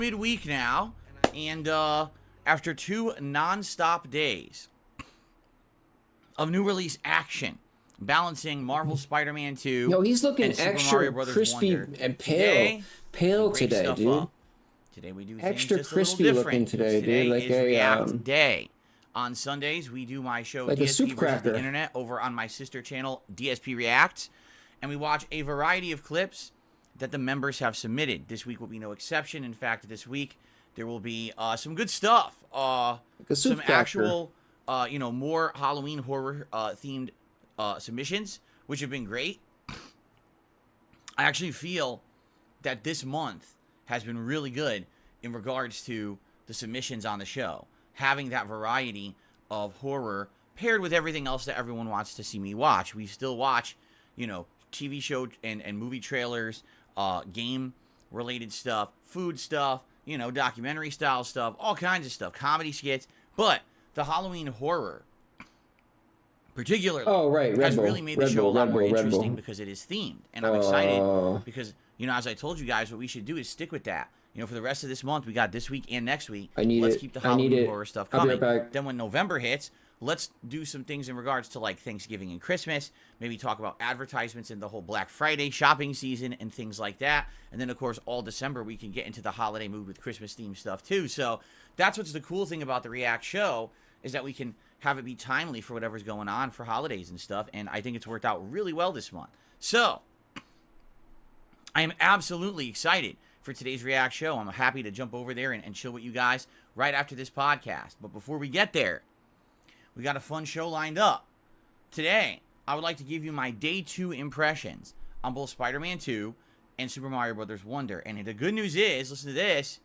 midweek now, and after 2 non-stop days of new release action, balancing Marvel Spider-Man 2 Yo, he's looking and Super extra Mario Brothers crispy Wonder. and pale today, dude. Up. Today we do Extra things just crispy a little different. looking today, Today dude. Like is a React Day. On Sundays, we do my show like a DSP soup versus cracker. the Internet over on my sister channel, DSP ReeAcked, and we watch a variety of clips that the members have submitted. This week will be no exception. In fact, this week there will be some good stuff. Like a soup some cracker. actual, more Halloween horror themed submissions, which have been great. I actually feel that this month has been really good in regards to the submissions on the show. Having that variety of horror paired with everything else that everyone wants to see me watch. We still watch, TV show and movie trailers, game-related stuff, food stuff, documentary-style stuff, all kinds of stuff, comedy skits. But the Halloween horror, particularly, has really made the show a lot more interesting because it is themed. And I'm excited because, as I told you guys, what we should do is stick with that. For the rest of this month, we got this week and next week. Let's keep the Halloween horror stuff coming. Then when November hits, let's do some things in regards to like Thanksgiving and Christmas. Maybe talk about advertisements in the whole Black Friday shopping season and things like that. And then, of course, all December, we can get into the holiday mood with Christmas-themed stuff, too. So that's what's the cool thing about the React show is that we can have it be timely for whatever's going on for holidays and stuff. And I think it's worked out really well this month. So I am absolutely excited for today's React show. I'm happy to jump over there and chill with you guys right after this podcast. But before we get there, we got a fun show lined up. Today, I would like to give you my Day 2 impressions on both Spider-Man 2 and Super Mario Brothers Wonder. And the good news is, listen to this,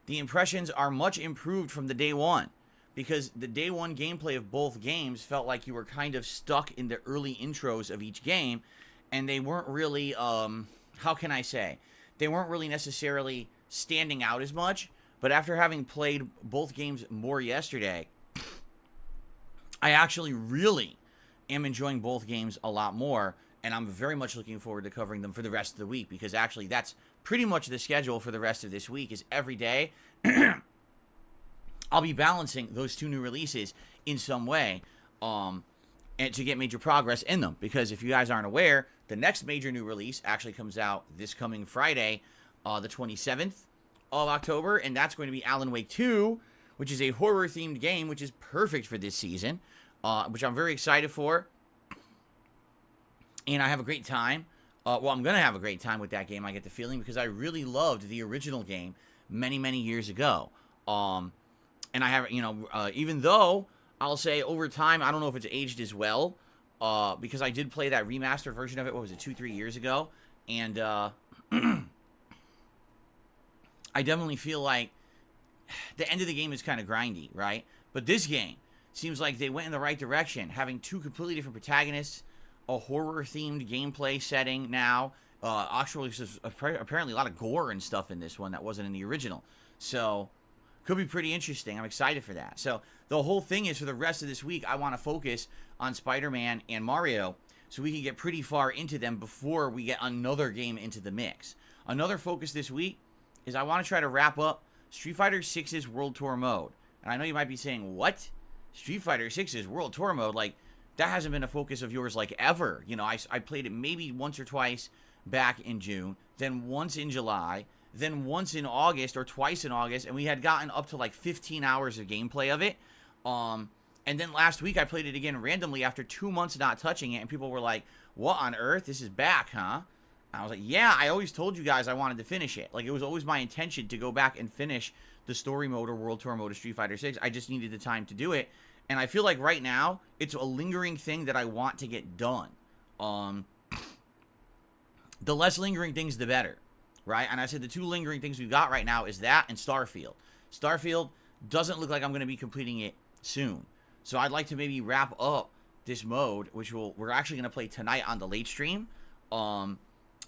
the impressions are much improved from the Day 1. Because the Day 1 gameplay of both games felt like you were kind of stuck in the early intros of each game. And they weren't really, how can I say? They weren't really necessarily standing out as much. But after having played both games more yesterday, I actually really am enjoying both games a lot more, and I'm very much looking forward to covering them for the rest of the week, because actually that's pretty much the schedule for the rest of this week, is every day I'll be balancing those 2 new releases in some way, and to get major progress in them, because if you guys aren't aware, the next major new release actually comes out this coming Friday, the 27th of October, and that's going to be Alan Wake 2, which is a horror-themed game, which is perfect for this season, which I'm very excited for. And I have a great time. I'm going to have a great time with that game, I get the feeling, because I really loved the original game many, many years ago. And I have, even though I'll say over time, I don't know if it's aged as well, because I did play that remastered version of it, 2-3 years ago? And I definitely feel like the end of the game is kind of grindy, right? But this game seems like they went in the right direction, having 2 completely different protagonists, a horror-themed gameplay setting now. Actually, there's apparently a lot of gore and stuff in this one that wasn't in the original. So, could be pretty interesting. I'm excited for that. So, the whole thing is, for the rest of this week, I want to focus on Spider-Man and Mario so we can get pretty far into them before we get another game into the mix. Another focus this week is I want to try to wrap up Street Fighter 6's World Tour mode. And I know you might be saying, what? Street Fighter 6's World Tour mode? Like, that hasn't been a focus of yours, like, ever. I played it maybe once or twice back in June, then once in July, then once in August, or twice in August, and we had gotten up to, like, 15 hours of gameplay of it. And then last week, I played it again randomly after 2 months not touching it, and people were like, what on earth? This is back, huh? I was like, yeah, I always told you guys I wanted to finish it. Like, it was always my intention to go back and finish the story mode or World Tour mode of Street Fighter 6. I just needed the time to do it. And I feel like right now, it's a lingering thing that I want to get done. The less lingering things, the better, right? And I said the 2 lingering things we've got right now is that and Starfield. Starfield doesn't look like I'm going to be completing it soon. So I'd like to maybe wrap up this mode, which we're actually going to play tonight on the late stream. And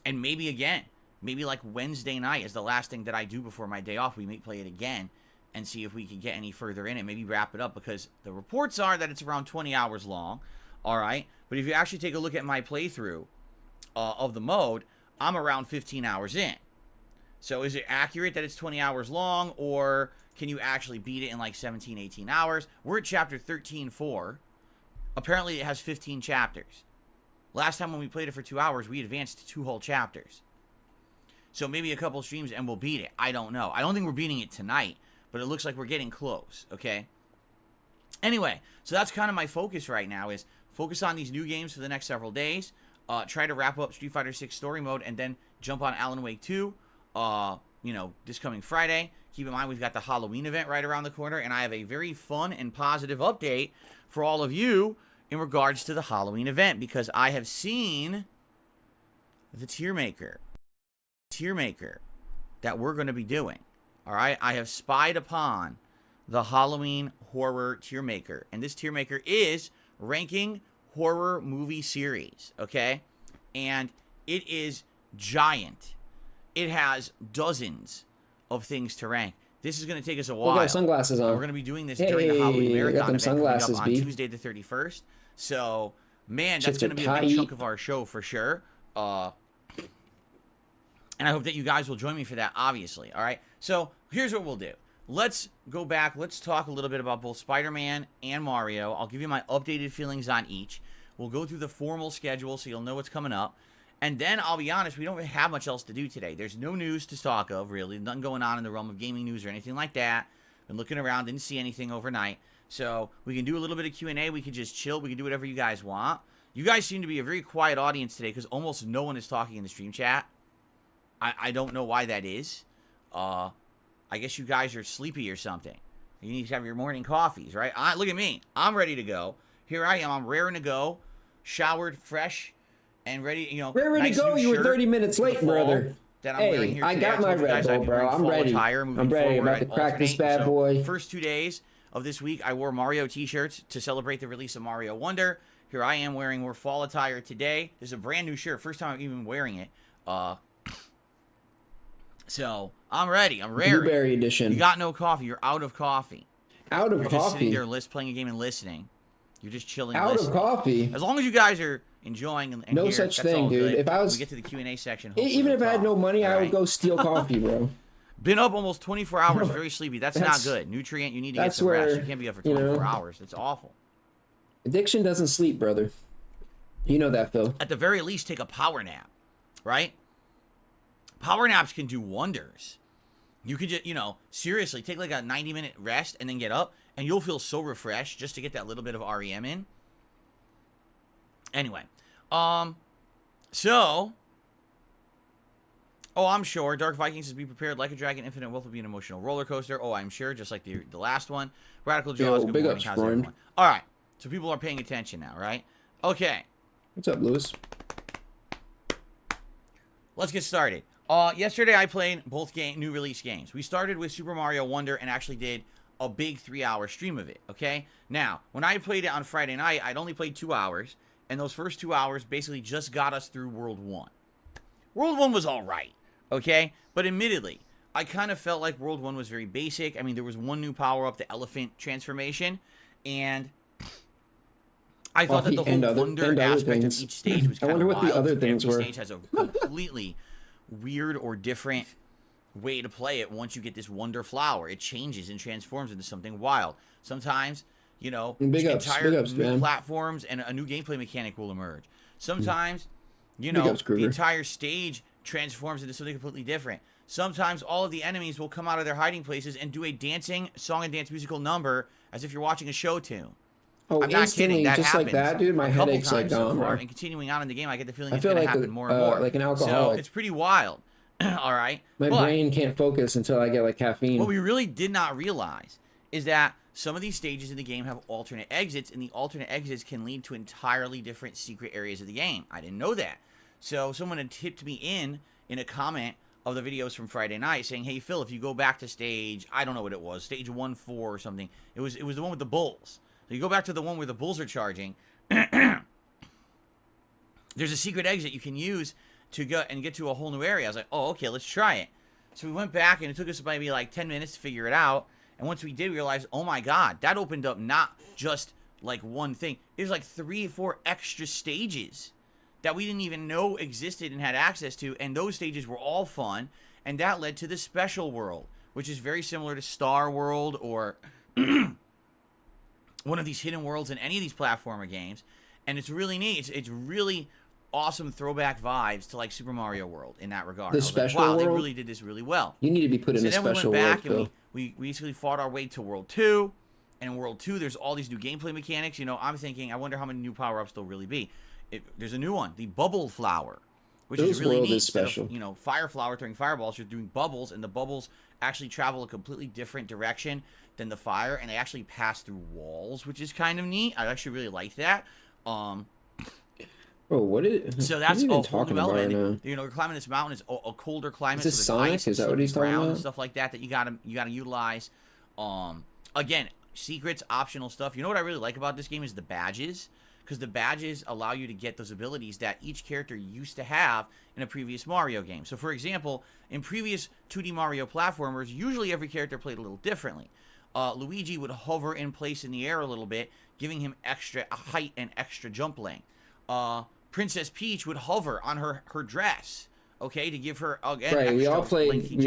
maybe again, maybe like Wednesday night is the last thing that I do before my day off. We may play it again and see if we can get any further in it. Maybe wrap it up, because the reports are that it's around 20 hours long. All right. But if you actually take a look at my playthrough of the mode, I'm around 15 hours in. So is it accurate that it's 20 hours long, or can you actually beat it in like 17, 18 hours? We're at chapter 13.4. Apparently it has 15 chapters. Last time when we played it for 2 hours, we advanced 2 whole chapters. So maybe a couple streams and we'll beat it. I don't know. I don't think we're beating it tonight, but it looks like we're getting close, okay? Anyway, so that's kind of my focus right now, is focus on these new games for the next several days. Try to wrap up Street Fighter 6 story mode and then jump on Alan Wake 2, this coming Friday. Keep in mind, we've got the Halloween event right around the corner, and I have a very fun and positive update for all of you in regards to the Halloween event, because I have seen the tier maker that we're going to be doing. All right, I have spied upon the Halloween horror tier maker, and this tier maker is ranking horror movie series, okay? And it is giant. It has dozens of things to rank. This is going to take us a while. Got sunglasses on. We're going to be doing this during the Halloween marathon event coming up on B. Tuesday the 31st. So, man, that's going to be a big chunk of our show for sure. And I hope that you guys will join me for that, obviously. All right? So, here's what we'll do. Let's go back. Let's talk a little bit about both Spider-Man and Mario. I'll give you my updated feelings on each. We'll go through the formal schedule so you'll know what's coming up. And then, I'll be honest, we don't really have much else to do today. There's no news to talk of, really. Nothing going on in the realm of gaming news or anything like that. Been looking around, didn't see anything overnight. So, we can do a little bit of Q&A. We can just chill. We can do whatever you guys want. You guys seem to be a very quiet audience today because almost no one is talking in the stream chat. I don't know why that is. I guess you guys are sleepy or something. You need to have your morning coffees, right? Look at me. I'm ready to go. Here I am. I'm raring to go. Showered, fresh, and ready, Raring nice to go. You were 30 minutes late, brother. That I'm wearing here today. I got my Red Bull, bro. I'm ready. I'm ready. I'm about to crack this bad boy. First 2 days of this week, I wore Mario t-shirts to celebrate the release of Mario Wonder. Here I am wearing more fall attire today. This is a brand new shirt. First time I'm even wearing it. So, I'm ready. I'm raring. Blueberry edition. You got no coffee. You're out of coffee. Out of You're coffee? Just sitting there playing a game and listening. You're just chilling and out listening. Of coffee? As long as you guys are enjoying and no here, such that's thing, all dude. good. If I was... we get to the Q&A section. Even if I had no money, I would go steal coffee, bro. Been up almost 24 hours, very sleepy. That's not good. Nutrient, you need to get some rest. You can't be up for 24 hours. That's awful. Addiction doesn't sleep, brother. You know that, Phil. At the very least, take a power nap, right? Power naps can do wonders. You could just, seriously, take like a 90-minute rest and then get up, and you'll feel so refreshed just to get that little bit of REM in. Anyway, I'm sure. Dark Vikings says, be prepared. Like a Dragon, Infinite Wealth will be an emotional roller coaster. Oh, I'm sure, just like the last one. Radical Jaws, good morning. How's everyone? All right, so people are paying attention now, right? Okay. What's up, Lewis? Let's get started. Yesterday I played both new release games. We started with Super Mario Wonder and actually did a big 3-hour stream of it, okay? Now, when I played it on Friday night, I'd only played 2 hours, and those first 2 hours basically just got us through World 1. World 1 was alright, okay? But admittedly, I kind of felt like World 1 was very basic. I mean, there was one new power-up, the elephant transformation, and I thought that the whole wonder aspect of each stage was kind of wild. I wonder what the other things were. Every stage has a completely weird or different way to play it. Once you get this wonder flower, it changes and transforms into something wild. Sometimes, entire new platforms and a new gameplay mechanic will emerge. Sometimes, the entire stage transforms into something completely different. Sometimes all of the enemies will come out of their hiding places and do a dancing song and dance musical number as if you're watching a show tune. Oh, I'm not kidding. That just like that, dude. My headache's like gone. And continuing on in the game, I get the feeling it's going to happen more and more. Like an alcoholic. So it's pretty wild. All right. My brain can't focus until I get like caffeine. What we really did not realize is that some of these stages in the game have alternate exits, and the alternate exits can lead to entirely different secret areas of the game. I didn't know that. So someone had tipped me in a comment of the videos from Friday night saying, hey, Phil, if you go back to stage, I don't know what it was, stage 1-4 or something. It was the one with the bulls. So you go back to the one where the bulls are charging. There's a secret exit you can use to go and get to a whole new area. I was like, oh, okay, let's try it. So we went back, and it took us maybe like 10 minutes to figure it out. And once we did, we realized, oh my God, that opened up not just like one thing. There's like 3 or 4 extra stages that we didn't even know existed and had access to. And those stages were all fun. And that led to the Special World, which is very similar to Star World or one of these hidden worlds in any of these platformer games. And it's really neat. It's really awesome throwback vibes to like Super Mario World in that regard. The Special World? They really did this really well. You need to be put in a Special World. So then we went back and we basically fought our way to World 2. And in World 2, there's all these new gameplay mechanics. You know, I'm thinking, I wonder how many new power-ups there'll really be. There's a new one, the Bubble Flower, which is really neat. Is special. Of, you know, Fire Flower throwing fireballs, you're doing bubbles, and the bubbles actually travel a completely different direction than the fire, and they actually pass through walls, which is kind of neat. I actually really like that. Bro, what is? So that's what a whole development. You know, you're climbing this mountain. It's a colder climate. Is this Sonic? Is that what he's talking about? And stuff like that you gotta utilize. Again, secrets, optional stuff. You know what I really like about this game is the badges, because the badges allow you to get those abilities that each character used to have in a previous Mario game. So, for example, in previous 2D Mario platformers, usually every character played a little differently. Luigi would hover in place in the air a little bit, giving him extra height and extra jump length. Princess Peach would hover on her dress, okay, to give her again right. extra We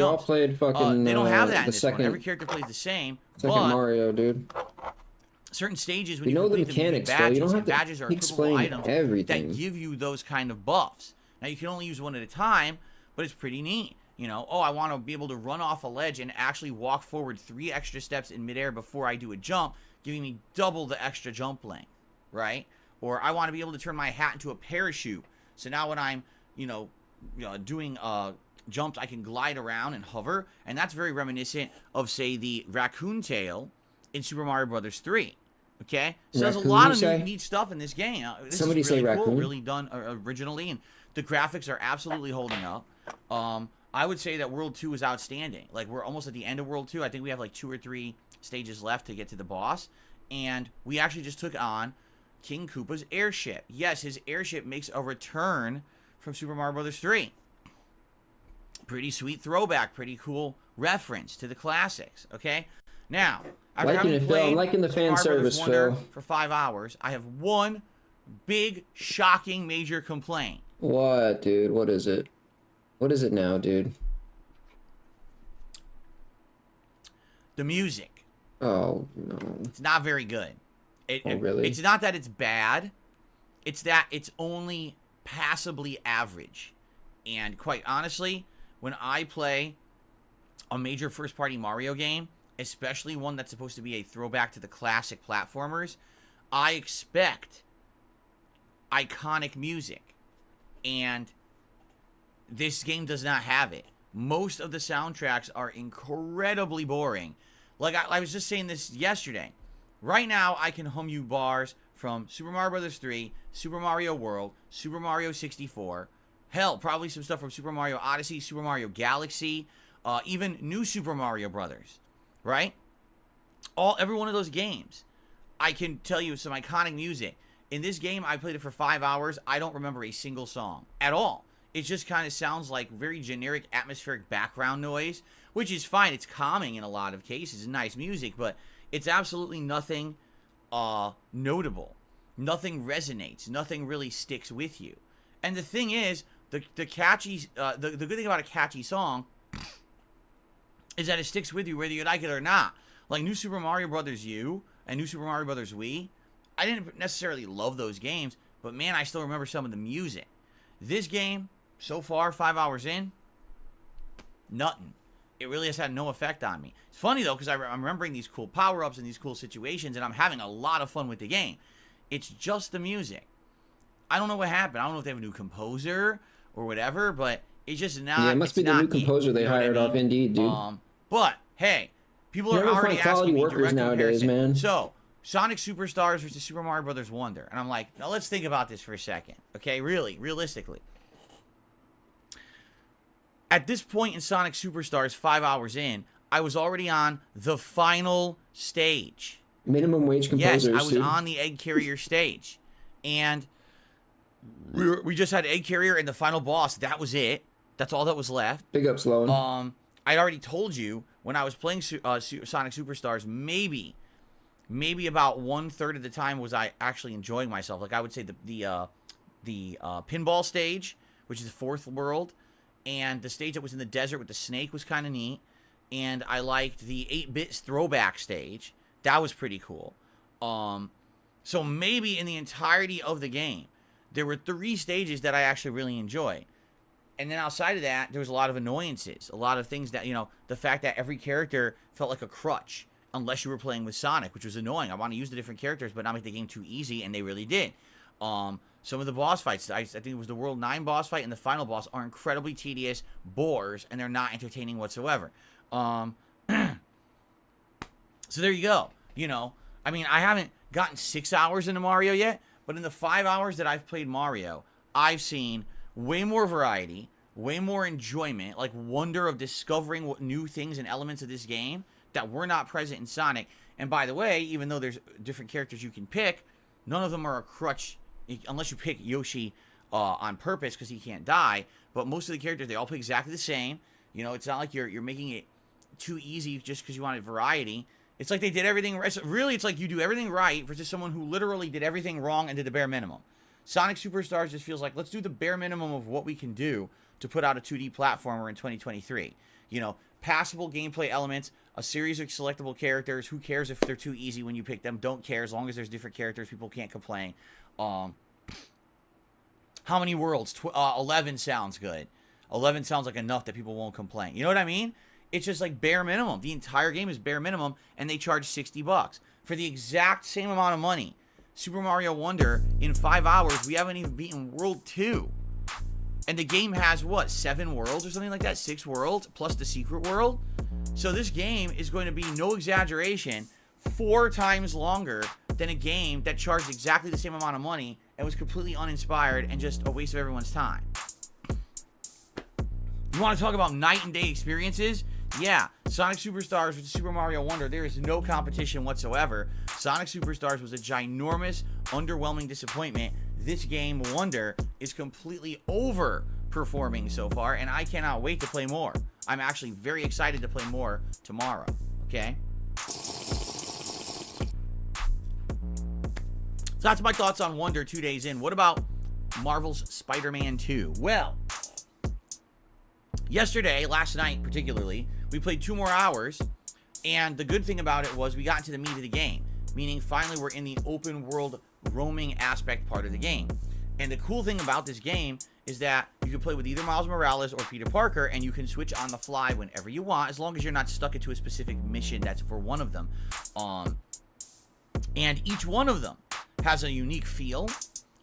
all played fucking. They don't have that in this second, one. Every character plays the same. Second Mario, dude. Certain stages when you know the mechanics, badges, though. You don't have to badges are explain items everything that give you those kind of buffs. Now you can only use one at a time, but it's pretty neat. You know, oh, I want to be able to run off a ledge and actually walk forward 3 extra steps in midair before I do a jump, giving me double the extra jump length, right? Or I want to be able to turn my hat into a parachute. So now when I'm, doing jumps, I can glide around and hover. And that's very reminiscent of, say, the raccoon tail in Super Mario Brothers 3. Okay? So there's a lot of neat stuff in this game. Somebody say raccoon. Cool, really done originally. And the graphics are absolutely holding up. I would say that World 2 is outstanding. Like, we're almost at the end of World 2. I think we have like 2 or 3 stages left to get to the boss. And we actually just took on King Koopa's airship. Yes, his airship makes a return from Super Mario Brothers 3. Pretty sweet throwback, pretty cool reference to the classics, okay? Now, after having played liking the fan service, Phil, for 5 hours, I have one big, shocking, major complaint. What, dude? What is it? What is it now, dude? The music. Oh, no. It's not very good. Really? It's not that it's bad. It's that it's only passably average. And quite honestly, when I play a major first-party Mario game, especially one that's supposed to be a throwback to the classic platformers, I expect iconic music. And this game does not have it. Most of the soundtracks are incredibly boring. Like, I was just saying this yesterday. Right now, I can hum you bars from Super Mario Brothers 3, Super Mario World, Super Mario 64, hell, probably some stuff from Super Mario Odyssey, Super Mario Galaxy, even New Super Mario Brothers, right? Every one of those games, I can tell you some iconic music. In this game, I played it for 5 hours. I don't remember a single song at all. It just kind of sounds like very generic atmospheric background noise, which is fine. It's calming in a lot of cases. Nice music, but it's absolutely nothing notable. Nothing resonates. Nothing really sticks with you. And the thing is, the catchy, the good thing about a catchy song is that it sticks with you whether you like it or not. Like New Super Mario Brothers U and New Super Mario Brothers Wii, I didn't necessarily love those games, but man, I still remember some of the music. This game, so far, 5 hours in, nothing. It really has had no effect on me. It's funny, though, because I'm remembering these cool power-ups and these cool situations, and I'm having a lot of fun with the game. It's just the music. I don't know what happened. I don't know if they have a new composer or whatever, but it's just not. Yeah, it must be the new composer they hired off Indeed, dude. But, hey, people are already asking me direct nowadays, man. So, Sonic Superstars versus Super Mario Brothers Wonder. And I'm like, now let's think about this for a second. Okay, really, realistically. At this point in Sonic Superstars, 5 hours in, I was already on the final stage. Minimum wage composers. Yes, I was on the egg carrier stage. And we just had egg carrier and the final boss. That was it. That's all that was left. Big up, Sloan. I already told you when I was playing Sonic Superstars, maybe about 1/3 of the time was I actually enjoying myself. Like I would say the pinball stage, which is the fourth world, and the stage that was in the desert with the snake was kind of neat, and I liked the 8-bit throwback stage. That was pretty cool. So maybe in the entirety of the game, there were 3 stages that I actually really enjoyed. And then outside of that, there was a lot of annoyances, a lot of things that, the fact that every character felt like a crutch, unless you were playing with Sonic, which was annoying. I want to use the different characters, but not make the game too easy, and they really did. Some of the boss fights, I think it was the World 9 boss fight and the final boss, are incredibly tedious bores, and they're not entertaining whatsoever. So there you go. I mean, I haven't gotten 6 hours into Mario yet, but in the 5 hours that I've played Mario, I've seen way more variety, way more enjoyment, like wonder of discovering what new things and elements of this game that were not present in Sonic. And by the way, even though there's different characters you can pick, none of them are a crutch, unless you pick Yoshi on purpose because he can't die. But most of the characters, they all play exactly the same. It's not like you're making it too easy just because you wanted variety. It's like they did everything right. Really, it's like you do everything right versus someone who literally did everything wrong and did the bare minimum. Sonic Superstars just feels like, let's do the bare minimum of what we can do to put out a 2D platformer in 2023. Passable gameplay elements, a series of selectable characters. Who cares if they're too easy when you pick them? Don't care. As long as there's different characters, people can't complain. How many worlds? 11 sounds good. 11 sounds like enough that people won't complain. You know what I mean? It's just like bare minimum. The entire game is bare minimum, and they charge $60 for the exact same amount of money. Super Mario Wonder, in 5 hours, we haven't even beaten World 2. And the game has, 7 worlds or something like that? 6 worlds, plus the secret world? So this game is going to be, no exaggeration, 4 times longer than a game that charged exactly the same amount of money and was completely uninspired and just a waste of everyone's time. You want to talk about night and day experiences? Yeah, Sonic Superstars with Super Mario Wonder, there is no competition whatsoever. Sonic Superstars was a ginormous, underwhelming disappointment. This game, Wonder, is completely overperforming so far, and I cannot wait to play more. I'm actually very excited to play more tomorrow, okay? So that's my thoughts on Wonder 2 days in. What about Marvel's Spider-Man 2? Well, last night particularly, we played 2 more hours, and the good thing about it was we got into the meat of the game, meaning finally we're in the open world roaming aspect part of the game. And the cool thing about this game is that you can play with either Miles Morales or Peter Parker, and you can switch on the fly whenever you want, as long as you're not stuck into a specific mission that's for one of them. And each one of them has a unique feel,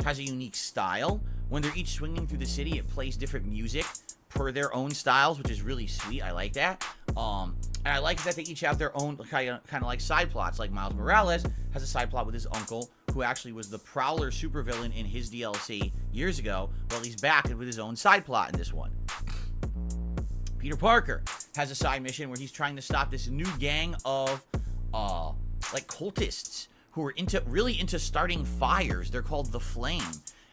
has a unique style. When they're each swinging through the city, it plays different music per their own styles, which is really sweet. I like that. And I like that they each have their own kind of like side plots. Like Miles Morales has a side plot with his uncle, who actually was the Prowler supervillain in his DLC years ago. Well, he's back with his own side plot in this one. Peter Parker has a side mission where he's trying to stop this new gang of like cultists who are really into starting fires. They're called the Flame.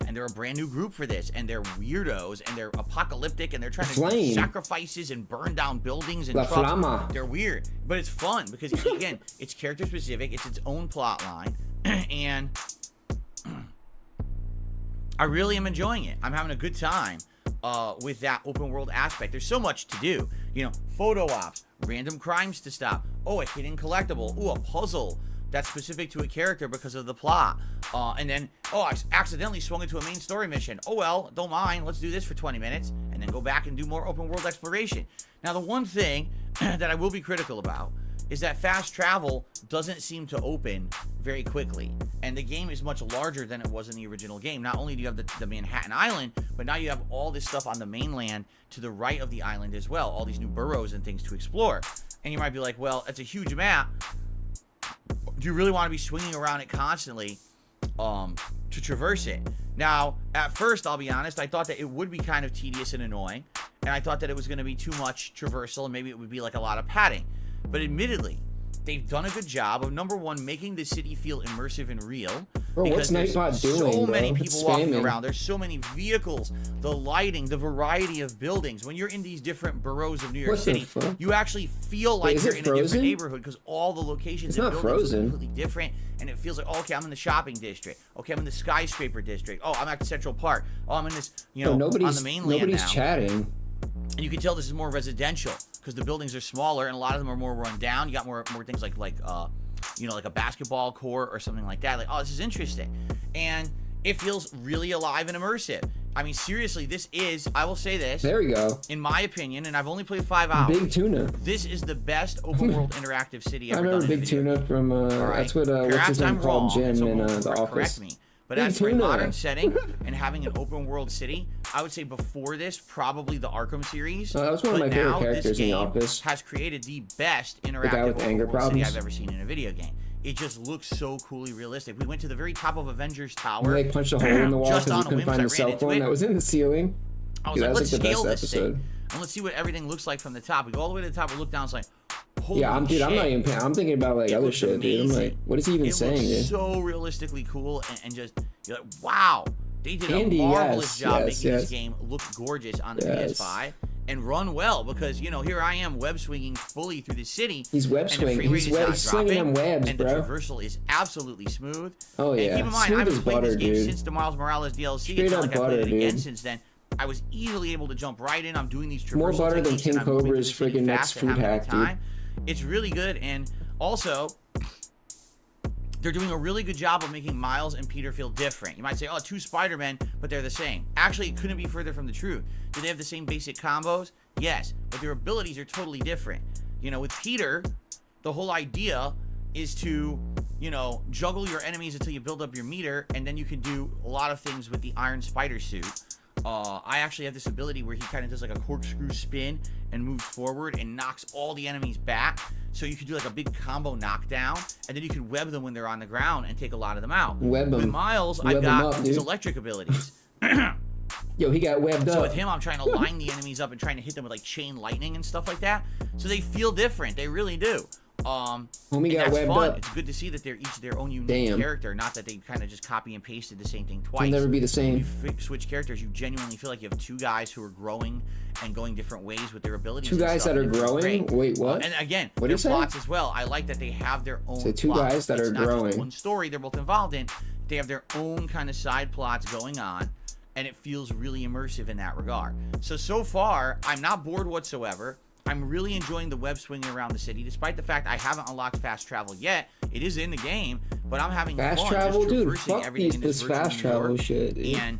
And they're a brand new group for this, and they're weirdos, and they're apocalyptic, and they're trying to do sacrifices and burn down buildings and trucks. They're weird, but it's fun because, again, it's character specific, it's its own plot line, and I really am enjoying it. I'm having a good time with that open world aspect. There's so much to do, photo ops, random crimes to stop, a hidden collectible, a puzzle that's specific to a character because of the plot. And then, I accidentally swung into a main story mission. Oh well, don't mind. Let's do this for 20 minutes and then go back and do more open world exploration. Now, the one thing that I will be critical about is that fast travel doesn't seem to open very quickly. And the game is much larger than it was in the original game. Not only do you have the Manhattan Island, but now you have all this stuff on the mainland to the right of the island as well. All these new boroughs and things to explore. And you might be like, well, it's a huge map. Do you really want to be swinging around it constantly to traverse it? Now, at first, I'll be honest, I thought that it would be kind of tedious and annoying, and I thought that it was going to be too much traversal, and maybe it would be like a lot of padding. But admittedly, they've done a good job of, number one, making the city feel immersive and real. Bro, because there's so many people it's walking spamming around. There's so many vehicles, the lighting, the variety of buildings. When you're in these different boroughs of New York City, you actually feel like you're in a different neighborhood because all the locations and buildings are completely different, and it feels like, okay, I'm in the shopping district. Okay, I'm in the skyscraper district. Oh, I'm at Central Park. Oh, I'm in this, on the mainland nobody's now. chatting. And you can tell this is more residential because the buildings are smaller and a lot of them are more run down. You got more things like you know, like a basketball court or something like that. Like, oh, this is interesting. And it feels really alive and immersive. I mean, seriously, this is, I will say this. There we go. In my opinion, and I've only played 5 hours. Big Tuna. This is the best open world interactive city ever done. I remember Big Tuna from, that's what, what's his name called Jim in The Office. Correct me. But as for a modern setting and having an open world city, I would say before this, probably the Arkham series. That was one of my favorite characters in The Office. Has created the best interactive open world city I've ever seen in a video game. It just looks so coolly realistic. We went to the very top of Avengers Tower. They punched a hole in the wall because you couldn't find the cell phone that was in the ceiling. I was like, let's scale this thing. And let's see what everything looks like from the top. We go all the way to the top, we look down, it's like, holy shit. I'm not even paying. I'm thinking about like other shit, dude. I'm like, what is he even saying, dude? It looks so realistically cool and just, you're like, wow. They did a marvelous job making this game look gorgeous on the PS5 and run well because, you know, here I am web swinging fully through the city. He's web swinging. He's swinging them webs, and bro. And the traversal is absolutely smooth. Oh, yeah. And keep in mind, I haven't played this game since the Miles Morales DLC. It's not like I played it again since then. I was easily able to jump right in. I'm doing these traversal more butter than King Cobra's freaking next food hack, dude. It's really good, and also they're doing a really good job of making Miles and Peter feel different. You might say, oh, 2 Spider-Men, but they're the same. Actually, it couldn't be further from the truth. Do they have the same basic combos? Yes, but their abilities are totally different. You know, with Peter, the whole idea is to, you know, juggle your enemies until you build up your meter, and then you can do a lot of things with the Iron Spider suit. I actually have this ability where he kind of does like a corkscrew spin and moves forward and knocks all the enemies back. So you could do like a big combo knockdown, and then you could web them when they're on the ground and take a lot of them out. Web them. With Miles, I've got his electric abilities. Yo, he got webbed up. So with him, I'm trying to line the enemies up and trying to hit them with like chain lightning and stuff like that. So they feel different. They really do. Homie got webbed up. It's good to see that they're each their own unique character, not that they kind of just copy and pasted the same thing twice. It'll never be the same. When you switch characters, you genuinely feel like you have 2 guys who are growing and going different ways with their abilities. 2 guys that are growing? Wait, what? And again, their plots as well. I like that they have their own plots. 2 guys that are growing. It's not just one story they're both involved in. They have their own kind of side plots going on, and it feels really immersive in that regard. So far, I'm not bored whatsoever. I'm really enjoying the web swinging around the city, despite the fact I haven't unlocked fast travel yet. It is in the game, but I'm having fast fun travel, just dude. traversing Fuck everything in this fast travel shit, dude. And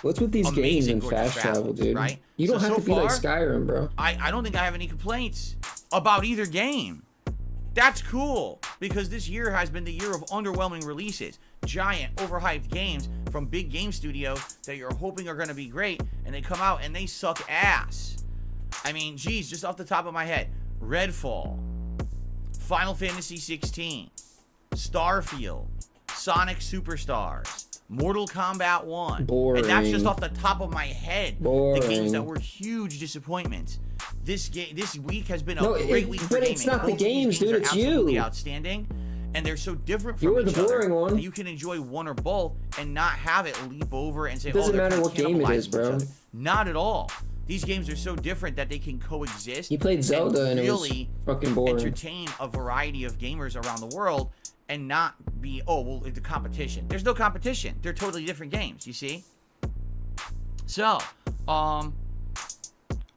what's with these games and fast travel, dude? Right? You don't have to be like Skyrim, bro. I don't think I have any complaints about either game. That's cool, because this year has been the year of underwhelming releases. Giant, overhyped games from big game studios that you're hoping are going to be great, and they come out and they suck ass. I mean, geez, just off the top of my head, Redfall, Final Fantasy 16, Starfield, Sonic Superstars, Mortal Kombat 1. Boring. And that's just off the top of my head. Boring. The games that were huge disappointments. This week has been a great week for gaming. But it's not the games, dude. It's absolutely you. Outstanding. And they're so different from You're each the boring other one. that you can enjoy one or both and not have it leap over and say, doesn't matter what game it is, bro. Not at all. These games are so different that they can coexist. You played Zelda and really it was fucking boring. Entertain a variety of gamers around the world and not be, oh, well, the competition. There's no competition. They're totally different games, you see? So, I'm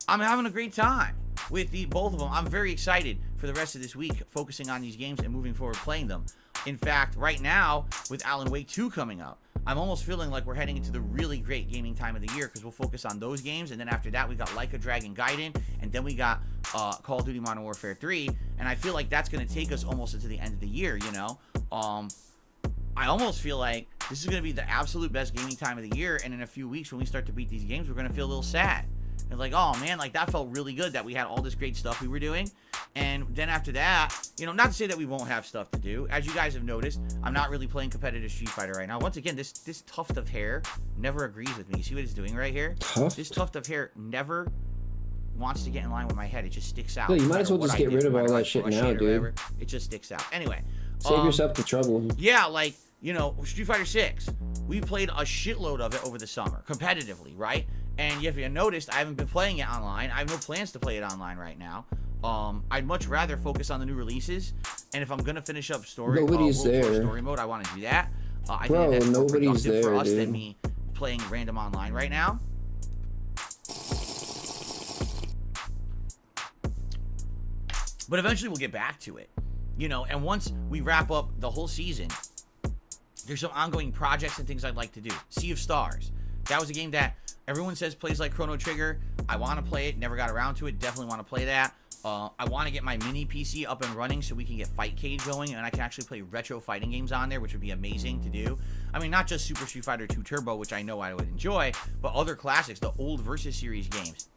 having a great time with both of them. I'm very excited for the rest of this week focusing on these games and moving forward playing them. In fact, right now, with Alan Wake 2 coming up, I'm almost feeling like we're heading into the really great gaming time of the year because we'll focus on those games, and then after that we got Like a Dragon Gaiden, and then we got Call of Duty Modern Warfare 3, and I feel like that's going to take us almost into the end of the year, you know? I almost feel like this is going to be the absolute best gaming time of the year, and in a few weeks when we start to beat these games, we're going to feel a little sad. It's like, oh man, like that felt really good that we had all this great stuff we were doing. And then after that, you know, not to say that we won't have stuff to do. As you guys have noticed, I'm not really playing competitive Street Fighter right now. Once again, this tuft of hair never agrees with me. You see what it's doing right here? This tuft of hair never wants to get in line with my head. It just sticks out. Well, you might as well just get rid of all that shit now, dude. It just sticks out. Anyway. Save yourself the trouble. Yeah, like, you know, Street Fighter 6. We played a shitload of it over the summer, competitively, right? And if you noticed, I haven't been playing it online. I have no plans to play it online right now. I'd much rather focus on the new releases. And if I'm gonna finish up story mode, I want to do that. I think that's more productive for us than me playing random online right now. But eventually we'll get back to it, you know, and once we wrap up the whole season, there's some ongoing projects and things I'd like to do. Sea of Stars. That was a game that everyone says plays like Chrono Trigger. I want to play it. Never got around to it. Definitely want to play that. I want to get my mini PC up and running so we can get Fight Cage going, and I can actually play retro fighting games on there, which would be amazing to do. I mean, not just Super Street Fighter 2 Turbo, which I know I would enjoy, but other classics, the old Versus series games,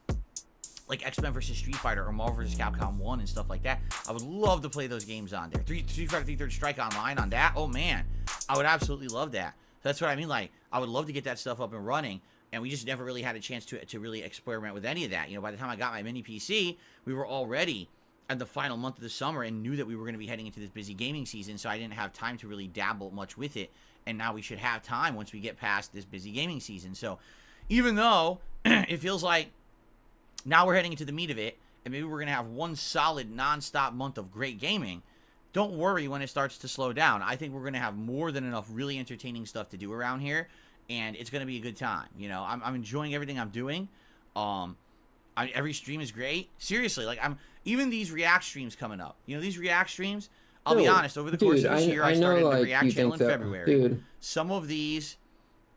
like X-Men vs. Street Fighter or Marvel vs. Capcom 1 and stuff like that. I would love to play those games on there. Street Fighter 3 Third Strike Online on that. Oh, man. I would absolutely love that. That's what I mean. Like, I would love to get that stuff up and running, and we just never really had a chance to really experiment with any of that. You know, by the time I got my mini PC, we were already at the final month of the summer and knew that we were going to be heading into this busy gaming season, so I didn't have time to really dabble much with it, and now we should have time once we get past this busy gaming season. So even though it feels like now we're heading into the meat of it, and maybe we're going to have one solid non-stop month of great gaming, don't worry when it starts to slow down. I think we're going to have more than enough really entertaining stuff to do around here, and it's going to be a good time. You know, I'm enjoying everything I'm doing. Every stream is great. Seriously, like even these React streams coming up. You know, these React streams, I'll be honest, over the course of this year, I started the React channel in February. Some of these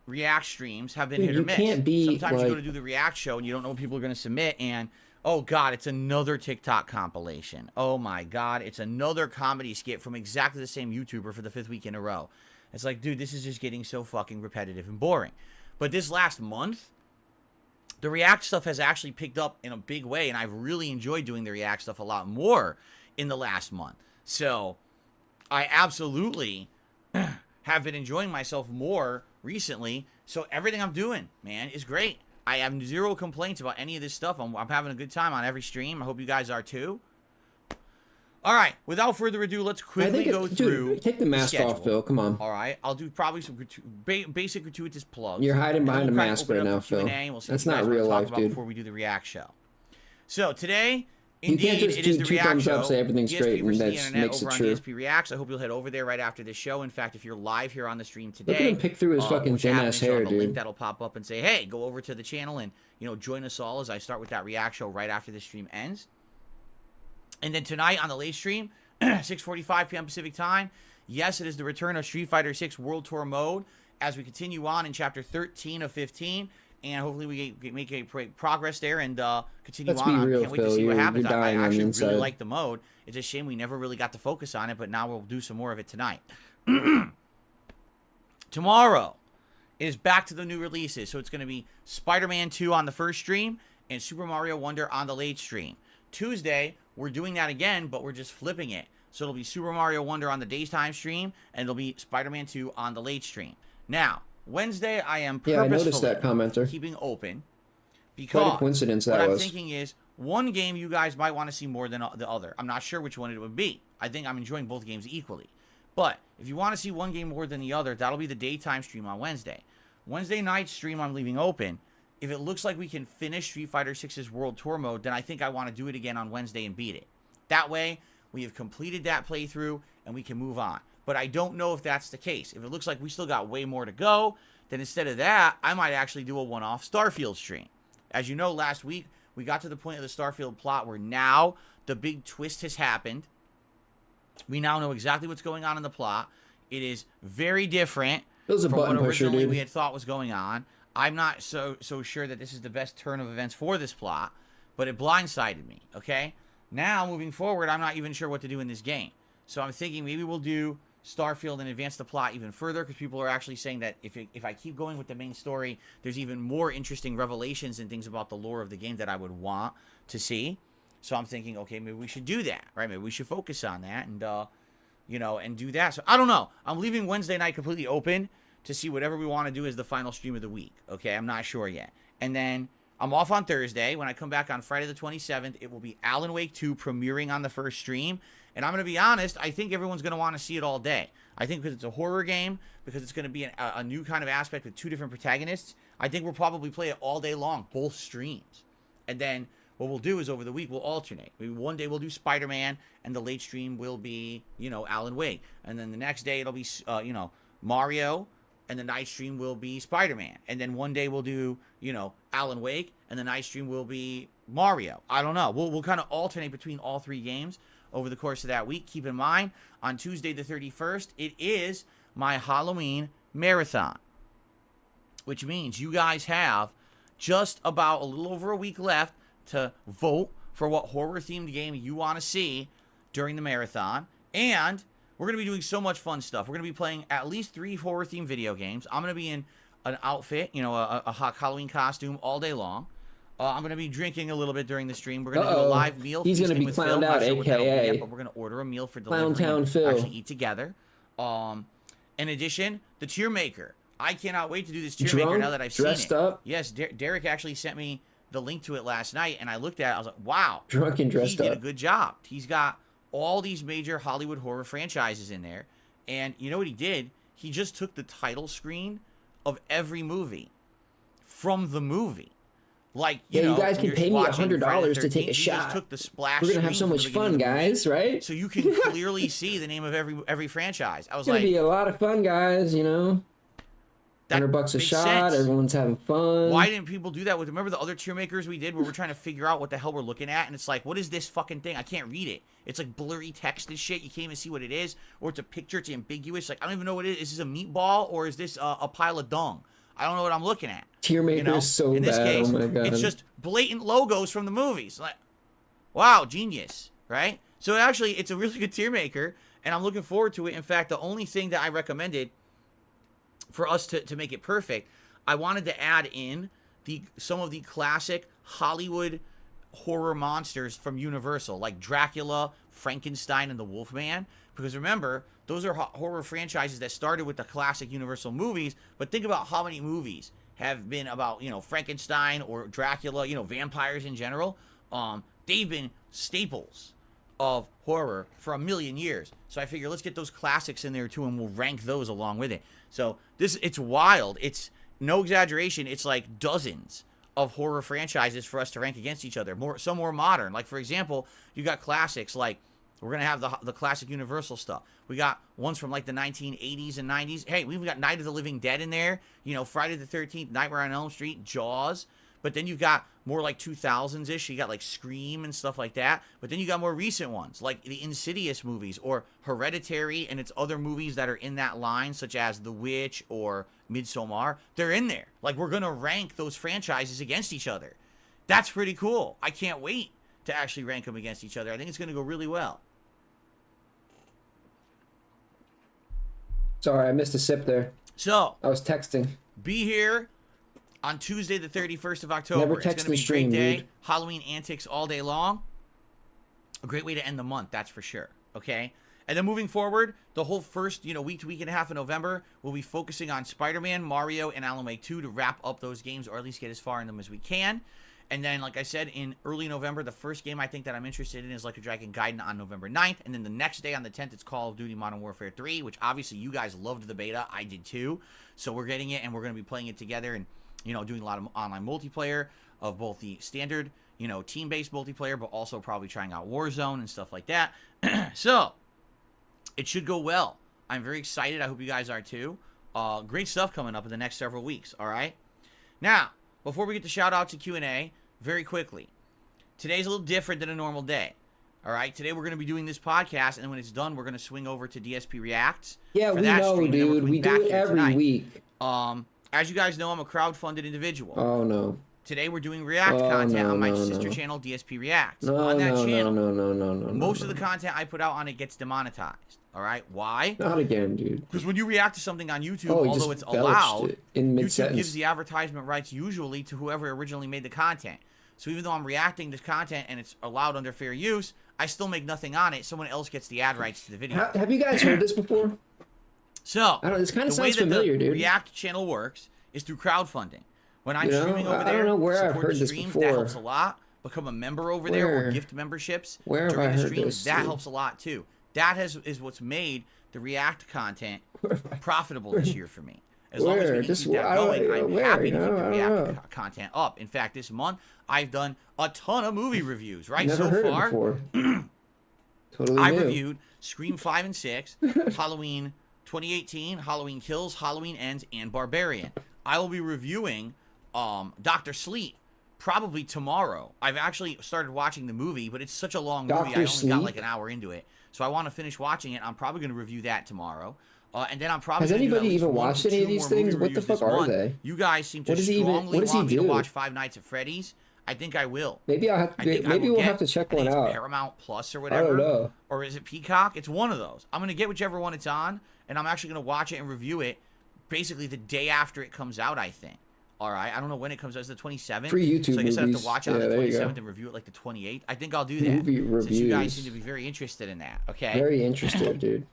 React streams have been hit or miss. Sometimes you go to do the React show and you don't know what people are going to submit, and oh god, it's another TikTok compilation. Oh my god, it's another comedy skit from exactly the same YouTuber for the 5th week in a row. It's like, dude, this is just getting so fucking repetitive and boring. But this last month, the React stuff has actually picked up in a big way, and I've really enjoyed doing the React stuff a lot more in the last month. So I absolutely have been enjoying myself more recently. So everything I'm doing, man, is great. I have zero complaints about any of this stuff. I'm having a good time on every stream. I hope you guys are too. All right, without further ado, let's quickly go through. Dude, take the mask off, Phil. Come on. All right, I'll do probably some basic gratuitous plugs. You're hiding behind a mask right now, Phil. That's not real life, dude. Before we do the React show. So today, indeed, it is the React show. Say everything's great, and that makes it true. DSP Reacts. I hope you'll head over there right after this show. In fact, if you're live here on the stream today, look at him pick through his fucking thin ass hair, dude. Link that'll pop up and say, "Hey, go over to the channel and join us all." As I start with that React show right after the stream ends, and then tonight on the late stream. 6:45 p.m. Pacific time. Yes, it is the return of Street Fighter 6 World Tour mode as we continue on in Chapter 13 of 15, and hopefully we make a progress there and continue on. Real, can't wait to see what happens. I actually really like the mode. It's a shame we never really got to focus on it, but now we'll do some more of it tonight. Tomorrow is back to the new releases, so it's going to be Spider-Man 2 on the first stream and Super Mario Wonder on the late stream. Tuesday, we're doing that again, but we're just flipping it. So it'll be Super Mario Wonder on the daytime stream, and it'll be Spider-Man 2 on the late stream. Now, Wednesday, I am purposefully keeping open because quite a coincidence what I'm thinking is one game you guys might want to see more than the other. I'm not sure which one it would be. I think I'm enjoying both games equally. But if you want to see one game more than the other, that'll be the daytime stream on Wednesday. Wednesday night stream I'm leaving open. If it looks like we can finish Street Fighter 6's World Tour mode, then I think I want to do it again on Wednesday and beat it. That way, we have completed that playthrough, and we can move on. But I don't know if that's the case. If it looks like we still got way more to go, then instead of that, I might actually do a one-off Starfield stream. As you know, last week, we got to the point of the Starfield plot where now the big twist has happened. We now know exactly what's going on in the plot. It is very different from what originally we had thought was going on. I'm not so sure that this is the best turn of events for this plot, but it blindsided me, okay? Now, moving forward, I'm not even sure what to do in this game. So I'm thinking maybe we'll do Starfield and advance the plot even further, because people are actually saying that if I keep going with the main story, there's even more interesting revelations and things about the lore of the game that I would want to see. So I'm thinking, okay, maybe we should do that, right? Maybe we should focus on that and, and do that. So I don't know. I'm leaving Wednesday night completely open to see whatever we want to do as the final stream of the week. Okay, I'm not sure yet. And then I'm off on Thursday. When I come back on Friday the 27th, it will be Alan Wake 2 premiering on the first stream. And I'm going to be honest, I think everyone's going to want to see it all day. I think because it's a horror game, because it's going to be a new kind of aspect with two different protagonists, I think we'll probably play it all day long, both streams. And then what we'll do is over the week, we'll alternate. Maybe one day we'll do Spider-Man, and the late stream will be, Alan Wake. And then the next day it'll be, Mario, and the night stream will be Spider-Man. And then one day we'll do, Alan Wake, and the night stream will be Mario. I don't know. We'll kind of alternate between all three games over the course of that week. Keep in mind, on Tuesday the 31st, it is my Halloween marathon, which means you guys have just about a little over a week left to vote for what horror-themed game you want to see during the marathon. And we're going to be doing so much fun stuff. We're going to be playing at least 3 horror-themed video games. I'm going to be in an outfit, you know, a Halloween costume all day long. I'm going to be drinking a little bit during the stream. We're going to do a live meal. He's going to be clowned out, a.k.a. But we're going to order a meal for delivery and actually eat together. In addition, the tier maker. I cannot wait to do this tier maker now that I've seen it. Dressed up? Yes, Derek actually sent me the link to it last night, and I looked at it. I was like, wow. Drunk and dressed up. He did a good job. He's got all these major Hollywood horror franchises in there. And you know what he did? He just took the title screen of every movie from the movie. Like, you know, you guys can pay me $100 to take a shot. Just took the splash. We're gonna have so much fun, guys, right? So you can clearly see the name of every franchise. I was like, it's gonna be a lot of fun, guys. You know, $100 a shot. Everyone's having fun. Why didn't people do that? Remember the other tier makers we did, where we're trying to figure out what the hell we're looking at, and it's like, what is this fucking thing? I can't read it. It's like blurry text and shit. You can't even see what it is, or it's a picture. It's ambiguous. Like, I don't even know what it is. Is this a meatball or is this a pile of dung? I don't know what I'm looking at. Tier maker is so bad. In this case, oh my God. It's just blatant logos from the movies. Like, wow, genius, right? So actually, it's a really good tier maker, and I'm looking forward to it. In fact, the only thing that I recommended for us to make it perfect, I wanted to add in some of the classic Hollywood horror monsters from Universal, like Dracula, Frankenstein, and the Wolfman. Because remember, those are horror franchises that started with the classic Universal movies, but think about how many movies have been about, you know, Frankenstein or Dracula, you know, vampires in general. They've been staples of horror for a million years. So I figure let's get those classics in there too, and we'll rank those along with it. So it's wild. It's no exaggeration. It's like dozens of horror franchises for us to rank against each other. Some more modern. Like, for example, you got classics like, we're going to have the classic Universal stuff. We got ones from like the 1980s and 90s. Hey, we've got Night of the Living Dead in there. You know, Friday the 13th, Nightmare on Elm Street, Jaws. But then you've got more like 2000s-ish. You got like Scream and stuff like that. But then you got more recent ones like the Insidious movies or Hereditary and its other movies that are in that line, such as The Witch or Midsommar. They're in there. Like, we're going to rank those franchises against each other. That's pretty cool. I can't wait to actually rank them against each other. I think it's going to go really well. Sorry, I missed a sip there. So, I was texting. Be here on Tuesday, the 31st of October. Never text it's going to be a stream, great day. Dude. Halloween antics all day long. A great way to end the month, that's for sure. Okay? And then moving forward, the whole first, week to week and a half of November, we'll be focusing on Spider-Man, Mario, and Alan Wake 2 to wrap up those games, or at least get as far in them as we can. And then, like I said, in early November, the first game I think that I'm interested in is Like a Dragon Gaiden on November 9th. And then the next day on the 10th, it's Call of Duty Modern Warfare 3, which obviously you guys loved the beta. I did too. So we're getting it, and we're going to be playing it together and, doing a lot of online multiplayer of both the standard, team-based multiplayer, but also probably trying out Warzone and stuff like that. So, it should go well. I'm very excited. I hope you guys are too. Great stuff coming up in the next several weeks, all right? Now, before we get to shout-outs and Q&A, very quickly, today's a little different than a normal day, all right? Today we're going to be doing this podcast, and when it's done, we're going to swing over to DSP Reacts. Yeah, we know, dude. We do it every week. As you guys know, I'm a crowd-funded individual. Oh, no. Today we're doing React content on my sister channel, DSP Reacts. On that channel, most of the content I put out on it gets demonetized. All right, why? Not again, dude. Because when you react to something on YouTube, although it's allowed, YouTube gives the advertisement rights usually to whoever originally made the content. So even though I'm reacting to content and it's allowed under fair use, I still make nothing on it. Someone else gets the ad rights to the video. Have you guys heard this before? So, I don't know, this kind of sounds familiar, dude. The React channel works is through crowdfunding. When I'm streaming over there, I don't know where support I've heard the stream, this before. that helps a lot. Become a member over there or gift memberships during the stream. This, that helps a lot too. That is what's made the React content profitable this year for me. As long as we can keep that going, I'm happy to keep the React content up. In fact, this month, I've done a ton of movie reviews, right? Never heard far, it before. Totally I new. reviewed Scream 5 and 6, Halloween 2018, Halloween Kills, Halloween Ends, and Barbarian. I will be reviewing Dr. Sleep probably tomorrow. I've actually started watching the movie, but it's such a long movie. I only got like an hour into it. So I want to finish watching it. I'm probably going to review that tomorrow. And then I'm probably Has anybody even watched any of these things? What the fuck are they? You guys seem to strongly want me to watch Five Nights at Freddy's. I think I will. Maybe I'll have to, maybe we'll have to check one out. Paramount Plus or whatever. I don't know. Or is it Peacock? It's one of those. I'm going to get whichever one it's on, and I'm actually going to watch it and review it basically the day after it comes out, I think. All right. I don't know when it comes out. It's the 27th. Free YouTube So I guess movies. I have to watch it on the 27th and review it like the 28th. I think I'll do that. Movie reviews. Since you guys seem to be very interested in that. Okay. Very interested, dude.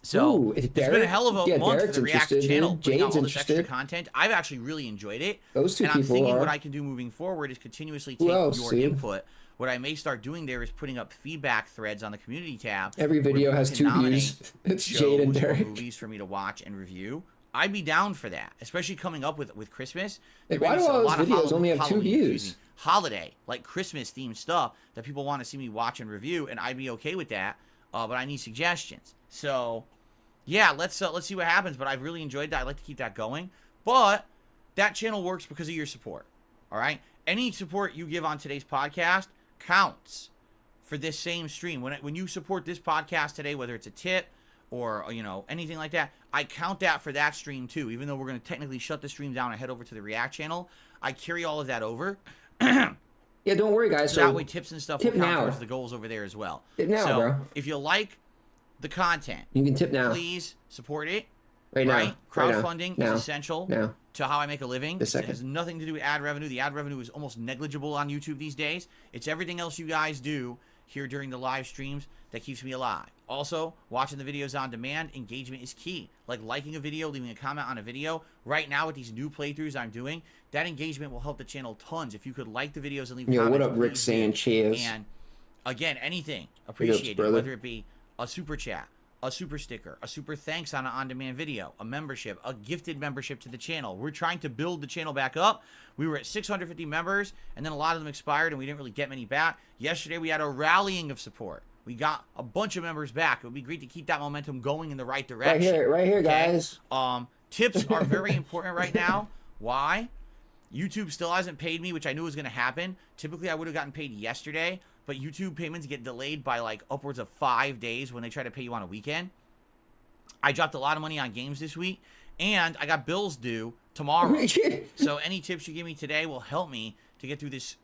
So Ooh, it's been a hell of a month for the ReeAcked channel. Putting out all this interested. extra content. I've actually really enjoyed it. Those two and people I'm thinking are. what I can do moving forward is continuously take your input. What I may start doing there is putting up feedback threads on the community tab. Every video has 2 views. It's Jade and Derek. Movies for me to watch and review. I'd be down for that, especially coming up with Christmas. Like, why do all those videos only have 2 views? Holiday, like Christmas themed stuff that people want to see me watch and review, and I'd be okay with that. But I need suggestions. So, yeah, let's see what happens. But I've really enjoyed that. I'd like to keep that going. But that channel works because of your support. All right, any support you give on today's podcast counts for this same stream. When you support this podcast today, whether it's a tip or, you know, anything like that, I count that for that stream too. Even though we're going to technically shut the stream down and head over to the ReeAcked channel, I carry all of that over. Yeah, don't worry, guys. So that way tips and stuff will count towards the goals over there as well. Tip now, so bro. If you like the content, you can tip now. Please support it. Right now. Crowdfunding is essential to how I make a living. It has nothing to do with ad revenue. The ad revenue is almost negligible on YouTube these days. It's everything else you guys do here during the live streams that keeps me alive. Also, watching the videos on demand, engagement is key. Like liking a video, leaving a comment on a video. Right now with these new playthroughs I'm doing, that engagement will help the channel tons. If you could like the videos and leave comments. What up, Rick Sanchez? And again, anything appreciated, whether it be a super chat, a super sticker, a super thanks on an on-demand video, a membership, a gifted membership to the channel. We're trying to build the channel back up. We were at 650 members, and then a lot of them expired, and we didn't really get many back. Yesterday, we had a rallying of support. We got a bunch of members back. It would be great to keep that momentum going in the right direction. Right here, guys. Tips are very important right now. Why? YouTube still hasn't paid me, which I knew was going to happen. Typically, I would have gotten paid yesterday, but YouTube payments get delayed by like upwards of 5 days when they try to pay you on a weekend. I dropped a lot of money on games this week, and I got bills due tomorrow. So any tips you give me today will help me to get through this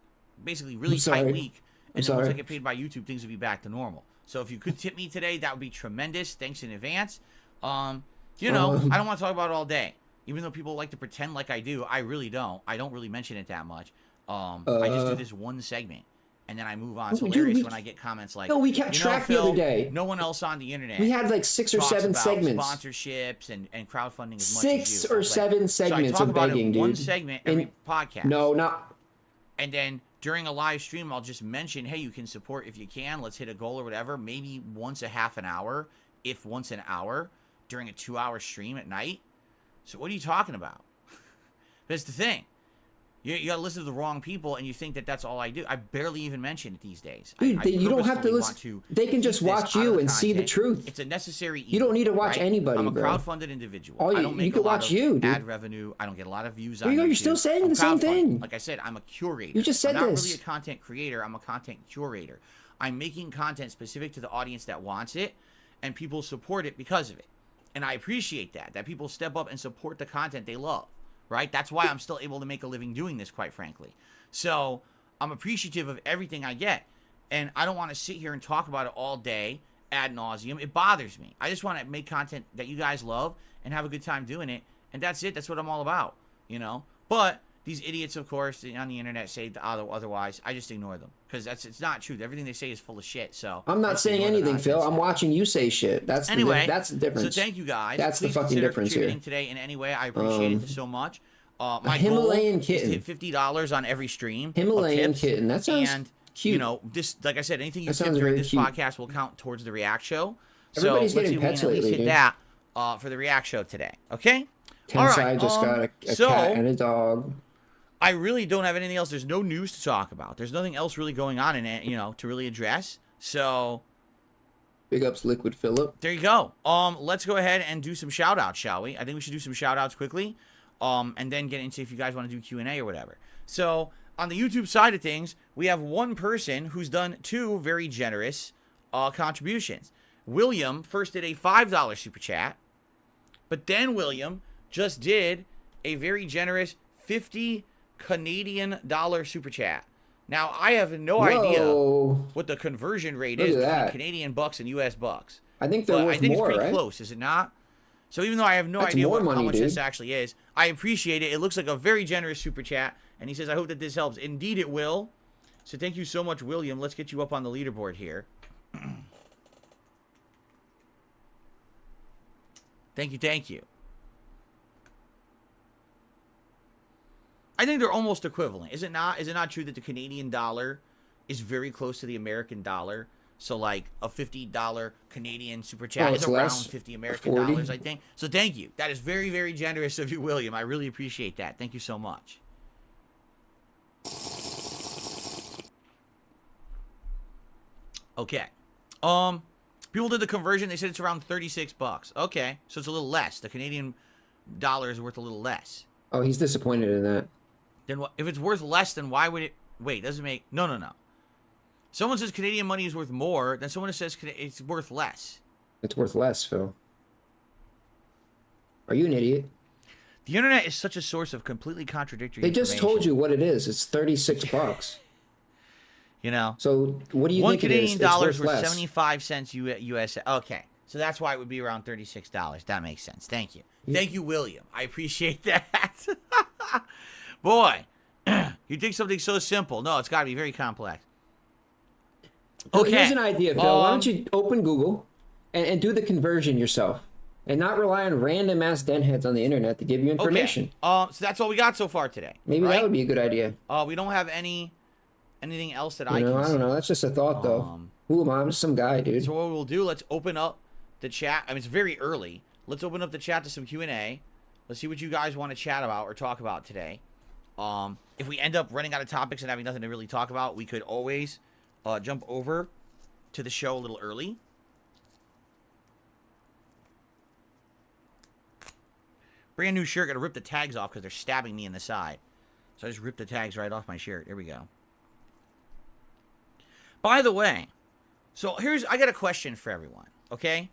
basically really tight week. And then once I get paid by YouTube, things will be back to normal. So if you could tip me today, that would be tremendous. Thanks in advance. You know, I don't want to talk about it all day. Even though people like to pretend like I do, I really don't. I don't really mention it that much. I just do this one segment, and then I move on. It's hilarious when I get comments like, "No, we kept track the other day. No one else on the internet. We had like 6 or 7 segments, sponsorships and crowdfunding as much as you. 6 or 7 segments of begging, dude. One segment every podcast. No, not. And then during a live stream, I'll just mention, hey, you can support if you can. Let's hit a goal or whatever. Maybe once a half an hour, if once an hour, during a 2-hour stream at night. So what are you talking about? That's the thing. You got to listen to the wrong people, and you think that that's all I do. I barely even mention it these days. Dude, you don't have to listen. They can just watch you and see the truth. It's a necessary evil. You don't need to watch anybody, I'm a bro. crowdfunded individual. I don't make you can a lot watch of you, dude. ad revenue. I don't get a lot of views on You're YouTube. still saying the same thing. Like I said, I'm a curator. You just said I'm not this. really a content creator. I'm a content curator. I'm making content specific to the audience that wants it, and people support it because of it. And I appreciate that people step up and support the content they love. Right? That's why I'm still able to make a living doing this, quite frankly. So I'm appreciative of everything I get. And I don't want to sit here and talk about it all day ad nauseum. It bothers me. I just want to make content that you guys love and have a good time doing it. And that's it. That's what I'm all about, you know? But these idiots, of course, on the internet say otherwise. I just ignore them because it's not true. Everything they say is full of shit. So I'm not saying anything, Phil. I'm watching you say shit. That's the difference. So thank you guys. That's the fucking difference here. Today in any way, I appreciate it so much. My Himalayan kitten. Is to hit $50 on every stream. Himalayan kitten. That sounds cute. You know, this, like I said, anything you tip during this podcast will count towards the ReeAcked show. Everybody's getting pets lately, hit dude. that for the ReeAcked show today. Okay. Tensai just got a cat and a dog. I really don't have anything else. There's no news to talk about. There's nothing else really going on in it, you know, to really address. So big ups, Liquid Phillip. There you go. Let's go ahead and do some shout outs, shall we? I think we should do some shout outs quickly. And then get into if you guys want to do Q&A or whatever. So on the YouTube side of things, we have one person who's done 2 very generous contributions. William first did a $5 super chat, but then William just did a very generous 50 Canadian dollar super chat. Now, I have no idea what the conversion rate is between Canadian bucks and US bucks. I think they're worth more, I think it's pretty right? close, is it not? So even though I have no idea how much this actually is, I appreciate it. It looks like a very generous super chat. And he says, I hope that this helps. Indeed, it will. So thank you so much, William. Let's get you up on the leaderboard here. Thank you, thank you. I think they're almost equivalent. Is it not? Is it not true that the Canadian dollar is very close to the American dollar? So like a $50 Canadian super chat is around 50 American dollars, I think. So thank you. That is very, very generous of you, William. I really appreciate that. Thank you so much. Okay. People did the conversion. They said it's around 36 bucks. Okay. So it's a little less. The Canadian dollar is worth a little less. Oh, he's disappointed in that. Then if it's worth less, then why would it... Wait, doesn't make... No. Someone says Canadian money is worth more, then someone says it's worth less. It's worth less, Phil. Are you an idiot? The internet is such a source of completely contradictory information. They just told you what it is. It's 36 bucks. You know. So what do you think it is? $1 Canadian dollars worth 75 cents US. Okay. So that's why it would be around $36. That makes sense. Thank you. Thank you, William. I appreciate that. Boy, you think something so simple. No, it's got to be very complex. Okay. Here's an idea, Phil. Why don't you open Google and do the conversion yourself? And not rely on random ass denheads on the internet to give you information. Okay. So that's all we got so far today. Maybe that would be a good idea. We don't have anything else that I can I don't know. That's just a thought, though. Who am I? I'm just some guy, dude. So what we'll do, let's open up the chat. I mean, it's very early. Let's open up the chat to some Q&A. Let's see what you guys want to chat about or talk about today. If we end up running out of topics and having nothing to really talk about, we could always jump over to the show a little early. Brand new shirt. Got to rip the tags off because they're stabbing me in the side. So I just ripped the tags right off my shirt. There we go. By the way, so I got a question for everyone, okay?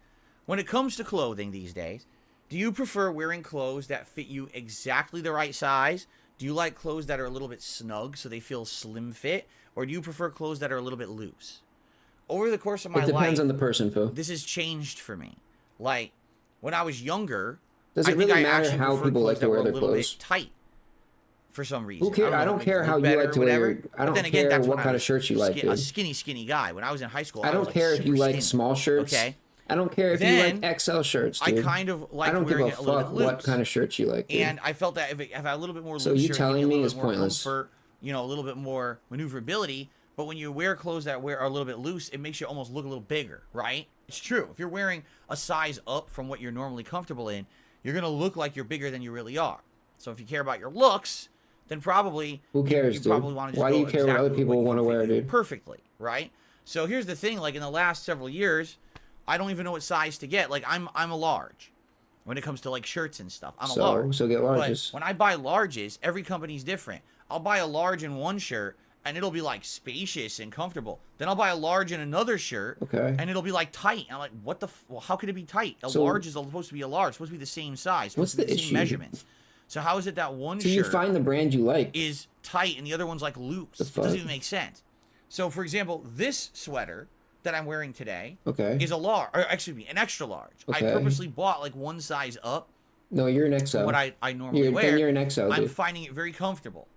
When it comes to clothing these days, do you prefer wearing clothes that fit you exactly the right size? Do you like clothes that are a little bit snug so they feel slim fit? Or do you prefer clothes that are a little bit loose? Over the course of my life... It depends on the person, Phil. This has changed for me. Like, when I was younger... Does it really matter how people like to wear their clothes? Tight, for some reason. Who cares? I don't care how you like to wear. I don't care what kind of shirts you like. A skinny guy. When I was in high school, I don't care if you like small shirts. Okay. I don't care if you like XL shirts, dude. I kind of like wearing it a little bit loose. What kind of shirts you like, dude. And I felt that if I had a little bit more loose, so you telling me is pointless. Comfort, a little bit more maneuverability. But when you wear clothes that are a little bit loose, it makes you almost look a little bigger, right? It's true. If you're wearing a size up from what you're normally comfortable in, you're going to look like you're bigger than you really are. So if you care about your looks, then probably... Who cares, dude? Probably want to Why do you care what other people want to wear, dude? Perfectly, right? So here's the thing. Like, in the last several years, I don't even know what size to get. Like, I'm a large when it comes to, like, shirts and stuff. I'm a large. So get larges. But when I buy larges, every company's different. I'll buy a large in one shirt, and it'll be, like, spacious and comfortable. Then I'll buy a large in another shirt, and it'll be, like, tight. And I'm like, what the... Well, how could it be tight? A large is supposed to be a large. It's supposed to be the same size. What's the issue? Same measurements. So how is it that one shirt... So you find the brand you like. ...is tight and the other one's, like, loose? It doesn't even make sense. So, for example, this sweater that I'm wearing today is a large... Or, excuse me, an extra large. I purposely bought, like, one size up. No, you're an XL. What I normally wear. Then you're an XL, dude. I'm finding it very comfortable.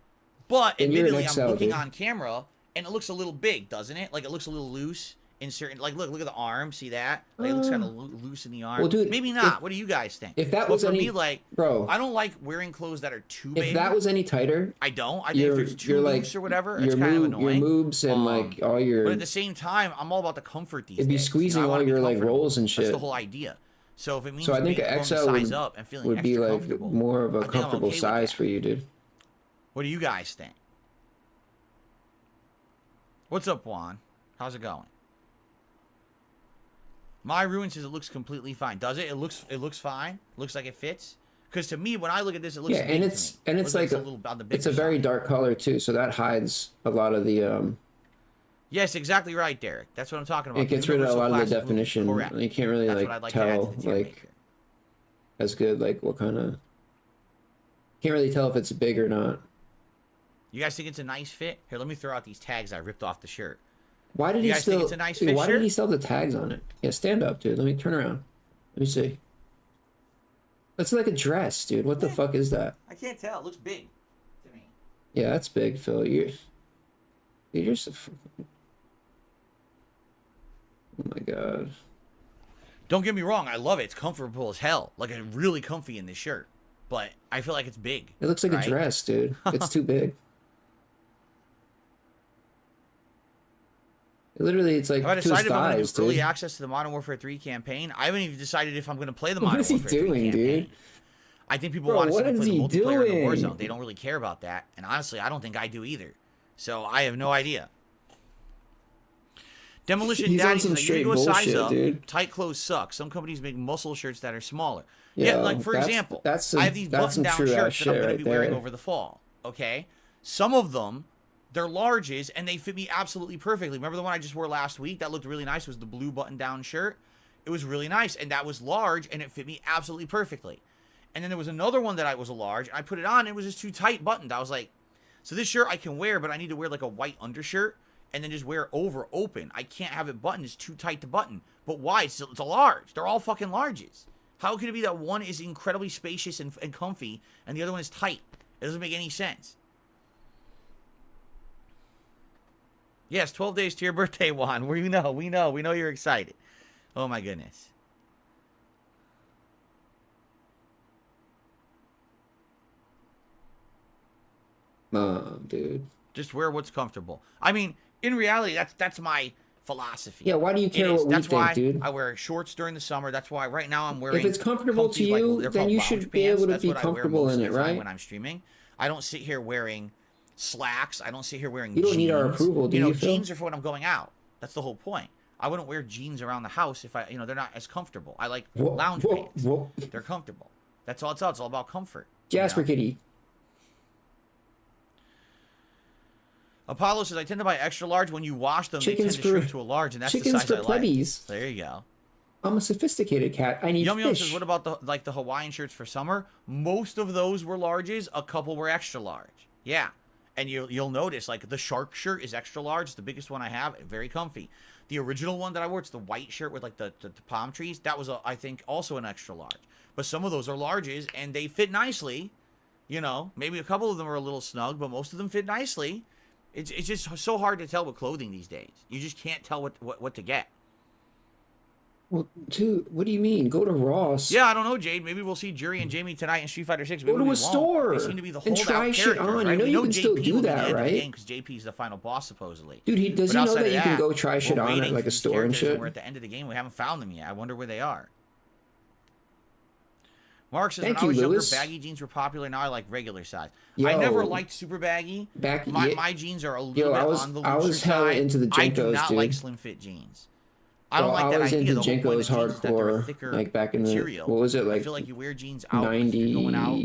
But, admittedly, I'm looking on camera... And it looks a little big, doesn't it? Like, it looks a little loose in certain... Like, look at the arm. See that? Like, it looks kind of loose in the arm. Well, dude... Maybe not. What do you guys think? If that was for any... me, like... Bro... I don't like wearing clothes that are too big. If that was any tighter... I don't. I think if it's too loose or whatever, it's kind of annoying. Your moves and, like, all your... But at the same time, I'm all about the comfort these days. It'd be squeezing all your, like, rolls and shit. That's the whole idea. So if it means so I think an XL would be, like, more of a comfortable size for you, dude. What do you guys think? What's up, Juan? How's it going? My ruin says it looks completely fine. Does it? It looks fine. Looks like it fits. Because to me, when I look at this, it looks big to me. And it's like a little on the bigger it's a very dark color too, so that hides a lot of the. Yes, exactly right, Derek. That's what I'm talking about. It gets rid of a lot of the definition. Correct. You can't really tell as good what kind of. Can't really tell if it's big or not. You guys think it's a nice fit? Here, let me throw out these tags I ripped off the shirt. Why did he still? Think it's a nice fit why shirt? Did he still have the tags on it? Yeah, stand up, dude. Let me turn around. Let me see. That's like a dress, dude. What the fuck is that? I can't tell. It looks big to me. Yeah, that's big, Phil. You're so fucking... Oh my god. Don't get me wrong. I love it. It's comfortable as hell. Like, I'm really comfy in this shirt. But I feel like it's big. It looks like a dress, dude. It's too big. Literally, it's like have I decided if I'm going to do early access to the Modern Warfare 3 campaign? I haven't even decided if I'm going to play the Modern Warfare 3 campaign. What is he doing, dude? I think people want to play the multiplayer in the Warzone. They don't really care about that. And honestly, I don't think I do either. So I have no idea. Demolition Daddy says, you go size up. Dude. Tight clothes suck. Some companies make muscle shirts that are smaller. Yeah, like for example, I have these button-down shirts that I'm going to be wearing over the fall. Okay? Some of them, they're larges, and they fit me absolutely perfectly. Remember the one I just wore last week? That looked really nice. It was the blue button-down shirt. It was really nice, and that was large, and it fit me absolutely perfectly. And then there was another one that was a large. I put it on, and it was just too tight buttoned. I was like, so this shirt I can wear, but I need to wear like a white undershirt and then just wear it over open. I can't have it buttoned. It's too tight to button. But why? It's a large. They're all fucking larges. How could it be that one is incredibly spacious and comfy, and the other one is tight? It doesn't make any sense. Yes, 12 days to your birthday, Juan. We know you're excited. Oh my goodness. Dude. Just wear what's comfortable. I mean, in reality, that's my philosophy. Yeah, why do you care what we think, dude? I wear shorts during the summer. That's why right now I'm wearing. If it's comfortable to you, then you should be able to be comfortable in it, right? When I'm streaming, I don't sit here wearing slacks. I don't sit here wearing. You don't need our approval, do you? Jeans are for when I'm going out. That's the whole point. I wouldn't wear jeans around the house if they're not as comfortable. I like lounge pants. They're comfortable. That's all it's all. It's all about comfort. Jasper Kitty. Apollo says, I tend to buy extra large. When you wash them, they tend to shrink to a large, and that's the size I like. There you go. I'm a sophisticated cat. I need Yum fish. Yum says, what about the Hawaiian shirts for summer? Most of those were larges. A couple were extra large. Yeah. And you'll notice, like, the shark shirt is extra large. It's the biggest one I have. Very comfy. The original one that I wore, it's the white shirt with, like, the palm trees. That was, I think, also an extra large. But some of those are larges, and they fit nicely. You know, maybe a couple of them are a little snug, but most of them fit nicely. It's just so hard to tell with clothing these days. You just can't tell what to get. Well, dude, what do you mean? Go to Ross. Yeah, I don't know, Jade. Maybe we'll see Jury and Jamie tonight in Street Fighter 6. Go to a store. They seem to be the holdout and try shit on. Right? You know you can still do that, right? Because JP is the final boss, supposedly. Dude, does he know that you can go try shit on at like a store and shit? We're at the end of the game. We haven't found them yet. I wonder where they are. Mark says, when I was younger, baggy jeans were popular. Now I like regular size. I never liked super baggy. My jeans are a little bit on the looser side. Into the Jinkos, I do not like slim fit jeans. I don't like that idea. Into Jinkos hardcore, like back in the what was it like? I feel like you wear jeans out 90, going out.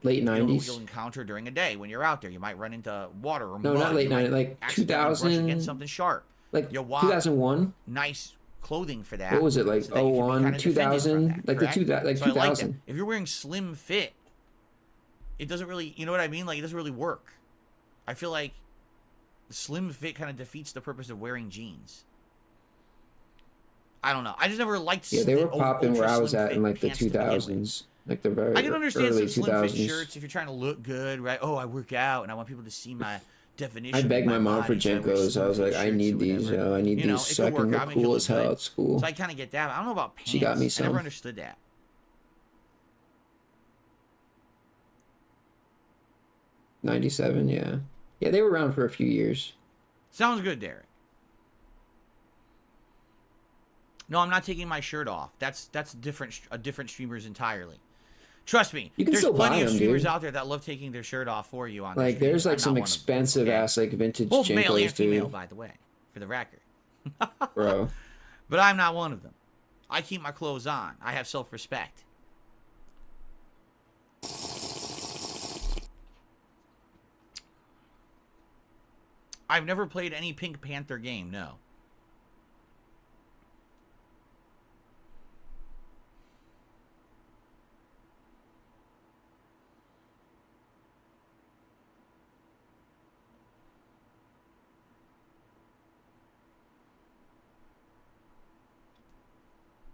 Late 90s. You'll encounter during a day when you're out there. You might run into water or mud. No, not late 90s. Like 2000. Against something sharp. Like 2001. Nice clothing for that. What was it like? 01, 2000, like the 2000. Like if you're wearing slim fit, it doesn't really, you know what I mean? Like it doesn't really work. I feel like slim fit kind of defeats the purpose of wearing jeans. I don't know. I just never liked. Yeah, they were popping where I was at in like the 2000s, like the very. I can understand early some slim 2000s. fit shirts if you're trying to look good, right? Oh, I work out and I want people to see my definition. I begged my mom for Jinkos. I was like, I need these, I need these so I can look cool as hell at school. So I kind of get that. I don't know about pants. She got me some. I never understood that. '97, yeah. Yeah, they were around for a few years. Sounds good, Derek. No, I'm not taking my shirt off. That's different streamers entirely. Trust me, you can there's plenty of streamers dude. out there that love taking their shirt off for you on like there's like some expensive ass like vintage both Jinkos, male and female, dude. by the way, for the record. Bro. But I'm not one of them. I keep my clothes on. I have self-respect. I've never played any Pink Panther game, no.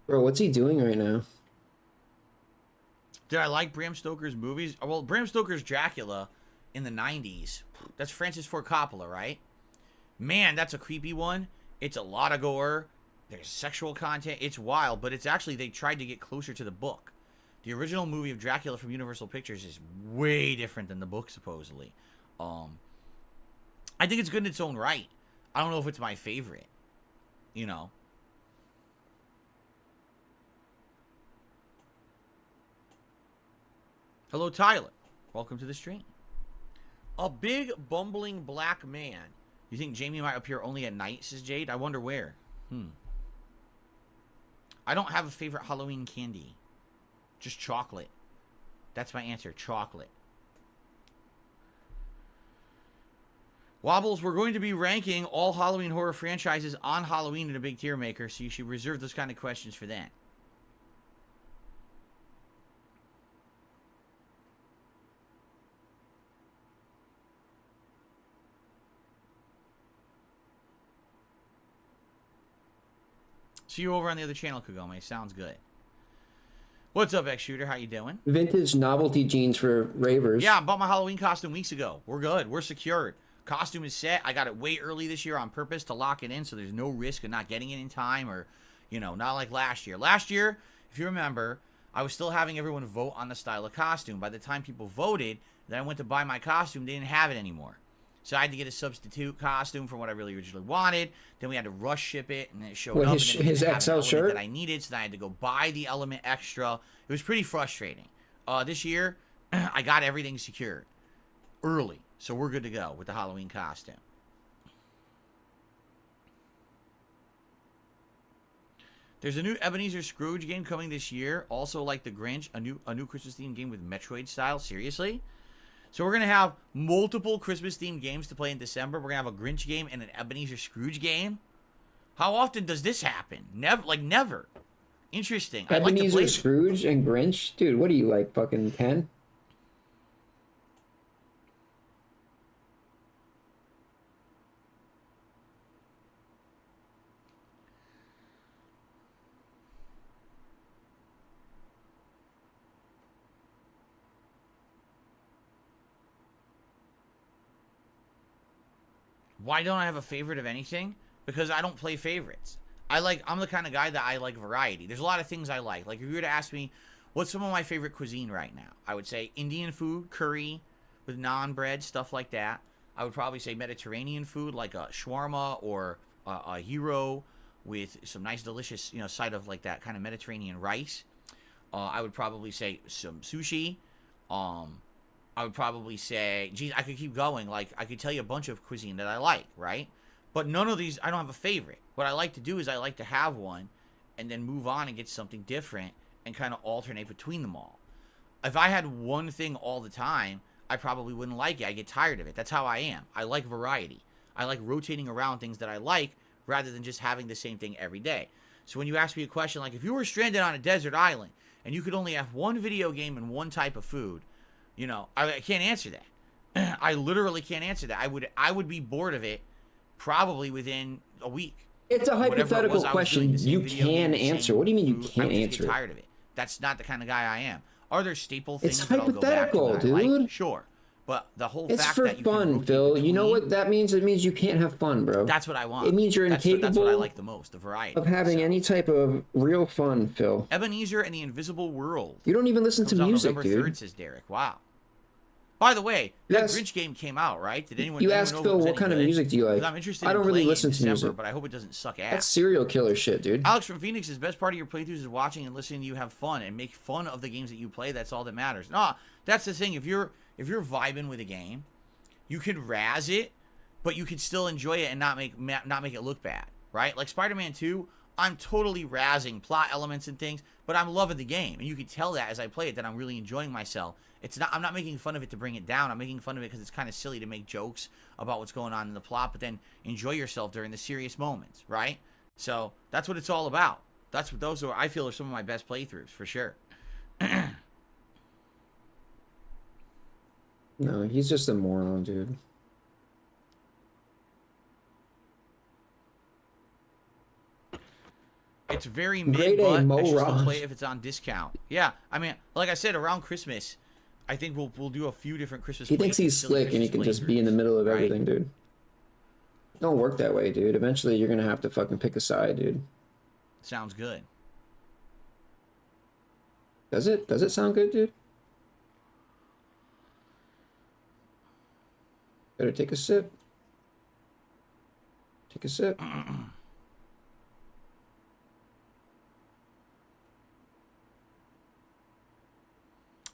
Bro, what's he doing right now? Did I like Bram Stoker's movies? Well, Bram Stoker's Dracula in the 90s. That's Francis Ford Coppola, right? Man, that's a creepy one. It's a lot of gore. There's sexual content. It's wild, but it's actually, they tried to get closer to the book. The original movie of Dracula from Universal Pictures is way different than the book, supposedly. I think it's good in its own right. I don't know if it's my favorite. You know? Hello, Tyler. Welcome to the stream. A big, bumbling black man. You think Jamie might appear only at night, says Jade? I wonder where. I don't have a favorite Halloween candy. Just chocolate. That's my answer. Chocolate. Wobbles, we're going to be ranking all Halloween horror franchises on Halloween in a big tier maker, so you should reserve those kind of questions for that. See you over on the other channel, Kagome. Sounds good. What's up, X-Shooter? How you doing? Vintage novelty jeans for ravers. Yeah, I bought my Halloween costume weeks ago. We're good. We're secured. Costume is set. I got it way early this year on purpose to lock it in, so there's no risk of not getting it in time, or, you know, not like last year. Last year, if you remember, I was still having everyone vote on the style of costume. By the time people voted, then I went to buy my costume. They didn't have it anymore. So I had to get a substitute costume for what I really originally wanted. Then we had to rush ship it, and it showed up. His XL shirt that I needed, so then I had to go buy the element extra. It was pretty frustrating. This year, I got everything secured early, so we're good to go with the Halloween costume. There's a new Ebenezer Scrooge game coming this year, also like the Grinch, a new Christmas themed game with Metroid style. Seriously? So we're going to have multiple Christmas-themed games to play in December. We're going to have a Grinch game and an Ebenezer Scrooge game. How often does this happen? Never. Like, never. Interesting. Ebenezer Scrooge and Grinch? Dude, what are you, like, fucking 10? Why don't I have a favorite of anything? Because I don't play favorites. I'm the kind of guy that I like variety. There's a lot of things I like. Like, if you were to ask me, what's some of my favorite cuisine right now? I would say Indian food, curry, with naan bread, stuff like that. I would probably say Mediterranean food, like a shawarma or a gyro with some nice, delicious, side of like that kind of Mediterranean rice. I would probably say some sushi. I would probably say, geez, I could keep going. Like, I could tell you a bunch of cuisine that I like, right? But none of these, I don't have a favorite. What I like to do is I like to have one and then move on and get something different and kind of alternate between them all. If I had one thing all the time, I probably wouldn't like it. I get tired of it. That's how I am. I like variety. I like rotating around things that I like rather than just having the same thing every day. So when you ask me a question like, if you were stranded on a desert island and you could only have one video game and one type of food, I can't answer that. I literally can't answer that. I would be bored of it probably within a week. It's a hypothetical question you can answer. What do you mean you can't answer? I get tired of it. That's not the kind of guy I am. Are there staple things it's that I'll go back to that dude. I like? Sure. But the whole it's fact for that you fun, Phil. You know what that means? It means you can't have fun, bro. That's what I want. It means you're incapable. That's what I like the most, the variety. Of having any type of real fun, Phil. Ebenezer and the Invisible World. You don't even listen to music, November dude. 3rd, says Derek. Wow. By the way, that Grinch game came out, right? Did anyone? You asked Phil, what kind of music do you like? I'm interested. I don't really listen to music, but I hope it doesn't suck ass. That's serial killer shit, dude. Alex from Phoenix says best part of your playthroughs is watching and listening to you have fun and make fun of the games that you play. That's all that matters. No, that's the thing. If you're vibing with a game, you could razz it, but you could still enjoy it and not make it look bad, right? Like Spider-Man 2, I'm totally razzing plot elements and things, but I'm loving the game. And you can tell that as I play it that I'm really enjoying myself. I'm not making fun of it to bring it down. I'm making fun of it because it's kind of silly to make jokes about what's going on in the plot, but then enjoy yourself during the serious moments, right? So that's what it's all about. Those are, I feel, are some of my best playthroughs for sure. No, he's just a moron, dude. It's very mid, but I should still play it if it's on discount. Yeah, I mean, like I said, around Christmas, I think we'll do a few different Christmas. He thinks he's slick and he can just be in the middle of everything, dude. Don't work that way, dude. Eventually, you're gonna have to fucking pick a side, dude. Sounds good. Does it? Does it sound good, dude? Better take a sip. Take a sip.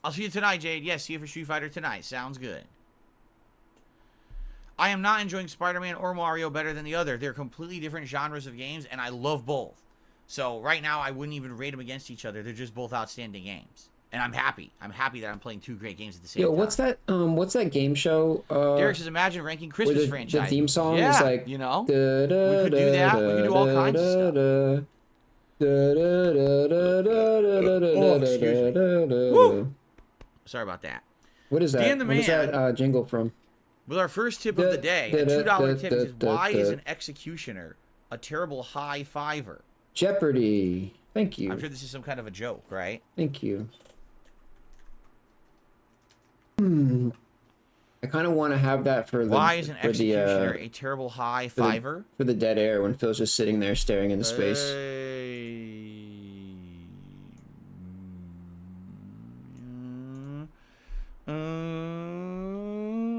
I'll see you tonight, Jade. Yes, see you for Street Fighter tonight. Sounds good. I am not enjoying Spider-Man or Mario better than the other. They're completely different genres of games, and I love both. So right now, I wouldn't even rate them against each other. They're just both outstanding games. And I'm happy. I'm happy that I'm playing two great games at the same time. Yo, what's that game show? Derek says, imagine ranking Christmas franchise. The theme song is like, you know, we could do that. We could do all kinds of stuff. Oh, excuse me. Woo! Sorry about that. What is that? Dan the Man, what is that jingle from? With our first tip of the day, a $2 tip is, why is an executioner a terrible high fiver? Jeopardy. Thank you. I'm sure this is some kind of a joke, right? Thank you. I kind of want to have that for the... Why is an executioner a terrible high fiver? For the dead air when Phil's just sitting there staring into space.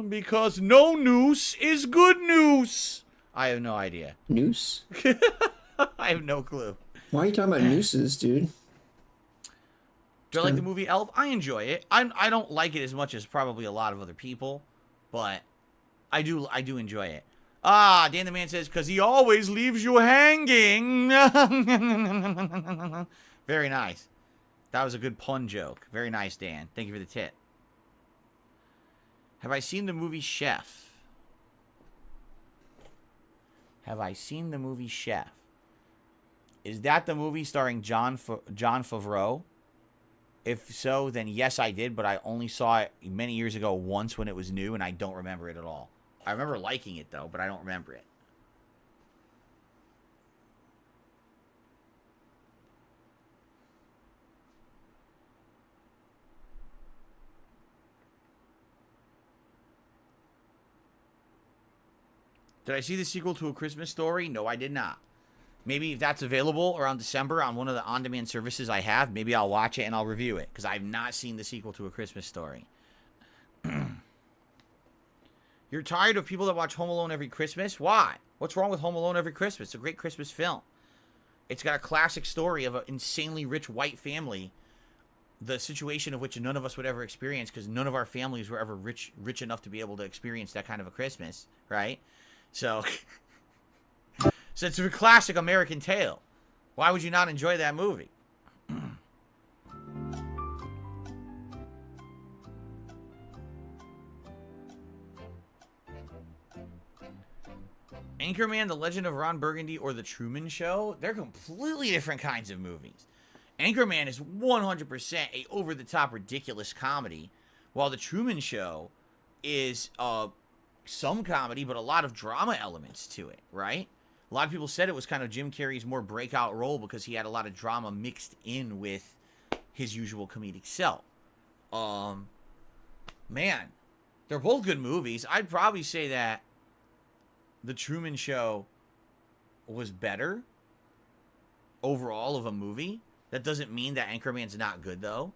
Because no noose is good news. I have no idea. Noose? I have no clue. Why are you talking about nooses, dude? Do I like the movie Elf? I enjoy it. I don't like it as much as probably a lot of other people, but I do enjoy it. Ah, Dan the Man says, because he always leaves you hanging. Very nice. That was a good pun joke. Very nice, Dan. Thank you for the tip. Have I seen the movie Chef? Have I seen the movie Chef? Is that the movie starring John Favreau? If so, then yes, I did, but I only saw it many years ago once when it was new, and I don't remember it at all. I remember liking it, though, but I don't remember it. Did I see the sequel to A Christmas Story? No, I did not. Maybe if that's available around December on one of the on-demand services I have, maybe I'll watch it and I'll review it, because I've not seen the sequel to A Christmas Story. You're tired of people that watch Home Alone every Christmas? Why? What's wrong with Home Alone every Christmas? It's a great Christmas film. It's got a classic story of an insanely rich white family, the situation of which none of us would ever experience, because none of our families were ever rich enough to be able to experience that kind of a Christmas, right? So it's a classic American tale. Why would you not enjoy that movie? Anchorman, The Legend of Ron Burgundy, or The Truman Show, they're completely different kinds of movies. Anchorman is 100% a over-the-top ridiculous comedy, while The Truman Show is some comedy, but a lot of drama elements to it, right? A lot of people said it was kind of Jim Carrey's more breakout role because he had a lot of drama mixed in with his usual comedic self. Man, they're both good movies. I'd probably say that The Truman Show was better overall of a movie. That doesn't mean that Anchorman's not good, though.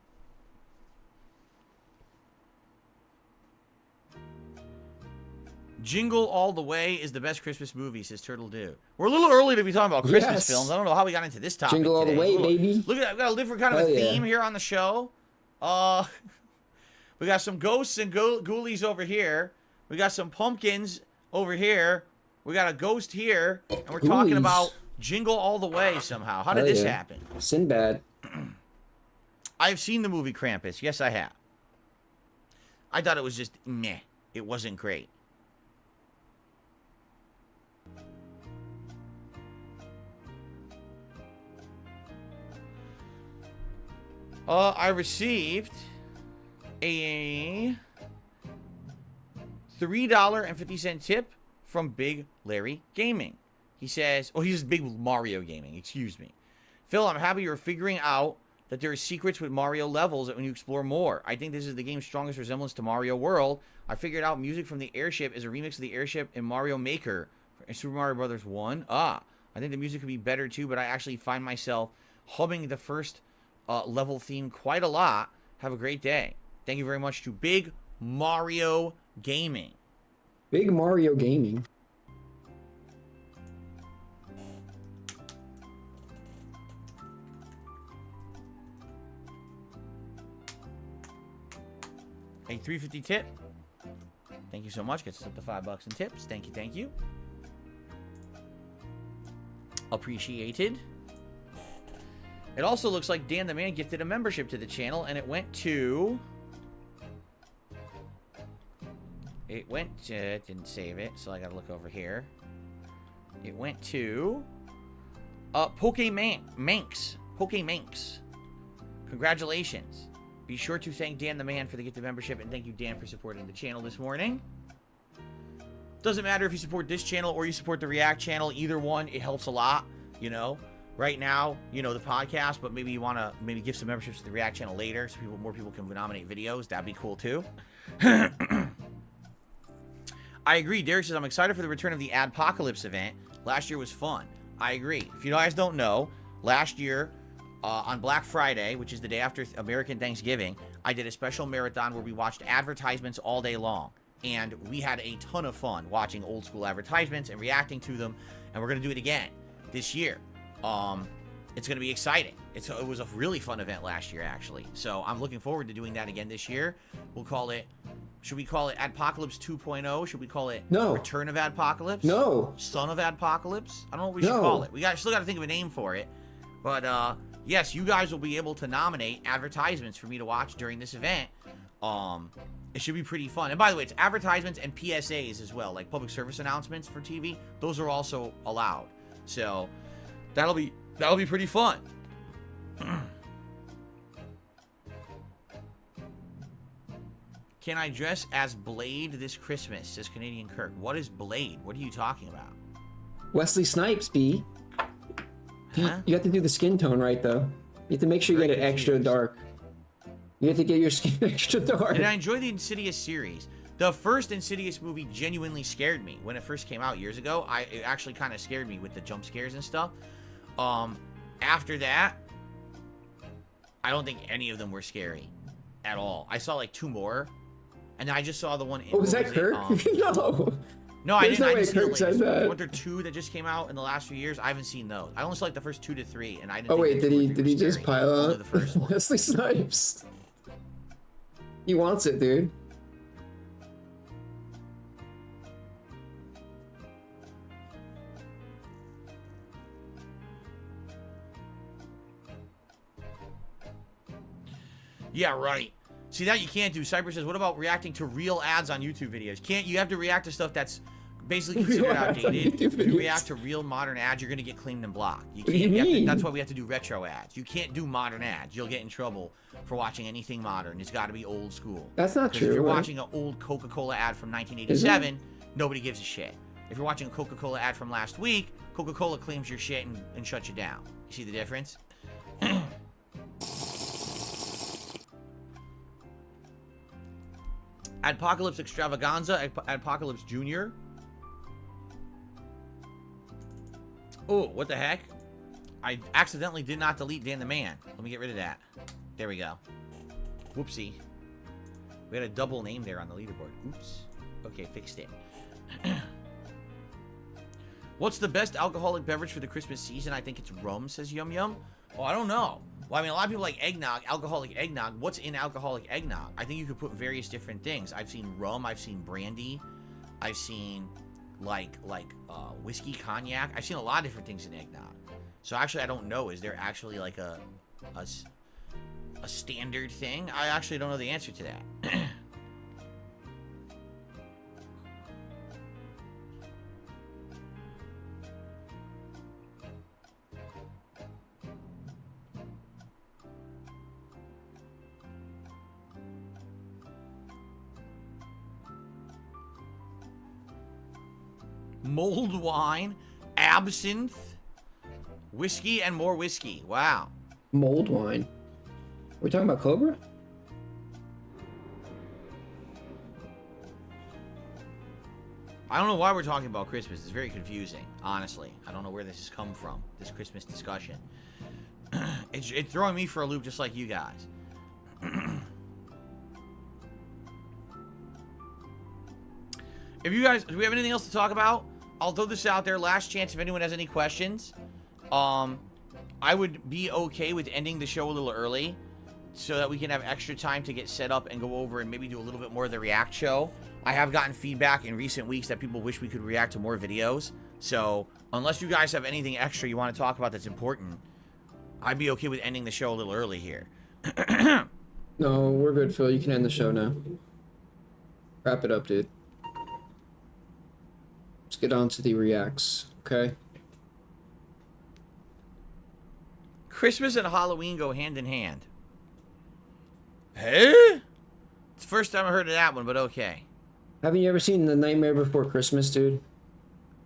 Jingle All the Way is the best Christmas movie, says Turtle Dew. We're a little early to be talking about Christmas films. I don't know how we got into this topic Jingle today. All the Way, baby. Look at that. We've got a different kind of a theme here on the show. We got some ghosts and ghoulies over here. We got some pumpkins over here. We got a ghost here. And we're talking about Jingle All the Way somehow. How did this happen? Sinbad. I've seen the movie Krampus. Yes, I have. I thought it was just meh. It wasn't great. I received a $3.50 tip from Big Larry Gaming. He says, oh, he's Big Mario Gaming, excuse me. Phil, I'm happy you're figuring out that there are secrets with Mario levels that when you explore more. I think this is the game's strongest resemblance to Mario World. I figured out music from the airship is a remix of the airship in Mario Maker in Super Mario Bros. 1. I think the music could be better too, but I actually find myself humming the first level theme quite a lot. Have a great day. Thank you very much to Big Mario Gaming. Big Mario Gaming. A $3.50 tip. Thank you so much. Gets us up to $5 in tips. Thank you, thank you. Appreciated. It also looks like Dan the Man gifted a membership to the channel, and it went to... it didn't save it, so I gotta look over here. It went to... Pokemanx. Congratulations. Be sure to thank Dan the Man for the gifted membership, and thank you, Dan, for supporting the channel this morning. Doesn't matter if you support this channel or you support the React channel. Either one, it helps a lot, you know. Right now, you know, the podcast, but maybe you want to give some memberships to the React channel later so more people can nominate videos. That'd be cool, too. I agree. Derek says, I'm excited for the return of the Adpocalypse event. Last year was fun. I agree. If you guys don't know, last year... on Black Friday, which is the day after American Thanksgiving, I did a special marathon where we watched advertisements all day long. And we had a ton of fun watching old school advertisements and reacting to them. And we're going to do it again this year. It's going to be exciting. It was a really fun event last year, actually. So I'm looking forward to doing that again this year. We'll call it... Should we call it Adpocalypse 2.0? Should we call it Return of Adpocalypse? No. Son of Adpocalypse? I don't know what we should call it. We still got to think of a name for it. But, yes, you guys will be able to nominate advertisements for me to watch during this event. It should be pretty fun. And by the way, it's advertisements and PSAs as well, like public service announcements for TV. Those are also allowed. So that'll be pretty fun. Can I dress as Blade this Christmas? Says Canadian Kirk. What is Blade? What are you talking about? Wesley Snipes, B. Huh? You have to do the skin tone right, though. You have to make sure you get it extra dark. You have to get your skin extra dark. And I enjoy the Insidious series. The first Insidious movie genuinely scared me. When it first came out years ago, it actually kind of scared me with the jump scares and stuff. After that, I don't think any of them were scary at all. I saw like 2 more. And I just saw the one... Oh, was that Kirk? No. No, I didn't see the latest. Weren't there 2 that just came out in the last few years? I haven't seen those. I only saw like the first 2 to 3, and I didn't. Oh wait, did he just pile on the first one? Wesley Snipes. He wants it, dude. Yeah, right. See, that you can't do. Cyber says, what about reacting to real ads on YouTube videos? You have to react to stuff that's basically considered outdated. If you react to real modern ads, you're going to get claimed and blocked. You can't. That's why we have to do retro ads. You can't do modern ads. You'll get in trouble for watching anything modern. It's got to be old school. That's not true. If you're watching an old Coca-Cola ad from 1987, nobody gives a shit. If you're watching a Coca-Cola ad from last week, Coca-Cola claims your shit and shuts you down. You see the difference? Adpocalypse Extravaganza, Adpocalypse Jr. Oh, what the heck? I accidentally did not delete Dan the Man. Let me get rid of that. There we go. Whoopsie. We had a double name there on the leaderboard. Oops. Okay, fixed it. What's the best alcoholic beverage for the Christmas season? I think it's rum, says Yum Yum. Oh, I don't know. Well, I mean, a lot of people like eggnog, alcoholic eggnog. What's in alcoholic eggnog? I think you could put various different things. I've seen rum. I've seen brandy. I've seen like whiskey, cognac. I've seen a lot of different things in eggnog. So actually, I don't know. Is there actually like a standard thing? I actually don't know the answer to that. Mulled wine, absinthe, whiskey, and more whiskey. Wow. Mulled wine. We're talking about Cobra? I don't know why we're talking about Christmas. It's very confusing, honestly. I don't know where this has come from, this Christmas discussion. It's throwing me for a loop just like you guys. If you guys, do we have anything else to talk about? I'll throw this out there. Last chance if anyone has any questions. I would be okay with ending the show a little early so that we can have extra time to get set up and go over and maybe do a little bit more of the React show. I have gotten feedback in recent weeks that people wish we could react to more videos. So unless you guys have anything extra you want to talk about that's important, I'd be okay with ending the show a little early here. No, we're good, Phil. You can end the show now. Wrap it up, dude. Let's get on to the reacts, okay? Christmas and Halloween go hand in hand. Hey? It's the first time I heard of that one, but okay. Haven't you ever seen The Nightmare Before Christmas, dude?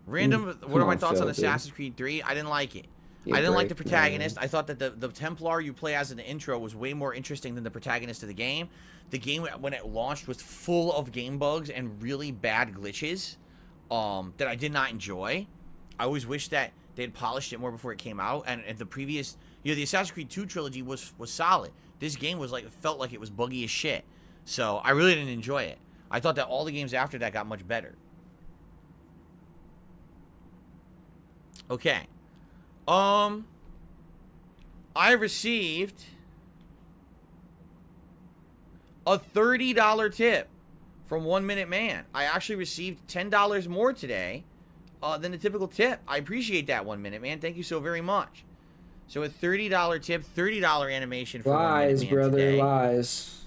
Random, what are my thoughts on Assassin's Creed 3? I didn't like it. I didn't like the protagonist. I thought that the Templar you play as in the intro was way more interesting than the protagonist of the game. The game, when it launched, was full of game bugs and really bad glitches that I did not enjoy. I always wish that they had polished it more before it came out. And the previous, you know, the Assassin's Creed 2 trilogy was solid. This game was like, it felt like it was buggy as shit. So I really didn't enjoy it. I thought that all the games after that got much better. Okay. I received a $30 tip from 1 Minute Man. I actually received $10 more today than the typical tip. I appreciate that, 1 Minute Man. Thank you so very much. So a $30 tip, $30 animation for 1 Minute Man brother, today. lies.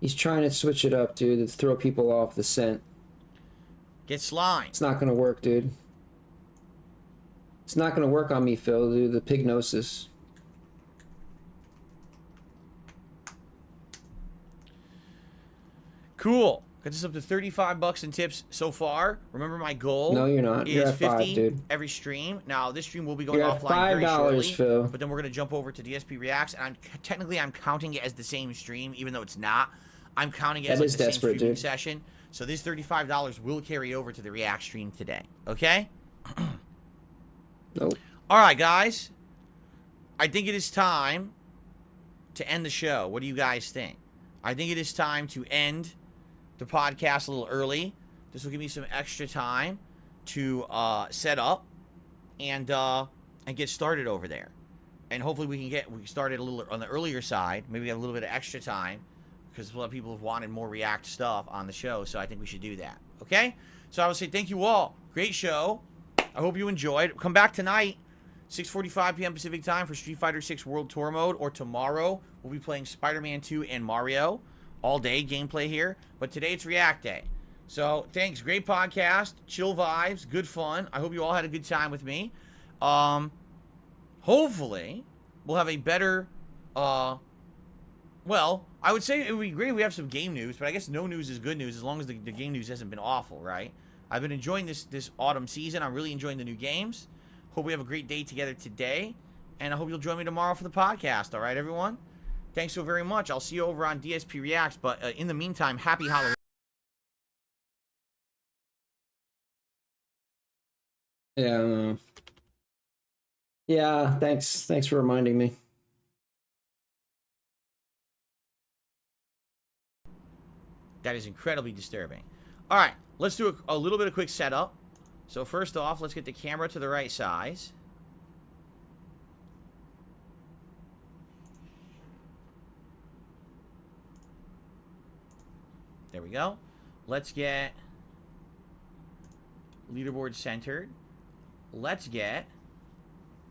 He's trying to switch it up, dude, to throw people off the scent. Get slime. It's not gonna work, dude. It's not gonna work on me, Phil, dude. The pignosis. Cool. Got this up to 35 bucks in tips so far. Remember my goal? No, you're not. You're is at 50 5, dude. every stream. Now this stream will be going You're at offline very shortly. Phil. But then we're gonna jump over to DSP Reacts, and technically I'm counting it as the same stream, even though it's not. I'm counting it as like the same streaming session. So this $35 will carry over to the React stream today. Okay? Nope. All right, guys. I think it is time to end the show. What do you guys think? I think it is time to end the podcast a little early. This will give me some extra time to set up and get started over there. And hopefully we can get started a little on the earlier side. Maybe have a little bit of extra time because a lot of people have wanted more React stuff on the show. So I think we should do that. Okay? So I would say thank you all. Great show. I hope you enjoyed. Come back tonight, 6:45 p.m. Pacific time for Street Fighter 6 World Tour Mode. Or tomorrow, we'll be playing Spider-Man 2 and Mario. All day gameplay here. But today it's React Day. So thanks. Great podcast. Chill vibes. Good fun. I hope you all had a good time with me. Hopefully, we'll have a better... well, I would say it would be great if we have some game news. But I guess no news is good news as long as the game news hasn't been awful, right? I've been enjoying this autumn season. I'm really enjoying the new games. Hope we have a great day together today. And I hope you'll join me tomorrow for the podcast. All right, everyone? Thanks so very much. I'll see you over on DSP Reacts. But in the meantime, happy Halloween. Yeah. Yeah, thanks. Thanks for reminding me. That is incredibly disturbing. All right, let's do a little bit of quick setup. So first off, let's get the camera to the right size. There we go. Let's get leaderboard centered. Let's get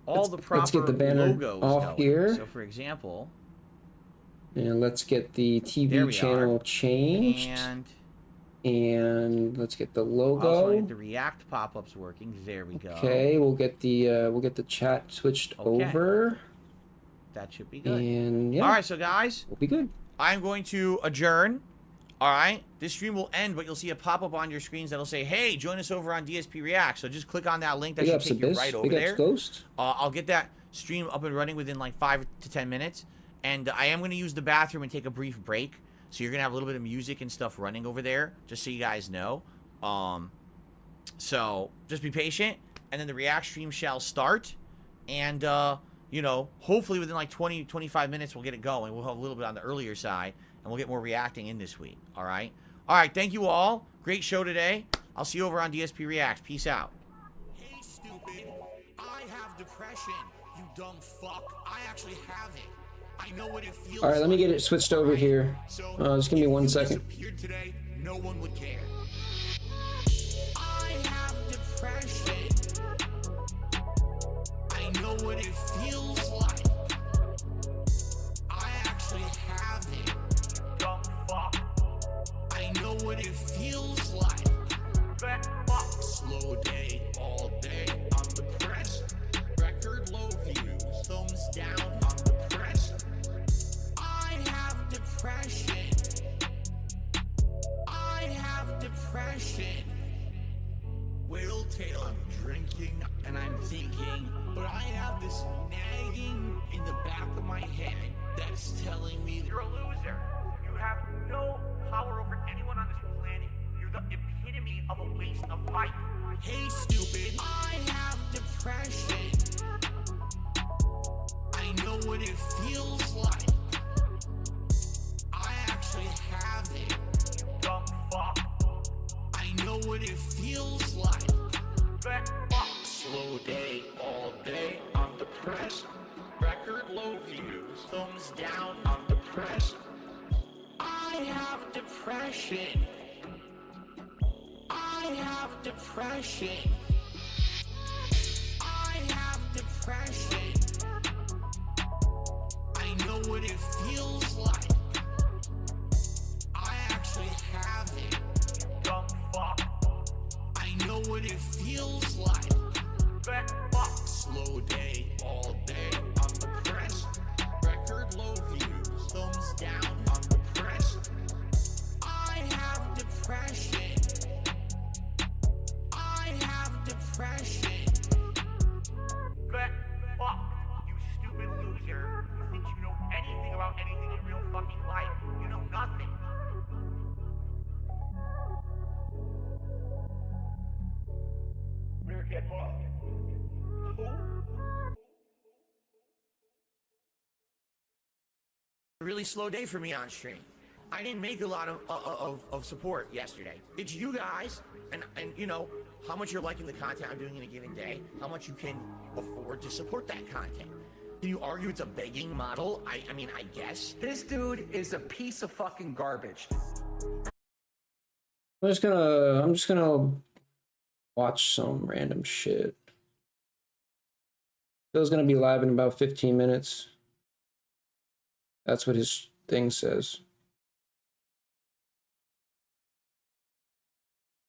all the proper let's get the banner logos off going. here. So, for example, and let's get the TV channel changed. And let's get the logo. Also get the ReeAcked pop-ups working. There we go. Okay, we'll get the chat switched over. That should be good. And yeah. All right, so guys, we'll be good. I'm going to adjourn. All right, this stream will end, but you'll see a pop-up on your screens that'll say, "Hey, join us over on DSP ReeAcked." So just click on that link. That should take you right over there. Ghost. I'll get that stream up and running within like 5 to 10 minutes, and I am going to use the bathroom and take a brief break. So you're going to have a little bit of music and stuff running over there, just so you guys know. So just be patient, and then the ReeAcked stream shall start. And, you know, hopefully within like 20, 25 minutes, we'll get it going. We'll have a little bit on the earlier side, and we'll get more reacting in this week. All right? All right, thank you all. Great show today. I'll see you over on DSP ReeAcked. Peace out. Hey, stupid. I have depression, you dumb fuck. I actually have it. I know what it feels. All right, let me get it switched over here. Just give me 1 second. Today, no one would care. I have depression. I know what it feels like. I actually have it. Dumb fuck. I know what it feels like. That fuck. Slow day, all day. I'm depressed. Record low views. Thumbs down. I'm depressed. I have depression. I have depression. Whale tail. I'm drinking and I'm thinking, but I have this nagging in the back of my head that's telling me you're a loser. You have no power over anyone on this planet. You're the epitome of a waste of life. Hey, stupid. I have depression. I know what it feels like. I actually have it. You dumb fuck. I know what it feels like. That fuck. Slow day, all day. I'm depressed. Record low views. Thumbs down. I'm depressed. I have depression. I have depression. I have depression. I know what it feels like. I actually have it. You dumb fuck. I know what it feels like. That fuck. Slow day, all day. I'm depressed. Record low views. Thumbs down. I'm depressed. I have depression. I have depression. That fuck. You stupid loser. You think you know anything about anything in real fucking life. You know nothing. We're getting off. A really slow day for me on stream. I didn't make a lot of support yesterday. It's you guys, and you know how much you're liking the content I'm doing in a given day, how much you can afford to support that content. Can you argue it's a begging model? I mean, I guess. This dude is a piece of fucking garbage. I'm just gonna watch some random shit. Phil's gonna be live in about 15 minutes. That's what his thing says.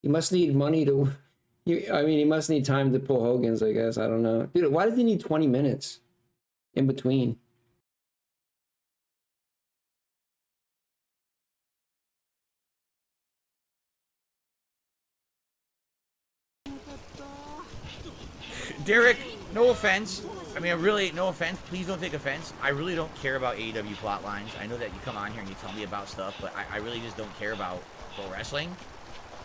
He must need money to... I mean, he must need time to pull Hogan's, I guess. I don't know. Dude, why does he need 20 minutes in between? Derek, no offense. I mean, really, no offense. Please don't take offense. I really don't care about AEW plot lines. I know that you come on here and you tell me about stuff, but I really just don't care about pro wrestling.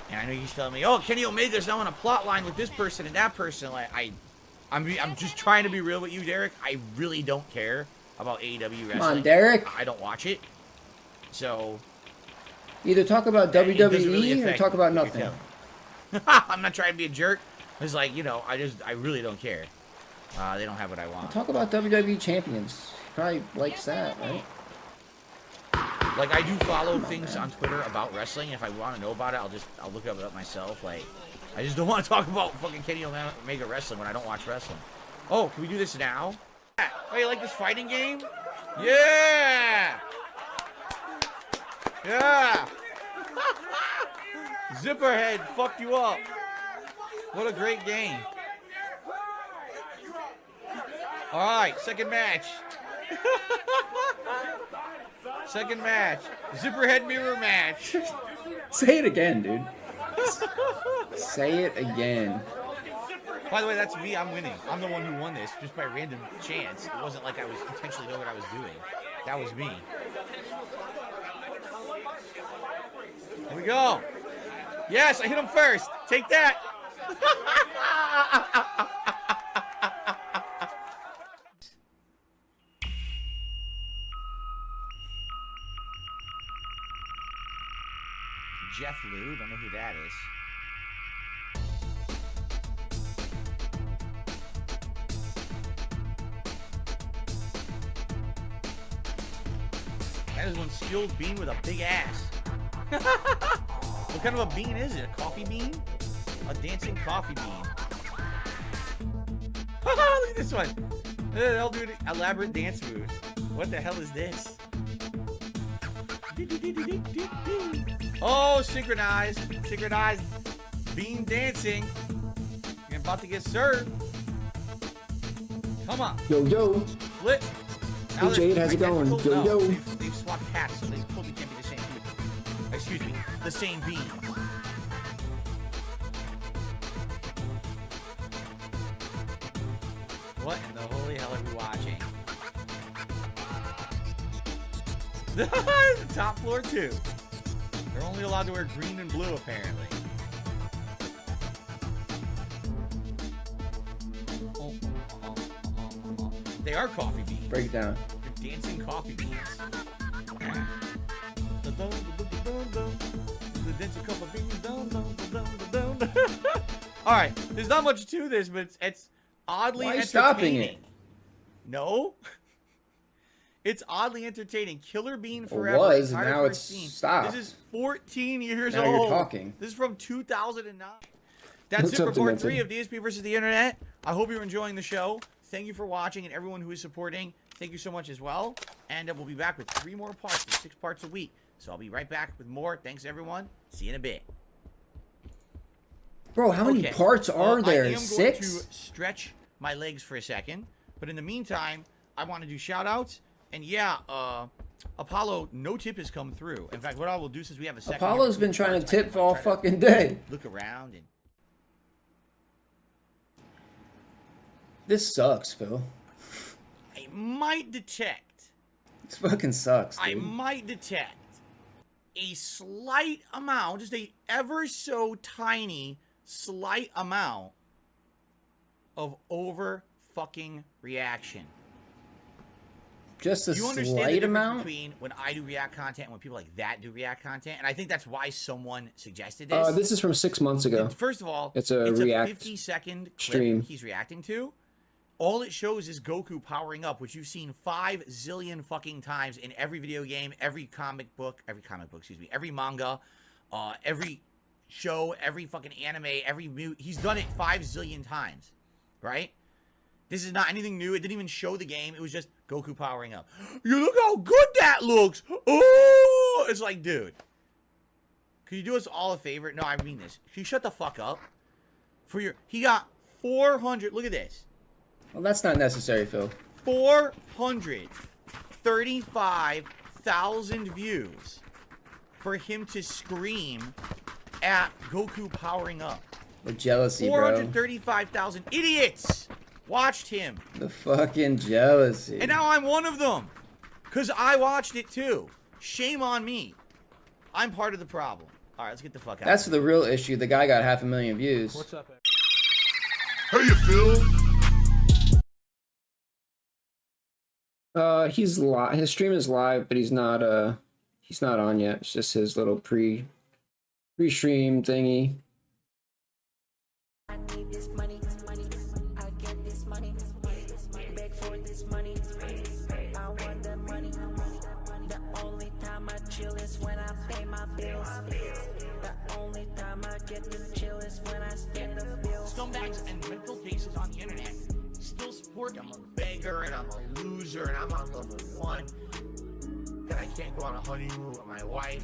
And I know you're telling me, oh, Kenny Omega's now on a plot line with this person and that person. Like, I'm just trying to be real with you, Derek. I really don't care about AEW wrestling. Come on, Derek. I don't watch it. So either talk about WWE really or talk about nothing. I'm not trying to be a jerk. It's like, you know, I really don't care. They don't have what I want. Talk about WWE champions. Probably likes that, right? Like, I do follow things on Twitter about wrestling. If I want to know about it, I'll look it up myself. Like, I just don't want to talk about fucking Kenny Omega wrestling when I don't watch wrestling. Oh, can we do this now? Oh, you like this fighting game? Yeah! Yeah! Zipperhead fucked you up. What a great game. Alright, second match. Second match. Zipperhead mirror match. Say it again, dude. Say it again. By the way, that's me. I'm winning. I'm the one who won this just by random chance. It wasn't like I was intentionally knowing what I was doing. That was me. Here we go. Yes, I hit him first. Take that. Jeff Lou, don't know who that is. That is one skilled bean with a big ass. What kind of a bean is it? A coffee bean? A dancing coffee bean. Look at this one. They'll do elaborate dance moves. What the hell is this? Oh, synchronized. Synchronized bean dancing. You're about to get served. Come on. Yo, yo. Flip. Hey, Jade, how's it going? Yo, yo. They've swapped hats, so they totally can't be the same people. Excuse me, the same beans. What in the holy hell are we watching? The top floor, too. They're only allowed to wear green and blue, apparently. They are coffee beans. Break it down. They're dancing coffee beans. Alright, there's not much to this, but it's oddly entertaining. Stopping it? No? It's oddly entertaining. Killer Bean Forever. It was, and now it's stopped. This is 14 years now old. Now you're talking. This is from 2009. That's it for part 3 of DSP versus the Internet. I hope you're enjoying the show. Thank you for watching, and everyone who is supporting, thank you so much as well. And we'll be back with 3 more parts, 6 parts a week. So I'll be right back with more. Thanks, everyone. See you in a bit. Bro, how many parts are there? I am 6? going to stretch my legs for a second. But in the meantime, I want to do shout-outs. And yeah, Apollo, no tip has come through. In fact, what I will do since we have a second... Apollo's been trying to tip all fucking day. Look around and... This sucks, Phil. I might detect... This fucking sucks, dude. I might detect a slight amount, just a ever so tiny slight amount of over-fucking reaction. Just a you understand slight the difference amount between when I do React content and when people like that do React content, and I think that's why someone suggested this. This is from 6 months ago. First of all, it's a React 50-second clip stream he's reacting to. All it shows is Goku powering up, which you've seen 5 zillion fucking times in every video game, every comic book, excuse me, every manga, every show, every fucking anime, he's done it 5 zillion times, right? This is not anything new. It didn't even show the game. It was just Goku powering up. You look how good that looks. Oh, it's like, dude, can you do us all a favor? No, I mean this. Can you shut the fuck up? He got 400. Look at this. Well, that's not necessary, Phil. 435,000 views for him to scream at Goku powering up. The jealousy, 435,000 idiots watched him. The fucking jealousy. And now I'm one of them. Because I watched it too. Shame on me. I'm part of the problem. Alright, let's get the fuck out. That's the real issue. The guy got 500,000 views. What's up, How you feel? He's live. His stream is live, but he's not on yet. It's just his little pre-stream thingy. I need this money, I get this money, beg for this money, I want the money, the only time I chill is when I pay my bills, the only time I get get the chillest when I spend the bills. Scumbags and mental cases on the internet still support I'm a beggar and I'm a loser and I'm on level 1. That I can't go on a honeymoon with my wife.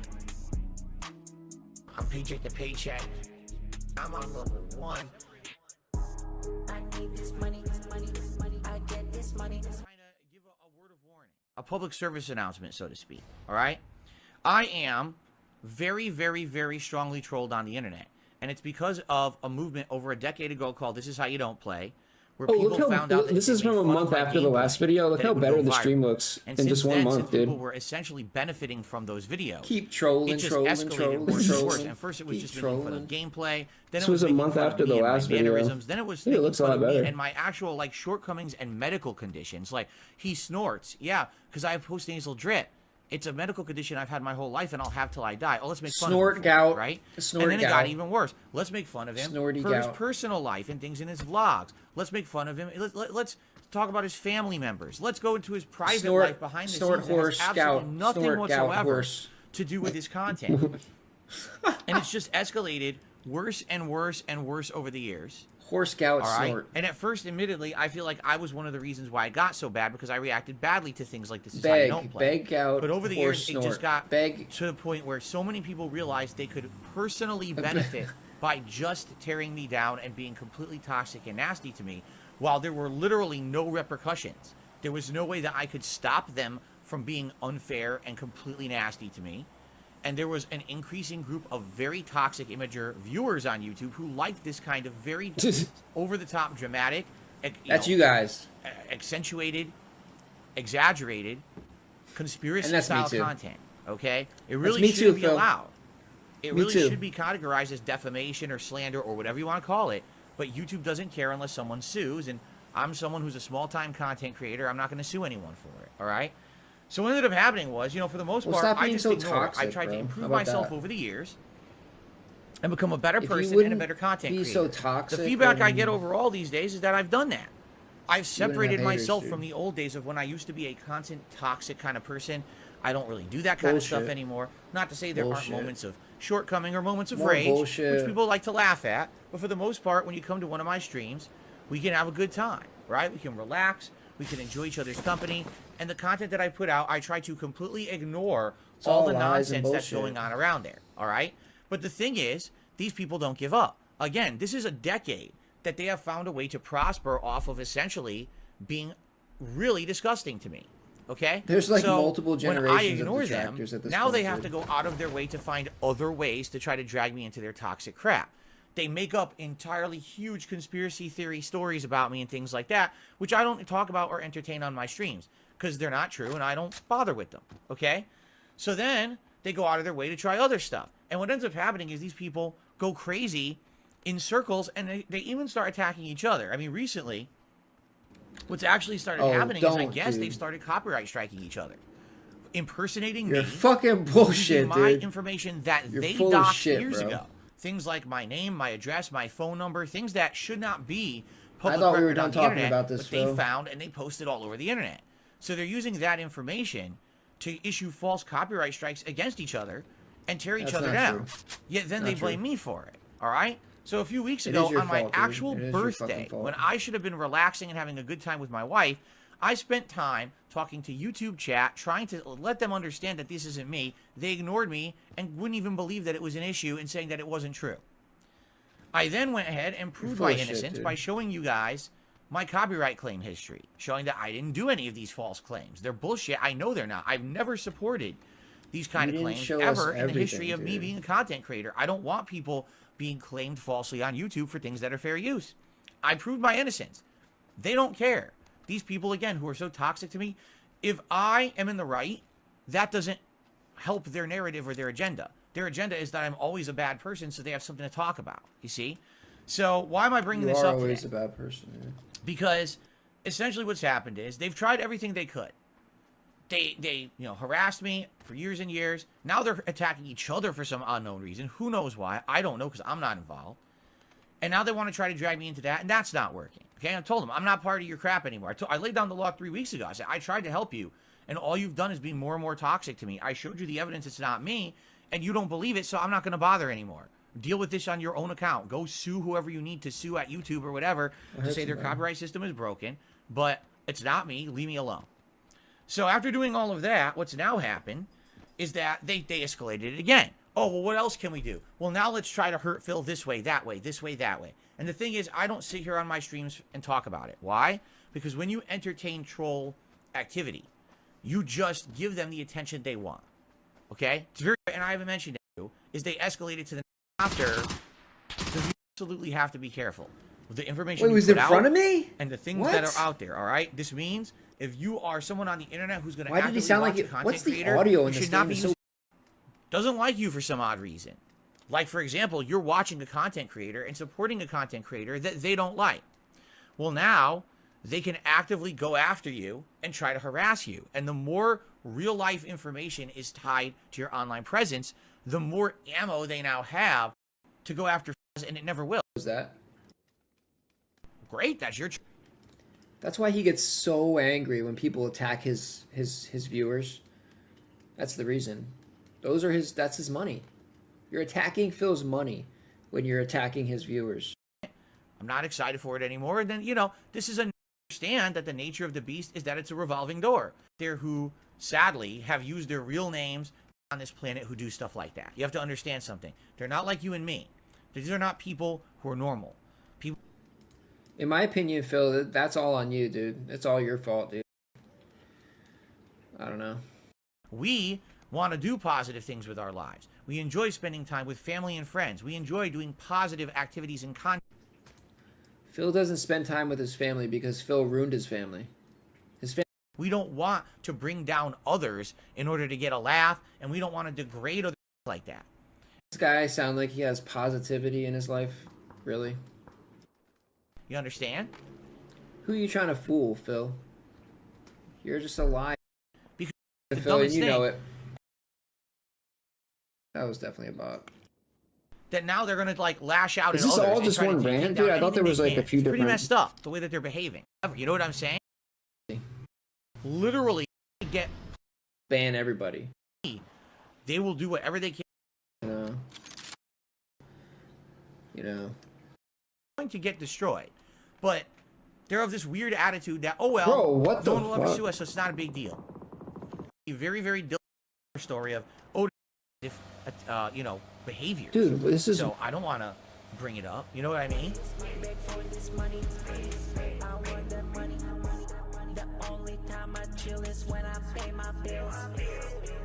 I'm paycheck to paycheck. I'm on level 1. I need this money, this money, this money. I get this money. Trying to give a word of warning, a public service announcement, so to speak. All right, I am very, very, very strongly trolled on the internet, and it's because of a movement over a decade ago called "This Is How You Don't Play." Where people found out this is from a month after the last video. Look how better the stream looks in just 1 month, dude. People were essentially benefiting from those videos. Keep trolling, trolling. And first it was just making fun of gameplay. Then this was a month after the last video. Then it was it looks a lot better. And my actual like shortcomings and medical conditions, like he snorts, yeah, because I have postnasal drip. It's a medical condition I've had my whole life, and I'll have till I die. Oh, let's make fun of him, gout, right? Snort and then gout. it got even worse. Let's make fun of him Snorty for gout. his personal life and things in his vlogs. Let's make fun of him. Let's talk about his family members. Let's go into his private life behind the scenes. Horse, that has absolutely gout, nothing whatsoever to do with his content. And it's just escalated worse and worse and worse over the years. Horse gout, right? snort. And at first, admittedly, I feel like I was one of the reasons why it got so bad because I reacted badly to things like This Is How You Don't Play. Beg, gout, but over the years, snort. it just got Beg. to the point where so many people realized they could personally benefit by just tearing me down and being completely toxic and nasty to me, while there were literally no repercussions. There was no way that I could stop them from being unfair and completely nasty to me. And there was an increasing group of very toxic imager viewers on YouTube who liked this kind of very over-the-top, dramatic, you guys, accentuated, exaggerated, conspiracy-style content. Okay, it really shouldn't be allowed. It really should be categorized as defamation or slander or whatever you want to call it. But YouTube doesn't care unless someone sues, and I'm someone who's a small-time content creator. I'm not going to sue anyone for it. All right. So what ended up happening was, for the most part, I just ignored it. I tried to improve myself over the years and become a better person and a better content creator. So toxic, the feedback I get overall these days is that I've done that. I've separated myself from the old days of when I used to be a constant toxic kind of person. I don't really do that kind of stuff anymore. Not to say there aren't moments of shortcoming or moments of rage, which people like to laugh at. But for the most part, when you come to one of my streams, we can have a good time, right? We can relax. We can enjoy each other's company. And the content that I put out, I try to completely ignore all the nonsense that's going on around there, all right? But the thing is, these people don't give up. Again, this is a decade that they have found a way to prosper off of essentially being really disgusting to me, okay? There's like multiple generations when I ignore them, at this now point, they have to go out of their way to find other ways to try to drag me into their toxic crap. They make up entirely huge conspiracy theory stories about me and things like that, which I don't talk about or entertain on my streams because they're not true and I don't bother with them, okay? So then they go out of their way to try other stuff. And what ends up happening is these people go crazy in circles and they even start attacking each other. I mean, recently, what's actually started happening is I guess they've started copyright striking each other. Impersonating me. You're fucking bullshit, my dude. information that You're they full of doxed shit, years bro. ago. Things like my name, my address, my phone number, things that should not be public I thought we were record done on the talking internet, about this, but they Phil. found and they posted all over the internet. So they're using that information to issue false copyright strikes against each other and tear each other down. Yet then they blame me for it. All right? So a few weeks ago, on my actual birthday, when I should have been relaxing and having a good time with my wife, I spent time talking to YouTube chat, trying to let them understand that this isn't me. They ignored me and wouldn't even believe that it was an issue and saying that it wasn't true. I then went ahead and proved my innocence by showing you guys my copyright claim history, showing that I didn't do any of these false claims. They're bullshit. I know they're not. I've never supported these kind of claims ever in the history of me being a content creator. I don't want people being claimed falsely on YouTube for things that are fair use. I proved my innocence. They don't care. These people, again, who are so toxic to me, if I am in the right, that doesn't help their narrative or their agenda. Their agenda is that I'm always a bad person, so they have something to talk about, you see? So why am I bringing this up today? You are always a bad person, dude. Because essentially what's happened is they've tried everything they could. They harassed me for years and years. Now they're attacking each other for some unknown reason. Who knows why? I don't know because I'm not involved. And now they want to try to drag me into that, and that's not working. Okay, I told them, I'm not part of your crap anymore. I laid down the law 3 weeks ago. I said, I tried to help you, and all you've done is be more and more toxic to me. I showed you the evidence it's not me, and you don't believe it, so I'm not going to bother anymore. Deal with this on your own account. Go sue whoever you need to sue at YouTube or whatever to say their copyright system is broken. But it's not me. Leave me alone. So after doing all of that, what's now happened is that they escalated it again. Oh, well, what else can we do? Well, now let's try to hurt Phil this way, that way, this way, that way. And the thing is, I don't sit here on my streams and talk about it. Why? Because when you entertain troll activity, you just give them the attention they want. Okay? It's very, and I haven't mentioned it too, is they escalated to the after. So you absolutely have to be careful with the information you was put in front of me? And the things that are out there, all right? This means if you are someone on the internet who's going to Why did he sound like it? What's the audio in this game? Doesn't like you for some odd reason. Like, for example, you're watching a content creator and supporting a content creator that they don't like. Well, now they can actively go after you and try to harass you. And the more real-life information is tied to your online presence, the more ammo they now have to go after, and it never will. What was that? Great, that's your... That's why he gets so angry when people attack his viewers. That's the reason. That's his money. You're attacking Phil's money when you're attacking his viewers. I'm not excited for it anymore. And then, you know, this is understand that the nature of the beast is that it's a revolving door. There who, sadly, have used their real names on this planet who do stuff like that. You have to understand something. They're not like you and me. These are not people who are normal. People. In my opinion, Phil, that's all on you, dude. It's all your fault, dude. I don't know. We want to do positive things with our lives. We enjoy spending time with family and friends. We enjoy doing positive activities and content. Phil doesn't spend time with his family because Phil ruined his family. We don't want to bring down others in order to get a laugh, and we don't want to degrade others like that. This guy sounds like he has positivity in his life. Really? You understand? Who are you trying to fool, Phil? You're just a liar. Because Phil, and you know it. That was definitely a bot. That now they're gonna like lash out at others. Is this all just one rant, dude? I thought there was like a few different. Pretty messed up the way that they're behaving. You know what I'm saying? Literally, get ban everybody. They will do whatever they can. You know. Going to get destroyed, but they're of this weird attitude that, oh well, bro, what no one will ever sue us, so it's not a big deal. A very, very story of you know, behavior. Dude, this is so I don't want to bring it up. You know what I mean? The only time I chill is when I pay my bills.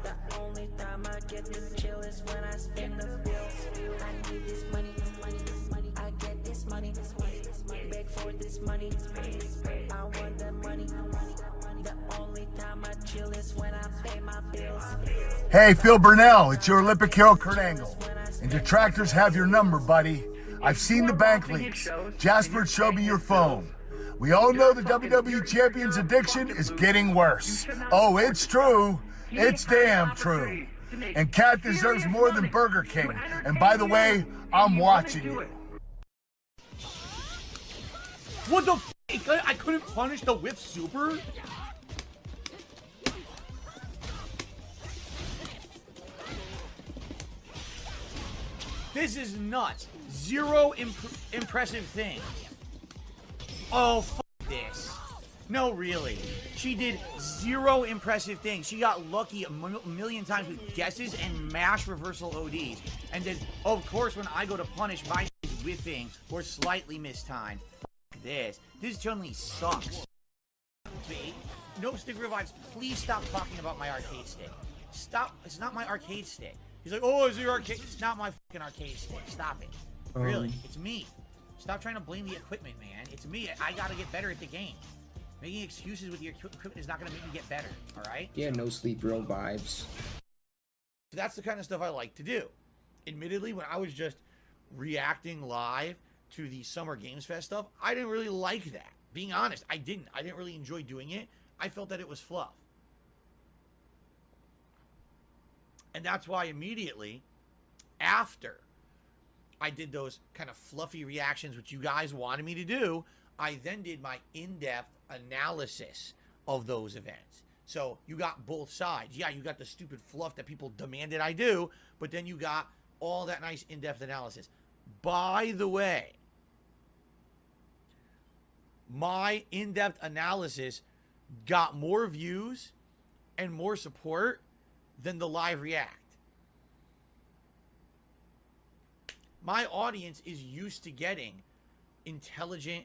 The only time I get to chill is when I spend the bills. I need this money. I get this money. Beg for this money. I want the money. The only time I chill is when I pay my bills. Hey, Phil Burnell, it's your Olympic hero, Kurt Angle. And detractors have your number, buddy. I've seen the bank leaks. Jasper showed me your phone. We all know the WWE Champion's addiction is getting worse. Oh, it's true. It's damn true. And Cat deserves more than Burger King. And by the way, I'm watching you. What the f***? I couldn't punish the whip super? This is nuts. Zero impressive things. Oh, f*** this. No, really. She did zero impressive things. She got lucky a million times with guesses and mash reversal ODs. And then, of course, when I go to punish, my shit is whiffing or slightly mistimed. F*** this. This Chun-Li sucks. No stick revives. Please stop talking about my arcade stick. Stop. It's not my arcade stick. He's like, oh, is your arcade? It's not my fucking arcade stick. Stop it. Really, it's me. Stop trying to blame the equipment, man. It's me. I gotta get better at the game. Making excuses with your equipment is not gonna make me get better, alright? Yeah, no sleep, real vibes. So that's the kind of stuff I like to do. Admittedly, when I was just reacting live to the Summer Games Fest stuff, I didn't really like that. Being honest, I didn't. I didn't really enjoy doing it. I felt that it was fluff. And that's why immediately after I did those kind of fluffy reactions, which you guys wanted me to do, I then did my in-depth analysis of those events. So you got both sides. Yeah, you got the stupid fluff that people demanded I do, but then you got all that nice in-depth analysis. By the way, my in-depth analysis got more views and more support than the live react. My audience is used to getting intelligent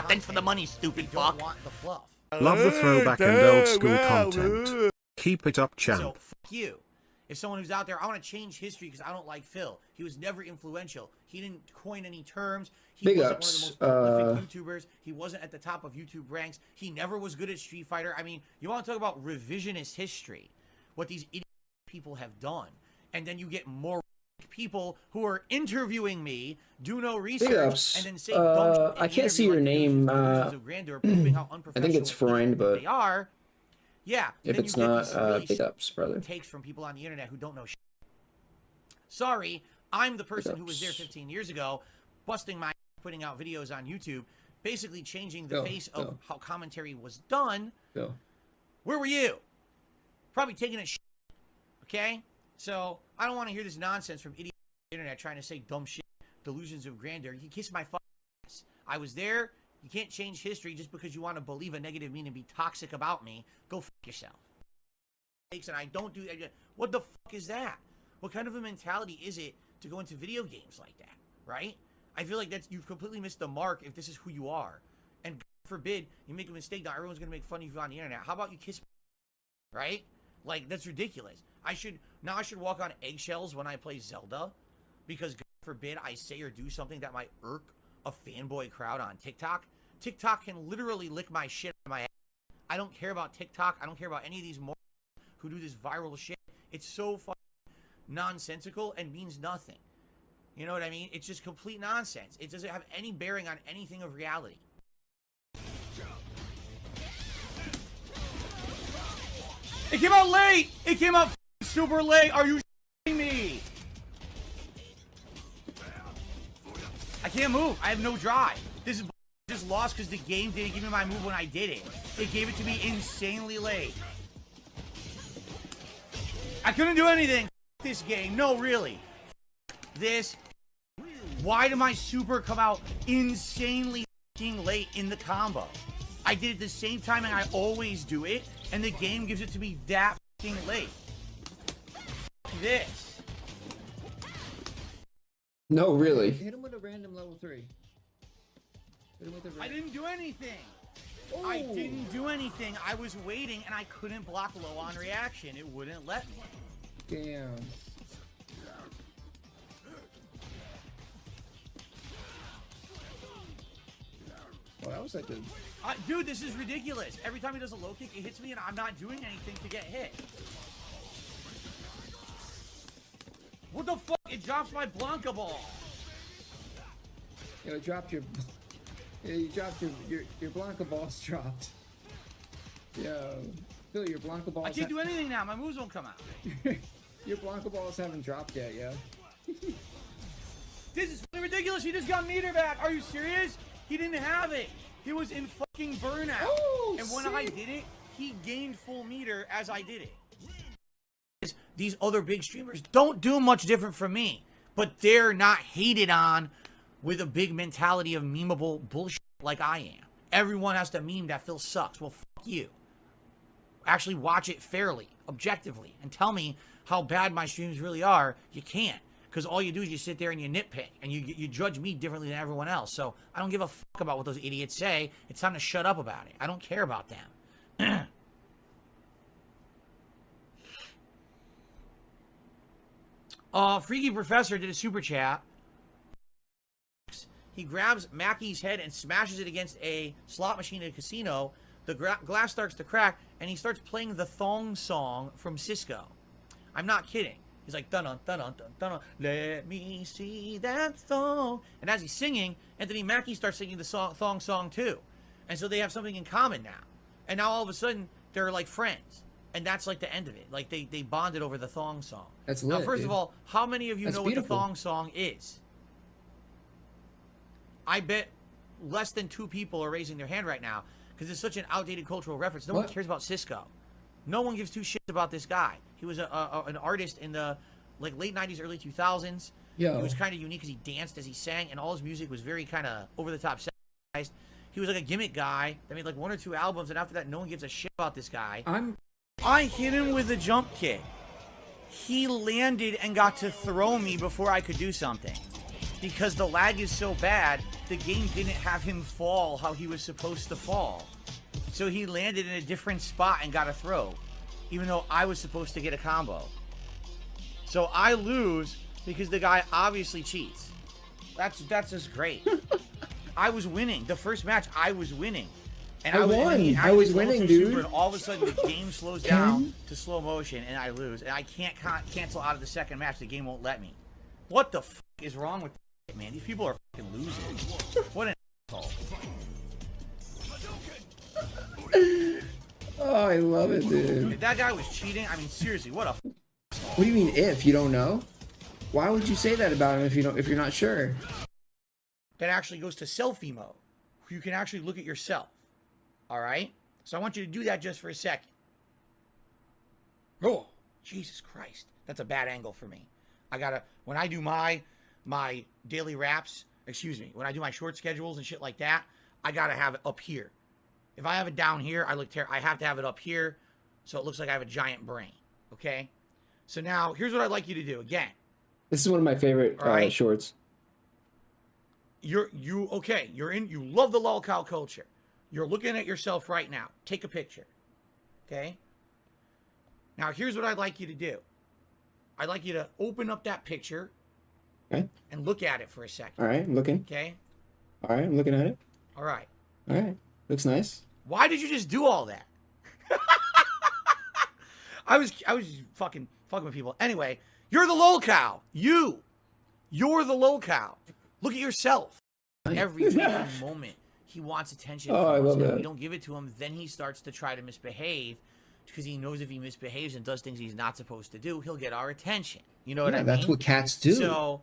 thanks for the money, stupid fuck. Don't want the fluff. Love the throwback and old school content. Keep it up, champ. So, fuck you. If someone who's out there, I want to change history because I don't like Phil. He was never influential. He didn't coin any terms. He Big wasn't ups. one of the most prolific YouTubers. He wasn't at the top of YouTube ranks. He never was good at Street Fighter. I mean, you want to talk about revisionist history, what these idiot people have done, and then you get more people who are interviewing me, do no research, and then say, I can't see your name. I think it's Freund, but they are. Yeah. If it's not, big ups, brother. Takes from people on the internet who don't know shit. Sorry, I'm the person who was there 15 years ago, busting my ass, putting out videos on YouTube, basically changing the face of how commentary was done. Where were you? Probably taking a shit. Okay? So, I don't want to hear this nonsense from idiot internet trying to say dumb shit, delusions of grandeur. You kiss my fucking ass. I was there. You can't change history just because you want to believe a negative meaning and be toxic about me. Go fuck yourself. And I don't do that. What the fuck is that? What kind of a mentality is it to go into video games like that, right? I feel like you've completely missed the mark if this is who you are. And God forbid you make a mistake that everyone's going to make fun of you on the internet. How about you kiss my, right? Like, that's ridiculous. I should walk on eggshells when I play Zelda because God forbid I say or do something that might irk a fanboy crowd on TikTok. TikTok can literally lick my shit out of my ass. I don't care about TikTok. I don't care about any of these morons who do this viral shit. It's so fucking nonsensical and means nothing. You know what I mean? It's just complete nonsense. It doesn't have any bearing on anything of reality. It came out late! It came out super late! Are you shitting me? I can't move. I have no drive. This is just lost because the game didn't give me my move when I did it. It gave it to me insanely late. I couldn't do anything. This game. No, really. This. Why did my super come out insanely late in the combo? I did it the same time and I always do it, and the game gives it to me that late. This. No, really. Hit him with a random level 3. I didn't do anything. Oh. I didn't do anything. I was waiting and I couldn't block low on reaction. It wouldn't let me. Damn. Well, that was like a... dude, this is ridiculous. Every time he does a low kick, it hits me and I'm not doing anything to get hit. What the fuck? It drops my Blanca ball. You know, it dropped your... Yeah, you dropped your Blanca balls dropped. Yeah, Phil, your Blanca balls... I can't do anything now. My moves won't come out. Your Blanca balls haven't dropped yet, yeah? This is fucking ridiculous. He just got meter back. Are you serious? He didn't have it. He was in fucking burnout. Oh, and when I did it, he gained full meter as I did it. These other big streamers don't do much different from me, but they're not hated on with a big mentality of memeable bullshit like I am. Everyone has to meme that Phil sucks. Well, fuck you. Actually watch it fairly, objectively, and tell me how bad my streams really are. You can't. Because all you do is you sit there and you nitpick, and you judge me differently than everyone else. So I don't give a fuck about what those idiots say. It's time to shut up about it. I don't care about them. Freaky Professor did a super chat. He grabs Mackey's head and smashes it against a slot machine at a casino. The glass starts to crack, and he starts playing the thong song from Cisco. I'm not kidding. He's like, dun dun dun dun dun, let me see that thong. And as he's singing, Anthony Mackie starts singing the thong song too. And so they have something in common now. And now all of a sudden, they're like friends. And that's like the end of it. Like they bonded over the thong song. That's lit, now, first dude. of all, how many of you know what the thong song is? I bet less than 2 people are raising their hand right now because it's such an outdated cultural reference. No one cares about Cisco. No one gives 2 shits about this guy. He was an artist in the like late 90s, early 2000s. Yo. He was kind of unique because he danced as he sang, and all his music was very kind of over-the-top sexualized. He was like a gimmick guy that made like 1 or 2 albums, and after that, no one gives a shit about this guy. I hit him with a jump kick. He landed and got to throw me before I could do something. Because the lag is so bad, the game didn't have him fall how he was supposed to fall. So he landed in a different spot and got a throw, even though I was supposed to get a combo. So I lose because the guy obviously cheats. That's just great. I was winning. The first match, I was winning. And I won. I was winning, dude. And all of a sudden, the game slows down to slow motion, and I lose. And I can't cancel out of the second match. The game won't let me. What the f*** is wrong with this, man? These people are fucking losing. What an asshole. Oh, I love it, dude. If that guy was cheating, I mean, seriously, what a f***. What do you mean if? You don't know? Why would you say that about him if you're not sure? That actually goes to selfie mode. You can actually look at yourself. All right? So I want you to do that just for a second. Oh, Jesus Christ. That's a bad angle for me. I gotta, when I do my daily raps, when I do my short schedules and shit like that, I gotta have it up here. If I have it down here, I have to have it up here so it looks like I have a giant brain. Okay? So now, here's what I'd like you to do. Again. This is one of my favorite shorts. You love the lolcow culture. You're looking at yourself right now. Take a picture. Okay? Now, here's what I'd like you to do. I'd like you to open up that picture and look at it for a second. All right, I'm looking. Okay? All right, I'm looking at it. All right. All right. Looks nice. Why did you just do all that? I was fucking with people. Anyway, you're the lolcow. You're the lolcow. Look at yourself. Every moment. He wants attention from I us. love And that. if we don't give it to him, then he starts to try to misbehave because he knows if he misbehaves and does things he's not supposed to do, he'll get our attention. You know what I mean? That's what cats do. So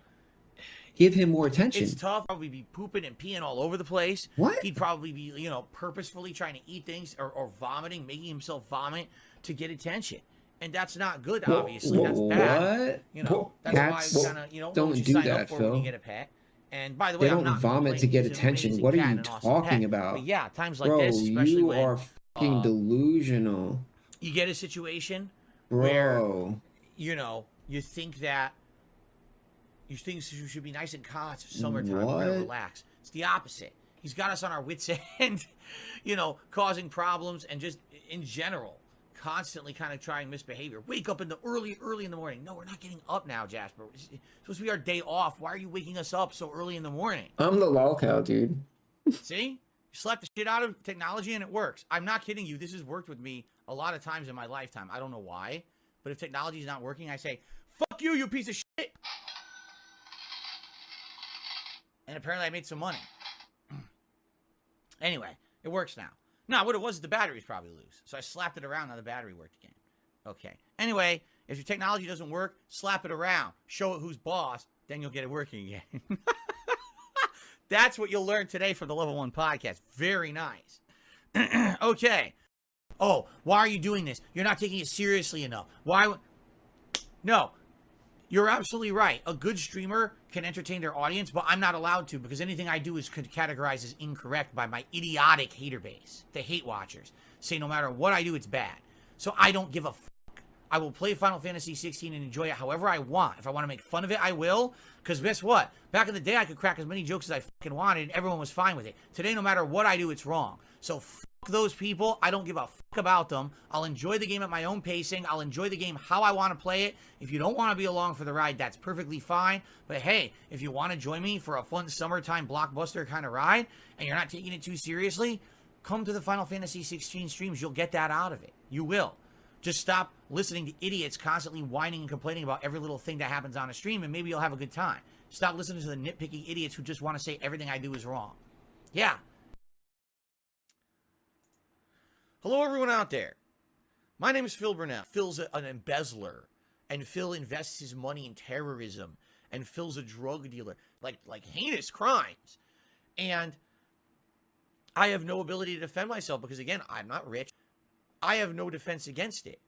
give him more attention. It's tough. Probably be pooping and peeing all over the place. What? He'd probably be, purposefully trying to eat things or vomiting, making himself vomit to get attention. And that's not good, obviously. That's bad. What? That's Cats why kind of, don't you do sign that, up for Phil. when you get a pet. And by the way, they I'm don't not vomit to get complaining. He's an attention. amazing What are cat you and an awesome talking pet. about? But yeah, times like Bro, this, especially you when are fucking delusional. you get a situation Bro. where you think that you should be nice and calm. It's summertime. We're gonna relax. It's the opposite. He's got us on our wits' end, causing problems and just in general, constantly kind of trying misbehavior. Wake up in the early in the morning. No, we're not getting up now, Jasper. It's supposed to be our day off. Why are you waking us up so early in the morning? I'm the lolcow, dude. See? You slap the shit out of technology and it works. I'm not kidding you. This has worked with me a lot of times in my lifetime. I don't know why, but if technology is not working, I say, fuck you, you piece of shit. And apparently I made some money. Anyway, it works now. No, what it was is the battery's probably loose. So I slapped it around, now the battery worked again. Okay. Anyway, if your technology doesn't work, slap it around. Show it who's boss, then you'll get it working again. That's what you'll learn today from the Level 1 podcast. Very nice. Okay. Oh, why are you doing this? You're not taking it seriously enough. Why? No. You're absolutely right. A good streamer can entertain their audience, but I'm not allowed to because anything I do is categorized as incorrect by my idiotic hater base. The hate watchers say no matter what I do, it's bad. So I don't give a fuck. I will play Final Fantasy 16 and enjoy it however I want. If I want to make fun of it, I will. Because guess what? Back in the day, I could crack as many jokes as I fucking wanted and everyone was fine with it. Today, no matter what I do, it's wrong. So fuck those people. I don't give a fuck about them. I'll enjoy the game at my own pacing. I'll enjoy the game how I want to play it. If you don't want to be along for the ride, that's perfectly fine. But hey, if you want to join me for a fun summertime blockbuster kind of ride and you're not taking it too seriously, come to the Final Fantasy 16 streams. You'll get that out of it. You will. Just stop listening to idiots constantly whining and complaining about every little thing that happens on a stream, and maybe you'll have a good time. Stop listening to the nitpicking idiots who just want to say everything I do is wrong. Yeah. Hello, everyone out there. My name is Phil Burnett. Phil's an embezzler, and Phil invests his money in terrorism, and Phil's a drug dealer, like heinous crimes. And I have no ability to defend myself because, again, I'm not rich. I have no defense against it.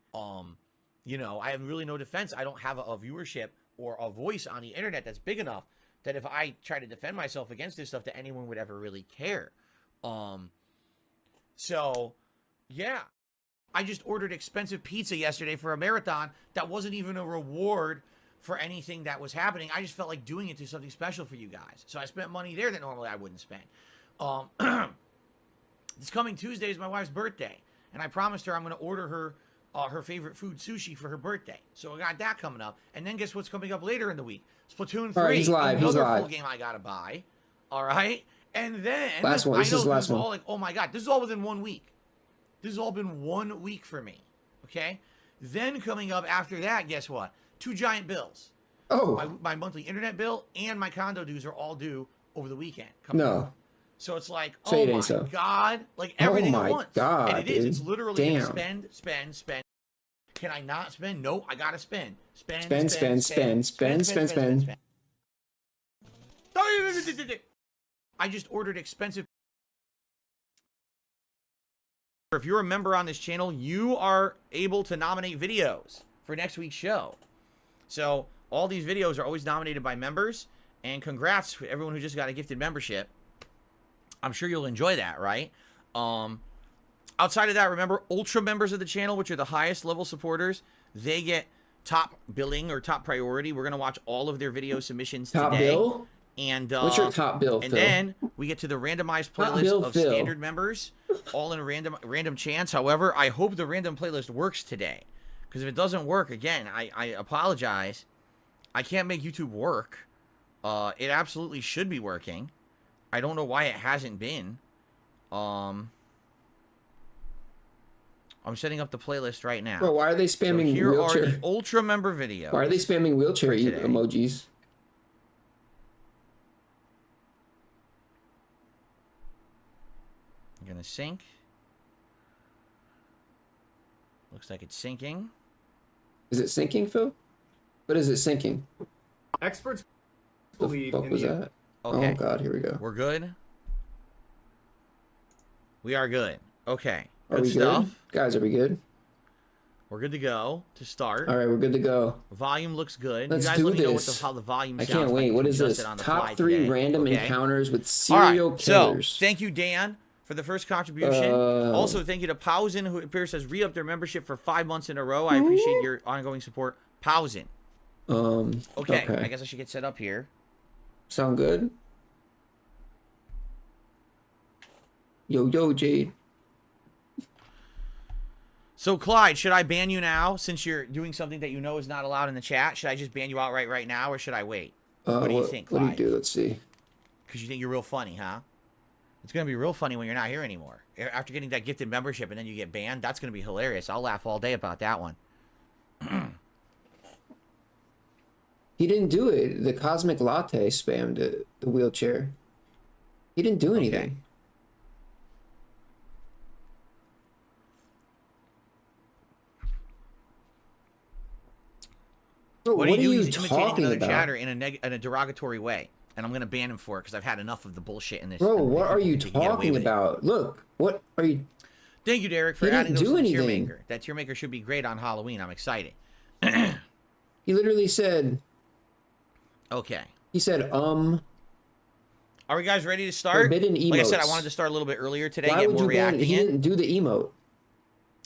You know, I have really no defense. I don't have a viewership or a voice on the internet that's big enough that if I try to defend myself against this stuff, that anyone would ever really care. So, yeah. I just ordered expensive pizza yesterday for a marathon that wasn't even a reward for anything that was happening. I just felt like doing it to something special for you guys. So I spent money there that normally I wouldn't spend. This coming Tuesday is my wife's birthday, and I promised her I'm going to order her her favorite food, sushi, for her birthday. So I got that coming up. And then guess what's coming up later in the week? Splatoon 3. All right, he's live. Another full game I got to buy. All right? And then last one. This is the last one. All like, oh my God, this is all within 1 week. This has all been 1 week for me. Okay? Then coming up after that, guess what? 2 giant bills. Oh. My monthly internet bill and my condo dues are all due over the weekend. No. So it's like, oh my God. Like everything at once. God, and it is. Dude. It's literally Damn. spend. Can I not spend? No, I gotta spend. Spend. I just ordered expensive. If you're a member on this channel, you are able to nominate videos for next week's show. So all these videos are always nominated by members. And congrats to everyone who just got a gifted membership. I'm sure you'll enjoy that, right? Outside of that, remember, Ultra members of the channel, which are the highest level supporters, they get top billing or top priority. We're going to watch all of their video submissions top today. Bill? And, what's your top bill, And Phil? then we get to the randomized playlist of standard members, all in random chance. However, I hope the random playlist works today. Because if it doesn't work, again, I apologize. I can't make YouTube work. It absolutely should be working. I don't know why it hasn't been. I'm setting up the playlist right now. Bro, why are they spamming so here wheelchair? Are the Ultra member videos. Why are they spamming wheelchair emojis? I'm gonna sync. Looks like it's syncing. Is it syncing, Phil? What is it syncing? Experts The believe fuck in was the that? Okay. Oh God, here we go. We're good. We are good. Okay. Are Good we stuff. good? Guys, are we good? We're good to go to start. All right, we're good to go. Volume looks good. Let's you guys do let me know this. how the volume I sounds. can't wait. What is this? Top 3 random encounters with serial killers. So, thank you, Dan, for the first contribution. Also, thank you to Pausen, who appears has re-upped their membership for 5 months in a row. I appreciate your ongoing support. Pausen. Okay, I guess I should get set up here. Sound good? Yo, Jade. So, Clyde, should I ban you now since you're doing something that you know is not allowed in the chat? Should I just ban you outright right now, or should I wait? What do you think, Clyde? What do you do? Let's see. Because you think you're real funny, huh? It's going to be real funny when you're not here anymore. After getting that gifted membership and then you get banned, that's going to be hilarious. I'll laugh all day about that one. He didn't do it. The Cosmic Latte spammed it, the wheelchair. He didn't do anything. Okay. Bro, what are you doing? He's imitating another chatter in a derogatory way, and I'm gonna ban him for it because I've had enough of the bullshit in this. Bro, what are you talking about? Look, what are you? Thank you, Derek, for adding those to the tier maker. That tier maker should be great on Halloween. I'm excited. He literally said. Okay. He said, Are we guys ready to start? Forbidden emotes. Like I said, I wanted to start a little bit earlier today. Why get would more you ban? reacting He in. didn't do the emote.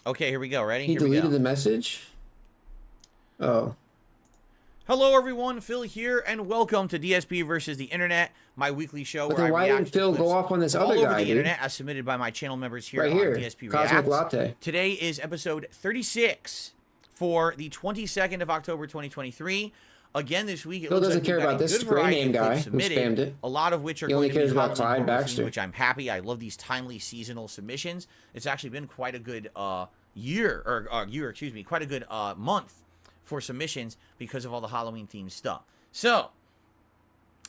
Okay, here we go. Ready? He here we deleted go. the message. Oh. Hello, everyone. Phil here, and welcome to DSP versus the Internet, my weekly show But where then I why react didn't Phil to go off on this all other over guy, the dude? internet, as submitted by my channel members here Right on here, DSP Cosmic Reacts. Latte. Today is episode 36 for the 22nd of October, 2023. Again, this week, it Phil looks doesn't like care we've got about a this good gray variety name of guy clips who submitted, spammed it. a lot of which are He going only to be cares about Halloween Clyde horror Baxter. themed, which I'm happy. I love these timely seasonal submissions. It's actually been quite a good quite a good month for submissions because of all the Halloween themed stuff. So,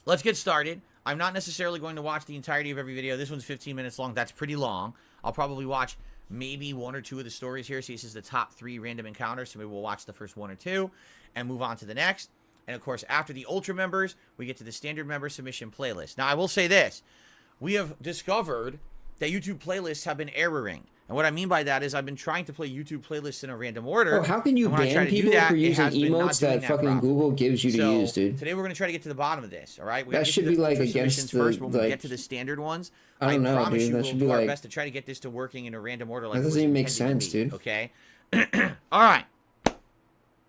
let's get started. I'm not necessarily going to watch the entirety of every video. This one's 15 minutes long. That's pretty long. I'll probably watch maybe 1 or 2 of the stories here. See, this is the top 3 random encounters, so maybe we'll watch the first 1 or 2 and move on to the next. And, of course, after the Ultra members, we get to the standard member submission playlist. Now, I will say this. We have discovered that YouTube playlists have been erroring. And what I mean by that is I've been trying to play YouTube playlists in a random order. Oh, how can you ban people for using emotes that fucking Google gives you to use, dude? Today we're going to try to get to the bottom of this, all right? That should be like against the, first when we get to the standard ones. I don't know, promise dude. you That we'll should be do our like... best to try to get this to working in a random order. That doesn't even make sense, dude. Okay? All right.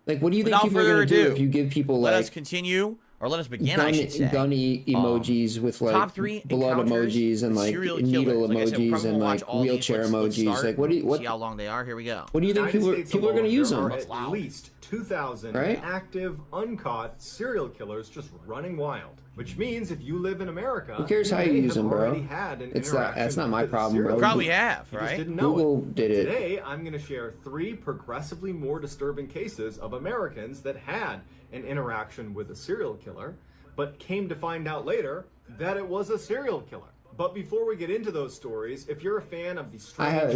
Like, what do you think people are going to do if you give people, like... Let us continue, or let us begin, I should say. Gunny emojis with, like, top 3 blood emojis and, like, needle emojis and, like, wheelchair emojis. Like, what do you... See how long they are? Here we go. What do you think people are going to use them? There are at least 2,000 active, uncaught serial killers just running wild. Which means if you live in America, who cares how you use them, bro? That's not my problem, bro. You probably have, right? Google did it. Today, I'm going to share 3 progressively more disturbing cases of Americans that had an interaction with a serial killer, but came to find out later that it was a serial killer. But before we get into those stories, if you're a fan of the strange,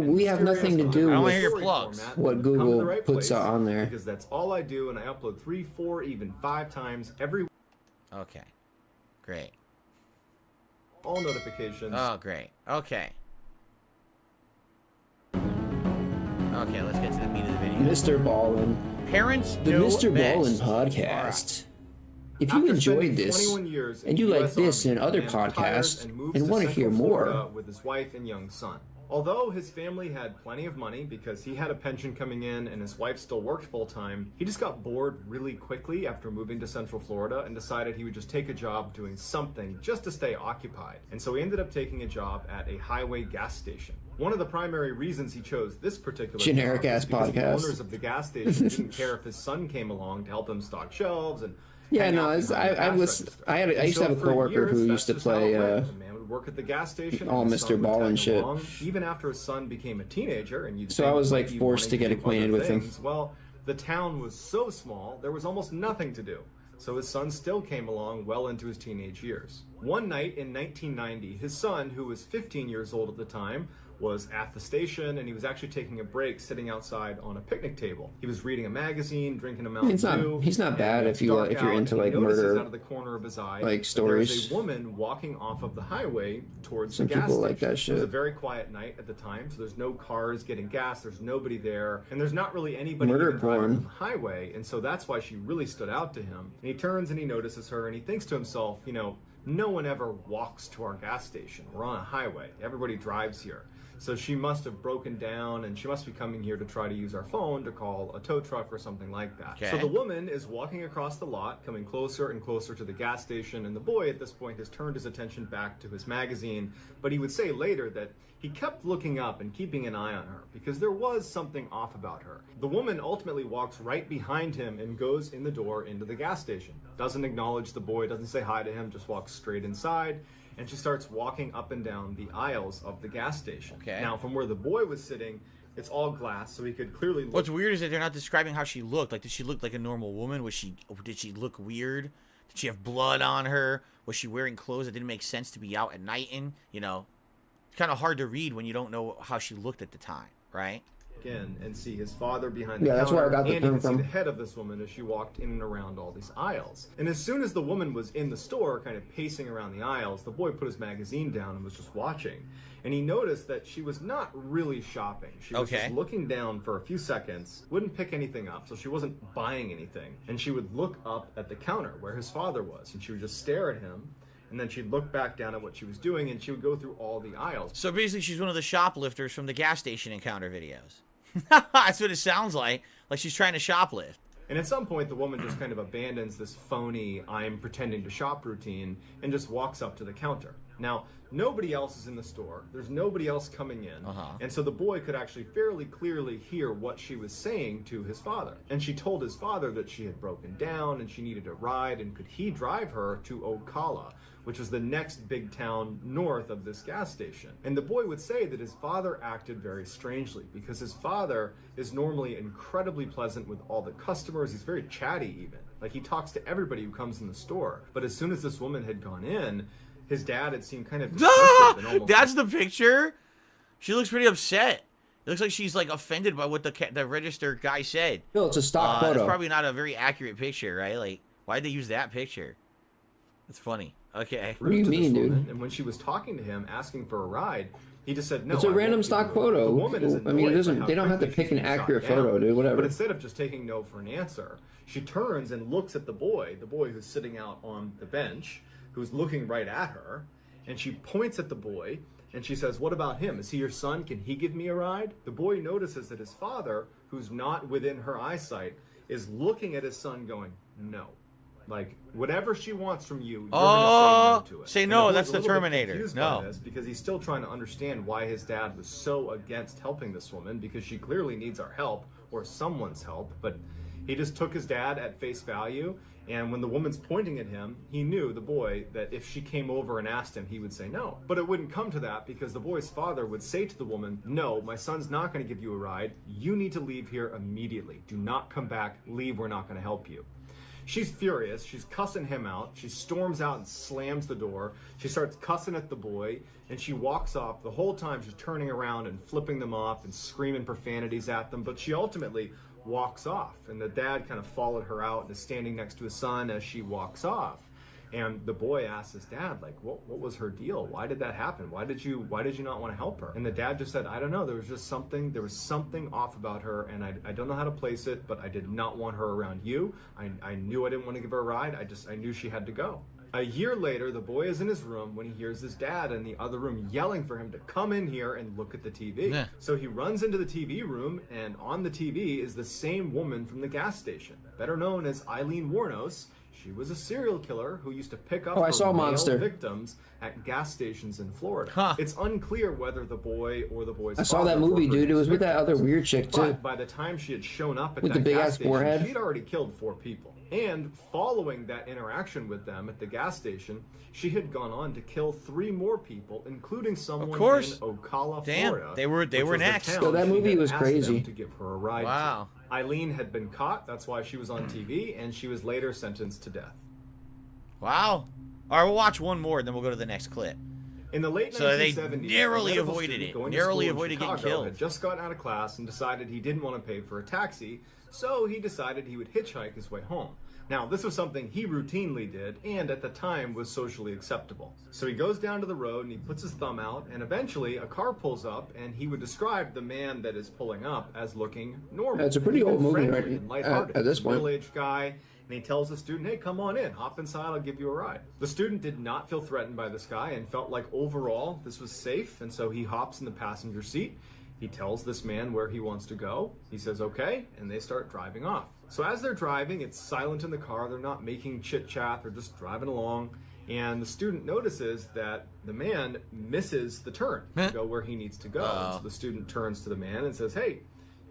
we have nothing to do with what Google puts on there. Because that's all I do, and I upload 3, 4, even 5 times every. Okay, great. All notifications. Oh, great. Okay. Okay, let's get to the meat of the video. Mr. Ballin. Parents the know Mr. Ballin best. podcast. If you enjoyed this and you like this and other podcasts and want to hear more, with his wife and young son. Although his family had plenty of money because he had a pension coming in and his wife still worked full-time, he just got bored really quickly after moving to Central Florida and decided he would just take a job doing something just to stay occupied. And so he ended up taking a job at a highway gas station. One of the primary reasons he chose this particular generic ass podcast. The owners of the gas station didn't care if his son came along to help him stock shelves and I used to have a coworker who used to play work at the gas station. All Mr. Ballin shit. Even after his son became a teenager, and so I was like forced to get acquainted with him. Well, the town was so small, there was almost nothing to do. So his son still came along well into his teenage years. One night in 1990, his son, who was 15 years old at the time, was at the station, and he was actually taking a break sitting outside on a picnic table. He was reading a magazine, drinking a Mountain Dew. He's not bad if you're into like murder, out of the corner of his eye, like stories. There's a woman walking off of the highway towards Some the gas people station. Like that shit. It was a very quiet night at the time, so there's no cars getting gas. There's nobody there, and there's not really anybody driving on the highway. And so that's why she really stood out to him. And he turns and he notices her, and he thinks to himself, you know, no one ever walks to our gas station. We're on a highway. Everybody drives here. So she must have broken down, and she must be coming here to try to use our phone to call a tow truck or something like that. Okay. So the woman is walking across the lot, coming closer and closer to the gas station, and the boy at this point has turned his attention back to his magazine, but he would say later that he kept looking up and keeping an eye on her because there was something off about her. The woman ultimately walks right behind him and goes in the door into the gas station. Doesn't acknowledge the boy, doesn't say hi to him, just walks straight inside. And she starts walking up and down the aisles of the gas station. Okay. Now, from where the boy was sitting, it's all glass, so he could clearly look. What's weird is that they're not describing how she looked. Like, did she look like a normal woman? Did she look weird? Did she have blood on her? Was she wearing clothes that didn't make sense to be out at night in? You know, it's kind of hard to read when you don't know how she looked at the time, right? In and see his father behind the counter, that's where I got the and you can from. see the head of this woman as she walked in and around all these aisles. And as soon as the woman was in the store, kind of pacing around the aisles, the boy put his magazine down and was just watching. And he noticed that she was not really shopping. She was just looking down for a few seconds, wouldn't pick anything up, so she wasn't buying anything. And she would look up at the counter where his father was, and she would just stare at him. And then she'd look back down at what she was doing, and she would go through all the aisles. So basically, she's one of the shoplifters from the gas station encounter videos. That's what it sounds like she's trying to shoplift. And at some point, the woman just kind of abandons this phony, I'm pretending to shop routine, and just walks up to the counter. Now, nobody else is in the store. There's nobody else coming in. And so the boy could actually fairly clearly hear what she was saying to his father. And she told his father that she had broken down and she needed a ride, and could he drive her to Ocala, which was the next big town north of this gas station. And the boy would say that his father acted very strangely because his father is normally incredibly pleasant with all the customers. He's very chatty even. Like, he talks to everybody who comes in the store. But as soon as this woman had gone in, his dad had seemed kind of dismissive. That's the picture? She looks pretty upset. It looks like she's like offended by what the register guy said. No, it's a stock photo. It's probably not a very accurate picture, right? Like, why'd they use that picture? It's funny. Okay. What do you mean, dude? And when she was talking to him, asking for a ride, He just said, no. It's a random stock photo. The woman is I mean, it annoyed doesn't. by how They don't have to quickly pick an she's been accurate shot down. photo, dude. Whatever. But instead of just taking no for an answer, she turns and looks at the boy who's sitting out on the bench, who's looking right at her, and she points at the boy, and she says, what about him? Is he your son? Can he give me a ride? The boy notices that his father, who's not within her eyesight, is looking at his son going, no. Like, whatever she wants from you, you're going to say no to it. Say no, that's the Terminator. No. By this because he's still trying to understand why his dad was so against helping this woman, because she clearly needs our help, or someone's help, but he just took his dad at face value, and when the woman's pointing at him, he knew, the boy, that if she came over and asked him, he would say no. But it wouldn't come to that, because the boy's father would say to the woman, no, my son's not going to give you a ride. You need to leave here immediately. Do not come back. Leave. We're not going to help you. She's furious. She's cussing him out. She storms out and slams the door. She starts cussing at the boy, and she walks off. The whole time she's turning around and flipping them off and screaming profanities at them, but she ultimately walks off, and the dad kind of followed her out and is standing next to his son as she walks off. And the boy asks his dad, like, what was her deal? Why did that happen? Why did you not want to help her? And the dad just said, I don't know. There was something off about her, and I don't know how to place it, but I did not want her around you. I knew I didn't want to give her a ride. I knew she had to go. A year later, the boy is in his room when he hears his dad in the other room yelling for him to come in here and look at the TV. Yeah. So he runs into the TV room, and on the TV is the same woman from the gas station, better known as Eileen Wuornos. She was a serial killer who used to pick up male victims at gas stations in Florida. Huh. It's unclear whether the boy or the boy's I saw that movie, dude. It was with that other weird chick, too. But by the time she had shown up at with that the big gas ass station, forehead, she'd already killed 4 people. And following that interaction with them at the gas station, she had gone on to kill 3 more people, including someone in Ocala, Florida. They were next. So that movie was crazy. To give her a ride. Wow. To. Eileen had been caught. That's why she was on TV, and she was later sentenced to death. Wow. All right, we'll watch one more, and then we'll go to the next clip. In the late 1970s, they narrowly avoided it. Narrowly avoided getting killed. Had just gotten out of class and decided he didn't want to pay for a taxi, so he decided he would hitchhike his way home. Now, this was something he routinely did, and at the time was socially acceptable. So he goes down to the road and he puts his thumb out, and eventually a car pulls up, and he would describe the man that is pulling up as looking normal. It's a pretty old movie, right? At this point, middle-aged guy. And he tells the student, hey, come on in, hop inside, I'll give you a ride. The student did not feel threatened by this guy and felt like overall this was safe, and so he hops in the passenger seat. He tells this man where he wants to go. He says, okay, and they start driving off. So as they're driving, it's silent in the car. They're not making chit-chat. They're just driving along. And the student notices that the man misses the turn to go where he needs to go. And so the student turns to the man and says, hey,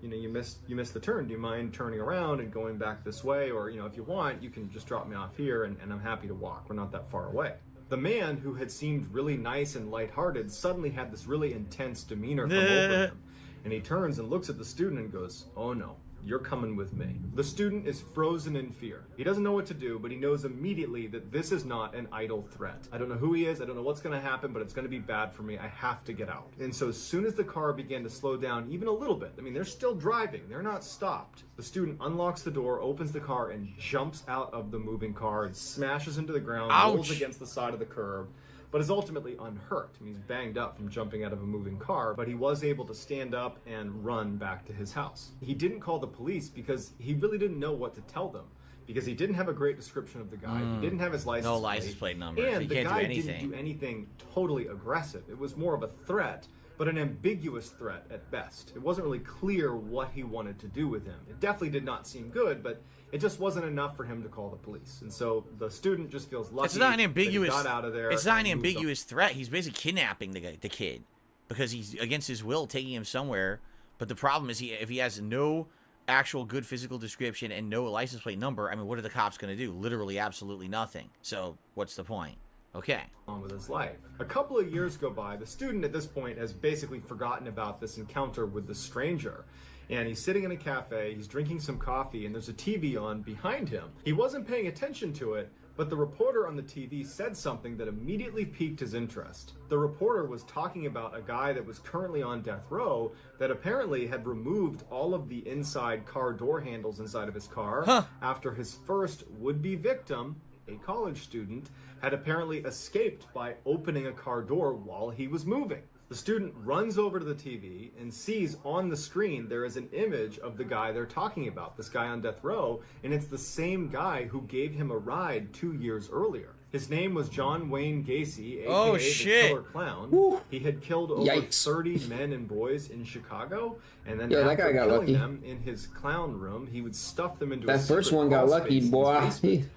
you missed the turn. Do you mind turning around and going back this way? Or, if you want, you can just drop me off here and I'm happy to walk. We're not that far away. The man, who had seemed really nice and lighthearted, suddenly had this really intense demeanor come over him. And he turns and looks at the student and goes, oh no, you're coming with me. The student is frozen in fear. He doesn't know what to do, but he knows immediately that this is not an idle threat. I don't know who he is, I don't know what's gonna happen, but it's gonna be bad for me. I have to get out. And so as soon as the car began to slow down even a little bit, they're still driving, they're not stopped. The student unlocks the door, opens the car, and jumps out of the moving car and smashes into the ground, rolls against the side of the curb, but is ultimately unhurt. He's banged up from jumping out of a moving car, but he was able to stand up and run back to his house. He didn't call the police because he really didn't know what to tell them, because he didn't have a great description of the guy. He didn't have his license plate number, and the guy didn't do anything totally aggressive. It was more of a threat, but an ambiguous threat at best. It wasn't really clear what he wanted to do with him. It definitely did not seem good, but it just wasn't enough for him to call the police. And so the student just feels lucky. It's not an ambiguous. That he got out of there. It's not an ambiguous threat. He's basically kidnapping the kid because he's against his will taking him somewhere. But the problem is, if he has no actual good physical description and no license plate number, what are the cops going to do? Literally, absolutely nothing. So what's the point? Okay. On with his life. A couple of years go by. The student at this point has basically forgotten about this encounter with the stranger. And he's sitting in a cafe, he's drinking some coffee, and there's a TV on behind him. He wasn't paying attention to it, but the reporter on the TV said something that immediately piqued his interest. The reporter was talking about a guy that was currently on death row that apparently had removed all of the inside car door handles inside of his car after his first would-be victim, a college student, had apparently escaped by opening a car door while he was moving. The student runs over to the TV and sees on the screen there is an image of the guy they're talking about, this guy on death row, and it's the same guy who gave him a ride 2 years earlier. His name was John Wayne Gacy, aka the Killer Clown. Woo. He had killed over 30 men and boys in Chicago, and then after killing them in his clown room, he would stuff them into that first one got lucky, boy.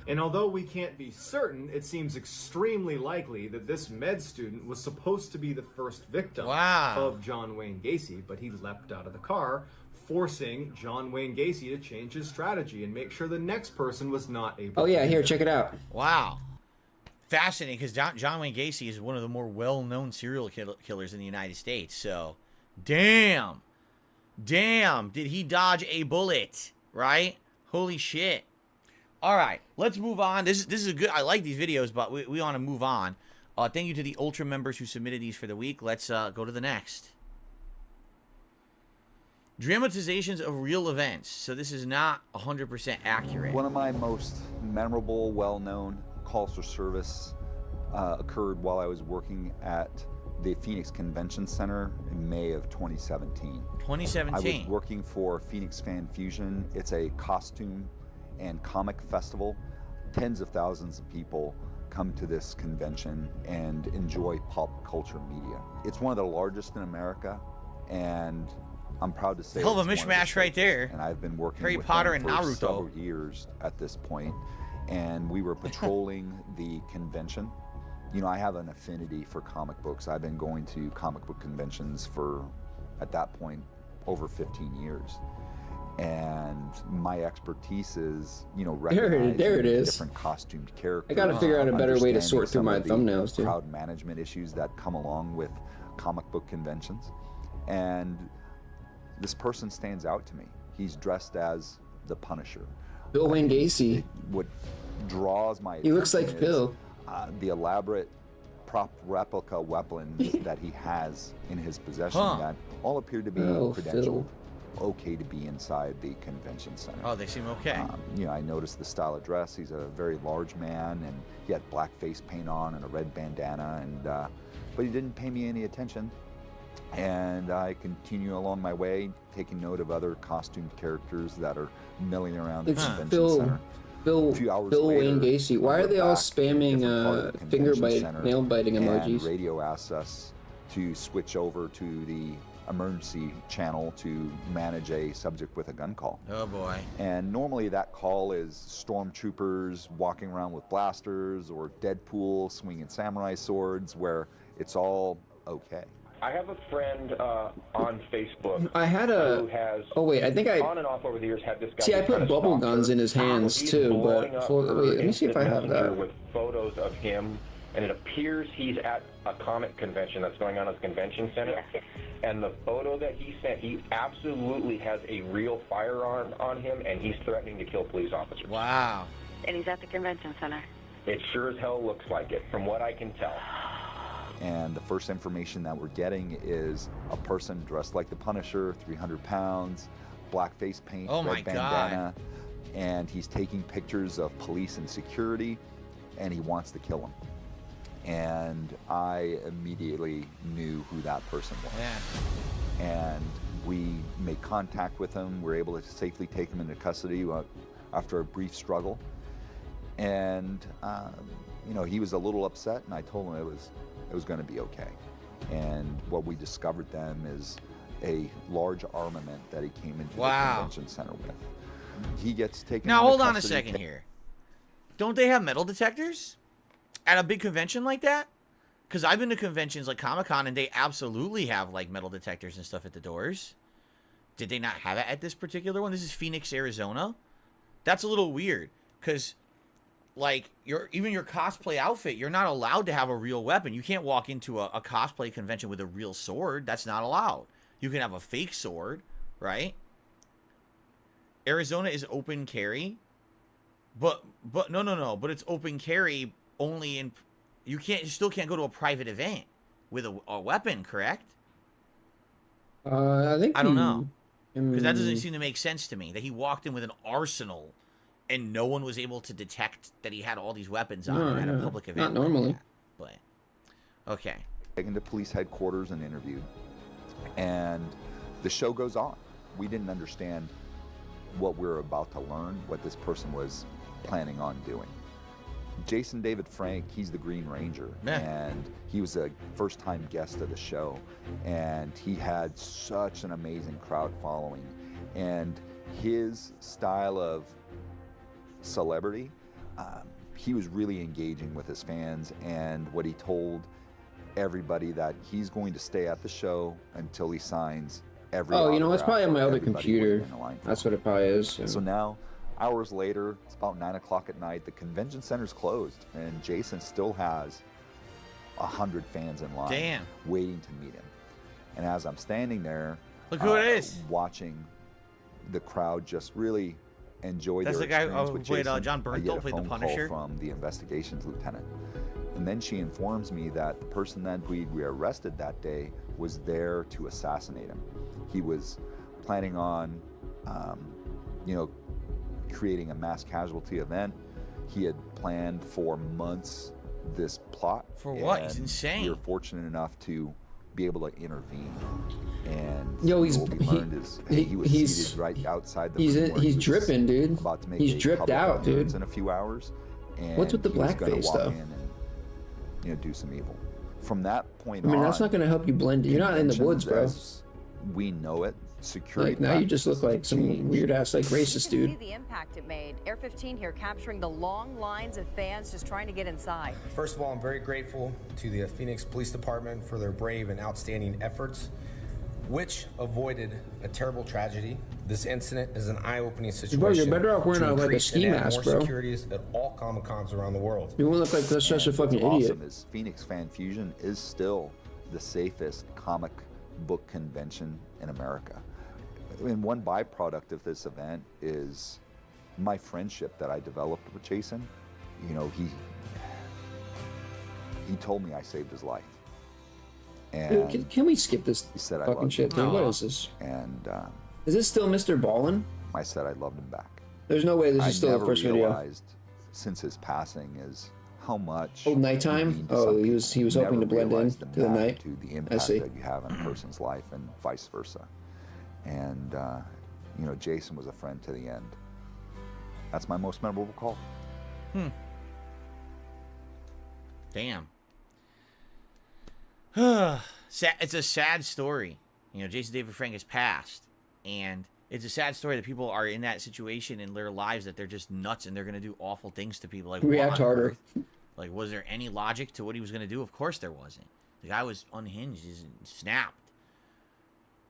And although we can't be certain, it seems extremely likely that this med student was supposed to be the first victim of John Wayne Gacy, but he leapt out of the car, forcing John Wayne Gacy to change his strategy and make sure the next person was not able to here, check it out. Wow. Fascinating, because John Wayne Gacy is one of the more well-known serial killers in the United States. So, damn, did he dodge a bullet? Right? Holy shit! All right, let's move on. This is a good. I like these videos, but we want to move on. Thank you to the Ultra members who submitted these for the week. Let's go to the next. Dramatizations of real events. So this is not 100% accurate. One of my most memorable, well-known calls for service occurred while I was working at the Phoenix Convention Center in May of 2017. 2017. I was working for Phoenix Fan Fusion. It's a costume and comic festival. Tens of thousands of people come to this convention and enjoy pop culture media. It's one of the largest in America, and I'm proud to say hell of a mishmash right there. And I've been working Harry with Potter them and for Naruto. several years at this point. And we were patrolling the convention. You know, I have an affinity for comic books. I've been going to comic book conventions for, at that point, over 15 years. And my expertise is, you know, recognizing there it is. different costumed characters. I gotta figure out a better way to sort through my thumbnails, too. Crowd management issues that come along with comic book conventions. And this person stands out to me. He's dressed as the Punisher. Bill Wayne Gacy. What draws my attention he looks like is, Bill. The elaborate prop replica weapons that he has in his possession that all appear to be credentialed, okay to be inside the convention center. Oh, they seem okay. You know, I noticed the style of dress. He's a very large man, and he had black face paint on and a red bandana, and but he didn't pay me any attention. And I continue along my way, taking note of other costumed characters that are milling around the convention center. Bill Wayne Gacy. Why are they all spamming nail biting emojis? And radio asks us to switch over to the emergency channel to manage a subject with a gun call. Oh boy. And normally that call is stormtroopers walking around with blasters or Deadpool swinging samurai swords, where it's all okay. I have a friend on Facebook I had a who has I think I on and off over the years had this guy. See, I put bubble guns in his hands too, but wait, let me see if I have that. With photos of him, and it appears he's at a comic convention that's going on at the convention center. Yes. And the photo that he sent, he absolutely has a real firearm on him, and he's threatening to kill police officers. Wow. And he's at the convention center. It sure as hell looks like it, from what I can tell. And the first information that we're getting is a person dressed like the Punisher, 300 pounds, black face paint, red bandana, and he's taking pictures of police and security, and he wants to kill them. And I immediately knew who that person was. Yeah. And we made contact with him. We were able to safely take him into custody after a brief struggle. And you know, he was a little upset, and I told him it was going to be okay. And what we discovered then is a large armament that he came into the convention center with. He gets taken. Now hold on a second here. Don't they have metal detectors at a big convention like that? Because I've been to conventions like Comic-Con, and they absolutely have like metal detectors and stuff at the doors. Did they not have it at this particular one? This is Phoenix, Arizona. That's a little weird, because like even your cosplay outfit, you're not allowed to have a real weapon. You can't walk into a cosplay convention with a real sword. That's not allowed. You can have a fake sword, right? Arizona is open carry, but no. But it's open carry only in. You still can't go to a private event with a weapon, correct? I don't know, because that doesn't seem to make sense to me. That he walked in with an arsenal, and no one was able to detect that he had all these weapons on him at a public event. Not normally. But okay. Taken to police headquarters and interviewed. And the show goes on. We didn't understand what we were about to learn, what this person was planning on doing. Jason David Frank, he's the Green Ranger, and he was a first-time guest of the show, and he had such an amazing crowd following, and his style of celebrity, he was really engaging with his fans, and what he told everybody that he's going to stay at the show until he signs every you know, it's probably on my other everybody computer. That's what it probably is. So now, hours later, it's about 9 o'clock at night, the convention center's closed, and Jason still has 100 fans in line waiting to meet him. And as I'm standing there, look who it is, watching the crowd just really enjoy That's their the guy experience who with played Jason, John I get Bernthal, a played the phone call Punisher. from the investigations lieutenant. And then she informs me that the person that we arrested that day was there to assassinate him. He was planning on, creating a mass casualty event. He had planned for months this plot. For what? He's insane. We were fortunate enough to be able to intervene. And Yo, what we learned is he was seated right outside the room where he he's was dripping, dude. About to make he's a dripped public out, dude. appearance in a few hours. And what's with the he was gonna blackface, walk though? in and, do some evil. From that point I mean, on, that's not going to help you blend. You're not in the woods, bro. as we know it, security. Like, now you just look like some weird-ass, like, racist dude. See the impact it made. Air 15 here capturing the long lines of fans just trying to get inside. First of all, I'm very grateful to the Phoenix Police Department for their brave and outstanding efforts, which avoided a terrible tragedy. This incident is an eye-opening situation. Bro, you're better off wearing like a ski mask, bro. Securities at all Comic-Cons around the world. You won't look like that's such a fucking what's idiot. Awesome is Phoenix Fan Fusion is still the safest comic book convention in America. And one byproduct of this event is my friendship that I developed with Jason. You know, he told me I saved his life. And dude, can we skip this fucking shit, dude? What is this? And is this still Mr. Ballin? I said I loved him back. There's no way this is still the first video. I never realized since his passing is how much. Oh, nighttime. Oh, he was hoping to blend in to the night. To the impact that you have on a person's life, and vice versa. And Jason was a friend to the end. That's my most memorable call. Damn. It's a sad story. Jason David Frank has passed, and it's a sad story that people are in that situation in their lives that they're just nuts and they're going to do awful things to people. Like, react harder. Like, was there any logic to what he was going to do? Of course there wasn't. The guy was unhinged, he snapped.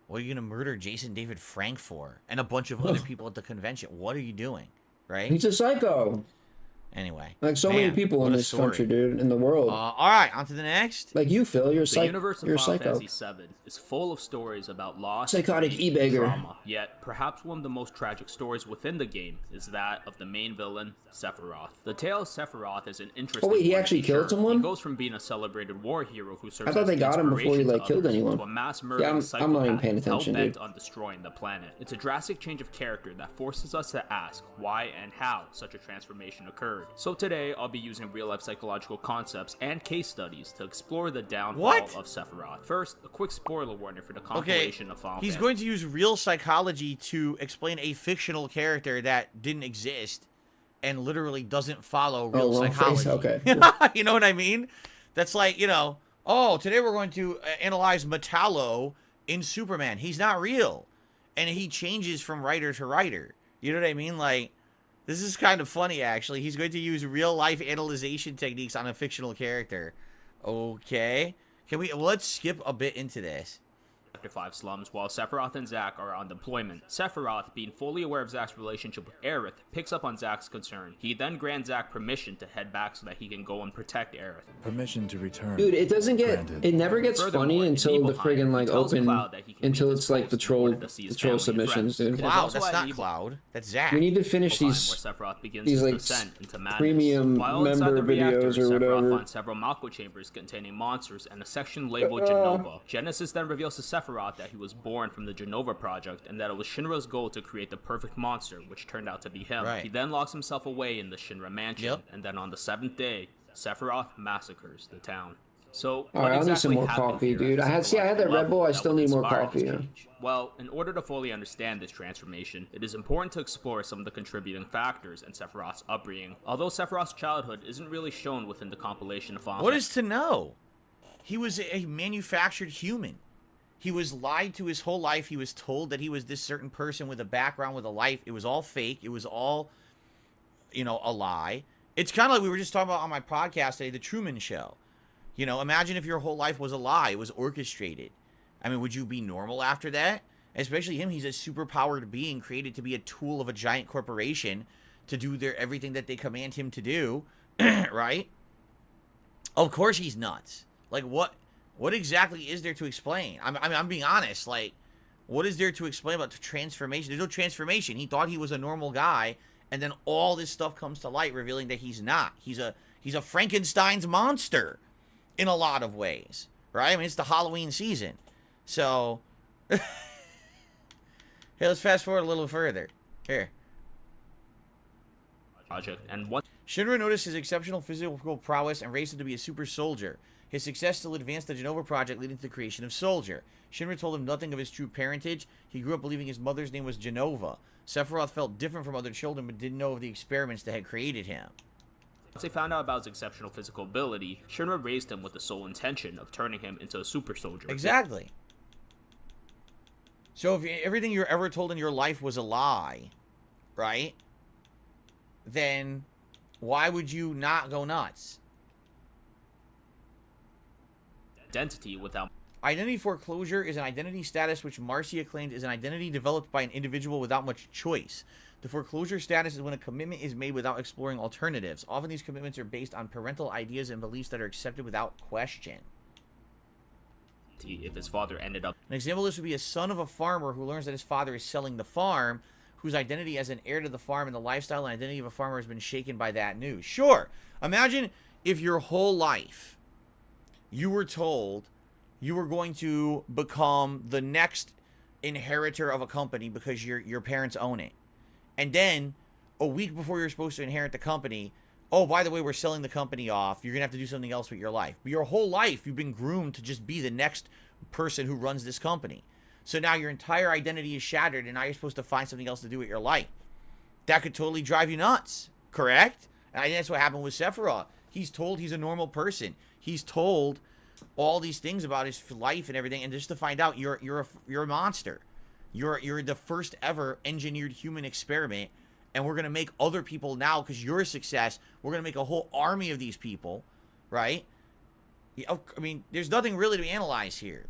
What are you going to murder Jason David Frank for? And a bunch of other people at the convention. What are you doing? Right? He's a psycho. Anyway. Like many people in this country, dude, in the world. All right, on to the next. Like you, Phil, you're a psycho. The universe of Final Fantasy VII is full of stories about loss, psychotic e-bagger, trauma. Yet, perhaps one of the most tragic stories within the game is that of the main villain, Sephiroth. The tale of Sephiroth is an interesting. Oh wait, he actually killed someone? He goes from being a celebrated war hero who serves. I thought they got him before he like killed anyone. To a mass murdering I'm not even paying attention, hell-bent dude. on destroying the planet. It's a drastic change of character that forces us to ask why and how such a transformation occurred. So today, I'll be using real-life psychological concepts and case studies to explore the downfall of Sephiroth. First, a quick spoiler warning for the compilation of Final Fantasy. He's going to use real psychology to explain a fictional character that didn't exist and literally doesn't follow real psychology. Okay. You know what I mean? That's like, today we're going to analyze Metallo in Superman. He's not real. And he changes from writer to writer. You know what I mean? Like, this is kind of funny, actually. He's going to use real-life analyzation techniques on a fictional character. Okay. Let's skip a bit into this. Sector 5 slums while Sephiroth and Zack are on deployment. Sephiroth, being fully aware of Zack's relationship with Aerith, picks up on Zack's concern. He then grants Zack permission to head back so that he can go and protect Aerith. Permission to return. Dude, it doesn't get, it never gets funny until the friggin' like open, until it's like the troll submissions, dude. Cloud, that's not Cloud. That's Zack. We need to finish these like premium member videos or whatever. Sephiroth finds several Mako chambers containing monsters and a section labeled Genova. Genesis then reveals to Sephiroth that he was born from the Genova project and that it was Shinra's goal to create the perfect monster, which turned out to be him. He then locks himself away in the Shinra mansion, and then on the 7th day, Sephiroth massacres the town. So, all right, I'll need some more coffee, dude. I had that Red Bull. I still need more coffee. Yeah. Well, in order to fully understand this transformation, it is important to explore some of the contributing factors in Sephiroth's upbringing. Although Sephiroth's childhood isn't really shown within the compilation of What is to know? He was a manufactured human. He was lied to his whole life. He was told that he was this certain person with a background, with a life. It was all fake. It was all, you know, a lie. It's kind of like we were just talking about on my podcast today, The Truman Show. You know, imagine if your whole life was a lie. It was orchestrated. I mean, would you be normal after that? Especially him. He's a superpowered being created to be a tool of a giant corporation to do everything that they command him to do, right? Of course he's nuts. Like, what exactly is there to explain? I'm being honest. Like, what is there to explain about the transformation? There's no transformation. He thought he was a normal guy, and then all this stuff comes to light, revealing that he's not. He's a Frankenstein's monster in a lot of ways, right? I mean, it's the Halloween season. So, here, let's fast forward a little further. Here. Shinra noticed his exceptional physical prowess and raised him to be a super soldier. His success still advanced the Genova project, leading to the creation of Soldier. Shinra told him nothing of his true parentage. He grew up believing his mother's name was Genova. Sephiroth felt different from other children, but didn't know of the experiments that had created him. Once they found out about his exceptional physical ability, Shinra raised him with the sole intention of turning him into a super soldier. Exactly. So if everything you're ever told in your life was a lie, right? Then why would you not go nuts? Identity without... Identity foreclosure is an identity status which Marcia claimed is an identity developed by an individual without much choice. The foreclosure status is when a commitment is made without exploring alternatives. Often these commitments are based on parental ideas and beliefs that are accepted without question. If his father ended up... An example of this would be a son of a farmer who learns that his father is selling the farm, whose identity as an heir to the farm and the lifestyle and identity of a farmer has been shaken by that news. Sure, imagine if your whole life you were told you were going to become the next inheritor of a company because your parents own it. And then, a week before you're supposed to inherit the company, oh, by the way, we're selling the company off. You're going to have to do something else with your life. But your whole life, you've been groomed to just be the next person who runs this company. So now your entire identity is shattered, and now you're supposed to find something else to do with your life. That could totally drive you nuts, correct? And that's what happened with Sephiroth. He's told he's a normal person. He's told all these things about his life and everything, and just to find out you're a monster. You're the first ever engineered human experiment, and we're gonna make other people now because you're a success. We're gonna make a whole army of these people, right? I mean, there's nothing really to analyze here.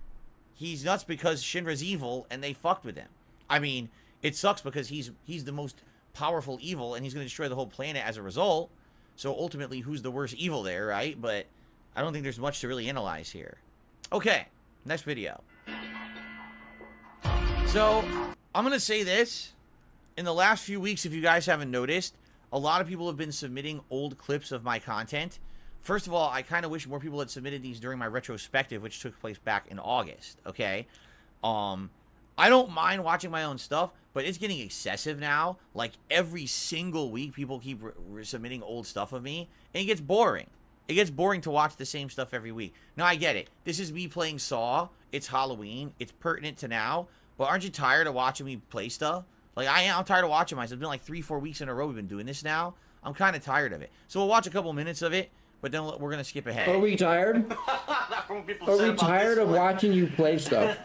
He's nuts because Shinra's evil and they fucked with him. I mean, it sucks because he's the most powerful evil and he's gonna destroy the whole planet as a result. So ultimately, who's the worst evil there, right? But I don't think there's much to really analyze here. Okay, next video. So, I'm going to say this. In the last few weeks, if you guys haven't noticed, a lot of people have been submitting old clips of my content. First of all, I kind of wish more people had submitted these during my retrospective, which took place back in August, okay? I don't mind watching my own stuff, but it's getting excessive now. Like, every single week, people keep submitting old stuff of me, and it gets boring. It gets boring to watch the same stuff every week. Now, I get it. This is me playing Saw. It's Halloween. It's pertinent to now. But aren't you tired of watching me play stuff? Like, I'm tired of watching myself. It's been like 3-4 weeks in a row we've been doing this now. I'm kind of tired of it. So we'll watch a couple minutes of it, but then we're going to skip ahead. Are we tired? Are we tired of watching you play stuff?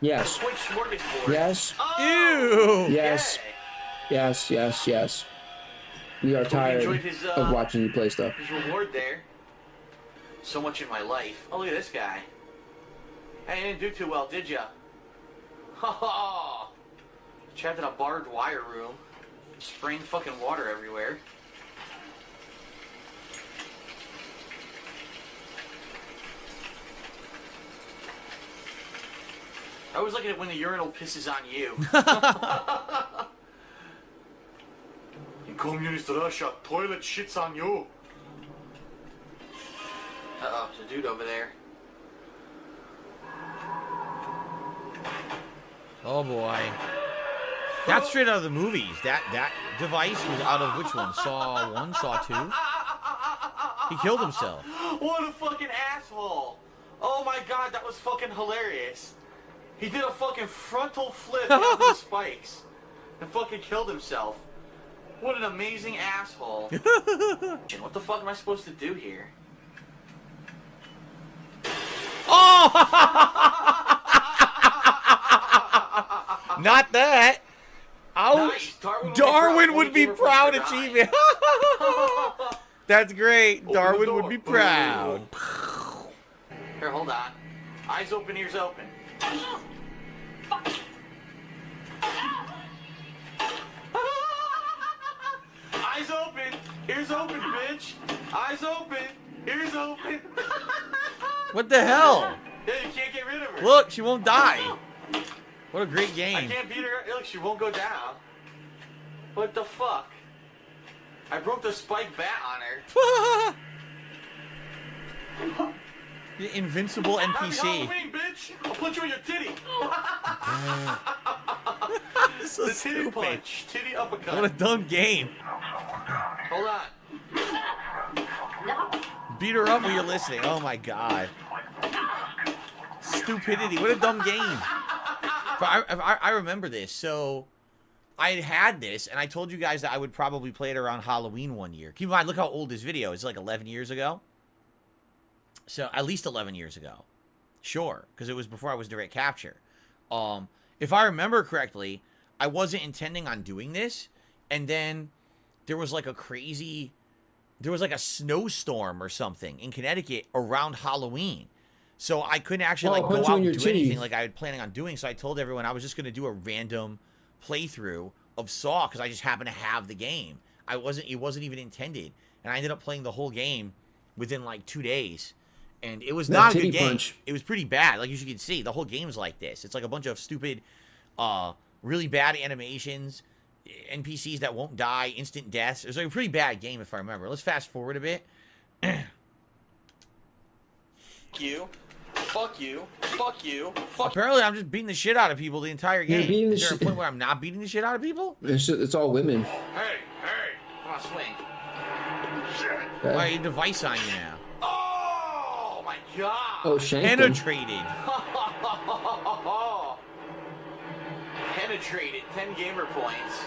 Yes. Yes. Ew. Yes. Yes, yes, yes. We are tired of watching you play stuff. His reward there. So much in my life. Oh, look at this guy. Hey, you didn't do too well, did ya? Ha Trapped in a barbed wire room. Spraying fucking water everywhere. I always look at it when the urinal pisses on you. In communist Russia, toilet shits on you. Uh-oh, there's a dude over there. Oh boy. That's straight out of the movies. That device was out of which one? Saw 1, Saw 2? He killed himself. What a fucking asshole. Oh my god, that was fucking hilarious. He did a fucking frontal flip off the spikes and fucking killed himself. What an amazing asshole. What the fuck am I supposed to do here? Oh! Not that. Ouch. Nice. Darwin would be proud achievement. That's great. Darwin would be proud. Here, hold on. Eyes open, ears open. Eyes open, ears open, bitch. Eyes open, ears open. What the hell? Yeah, you can't get rid of her. Look, she won't die. What a great game. I can't beat her. Look, she won't go down. What the fuck? I broke the spike bat on her. The invincible NPC. Halloween, bitch! I'll punch you in your titty. So the titty stupid. Punch, titty uppercut. What a dumb game. Hold on. Beat her up when you're listening. Oh my god. Stupidity. What a dumb game. But I remember this. So I had this, and I told you guys that I would probably play it around Halloween one year. Keep in mind, look how old this video is. It's like 11 years ago. So, at least 11 years ago. Sure, because it was before I was direct capture. If I remember correctly, I wasn't intending on doing this, and then there was like a crazy... There was like a snowstorm or something in Connecticut around Halloween. So, I couldn't actually go out and do anything like I was planning on doing, so I told everyone I was just going to do a random playthrough of Saw, because I just happened to have the game. It wasn't even intended, and I ended up playing the whole game within like 2 days. And it was not a good game. It was pretty bad. Like, as you can see, the whole game's like this. It's like a bunch of stupid, really bad animations, NPCs that won't die, instant deaths. It was like a pretty bad game, if I remember. Let's fast forward a bit. Fuck you. Fuck you. Fuck you. Fuck. Apparently, I'm just beating the shit out of people the entire game. Is there a point where I'm not beating the shit out of people? It's all women. Hey, come on, swing. Shit. Why are you device on you now? Oh my god! Oh, penetrated. Penetrated. 10 gamer points.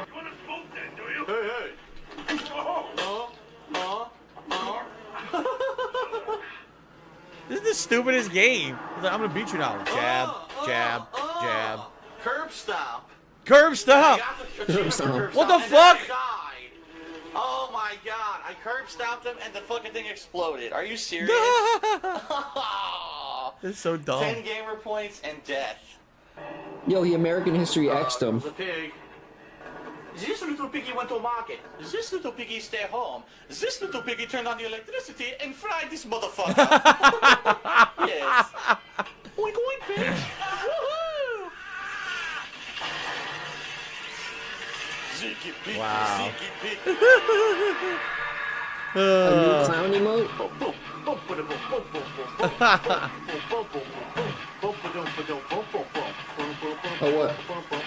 You want to smoke that, do you? Hey. This is the stupidest game. I'm gonna beat you now. Jab, jab, jab. Curb stomp. Curb stomp. What the fuck? Oh my god, I curb stomped him and the fucking thing exploded. Are you serious? It's so dumb. 10 gamer points and death. Yo, he American History X'd him. The pig. This little piggy went to market. This little piggy stay home. This little piggy turned on the electricity and fried this motherfucker. Yes. Oink oink, bitch. Woohoo! Wow. A new clown emote? Oh,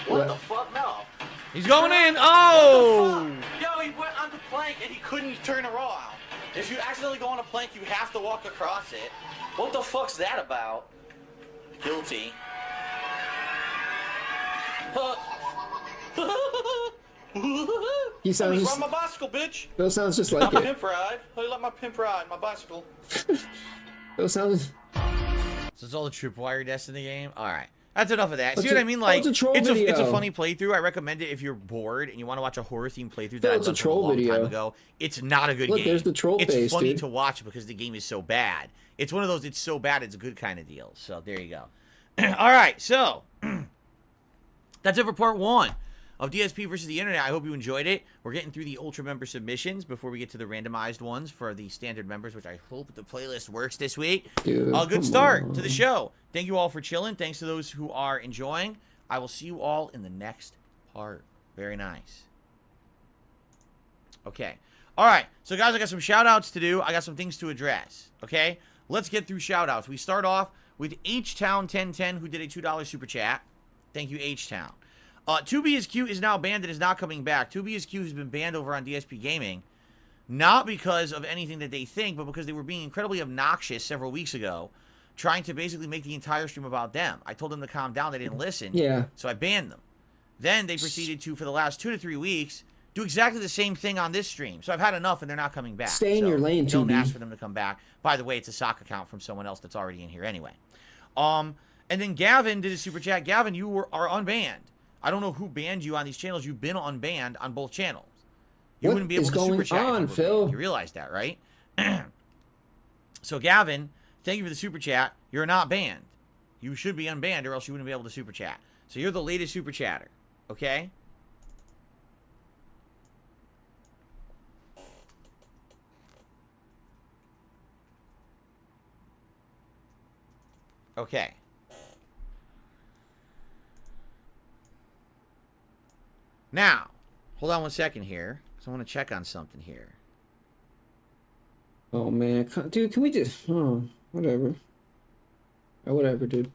what the fuck? No. He's going in. Oh! Yo, he went on the plank and he couldn't turn around. If you accidentally go on a plank, you have to walk across it. What the fuck's that about? Guilty. He sounds just... my bicycle, bitch. Those sounds just like it. Pimp ride. How you let my pimp ride? My bicycle. Those sounds... So it's all the tripwire deaths in the game? Alright. That's enough of that. See what I mean? Like, it's a funny playthrough. I recommend it if you're bored and you want to watch a horror-themed playthrough that I done a long time ago. It's not a good game. There's the troll face, it's funny to watch because the game is so bad. It's one of those, it's so bad, it's a good kind of deal. So, there you go. Alright, so, that's it for part 1 of DSP versus the Internet. I hope you enjoyed it. We're getting through the Ultra member submissions before we get to the randomized ones for the standard members, which I hope the playlist works this week. Dude, good start to the show. Thank you all for chilling. Thanks to those who are enjoying. I will see you all in the next part. Very nice. Okay. All right. So, guys, I got some shout-outs to do. I got some things to address. Okay? Let's get through shout-outs. We start off with H-Town1010, who did a $2 super chat. Thank you, H-Town. 2B is Cute is now banned and is not coming back. 2B is Cute has been banned over on DSP Gaming. not because of anything that they think, but because they were being incredibly obnoxious several weeks ago, trying to basically make the entire stream about them. I told them to calm down. They didn't listen. Yeah. So I banned them. Then they proceeded to, for the last 2 to 3 weeks, do exactly the same thing on this stream. So I've had enough, and they're not coming back. Stay in your lane, don't ask for them to come back. By the way, it's a sock account from someone else that's already in here anyway. And then Gavin did a super chat. Gavin, you are unbanned. I don't know who banned you on these channels. You've been unbanned on both channels. You wouldn't be able to super chat. What is going on, Phil? You realize that, right? So Gavin, thank you for the super chat. You're not banned. You should be unbanned, or else you wouldn't be able to super chat. So you're the latest super chatter, okay? Okay. Now, hold on one second here, because I want to check on something here. Oh, man. Dude, can we just... Oh, whatever. Oh, whatever, dude.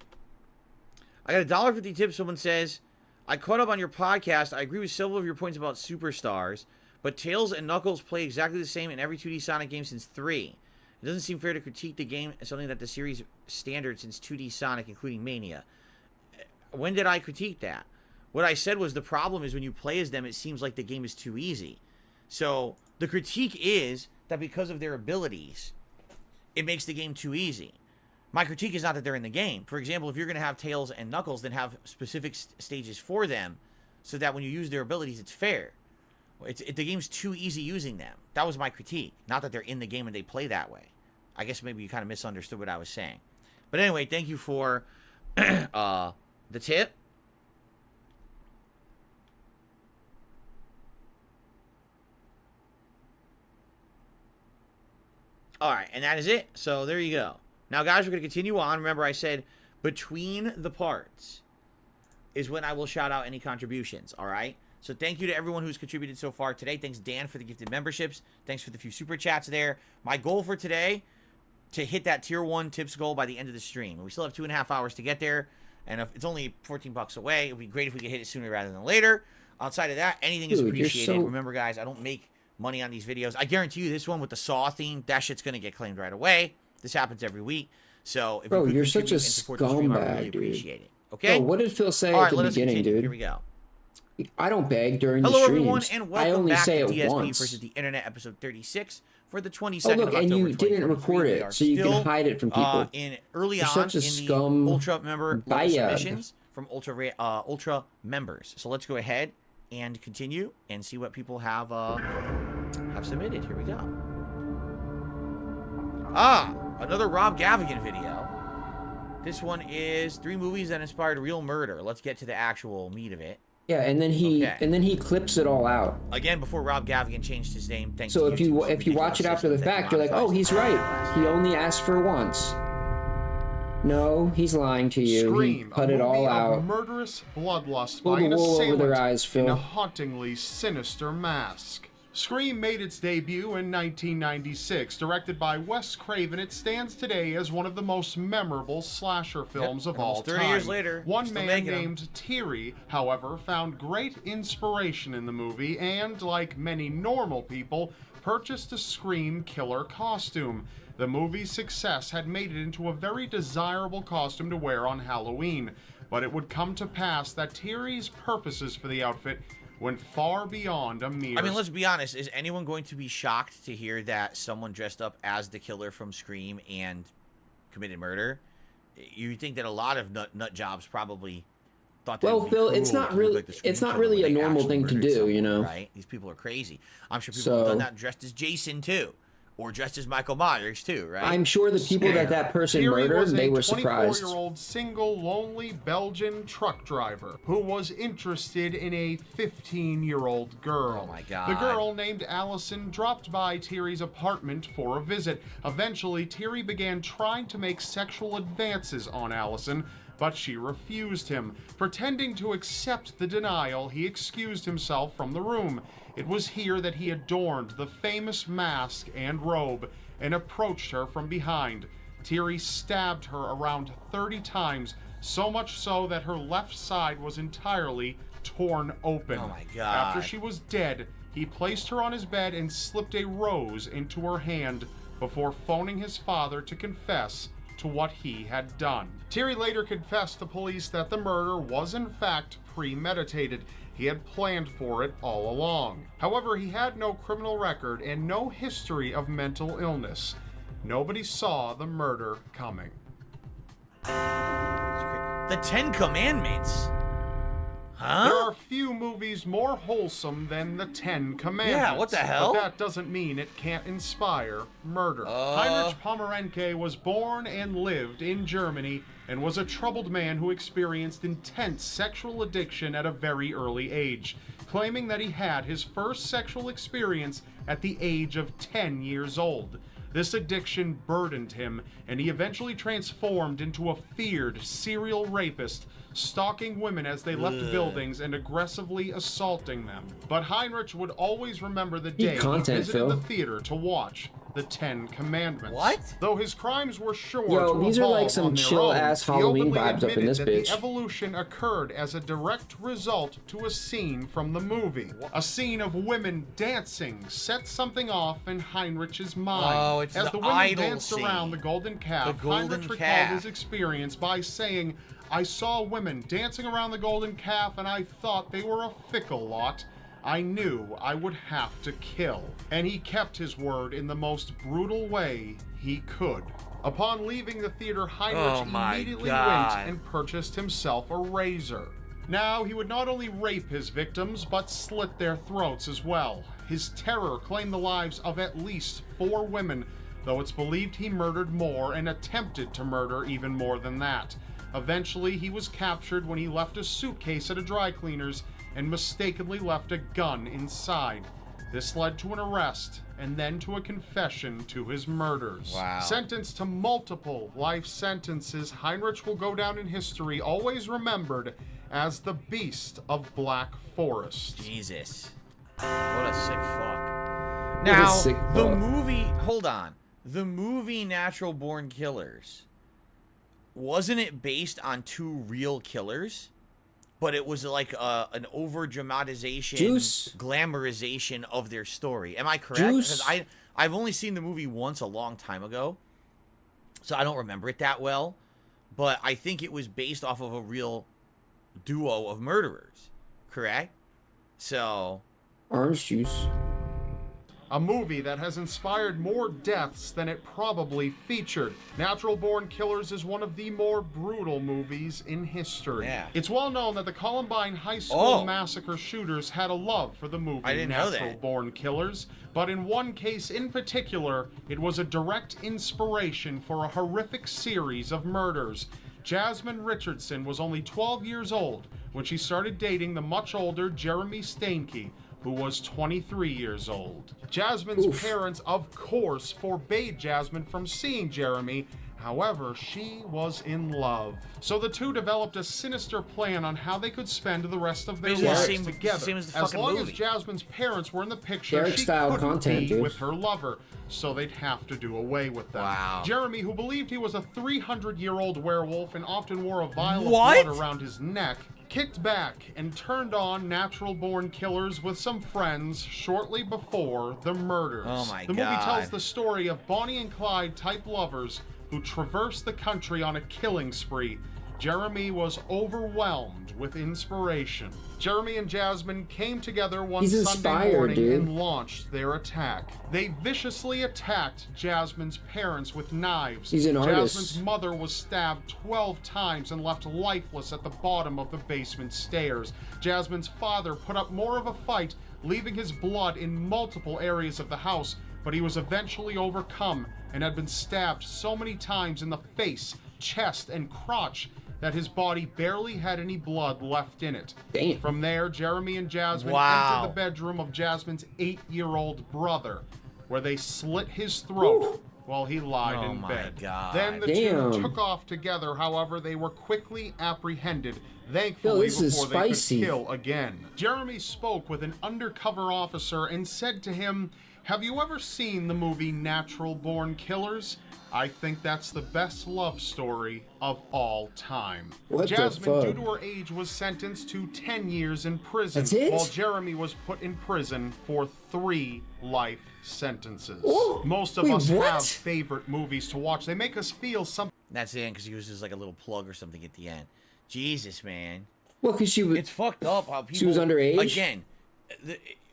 I got a $1.50 tip. Someone says, I caught up on your podcast. I agree with several of your points about superstars, but Tails and Knuckles play exactly the same in every 2D Sonic game since 3. It doesn't seem fair to critique the game as something that the series standard since 2D Sonic, including Mania. When did I critique that? What I said was the problem is when you play as them, it seems like the game is too easy. So the critique is that because of their abilities, it makes the game too easy. My critique is not that they're in the game. For example, if you're going to have Tails and Knuckles, then have specific stages for them so that when you use their abilities, it's fair. The game's too easy using them. That was my critique. Not that they're in the game and they play that way. I guess maybe you kind of misunderstood what I was saying. But anyway, thank you for the tip. All right, and that is it. So there you go. Now, guys, we're going to continue on. Remember, I said between the parts is when I will shout out any contributions, all right? So thank you to everyone who's contributed so far today. Thanks, Dan, for the gifted memberships. Thanks for the few super chats there. My goal for today, to hit that tier 1 tips goal by the end of the stream. We still have 2.5 hours to get there, and if it's only 14 bucks away, it would be great if we could hit it sooner rather than later. Outside of that, anything is appreciated. Remember, guys, I don't make money on these videos. I guarantee you this one with the Saw theme, that shit's going to get claimed right away. This happens every week. So if Bro, you you're such a scumbag, dude. Appreciate it. Okay? Bro, what did Phil say All at the beginning, dude? Here we go. I don't beg during the streams. streams. Hello, everyone, and welcome I only back say to it DSP once. versus the Internet, episode 36 for the 22nd Oh, look, of October, and you didn't record it, so you can hide it from people. Early you're on such a in scum the Ultra member bayad. submissions from Ultra members. So let's go ahead and continue and see what people have submitted. Here we go. Another Rob Gavigan video. This one is 3 movies that inspired real murder. Let's get to the actual meat of it. Yeah, and then he clips it all out. Again, before Rob Gavigan changed his name, thanks so to YouTube, if you watch it after the fact, you're like, oh, he's right. He only asked for once. No, he's lying to you. Scream, he cut it all out. Murderous bloodlust Pull by the an wool over assailant their eyes, Phil. in a hauntingly sinister mask. Scream made its debut in 1996. Directed by Wes Craven, it stands today as one of the most memorable slasher films of all time. 30 years later, One man named Thierry, however, found great inspiration in the movie and, like many normal people, purchased a Scream killer costume. The movie's success had made it into a very desirable costume to wear on Halloween, but it would come to pass that Thierry's purposes for the outfit went far beyond a mere... I mean, let's be honest. Is anyone going to be shocked to hear that someone dressed up as the killer from Scream and committed murder? You think that a lot of nut jobs probably thought that. Well, Phil, it's not really a normal thing to do, you know. Right? These people are crazy. I'm sure people have done that dressed as Jason too. Or dressed as Michael Myers, too, right? I'm sure the people that person murdered, they were surprised. A 24-year-old single, lonely Belgian truck driver who was interested in a 15-year-old girl. Oh, my God. The girl, named Allison, dropped by Thierry's apartment for a visit. Eventually, Thierry began trying to make sexual advances on Allison, but she refused him. Pretending to accept the denial, he excused himself from the room. It was here that he adorned the famous mask and robe and approached her from behind. Thierry stabbed her around 30 times, so much so that her left side was entirely torn open. Oh my God. After she was dead, he placed her on his bed and slipped a rose into her hand before phoning his father to confess to what he had done. Thierry later confessed to police that the murder was in fact premeditated. He had planned for it all along. However, he had no criminal record and no history of mental illness. Nobody saw the murder coming. The Ten Commandments. Huh? There are few movies more wholesome than the Ten Commandments. Yeah, what the hell? But that doesn't mean it can't inspire murder. Heinrich Pommerenke was born and lived in Germany and was a troubled man who experienced intense sexual addiction at a very early age, claiming that he had his first sexual experience at the age of 10 years old. This addiction burdened him, and he eventually transformed into a feared serial rapist, stalking women as they left buildings and aggressively assaulting them. But Heinrich would always remember the day he visited the theater to watch the Ten Commandments. What? Though his crimes were sure Yo, to these are like evolve some on their chill-ass own, Halloween he vibes openly up in this admitted bitch. that the evolution occurred as a direct result to a scene from the movie. A scene of women dancing set something off in Heinrich's mind. Oh, it's as the the women idol danced scene. around the golden calf, The golden Heinrich recalled calf. his experience by saying, "I saw women dancing around the golden calf and I thought they were a fickle lot. I knew I would have to kill." And he kept his word in the most brutal way he could. Upon leaving the theater, Heinrich immediately went and purchased himself a razor. Now, he would not only rape his victims, but slit their throats as well. His terror claimed the lives of at least 4 women, though it's believed he murdered more and attempted to murder even more than that. Eventually, he was captured when he left a suitcase at a dry cleaner's and mistakenly left a gun inside. This led to an arrest and then to a confession to his murders. Wow. Sentenced to multiple life sentences, Heinrich will go down in history always remembered as the Beast of Black Forest. Jesus. What a sick fuck. Now, the movie, hold on. The movie Natural Born Killers, wasn't it based on 2 real killers? But it was like an over-dramatization, glamorization of their story. Am I correct? Because I've only seen the movie once a long time ago, so I don't remember it that well. But I think it was based off of a real duo of murderers, correct? So... Orange juice. A movie that has inspired more deaths than it probably featured. Natural Born Killers is one of the more brutal movies in history. Yeah. It's well known that the Columbine High School massacre shooters had a love for the movie Natural Born Killers, but in one case in particular, it was a direct inspiration for a horrific series of murders. Jasmine Richardson was only 12 years old when she started dating the much older Jeremy Steinke, who was 23 years old. Jasmine's parents, of course, forbade Jasmine from seeing Jeremy. However, she was in love. So the two developed a sinister plan on how they could spend the rest of their lives together. As long as Jasmine's parents were in the picture, she couldn't be with her lover, so they'd have to do away with them. Wow. Jeremy, who believed he was a 300-year-old werewolf and often wore a vial of blood around his neck, kicked back and turned on Natural Born Killers with some friends shortly before the murders. Oh my The movie tells the story of Bonnie and Clyde type lovers who traverse the country on a killing spree. Jeremy was overwhelmed with inspiration. Jeremy and Jasmine came together one Sunday morning and launched their attack. They viciously attacked Jasmine's parents with knives. He's an artist. Jasmine's mother was stabbed 12 times and left lifeless at the bottom of the basement stairs. Jasmine's father put up more of a fight, leaving his blood in multiple areas of the house, but he was eventually overcome and had been stabbed so many times in the face, chest, and crotch that his body barely had any blood left in it. Damn. From there, Jeremy and Jasmine entered the bedroom of Jasmine's 8-year-old brother, where they slit his throat while he lied in bed. Then the two took off together. However, they were quickly apprehended Thankfully, this is before spicy. they could kill again. Jeremy spoke with an undercover officer and said to him, "Have you ever seen the movie Natural Born Killers? I think that's the best love story of all time." What Jasmine, the due fuck? to her age, was sentenced to 10 years in prison, That's it? while Jeremy was put in prison for 3 life sentences. Ooh, Most of wait, us what? have favorite movies to watch. They make us feel something. That's the end because he uses like a little plug or something at the end. Jesus, man. Well, because she was. It's fucked up how people. She was underage? Again,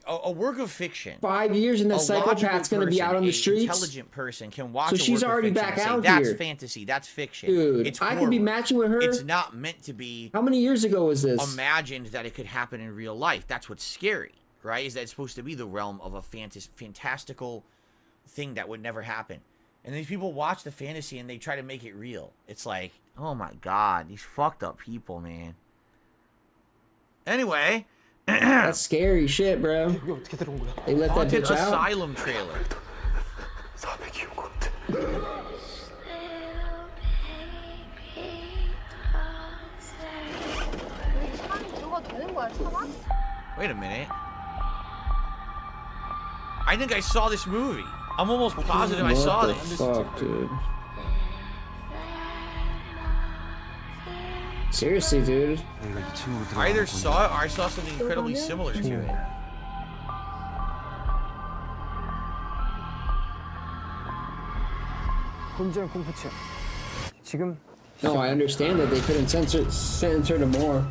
a work of fiction. 5 years and the A psychopath's logical going to be person, out on the a streets. Intelligent person can watch. So a she's work of already fiction back and say, out That's here. fantasy. That's fiction. Dude, It's I could be horror. matching with her. It's not meant to be. How many years ago was this? Imagined that it could happen in real life. That's what's scary, right? Is that it's supposed to be the realm of a fantastical thing that would never happen. And these people watch the fantasy and they try to make it real. It's like, oh my god, these fucked up people, man. Anyway. That's scary shit, bro. They let that Haunted bitch out. Asylum trailer. Wait a minute. I think I saw this movie. I'm almost positive I saw What this. the fuck, dude? Seriously, dude. I either saw it or I saw something incredibly similar to it. No, I understand that they couldn't censor them more.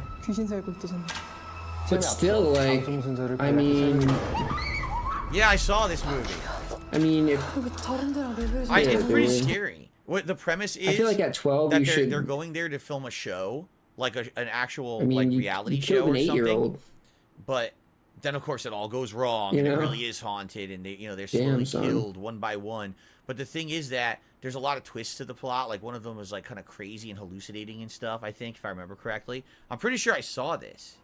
But still, like, I mean, Yeah, I saw this movie. I mean, if It's pretty scary. What the premise is? I feel like at 12 that you should. they're going there to film a show, like an actual I mean, like you reality killed show an or something. 8-year-old. But then of course it all goes wrong, You and it know? really is haunted, and they're Damn, slowly son. killed one by one. But the thing is that there's a lot of twists to the plot. Like one of them was like kind of crazy and hallucinating and stuff. I think if I remember correctly, I'm pretty sure I saw this.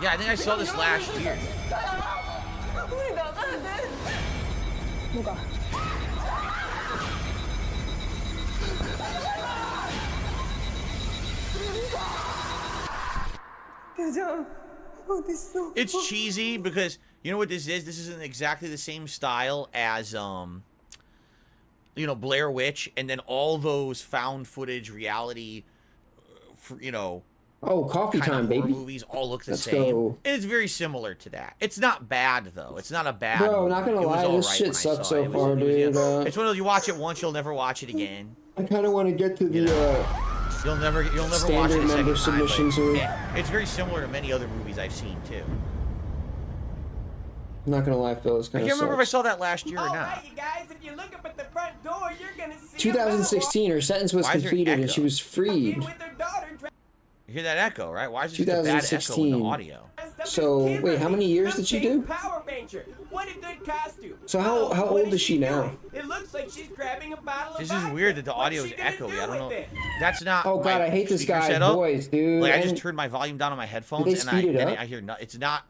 Yeah, I think I saw this last year. It's cheesy because you know what this is? This isn't exactly the same style as you know, Blair Witch, and then all those found footage reality Oh, Coffee kind of Time, horror baby. movies all look the Let's same. go. And it's very similar to that. It's not bad though. It's not a bad Bro, movie. not gonna It was lie, all this right shit when I sucks saw it. so far, dude. It's one of those, you watch it once, you'll never watch it again. I kind of want to get to the You'll never watch it standard a second member time. submissions. It's very similar to many other movies I've seen too. I'm not gonna lie, Phil. It's I kind of can't remember if I saw that last year or not. Alright, you guys, if you look up at the front door, you're gonna see 2016. Her sentence was Why is there completed and echo? she was freed. You hear that echo, right? Why is there such a bad echo in 2016. the audio? So wait, how many years did she do? Power Ranger. What a good costume. So how old is she now? It looks like she's grabbing a bottle of This is weird that the audio is echoey. I don't know. That's not. Oh, God, my I hate this speaker guy's setup. voice, dude. Like I just And- turned my volume down on my headphones, Did they and speed it up? I hear no. It's not.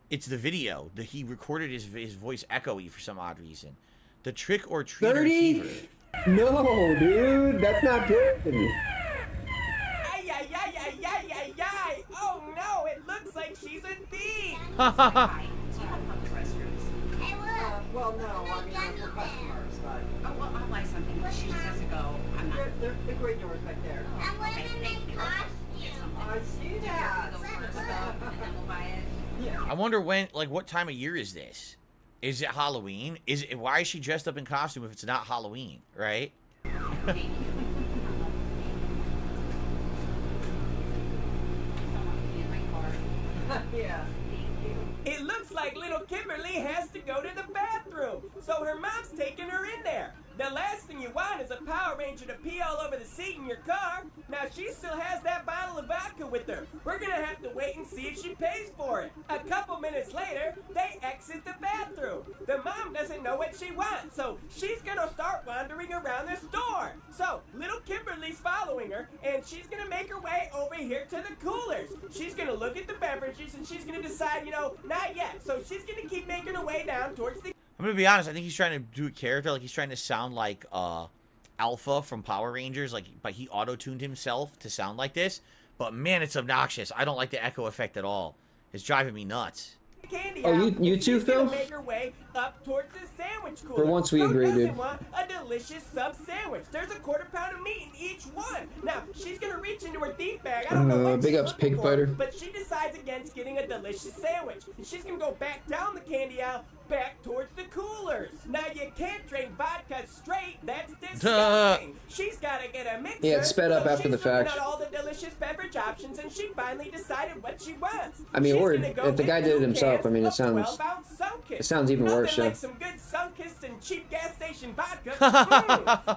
It's the video. He recorded his voice echoey for some odd reason. The Trick or Treater 30? Fever. No, dude, that's not good. Ay, ay, ay, ay, ay, ay, ay. Oh no, it looks like she's a thief. Well, no, I mean, for customers, but... Oh, well, I'll buy something. She just has to go. I'm not... The great door's back there. Okay, thank you. I see that. And then we'll buy it. Yeah. I wonder what time of year is this? Is it Halloween? Why is she dressed up in costume if it's not Halloween, right? Yeah. It looks like little Kimberly has to go to the bathroom, so her mom's taking her in there. The last thing you want is a Power Ranger to pee all over the seat in your car. Now, she still has that bottle of vodka with her. We're gonna have to wait and see if she pays for it. A couple minutes later, they exit the bathroom. The mom doesn't know what she wants, so she's gonna start wandering around the store. So, little Kimberly's following her, and she's gonna make her way over here to the coolers. She's gonna look at the beverages, and she's gonna decide, not yet. So she's gonna keep making her way down towards the... I'm gonna be honest. I think he's trying to do a character, like he's trying to sound like Alpha from Power Rangers, but he auto-tuned himself to sound like this. But man, it's obnoxious. I don't like the echo effect at all. It's driving me nuts. Oh, you too, Phil? Make her way up towards the sandwich cooler. For once we agree, dude. Want a delicious sub sandwich. There's a quarter-pound of meat in each one. Now she's gonna reach into her deep bag. I don't know what big ups, Pig Fighter. But she decides against getting a delicious sandwich. She's gonna go back down the candy aisle, back towards the coolers. Now you can't drink vodka straight. That's disgusting. She's gotta get a mixer. Yeah, it's sped up after the fact. She's looking at all the delicious beverage options, and she finally decided what she wants. I mean, or if the guy did it himself, I mean, it sounds even worse. Like some good Sunkist and cheap gas station vodka.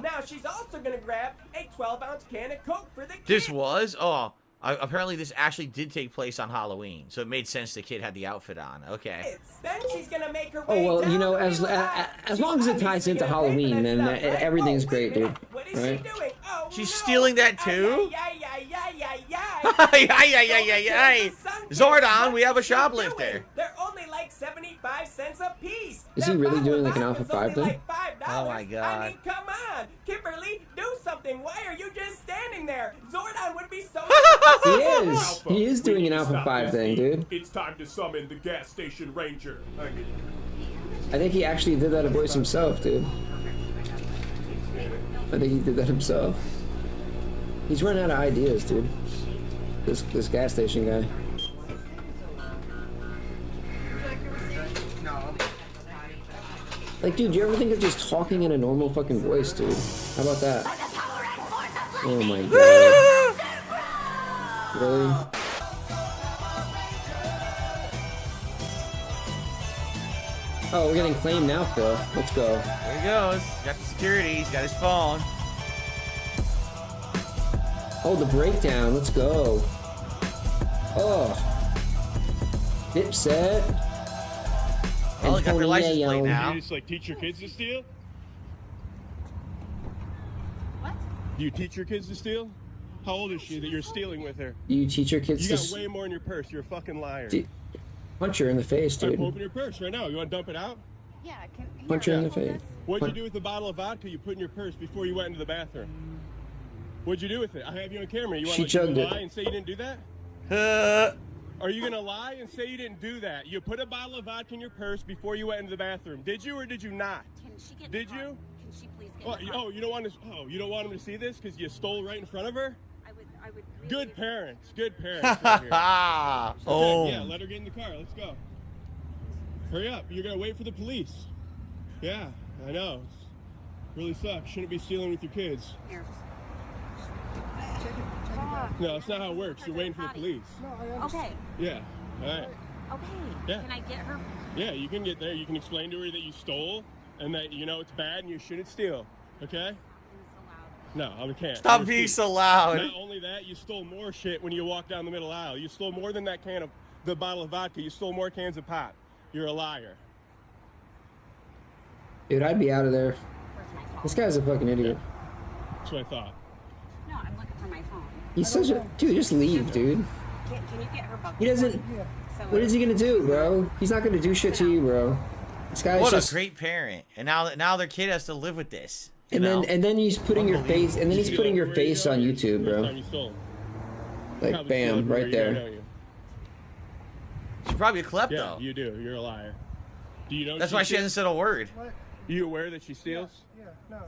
Now she's also gonna grab a 12-ounce can of Coke for the kid. This was? Oh, apparently this actually did take place on Halloween, so it made sense the kid had the outfit on. Okay. Then she's gonna make her way you know, as long as it ties into Halloween, then everything's great, dude. What is she doing? Oh, she's stealing that too? Zordon, we have a shoplifter. They're only like 75 cents a piece. Is he really doing like an Alpha 5 thing? Oh my god. I mean, come on. Kimberly, do something. Why are you just standing there? Zordon would be so He is doing an Alpha 5 thing, dude. It's time to summon the gas station ranger. I think he actually did that voice himself, dude. I think he did that himself. He's running out of ideas, dude. This gas station guy. Like, dude, you ever think of just talking in a normal fucking voice, dude? How about that? Oh my god. Really? Oh, we're getting claimed now, Phil. Let's go. There he goes. He's got the security. He's got his phone. Oh, the breakdown. Let's go. Oh. Dipset. Well, they got their license plate now. You just like teach your kids to steal? What? Do you teach your kids to steal? How old is she that you're stealing with her? Do you teach your kids to steal? You got way more in your purse. You're a fucking liar. Punch her in the face, dude. Open your purse right now. You want to dump it out? Yeah, punch her in the face. What'd you do with the bottle of vodka you put in your purse before you went into the bathroom? What'd you do with it? I have you on camera. You want to lie and say you didn't do that? Are you gonna lie and say you didn't do that? You put a bottle of vodka in your purse before you went into the bathroom. Did you or did you not? Can she get Did you? Can she please get you don't want to? Oh, you don't want him to see this because you stole right in front of her? I would really Good parents. Good parents. Right here. Oh. Yeah, let her get in the car. Let's go. Hurry up. You're gonna wait for the police. Yeah, I know. It really sucks. Shouldn't be stealing with your kids. Here. No, that's not how it works. You're waiting for the police. Okay. Yeah. All right. Okay. Yeah. Can I get her? Yeah, you can get there. You can explain to her that you stole and that you know it's bad and you shouldn't steal. Okay? No, I can't. Stop being so loud. Not only that, you stole more shit when you walked down the middle aisle. You stole more than that the bottle of vodka. You stole more cans of pop. You're a liar. Dude, I'd be out of there. This guy's a fucking idiot. Yeah. That's what I thought. No, I'm looking for my phone. He's such a dude. Just leave, dude. Can you get her bucket? He doesn't. What is he gonna do, bro? He's not gonna do shit to you, bro. This guy's what just a great parent, and now their kid has to live with this. And then he's putting your face, and then he's putting your face on YouTube, bro. Like bam, right there. She's probably a klepto. Yeah, you do. You're a liar. Do you know? That's why she hasn't said a word. Are you aware that she steals? Yeah, no.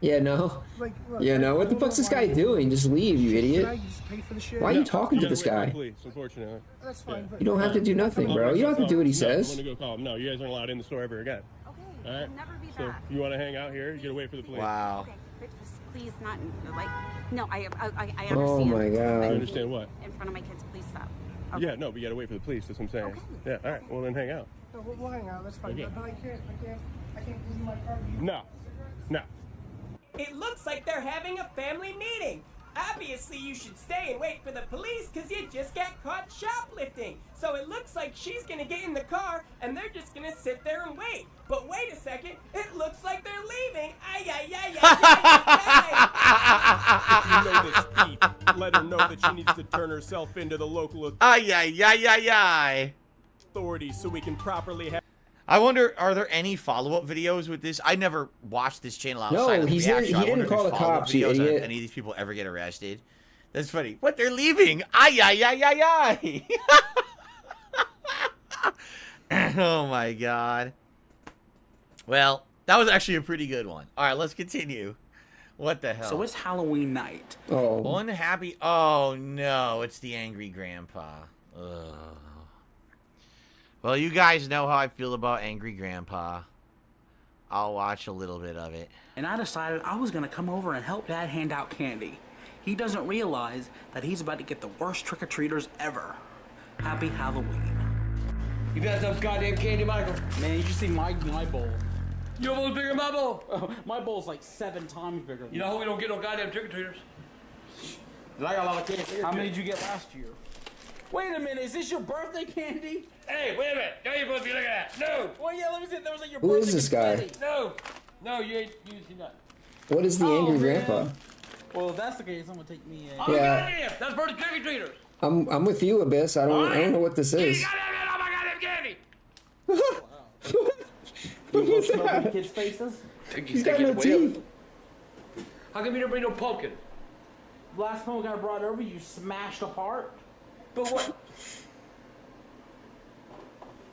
Yeah, no. Look, yeah, no. What the fuck's this guy doing? Just leave, you idiot. Why are you talking to this guy? Police, unfortunately. That's fine. You don't have to do nothing, bro. You don't have to do what he says. I'm gonna go call him. No, you guys aren't allowed in the store ever again. Okay. All right. I'll never be So back. you want to hang out here? You gotta wait for the police. Wow. Okay, but please not like. No, I understand. Oh my god. I understand what? In front of my kids, please stop. Okay. Yeah, no, but you gotta wait for the police. That's what I'm saying. Okay. Yeah. All right. Well, then hang out. No, we'll hang out. That's fine. Okay. But I can't give you my card. No. No. It looks like they're having a family meeting. Obviously, you should stay and wait for the police because you just got caught shoplifting. So it looks like she's going to get in the car and they're just going to sit there and wait. But wait a second, it looks like they're leaving. Ay, ay, ay, ay, ay, ay, ay. You know this, Pete. Let her know that she needs to turn herself into the local Ay, ay, ay, ay, ay. authorities so we can properly have... I wonder, are there any follow-up videos with this? I never watched this channel outside of the he didn't call the cops, you idiot. Any of these people ever get arrested? That's funny. What, they're leaving? Ay, ay, ay, ay, ay. Oh, my God. Well, that was actually a pretty good one. All right, let's continue. What the hell? So it's Halloween night. Oh. Unhappy. Oh, no. It's the angry grandpa. Ugh. Well, you guys know how I feel about angry grandpa. I'll watch a little bit of it. And I decided I was going to come over and help Dad hand out candy. He doesn't realize that he's about to get the worst trick-or-treaters ever. Happy Halloween. You got some goddamn candy, Michael. Man, you should see my bowl. Your bowl's bigger than my bowl. My bowl's like 7 times bigger. You know how we don't get no goddamn trick-or-treaters? I got a lot of candy. How many did you get last year? Wait a minute, is this your birthday candy? Hey, wait a minute. Now you're supposed to be looking at that. No. Well, yeah, let me see. That was like your Who birthday is this guy? confetti. No, you ain't using nothing. What is the angry grandpa? Well, if that's the case, I'm gonna take me in. Oh, Yeah. goddamn. That's for the trick-or-treaters. I'm with you, Abyss. I don't know what this is. You goddamn candy. You go smoking kids' faces? He's got no teeth. How come you didn't bring no pumpkin? Last time we got brought over, you smashed apart. But what?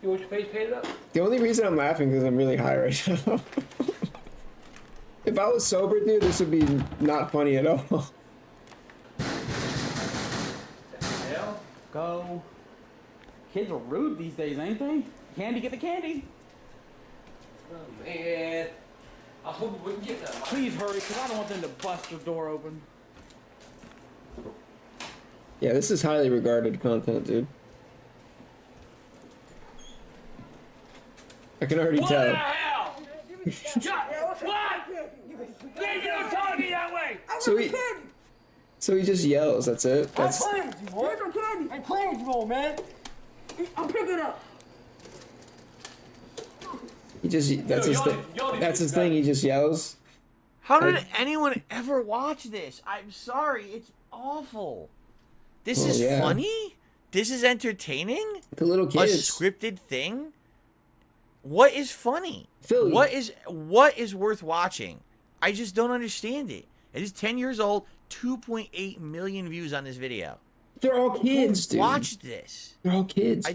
You want your face painted up? The only reason I'm laughing is because I'm really high right now. If I was sober, dude, this would be not funny at all. Hell, go. Kids are rude these days, ain't they? Candy, get the candy. Oh, man. I was hoping we can get that. Please hurry, because I don't want them to bust your door open. Yeah, this is highly regarded content, dude. I can already What tell. the hell? What? You don't talk to me that way. So he just yells. That's it. I'm That's playing with you, boy. Here's some candy. I'm playing with you, old man. I'm picking up. he just. That's his thing. That's his thing. He just yells. How did anyone ever watch this? I'm sorry. It's awful. This is funny? This is entertaining? The little kids. A scripted thing? What is funny? Phil, what is worth watching? I just don't understand it. It is 10 years old, 2.8 million views on this video. They're all kids, dude. Watch this. They're all kids.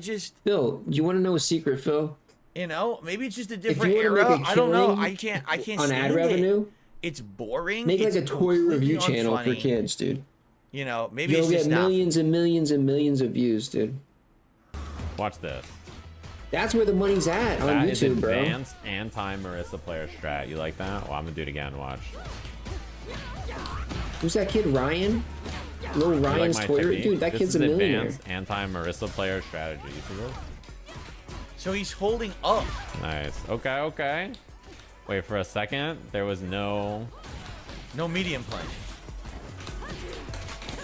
Phil, do you want to know a secret, Phil? You know, maybe it's just a different era. I don't know. I can't on ad revenue. It's boring. Make it's like a toy review unfunny. channel for kids, dude. You know, maybe you'll it's get just millions and millions and millions of views, dude. Watch this. That's where the money's at on That YouTube, is bro. advanced anti-Marissa player strat. You like that? Well, I'm gonna do it again. Watch. Who's that kid, Ryan? Little You like Ryan's my Twitter, technique? dude. That This kid's is a millionaire. advanced anti-Marissa player strategy. You see this? So he's holding up. Nice. Okay, okay. Wait for a second. There was no medium punch.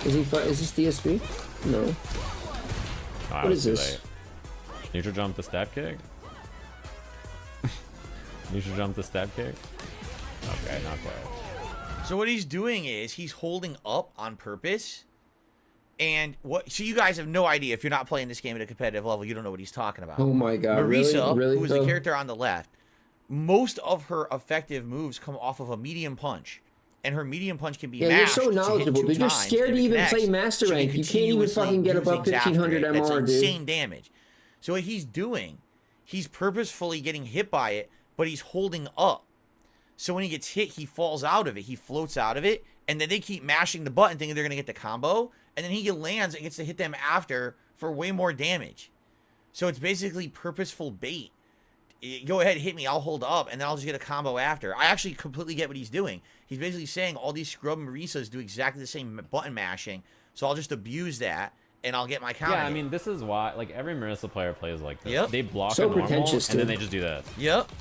Is this DSP? No. Oh, What is this? Late. Neutral jump the step kick. Neutral jump the step kick. Okay, not quite. So what he's doing is he's holding up on purpose. And so you guys have no idea if you're not playing this game at a competitive level, you don't know what he's talking about. Oh my god, Marissa, really? who is the character on the left, most of her effective moves come off of a medium punch. And her medium punch can be mashed. You're so knowledgeable, to hit dude. You're times, scared and to if it even connects, play Master she can Rank. You can't even fucking get above continuously use 1500 after it. MR, That's dude. insane damage. So what he's doing, he's purposefully getting hit by it, but he's holding up. So when he gets hit, he falls out of it. He floats out of it, and then they keep mashing the button thinking they're going to get the combo, and then he lands and gets to hit them after for way more damage. So it's basically purposeful bait. Go ahead, hit me, I'll hold up, and then I'll just get a combo after. I actually completely get what he's doing. He's basically saying all these scrub Marissas do exactly the same button mashing, so I'll just abuse that, and I'll get my counter. Yeah, I mean, this is why, like, every Marissa player plays like this. Yep. They block So a normal, pretentious, and then dude. they just do this. Yep.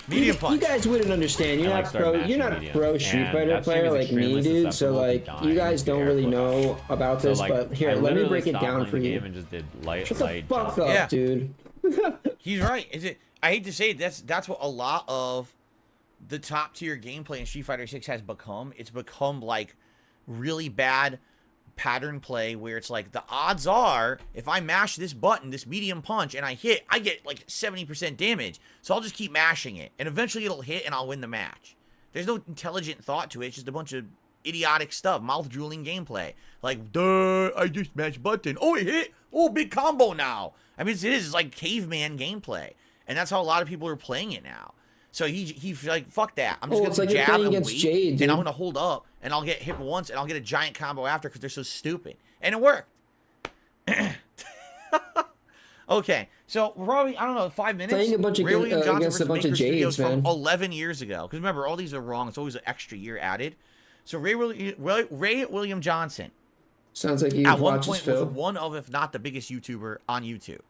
Medium punch. You guys wouldn't understand. You're I, not start pro. mashing You're not a medium. pro Street And Fighter that stream player is like me, extremely dude. So susceptible to like, dying you guys don't really know about So, this. like, But here, I let me literally break it stopped down playing for the you. game and just did light, Shut the light fuck jump. up, dude. He's right. I hate to say it, that's what a lot of the top tier gameplay in Street Fighter 6 has become. It's become like really bad pattern play where it's like the odds are if I mash this button, this medium punch, and I hit, I get like 70% damage. So I'll just keep mashing it, and eventually it'll hit and I'll win the match. There's no intelligent thought to it. It's just a bunch of idiotic stuff, mouth-drooling gameplay. Like, duh, I just mashed button. Oh, it hit. Oh, big combo now. I mean, it's like caveman gameplay. And that's how a lot of people are playing it now. So he's like, fuck that. I'm just going to jab and wait, Jade, and I'm going to hold up, and I'll get hit once, and I'll get a giant combo after because they're so stupid. And it worked. Okay, so we're probably, I don't know, 5 minutes. Playing a bunch of against a bunch of Jades, man. From 11 years ago. Because remember, all these are wrong. It's always an extra year added. So Ray William Johnson. Sounds like he at one watches point Phil. was one of, if not the biggest YouTuber on YouTube.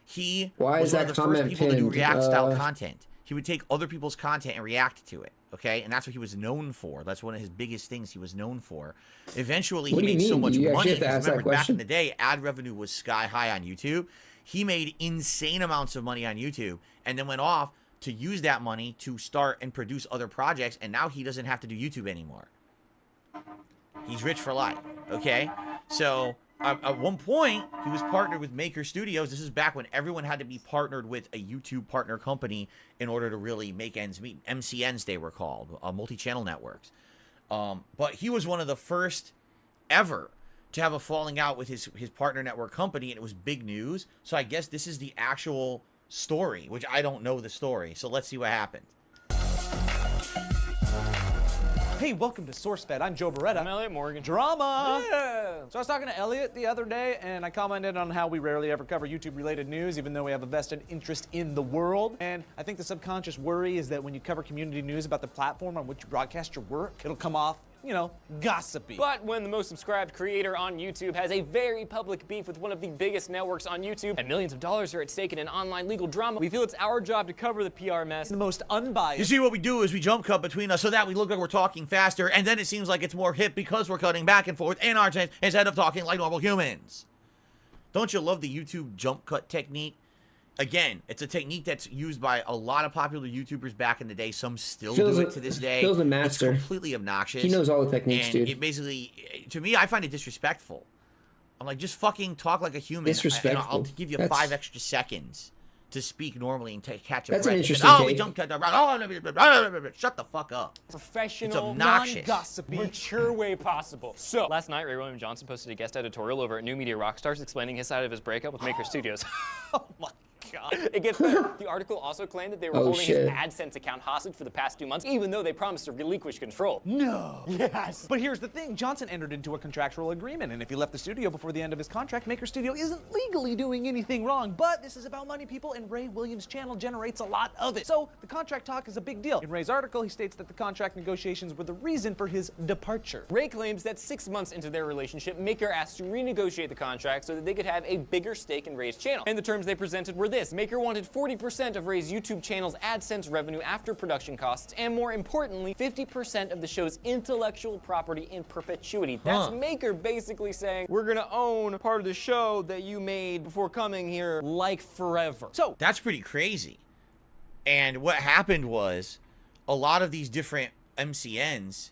He Why was is one that of the first comment people to do pinned? React-style content. He would take other people's content and react to it, okay? And that's what he was known for. That's one of his biggest things he was known for. Eventually, he made so much money. Remember, back in the day, ad revenue was sky high on YouTube. He made insane amounts of money on YouTube and then went off to use that money to start and produce other projects, and now he doesn't have to do YouTube anymore. He's rich for life, okay? So at one point, he was partnered with Maker Studios. This is back when everyone had to be partnered with a YouTube partner company in order to really make ends meet. MCNs, they were called, multi-channel networks. But he was one of the first ever to have a falling out with his partner network company, and it was big news. So I guess this is the actual story, which I don't know the story. So let's see what happened. Hey, welcome to SourceFed. I'm Joe Beretta. I'm Elliot Morgan. Drama! Yeah. So I was talking to Elliot the other day, and I commented on how we rarely ever cover YouTube-related news, even though we have a vested interest in the world. And I think the subconscious worry is that when you cover community news about the platform on which you broadcast your work, it'll come off, you know, gossipy. But when the most subscribed creator on YouTube has a very public beef with one of the biggest networks on YouTube, and millions of dollars are at stake in an online legal drama, we feel it's our job to cover the PR mess. The most unbiased. You see, what we do is we jump cut between us so that we look like we're talking faster, and then it seems like it's more hip because we're cutting back and forth in our chance instead of talking like normal humans. Don't you love the YouTube jump cut technique? Again, it's a technique that's used by a lot of popular YouTubers back in the day. Some still do it to this day. Phil's a master. It's completely obnoxious. He knows all the techniques, and dude. It basically, to me, I find it disrespectful. I'm like, just fucking talk like a human. Disrespectful. I'll give you 5 extra seconds to speak normally and catch a breath. That's an interesting we take. jump cut. Shut the fuck up. Professional, non-gossipy, mature way possible. So, last night, Ray William Johnson posted a guest editorial over at New Media Rockstars explaining his side of his breakup with Maker Studios. Oh my God. It gets better. The article also claimed that they were holding his AdSense account hostage for the past 2 months, even though they promised to relinquish control. No. Yes. But here's the thing. Johnson entered into a contractual agreement, and if he left the studio before the end of his contract, Maker Studio isn't legally doing anything wrong. But this is about money, people, and Ray Williams' channel generates a lot of it. So the contract talk is a big deal. In Ray's article, he states that the contract negotiations were the reason for his departure. Ray claims that 6 months into their relationship, Maker asked to renegotiate the contract so that they could have a bigger stake in Ray's channel. And the terms they presented were this. Maker wanted 40% of Ray's YouTube channel's AdSense revenue after production costs, and more importantly, 50% of the show's intellectual property in perpetuity. That's Maker basically saying, we're gonna own part of the show that you made before coming here, like forever. So that's pretty crazy. And what happened was a lot of these different MCNs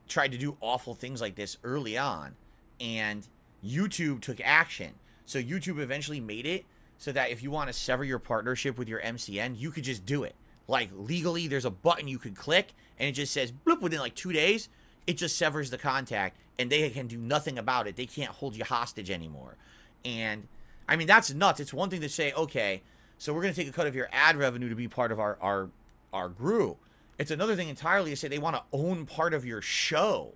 tried to do awful things like this early on, and YouTube took action. So YouTube eventually made it so that if you want to sever your partnership with your MCN, you could just do it. Like, legally, there's a button you could click, and it just says, bloop, within like 2 days, it just severs the contact, and they can do nothing about it. They can't hold you hostage anymore. And, I mean, that's nuts. It's one thing to say, okay, so we're going to take a cut of your ad revenue to be part of our group. It's another thing entirely to say they want to own part of your show.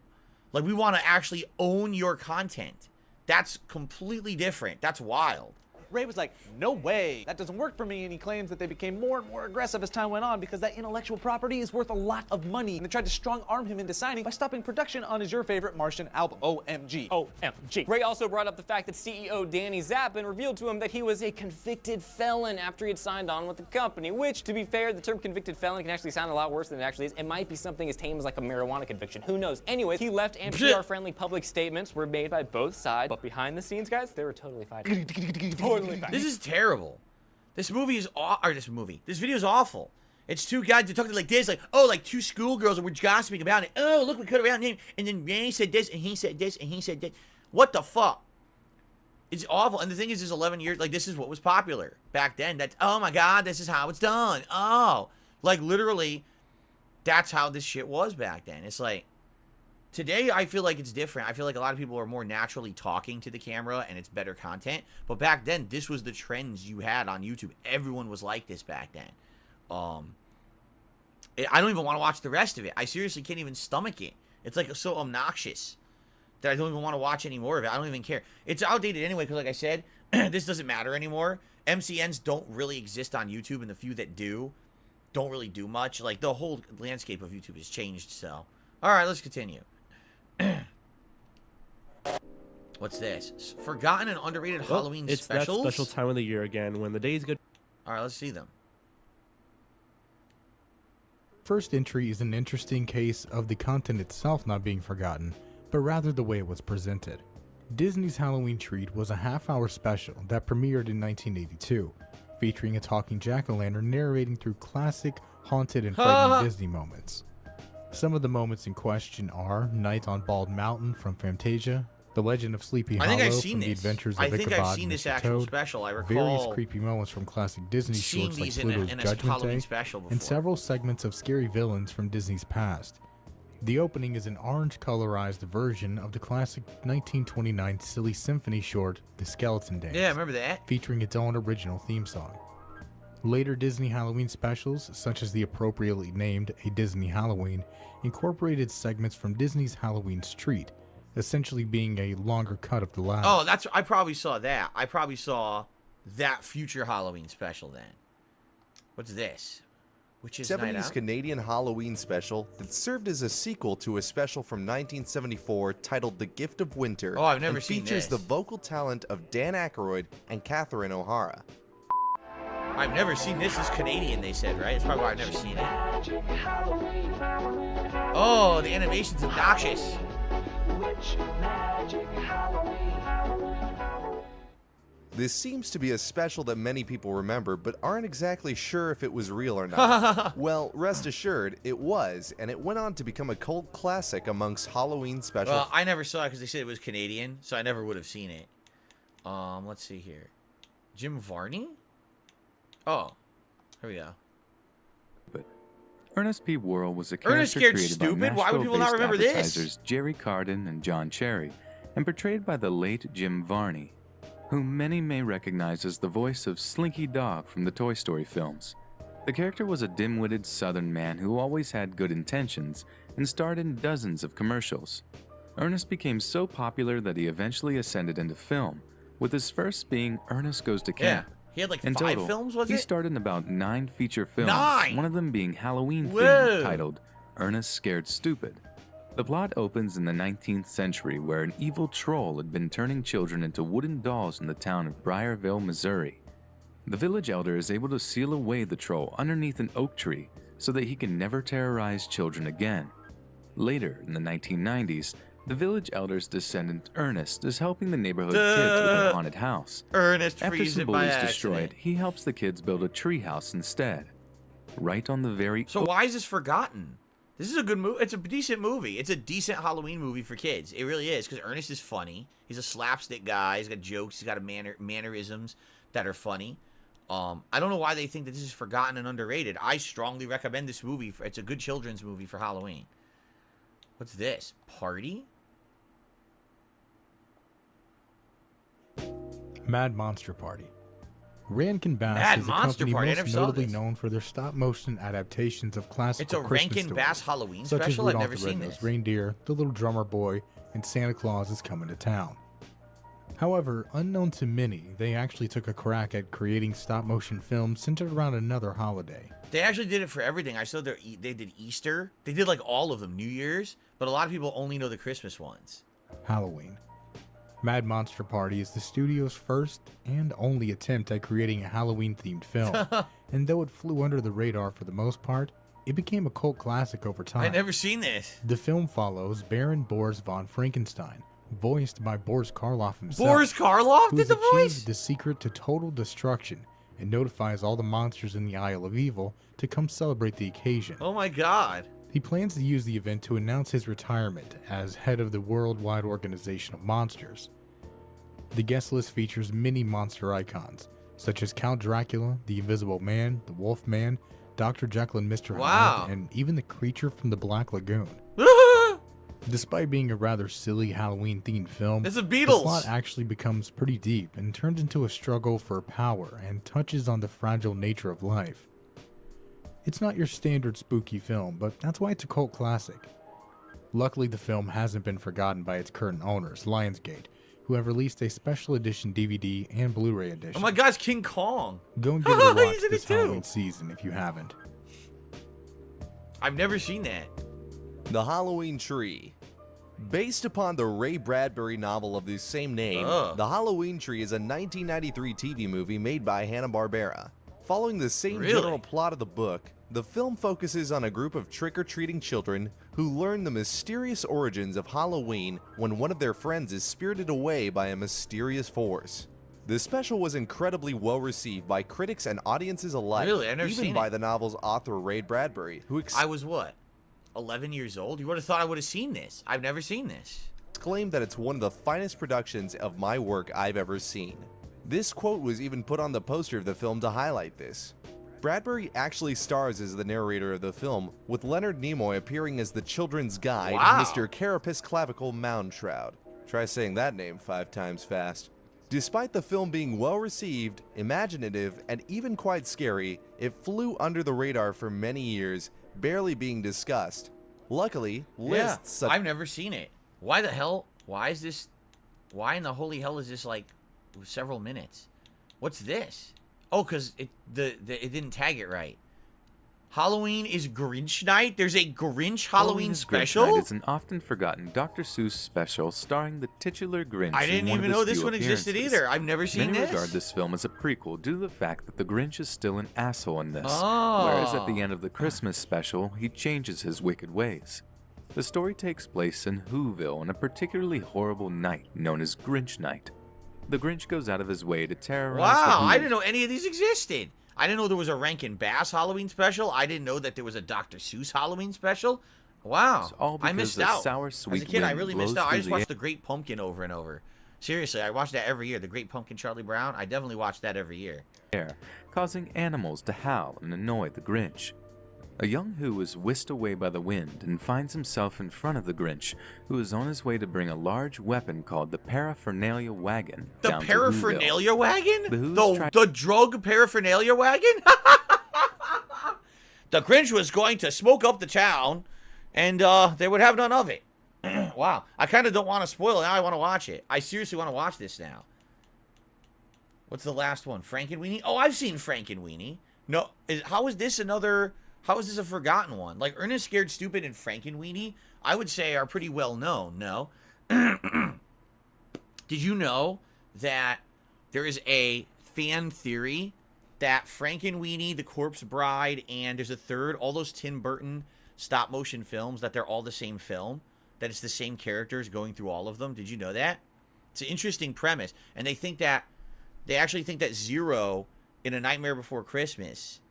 Like, we want to actually own your content. That's completely different. That's wild. Ray was like, no way, that doesn't work for me, and he claims that they became more and more aggressive as time went on because that intellectual property is worth a lot of money, and they tried to strong-arm him into signing by stopping production on his Your Favorite Martian album, OMG. OMG. Ray also brought up the fact that CEO Danny Zappin revealed to him that he was a convicted felon after he had signed on with the company, which, to be fair, the term convicted felon can actually sound a lot worse than it actually is. It might be something as tame as like a marijuana conviction. Who knows? Anyways, he left, and PR-friendly public statements were made by both sides, but behind the scenes, guys, they were totally fighting. This is terrible. This movie is this video is awful. It's two guys that talking like this, like, oh, like two schoolgirls that were gossiping about it. Oh, look, we cut around him, and then Ray said this, and he said this, and he said that. What the fuck? It's awful. And the thing is 11 years, like, this is what was popular back then. That's, oh my God, this is how it's done. Oh, like, literally, that's how this shit was back then. It's like, today, I feel like it's different. I feel like a lot of people are more naturally talking to the camera, and it's better content. But back then, this was the trends you had on YouTube. Everyone was like this back then. I don't even want to watch the rest of it. I seriously can't even stomach it. It's, like, so obnoxious that I don't even want to watch any more of it. I don't even care. It's outdated anyway, because like I said, this doesn't matter anymore. MCNs don't really exist on YouTube, and the few that do don't really do much. Like, the whole landscape of YouTube has changed, so. All right, let's continue. What's this? Forgotten and underrated Halloween it's specials? It's that special time of the year again, when the days go... All right, let's see them. First entry is an interesting case of the content itself not being forgotten, but rather the way it was presented. Disney's Halloween Treat was a half-hour special that premiered in 1982, featuring a talking jack-o'-lantern narrating through classic, haunted, and frightening Disney moments. Some of the moments in question are Night on Bald Mountain from Fantasia, The Legend of Sleepy Hollow from The Adventures of Ichabod and Mr. Toad, special. I recall various creepy moments from classic Disney shorts like Pluto's Judgment Day, and several segments of scary villains from Disney's past. The opening is an orange-colorized version of the classic 1929 Silly Symphony short, The Skeleton Dance. Yeah, I remember that. Featuring its own original theme song. Later Disney Halloween specials, such as the appropriately named A Disney Halloween, incorporated segments from Disney's Halloween's Treat, essentially being a longer cut of the last. Oh, I probably saw that. I probably saw that future Halloween special then. What's this? Which is 70s Canadian Halloween special that served as a sequel to a special from 1974 titled The Gift of Winter. Oh, I've never seen features this. the vocal talent of Dan Aykroyd and Catherine O'Hara. I've never seen this. It's Canadian, they said, right? It's probably why I've never seen it. Oh, the animation's obnoxious. This seems to be a special that many people remember, but aren't exactly sure if it was real or not. Well, rest assured, it was, and it went on to become a cult classic amongst Halloween specials. Well, I never saw it because they said it was Canadian, so I never would have seen it. Let's see here. Jim Varney? Oh, here we go. But Ernest P. Worrell was a character Scared created Stupid? by Why would people not remember this? advertisers Jerry Carden and John Cherry, and portrayed by the late Jim Varney, whom many may recognize as the voice of Slinky Dog from the Toy Story films. The character was a dim-witted Southern man who always had good intentions and starred in dozens of commercials. Ernest became so popular that he eventually ascended into film, with his first being Ernest Goes to Camp. Yeah. He had like in 5 total, films, was he it? starred in about 9 feature films, 9? one of them being Halloween Whoa. themed, titled Ernest Scared Stupid. The plot opens in the 19th century where an evil troll had been turning children into wooden dolls in the town of Briarville, Missouri. The village elder is able to seal away the troll underneath an oak tree so that he can never terrorize children again. Later, in the 1990s, the village elder's descendant Ernest is helping the neighborhood kids with a haunted house. Ernest After frees some it by bullies destroy accident. it, he helps the kids build a tree house instead. Right on the very... So why is this forgotten? This is a good movie. It's a decent movie. It's a decent Halloween movie for kids. It really is, because Ernest is funny. He's a slapstick guy. He's got jokes. He's got mannerisms that are funny. I don't know why they think that this is forgotten and underrated. I strongly recommend this movie. It's a good children's movie for Halloween. What's this? Party? Mad Monster Party. Rankin Bass Mad is a Monster company Party. I most never saw notably this. known for their stop-motion adaptations of classical It's a Christmas Rankin stories, Bass Halloween such special? as I've Rudolph never the seen Red-Nosed this. Reindeer, The Little Drummer Boy, and Santa Claus is Coming to Town. However, unknown to many, they actually took a crack at creating stop-motion films centered around another holiday. They actually did it for everything. I saw they did Easter. They did like all of them. New Year's. But a lot of people only know the Christmas ones. Halloween. Mad Monster Party is the studio's first and only attempt at creating a Halloween-themed film, and though it flew under the radar for the most part, it became a cult classic over time. I've never seen this. The film follows Baron Boris von Frankenstein, voiced by Boris Karloff himself. Boris Karloff who did has the voice? achieved the secret to total destruction and notifies all the monsters in the Isle of Evil to come celebrate the occasion. Oh my god. He plans to use the event to announce his retirement as head of the Worldwide Organization of Monsters. The guest list features many monster icons, such as Count Dracula, the Invisible Man, the Wolf Man, Dr. Jekyll and Mr. Hyde, and even the creature from the Black Lagoon. Despite being a rather silly Halloween-themed film, it's the Beatles. The plot actually becomes pretty deep and turns into a struggle for power and touches on the fragile nature of life. It's not your standard spooky film, but that's why it's a cult classic. Luckily, the film hasn't been forgotten by its current owners, Lionsgate, who have released a special edition DVD and Blu-ray edition. Oh my God, it's King Kong. Go and give it a watch this Halloween season if you haven't. I've never seen that. The Halloween Tree. Based upon the Ray Bradbury novel of the same name, The Halloween Tree is a 1993 TV movie made by Hanna-Barbera. Following the same general plot of the book, the film focuses on a group of trick-or-treating children who learn the mysterious origins of Halloween when one of their friends is spirited away by a mysterious force. The special was incredibly well received by critics and audiences alike, Really? I've never even seen by it. the novel's author Ray Bradbury, who I was what? 11 years old? You would have thought I would have seen this. I've never seen this. claimed that it's one of the finest productions of my work I've ever seen. This quote was even put on the poster of the film to highlight this. Bradbury actually stars as the narrator of the film, with Leonard Nimoy appearing as the children's guide, Mr. Carapace Clavicle Moundshroud. Try saying that name 5 times fast. Despite the film being well received, imaginative, and even quite scary, it flew under the radar for many years, barely being discussed. Luckily, lists such— I've never seen it. Why the hell? Why is this? Why in the holy hell is this like several minutes? What's this? Oh, because it didn't tag it right. Halloween is Grinch Night? There's a Grinch Halloween special? Grinch Night is an often forgotten Dr. Seuss special starring the titular Grinch. I didn't even know this one existed either. I've never seen Many this. regard this film as a prequel due to the fact that the Grinch is still an asshole in this, whereas at the end of the Christmas special, he changes his wicked ways. The story takes place in Whoville on a particularly horrible night known as Grinch Night. The Grinch goes out of his way to terrorize Wow, the I didn't know any of these existed. I didn't know there was a Rankin Bass Halloween special. I didn't know that there was a Dr. Seuss Halloween special. Wow, I missed out. Sour, As a kid, I really missed out. I just watched The Great Pumpkin over and over. Seriously, I watched that every year. The Great Pumpkin, Charlie Brown. I definitely watched that every year. Causing animals to howl and annoy the Grinch. A young Who is whisked away by the wind and finds himself in front of the Grinch, who is on his way to bring a large weapon called the Paraphernalia Wagon. The down to Paraphernalia Whoville. Wagon? The The drug Paraphernalia Wagon? The Grinch was going to smoke up the town, and they would have none of it. Wow. I kind of don't want to spoil it. Now I want to watch it. I seriously want to watch this now. What's the last one? Frankenweenie? Oh, I've seen Frankenweenie. No, how is this another... How is this a forgotten one? Like, Ernest Scared Stupid and Frankenweenie, I would say are pretty well known, no? Did you know that there is a fan theory that Frankenweenie, The Corpse Bride, and there's a third, all those Tim Burton stop-motion films, that they're all the same film? That it's the same characters going through all of them? Did you know that? It's an interesting premise. And they actually think that Zero in A Nightmare Before Christmas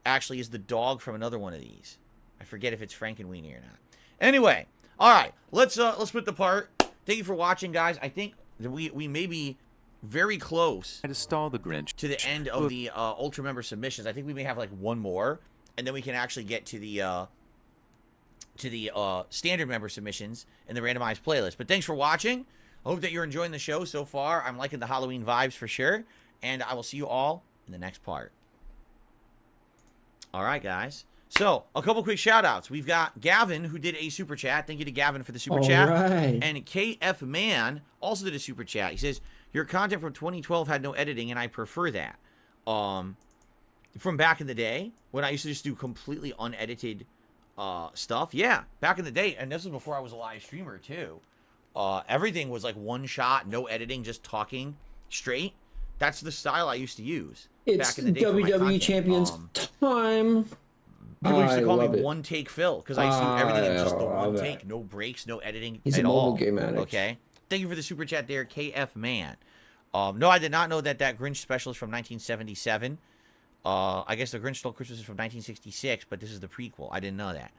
actually is the dog from another one of these. I forget if it's Frankenweenie or not. Anyway, all right, let's split the part. Thank you for watching, guys. I think that we may be very close to stall the Grinch to the end of the Ultra member submissions. I think we may have like one more, and then we can actually get to the standard member submissions in the randomized playlist. But thanks for watching. I hope that you're enjoying the show so far. I'm liking the Halloween vibes for sure, and I will see you all in the next part. All right, guys. So, a couple quick shout-outs. We've got Gavin, who did a super chat. Thank you to Gavin for the super chat. Right. And KF Man also did a super chat. He says, your content from 2012 had no editing, and I prefer that. From back in the day, when I used to just do completely unedited stuff. Yeah, back in the day, and this was before I was a live streamer, too. Everything was like one shot, no editing, just talking straight. That's the style I used to use. It's back in the day WWE Champions time. People used to call me it. One Take Phil because I used to do everything in just the one take, no breaks, no editing He's at a mobile all. game addict. Okay, thank you for the super chat there, KF Man. No, I did not know that Grinch special is from 1977. I guess the Grinch Stole Christmas is from 1966, but this is the prequel. I didn't know that.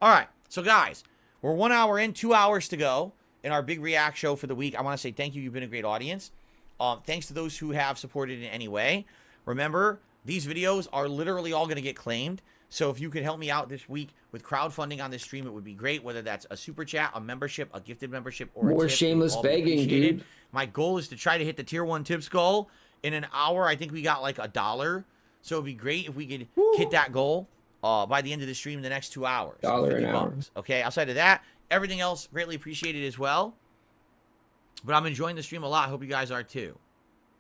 All right. So, guys, we're 1 hour in, 2 hours to go in our big React show for the week. I want to say thank you. You've been a great audience. Thanks to those who have supported in any way. Remember, these videos are literally all going to get claimed. So if you could help me out this week with crowdfunding on this stream, it would be great. Whether that's a super chat, a membership, a gifted membership, or more a tip, shameless begging, dude. My goal is to try to hit the tier 1 tips goal in an hour. I think we got like $1. So it'd be great if we could hit that goal by the end of the stream in the next 2 hours. $1 an hour. Okay. Outside of that, everything else greatly appreciated as well. But I'm enjoying the stream a lot. I hope you guys are too.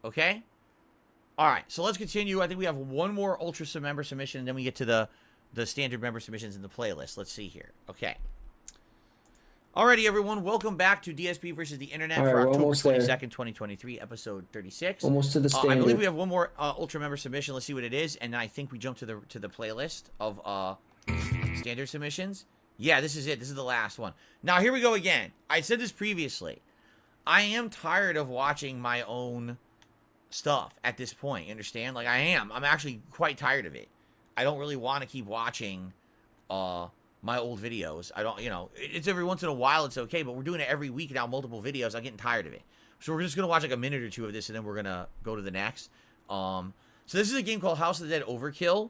Okay. All right. So let's continue. I think we have one more Ultra member submission, and then we get to the standard member submissions in the playlist. Let's see here. Okay. Alrighty, everyone. Welcome back to DSP versus the Internet for October 22nd, 2023, episode 36. Almost to the standard. I believe we have one more Ultra member submission. Let's see what it is, and I think we jump to the playlist of standard submissions. Yeah, this is it. This is the last one. Now, here we go again. I said this previously. I am tired of watching my own stuff at this point. You understand? Like, I am. I'm actually quite tired of it. I don't really want to keep watching my old videos. I don't, it's every once in a while, it's okay, but we're doing it every week now, multiple videos. I'm getting tired of it. So we're just going to watch like a minute or two of this, and then we're going to go to the next. So this is a game called House of the Dead Overkill.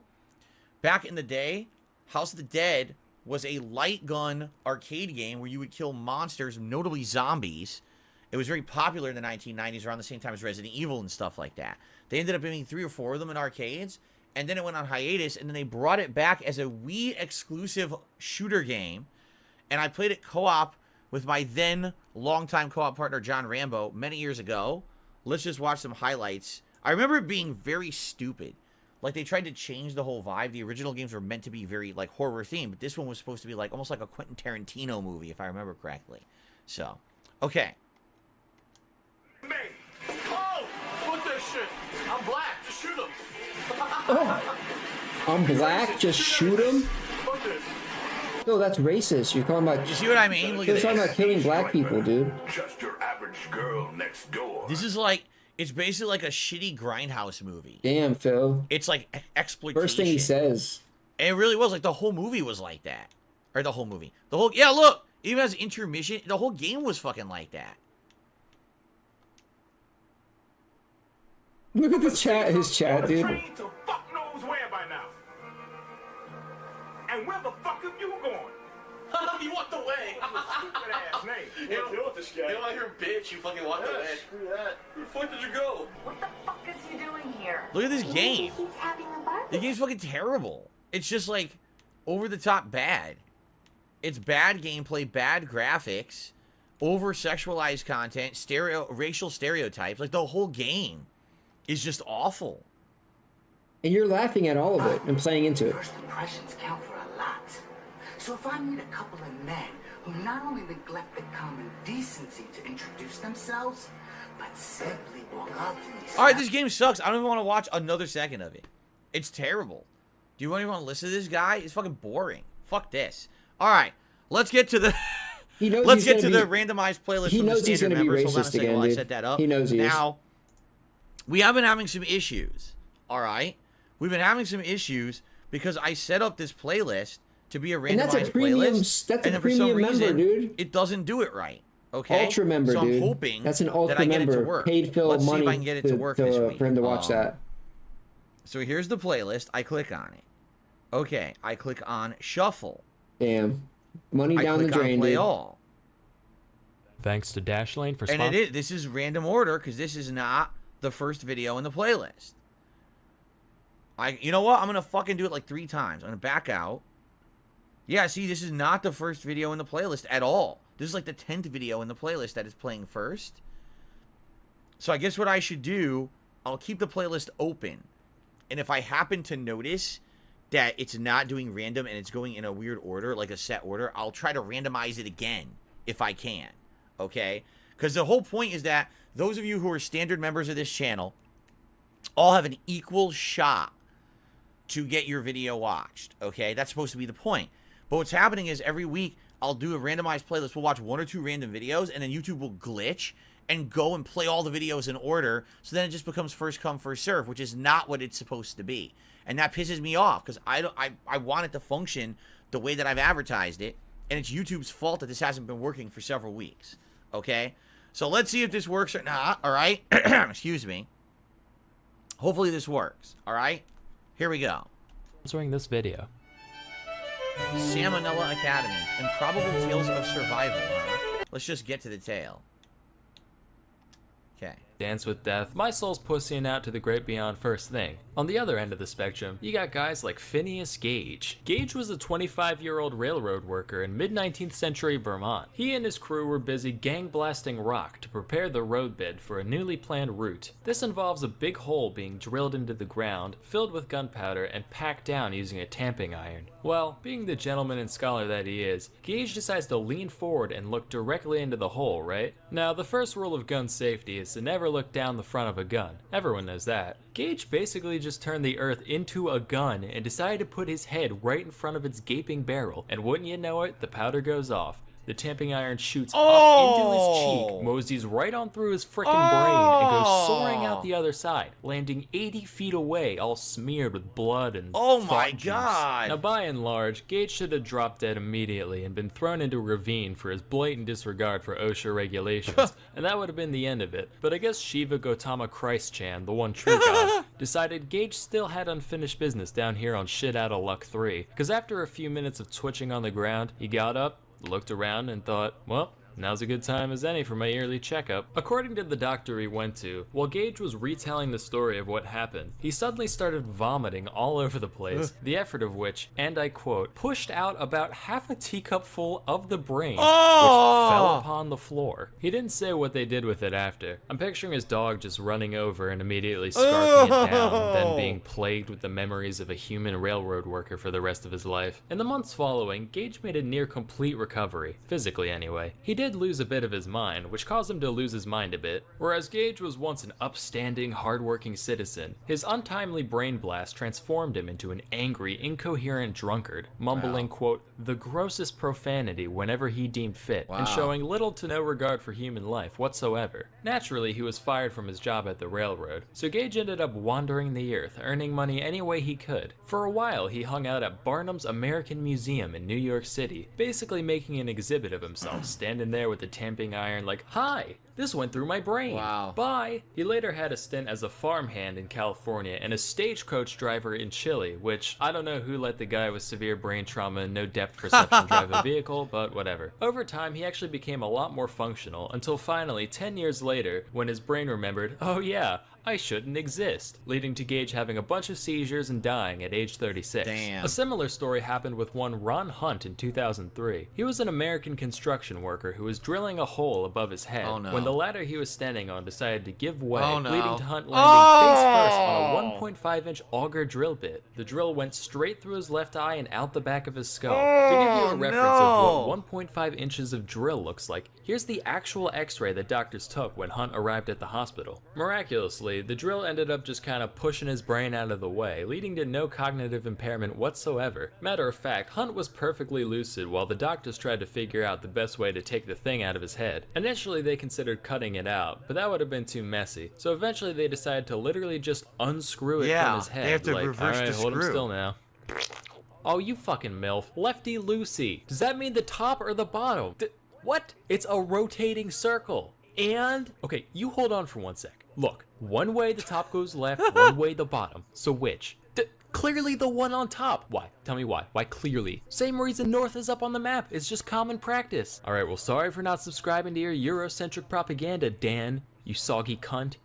Back in the day, House of the Dead was a light gun arcade game where you would kill monsters, notably zombies. It was very popular in the 1990s, around the same time as Resident Evil and stuff like that. They ended up having 3 or 4 of them in arcades, and then it went on hiatus, and then they brought it back as a Wii exclusive shooter game. And I played it co-op with my then longtime co-op partner, John Rambo, many years ago. Let's just watch some highlights. I remember it being very stupid. Like, they tried to change the whole vibe. The original games were meant to be very, like, horror-themed, but this one was supposed to be, like, almost like a Quentin Tarantino movie, if I remember correctly. So, okay. Me. Oh, fuck that shit. I'm black. Just shoot him. Oh, I'm black. Just shoot him. Fuck this. No, that's racist. You're talking about. You see what I mean? Look at this. You're talking about killing black people, dude. Just your average girl next door. This is like, it's basically like a shitty Grindhouse movie. Damn, Phil. It's like exploitation. First thing he says. And it really was. Like, the whole movie was like that. Or the whole movie. Yeah, look. Even as intermission, the whole game was fucking like that. Look at the chat, his chat, dude. To fuck knows where by now. And where the fuck have you gone? You walked away. Stupid ass name. You don't deal with this guy. You don't want to hear bitch. You fucking walked away. Screw that. Where the fuck did you go? What the fuck is he doing here? Look at this game. He's having a barbecue. The game's fucking terrible. It's just like over the top bad. It's bad gameplay, bad graphics, over sexualized content, racial stereotypes. Like, the whole game is just awful. And you're laughing at all of it and playing into it. First impressions count for a lot. So if I meet a couple of men who not only neglect the common decency to introduce themselves, but simply walk up to me. Alright, this game sucks. I don't even want to watch another second of it. It's terrible. Do you even want to listen to this guy? It's fucking boring. Fuck this. Alright, let's get to the let's get to the randomized playlist from the standard members. Hold on a second while I set that up. He knows he is. Now, we have been having some issues. Alright? We've been having some issues because I set up this playlist to be a randomized playlist. That's a premium member, dude. It doesn't do it right. Okay? Ultra member, so I'm dude. hoping that's an ultra that I get member. it to work. Paid Phil Let's money see if I can get it to work this week. for him to watch that. So here's the playlist. I click on it. Okay, I click on shuffle. Damn. Money down the drain, I click on play dude. all. Thanks to Dashlane for And this is random order because this is not the first video in the playlist. You know what? I'm going to fucking do it like 3 times. I'm going to back out. Yeah, see, this is not the first video in the playlist at all. This is like the 10th video in the playlist that is playing first. So I guess what I should do, I'll keep the playlist open. And if I happen to notice that it's not doing random and it's going in a weird order, like a set order, I'll try to randomize it again if I can. Okay? Because the whole point is that those of you who are standard members of this channel all have an equal shot to get your video watched. Okay? That's supposed to be the point. But what's happening is every week I'll do a randomized playlist. We'll watch 1 or 2 random videos, and then YouTube will glitch and go and play all the videos in order. So then it just becomes first come, first serve, which is not what it's supposed to be. And that pisses me off because I want it to function the way that I've advertised it, and it's YouTube's fault that this hasn't been working for several weeks. Okay? So let's see if this works or not, all right? Excuse me. Hopefully this works, all right? Here we go. Sponsoring this video. Salmonella Academy. Improbable tales of survival, huh? Let's just get to the tale. Okay. Dance with Death, My Soul's Pussying Out to the Great Beyond first thing. On the other end of the spectrum, you got guys like Phineas Gage. Gage was a 25-year-old railroad worker in mid-19th century Vermont. He and his crew were busy gang blasting rock to prepare the roadbed for a newly planned route. This involves a big hole being drilled into the ground, filled with gunpowder, and packed down using a tamping iron. Well, being the gentleman and scholar that he is, Gage decides to lean forward and look directly into the hole, right? Now, the first rule of gun safety is to never look down the front of a gun. Everyone knows that. Gage basically just turned the earth into a gun and decided to put his head right in front of its gaping barrel, and wouldn't you know it, the powder goes off. The tamping iron shoots up into his cheek, moseys right on through his frickin' brain, and goes soaring out the other side, landing 80 feet away, all smeared with blood and thought juice. Now, by and large, Gage should have dropped dead immediately and been thrown into a ravine for his blatant disregard for OSHA regulations, and that would have been the end of it. But I guess Shiva Gautama Christ-chan, the one true god, decided Gage still had unfinished business down here on Shit Outta Luck 3, because after a few minutes of twitching on the ground, he got up, looked around, and thought, well, now's a good time as any for my yearly checkup. According to the doctor he went to, while Gage was retelling the story of what happened, he suddenly started vomiting all over the place, the effort of which, and I quote, pushed out about half a teacup full of the brain, which fell upon the floor. He didn't say what they did with it after. I'm picturing his dog just running over and immediately scarfing it down, then being plagued with the memories of a human railroad worker for the rest of his life. In the months following, Gage made a near complete recovery, physically anyway. He did lose a bit of his mind, which caused him to lose his mind a bit. Whereas Gage was once an upstanding, hardworking citizen, his untimely brain blast transformed him into an angry, incoherent drunkard, mumbling, quote, the grossest profanity whenever he deemed fit, and showing little to no regard for human life whatsoever. Naturally, he was fired from his job at the railroad, so Gage ended up wandering the earth, earning money any way he could. For a while, he hung out at Barnum's American Museum in New York City, basically making an exhibit of himself, standing there with the tamping iron like, hi, this went through my brain. Bye. He later had a stint as a farmhand in California and a stagecoach driver in Chile, which I don't know who let the guy with severe brain trauma and no depth perception drive a vehicle, but whatever. Over time, he actually became a lot more functional until finally, 10 years later, when his brain remembered, oh yeah, I shouldn't exist, leading to Gage having a bunch of seizures and dying at age 36. Damn. A similar story happened with one Ron Hunt in 2003. He was an American construction worker who was drilling a hole above his head when the ladder he was standing on decided to give way, leading to Hunt landing face first on a 1.5-inch auger drill bit. The drill went straight through his left eye and out the back of his skull. To give you a reference of what 1.5 inches of drill looks like, here's the actual x-ray that doctors took when Hunt arrived at the hospital. Miraculously, the drill ended up just kind of pushing his brain out of the way, leading to no cognitive impairment whatsoever. Matter of fact, Hunt was perfectly lucid while the doctors tried to figure out the best way to take the thing out of his head. Initially, they considered cutting it out, but that would have been too messy. So eventually, they decided to literally just unscrew it from his head. They have to like, reverse all right, the hold him screw. still now. Oh, you fucking MILF. Lefty Lucy. Does that mean the top or the bottom? What? It's a rotating circle. And, okay, you hold on for 1 sec. Look, one way the top goes left, one way the bottom. So which? Clearly the one on top. Why? Tell me why. Why clearly? Same reason north is up on the map. It's just common practice. Alright, well, sorry for not subscribing to your Eurocentric propaganda, Dan, you soggy cunt.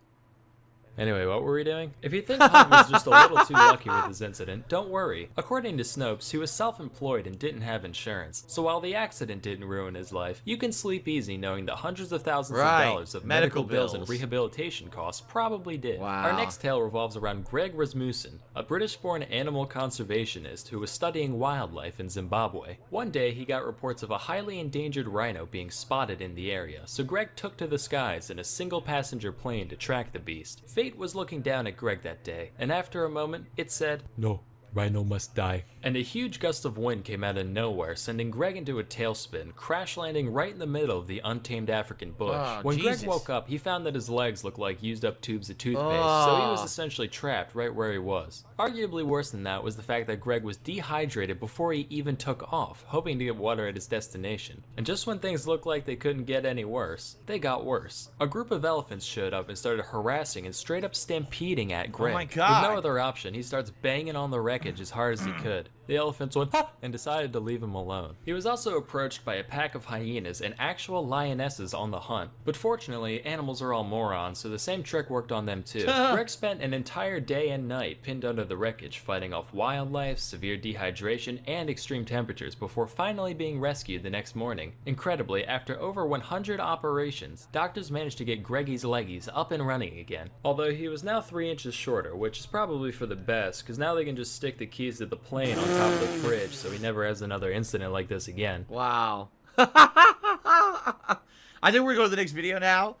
Anyway, what were we doing? If you think Hunt was just a little too lucky with his incident, don't worry. According to Snopes, he was self-employed and didn't have insurance, so while the accident didn't ruin his life, you can sleep easy knowing that hundreds of thousands of dollars of medical bills and rehabilitation costs probably did. Our next tale revolves around Greg Rasmussen, a British-born animal conservationist who was studying wildlife in Zimbabwe. One day, he got reports of a highly endangered rhino being spotted in the area, so Greg took to the skies in a single-passenger plane to track the beast. Fate was looking down at Greg that day, and after a moment, it said, No, rhino must die. And a huge gust of wind came out of nowhere, sending Greg into a tailspin, crash landing right in the middle of the untamed African bush. When Jesus. Greg woke up, he found that his legs looked like used up tubes of toothpaste, so he was essentially trapped right where he was. Arguably worse than that was the fact that Greg was dehydrated before he even took off, hoping to get water at his destination. And just when things looked like they couldn't get any worse, they got worse. A group of elephants showed up and started harassing and straight up stampeding at Greg. Oh my God. With no other option, he starts banging on the wreckage as hard as he could. The elephants went ha and decided to leave him alone. He was also approached by a pack of hyenas and actual lionesses on the hunt. But fortunately, animals are all morons, so the same trick worked on them too. Greg spent an entire day and night pinned under the wreckage, fighting off wildlife, severe dehydration, and extreme temperatures before finally being rescued the next morning. Incredibly, after over 100 operations, doctors managed to get Greggy's leggies up and running again. Although he was now 3 inches shorter, which is probably for the best, because now they can just stick the keys to the plane on top of the fridge so he never has another incident like this again. Wow. I think we're going to go to the next video now,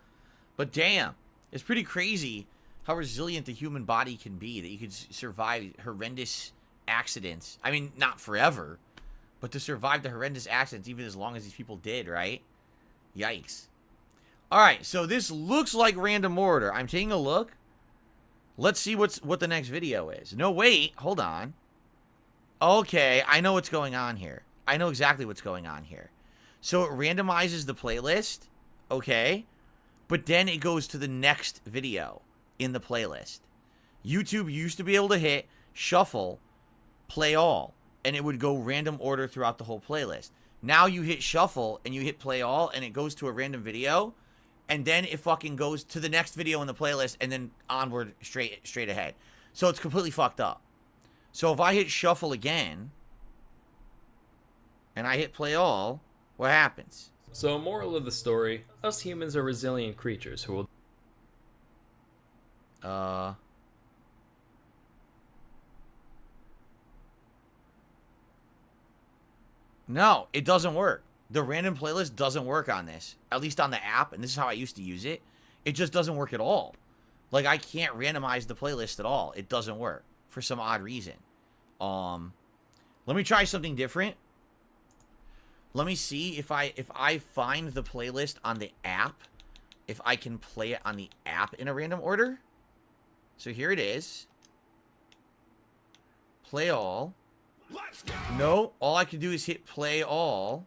but damn, it's pretty crazy how resilient the human body can be, that you could survive horrendous accidents. I mean, not forever, but to survive the horrendous accidents even as long as these people did, right? Yikes. All right, so this looks like random order. I'm taking a look. Let's see what the next video is. No, wait, hold on. Okay, I know what's going on here. I know exactly what's going on here. So it randomizes the playlist, okay? But then it goes to the next video in the playlist. YouTube used to be able to hit shuffle, play all, and it would go random order throughout the whole playlist. Now you hit shuffle and you hit play all and it goes to a random video, and then it fucking goes to the next video in the playlist and then onward straight ahead. So it's completely fucked up. So if I hit shuffle again and I hit play all, what happens? So moral of the story, us humans are resilient creatures who will No, it doesn't work. The random playlist doesn't work on this. At least on the app, and this is how I used to use it. It just doesn't work at all. Like, I can't randomize the playlist at all. It doesn't work for some odd reason. Let me try something different. Let me see if I find the playlist on the app, if I can play it on the app in a random order. So here it is. Play all. No, all I can do is hit play all.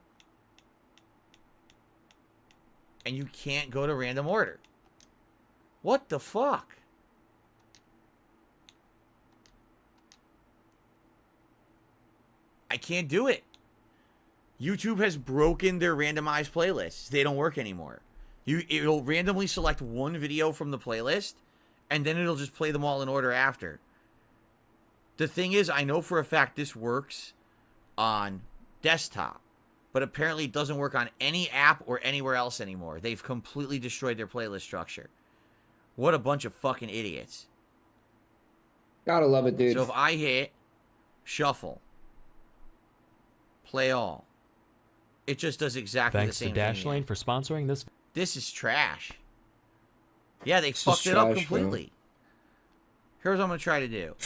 And you can't go to random order. What the fuck? I can't do it. YouTube has broken their randomized playlists. They don't work anymore. It'll randomly select one video from the playlist, and then it'll just play them all in order after. The thing is, I know for a fact this works on desktop, but apparently it doesn't work on any app or anywhere else anymore. They've completely destroyed their playlist structure. What a bunch of fucking idiots. Gotta love it, dude. So if I hit shuffle, play all, it just does exactly the same thing. Thanks to Dashlane for sponsoring this. This is trash. Yeah, they fucked it up completely. Here's what I'm going to try to do.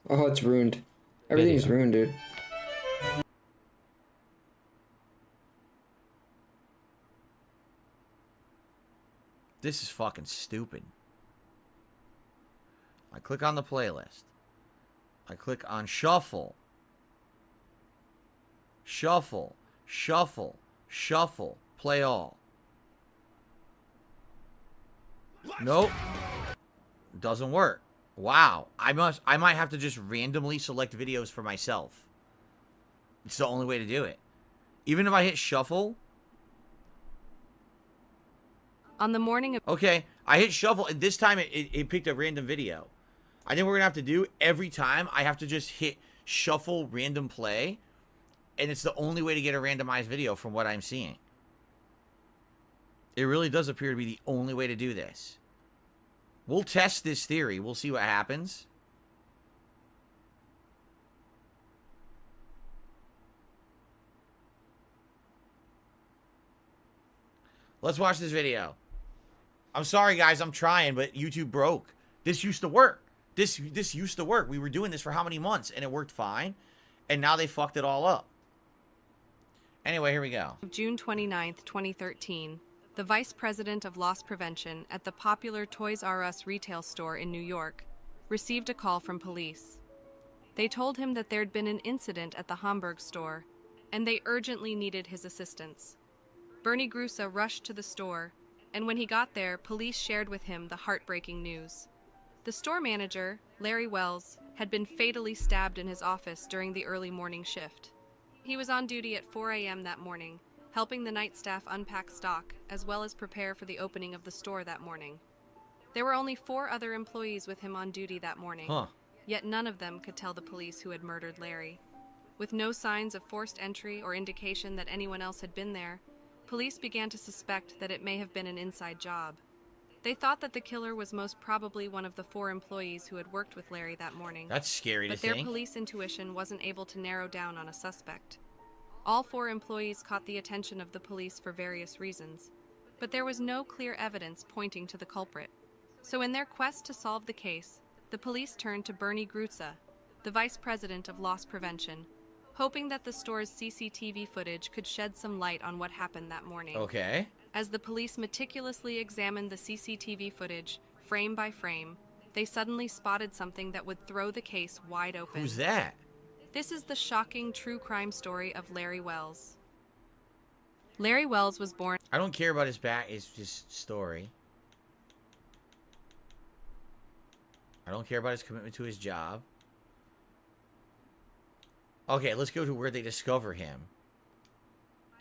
Oh, it's ruined. Everything's ruined, dude. This is fucking stupid. I click on the playlist. I click on shuffle. Shuffle. Shuffle. Shuffle. Play all. Nope. Doesn't work. Wow. I might have to just randomly select videos for myself. It's the only way to do it. Even if I hit shuffle. On the morning of... Okay, I hit shuffle, and this time it picked a random video. I think we're going to have to do, every time, I have to just hit shuffle random play, and it's the only way to get a randomized video from what I'm seeing. It really does appear to be the only way to do this. We'll test this theory. We'll see what happens. Let's watch this video. I'm sorry, guys. I'm trying, but YouTube broke. This used to work. This used to work. We were doing this for how many months, and it worked fine. And now they fucked it all up. Anyway, here we go. June 29th, 2013, the vice president of loss prevention at the popular Toys R Us retail store in New York received a call from police. They told him that there'd been an incident at the Hamburg store, and they urgently needed his assistance. Bernie Grusa rushed to the store, and when he got there, police shared with him the heartbreaking news. The store manager, Larry Wells, had been fatally stabbed in his office during the early morning shift. He was on duty at 4 a.m. that morning, helping the night staff unpack stock, as well as prepare for the opening of the store that morning. There were only 4 other employees with him on duty that morning, yet none of them could tell the police who had murdered Larry. With no signs of forced entry or indication that anyone else had been there, police began to suspect that it may have been an inside job. They thought that the killer was most probably one of the 4 employees who had worked with Larry that morning. That's scary to think. But their police intuition wasn't able to narrow down on a suspect. All 4 employees caught the attention of the police for various reasons, but there was no clear evidence pointing to the culprit. So in their quest to solve the case, the police turned to Bernie Grusa, the vice president of loss prevention, hoping that the store's CCTV footage could shed some light on what happened that morning. Okay. As the police meticulously examined the CCTV footage, frame by frame, they suddenly spotted something that would throw the case wide open. Who's that? This is the shocking true crime story of Larry Wells. Larry Wells was born... I don't care about his story. I don't care about his commitment to his job. Okay, let's go to where they discover him.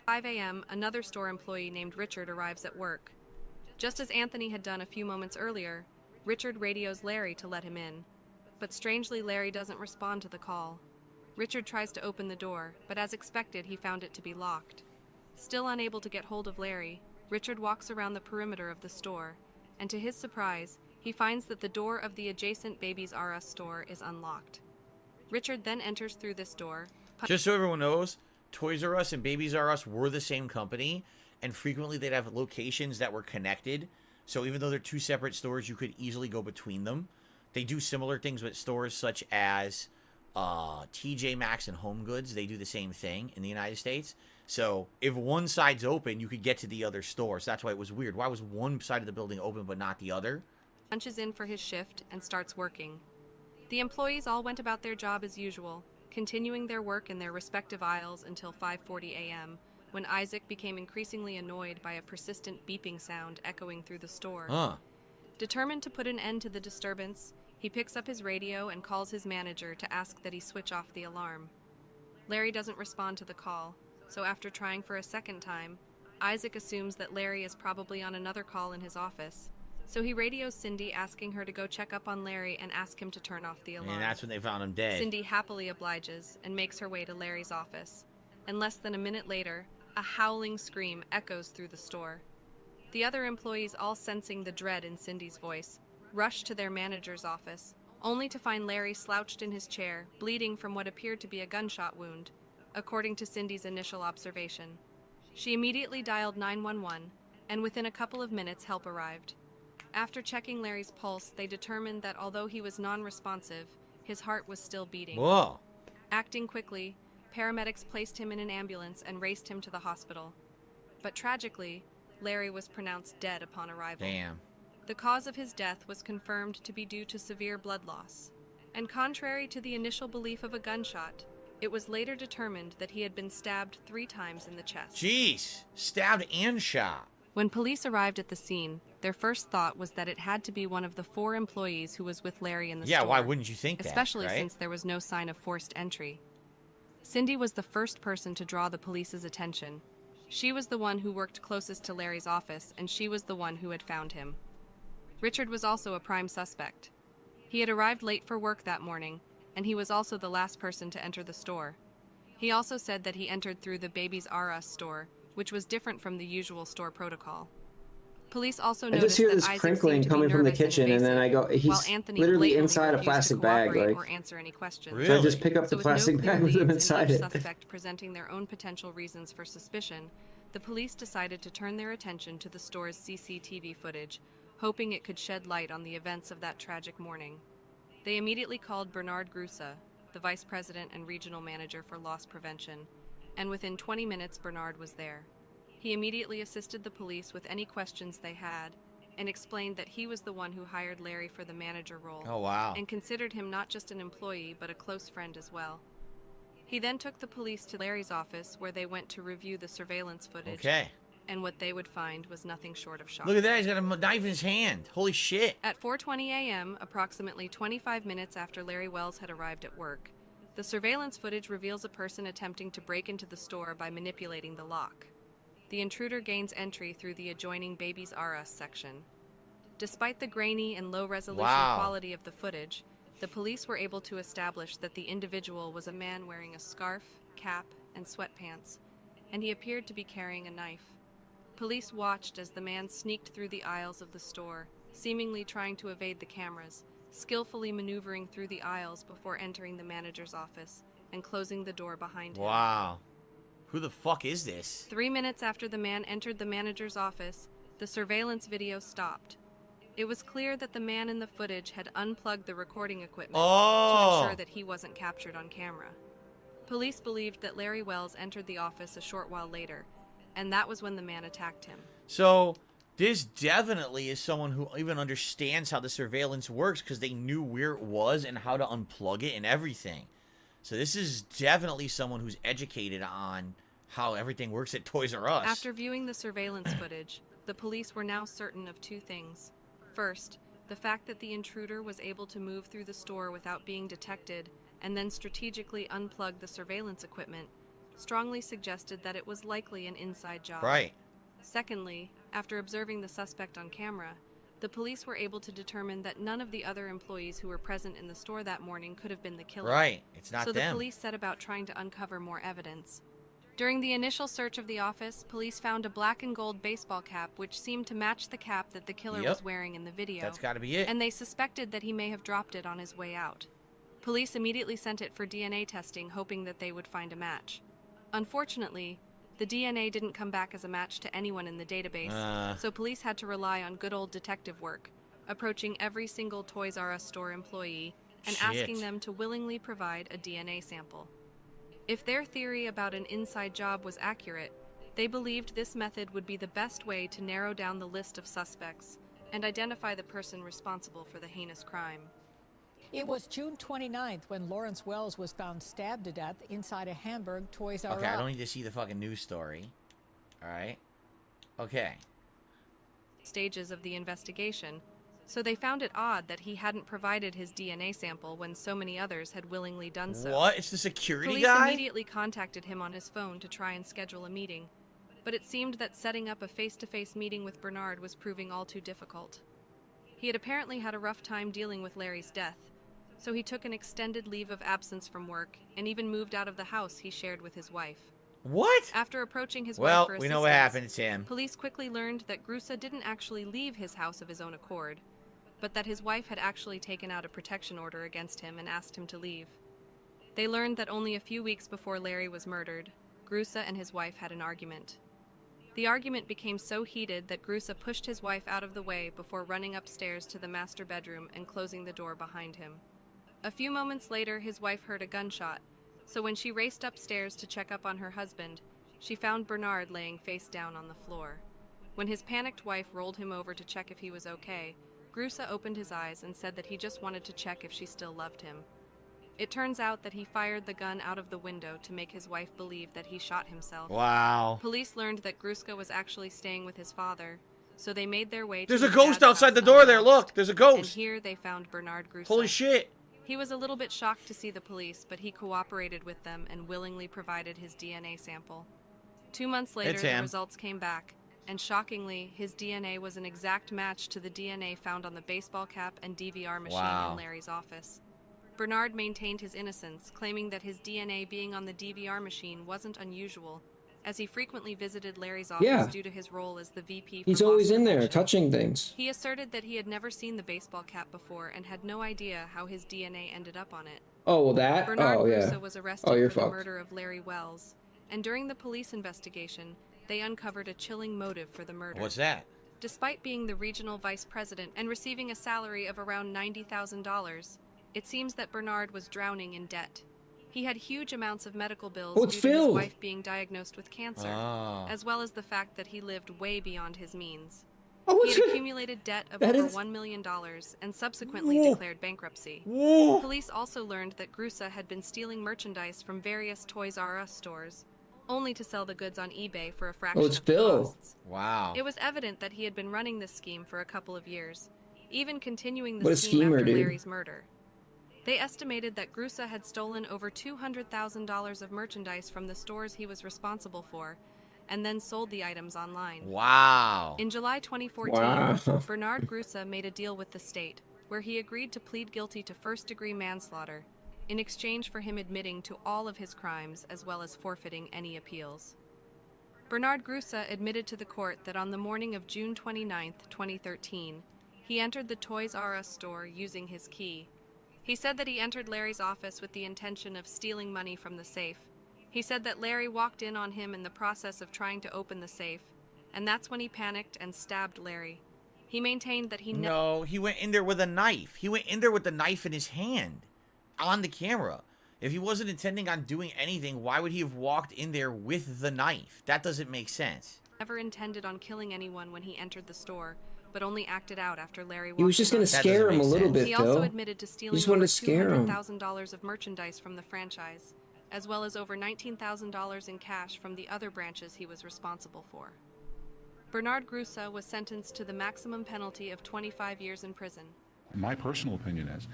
5 a.m., another store employee named Richard arrives at work. Just as Anthony had done a few moments earlier, Richard radios Larry to let him in. But strangely, Larry doesn't respond to the call. Richard tries to open the door, but as expected, he found it to be locked. Still unable to get hold of Larry, Richard walks around the perimeter of the store, and to his surprise, he finds that the door of the adjacent Babies R Us store is unlocked. Richard then enters through this door. Just so everyone knows, Toys R Us and Babies R Us were the same company, and frequently they'd have locations that were connected. So even though they're 2 separate stores, you could easily go between them. They do similar things with stores such as TJ Maxx and Home Goods. They do the same thing in the United States. So if one side's open, you could get to the other store. So that's why it was weird. Why was one side of the building open but not the other? Punches in for his shift and starts working. The employees all went about their job as usual, continuing their work in their respective aisles until 5:40 a.m., when Isaac became increasingly annoyed by a persistent beeping sound echoing through the store. Determined to put an end to the disturbance, he picks up his radio and calls his manager to ask that he switch off the alarm. Larry doesn't respond to the call, so after trying for a second time, Isaac assumes that Larry is probably on another call in his office. So he radios Cindy, asking her to go check up on Larry and ask him to turn off the alarm. And that's when they found him dead. Cindy happily obliges and makes her way to Larry's office. And less than a minute later, a howling scream echoes through the store. The other employees, all sensing the dread in Cindy's voice, rush to their manager's office, only to find Larry slouched in his chair, bleeding from what appeared to be a gunshot wound, according to Cindy's initial observation. She immediately dialed 911, and within a couple of minutes, help arrived. After checking Larry's pulse, they determined that although he was non-responsive, his heart was still beating. Whoa. Acting quickly, paramedics placed him in an ambulance and raced him to the hospital. But tragically, Larry was pronounced dead upon arrival. Damn. The cause of his death was confirmed to be due to severe blood loss. And contrary to the initial belief of a gunshot, it was later determined that he had been stabbed 3 times in the chest. Jeez. Stabbed and shot. When police arrived at the scene, their first thought was that it had to be one of the 4 employees who was with Larry in the store. Yeah, why wouldn't you think that, especially right? since there was no sign of forced entry. Cindy was the first person to draw the police's attention. She was the one who worked closest to Larry's office, and she was the one who had found him. Richard was also a prime suspect. He had arrived late for work that morning, and he was also the last person to enter the store. He also said that he entered through the Babies R Us store, which was different from the usual store protocol. Police also noticed I just hear that this Isaac crinkling coming from the kitchen, and then I go, he's literally inside a plastic bag, like, or answer any questions. Really? So I just pick up the plastic bag with him inside it. Suspect presenting their own potential reasons for suspicion, the police decided to turn their attention to the store's CCTV footage, hoping it could shed light on the events of that tragic morning. They immediately called Bernard Grusa, the vice president and regional manager for loss prevention, and within 20 minutes Bernard was there. He immediately assisted the police with any questions they had, and explained that he was the one who hired Larry for the manager role. Oh, wow. And considered him not just an employee, but a close friend as well. He then took the police to Larry's office, where they went to review the surveillance footage. Okay. And what they would find was nothing short of shocking. Look at that, he's got a knife in his hand. Holy shit. At 4:20 a.m., approximately 25 minutes after Larry Wells had arrived at work, the surveillance footage reveals a person attempting to break into the store by manipulating the lock. The intruder gains entry through the adjoining Babies R Us section. Despite the grainy and low-resolution quality of the footage, the police were able to establish that the individual was a man wearing a scarf, cap, and sweatpants, and he appeared to be carrying a knife. Police watched as the man sneaked through the aisles of the store, seemingly trying to evade the cameras, skillfully maneuvering through the aisles before entering the manager's office and closing the door behind him. Wow. Who the fuck is this? 3 minutes after the man entered the manager's office, the surveillance video stopped. It was clear that the man in the footage had unplugged the recording equipment to ensure that he wasn't captured on camera. Police believed that Larry Wells entered the office a short while later, and that was when the man attacked him. So, this definitely is someone who even understands how the surveillance works, because they knew where it was and how to unplug it and everything. So this is definitely someone who's educated on how everything works at Toys R Us. After viewing the surveillance footage, the police were now certain of two things. First, the fact that the intruder was able to move through the store without being detected and then strategically unplug the surveillance equipment strongly suggested that it was likely an inside job. Right. Secondly, after observing the suspect on camera, the police were able to determine that none of the other employees who were present in the store that morning could have been the killer. Right. It's not them. So the them. police set about trying to uncover more evidence. During the initial search of the office, police found a black and gold baseball cap which seemed to match the cap that the killer was wearing in the video. That's got to be it. And they suspected that he may have dropped it on his way out. Police immediately sent it for DNA testing, hoping that they would find a match. Unfortunately, the DNA didn't come back as a match to anyone in the database, so police had to rely on good old detective work, approaching every single Toys R Us store employee and asking them to willingly provide a DNA sample. If their theory about an inside job was accurate, they believed this method would be the best way to narrow down the list of suspects and identify the person responsible for the heinous crime. It was June 29th when Lawrence Wells was found stabbed to death inside a Hamburg Toys R Us. Okay, I don't need to see the fucking news story. All right. Okay. Stages of the investigation, so they found it odd that he hadn't provided his DNA sample when so many others had willingly done so. What? It's the security Police guy? immediately contacted him on his phone to try and schedule a meeting, but it seemed that setting up a face-to-face meeting with Bernard was proving all too difficult. He had apparently had a rough time dealing with Larry's death, so he took an extended leave of absence from work and even moved out of the house he shared with his wife. What? After approaching his Well, wife for we assistance, know what happened. It's him. Police quickly learned that Grusa didn't actually leave his house of his own accord, but that his wife had actually taken out a protection order against him and asked him to leave. They learned that only a few weeks before Larry was murdered, Grusa and his wife had an argument. The argument became so heated that Grusa pushed his wife out of the way before running upstairs to the master bedroom and closing the door behind him. A few moments later, his wife heard a gunshot, so when she raced upstairs to check up on her husband, she found Bernard laying face down on the floor. When his panicked wife rolled him over to check if he was okay, Grusa opened his eyes and said that he just wanted to check if she still loved him. It turns out that he fired the gun out of the window to make his wife believe that he shot himself. Wow. Police learned that Gruska was actually staying with his father, so they made their way There's to a his ghost dad's outside the house door there. unannounced, Look, there's a ghost. And here they found Bernard Grusa. Holy shit. He was a little bit shocked to see the police, but he cooperated with them and willingly provided his DNA sample. 2 months later, It's the him. results came back, and shockingly, his DNA was an exact match to the DNA found on the baseball cap and DVR machine in Larry's office. Bernard maintained his innocence, claiming that his DNA being on the DVR machine wasn't unusual, as he frequently visited Larry's office due to his role as the VP for He's always in there touching things. He asserted that he had never seen the baseball cap before and had no idea how his DNA ended up on it. Oh, well, that? Bernard Oh, yeah. Grusa was arrested Oh, you're for the fucked. murder of Larry Wells, and during the police investigation, they uncovered a chilling motive for the murder. What's that? Despite being the regional vice president and receiving a salary of around $90,000, It seems that Bernard was drowning in debt. He had huge amounts of medical bills Oh, it's due to his filled. wife being diagnosed with cancer, as well as the fact that he lived way beyond his means. Oh, He had accumulated debt of That over is- $1 million and subsequently declared bankruptcy. Police also learned that Grusa had been stealing merchandise from various Toys R Us stores, only to sell the goods on eBay for a fraction it's of the Phil. costs. Wow. It was evident that he had been running this scheme for a couple of years, even continuing the What a scheme schemer, after dude. Larry's murder. They estimated that Grusa had stolen over $200,000 of merchandise from the stores he was responsible for, and then sold the items online. Wow. In July 2014, Wow. Bernard Grusa made a deal with the state, where he agreed to plead guilty to first-degree manslaughter, in exchange for him admitting to all of his crimes as well as forfeiting any appeals. Bernard Grusa admitted to the court that on the morning of June 29, 2013, he entered the Toys R Us store using his key. He said that he entered Larry's office with the intention of stealing money from the safe. He said that Larry walked in on him in the process of trying to open the safe, and that's when he panicked and stabbed Larry. He maintained that he No, he went in there with a knife. He went in there with the knife in his hand on the camera. If he wasn't intending on doing anything, why would he have walked in there with the knife? That doesn't make sense. never intended on killing anyone when he entered the store, but only acted out after Larry walked He was just in gonna on him. scare him a little bit, He also Phil. admitted to He stealing just wanted over to scare him. $200,000 of merchandise from the franchise, as well as over $19,000 in cash from the other branches he was responsible for. Bernard Grusa was sentenced to the maximum penalty of 25 years in prison. My personal opinion is,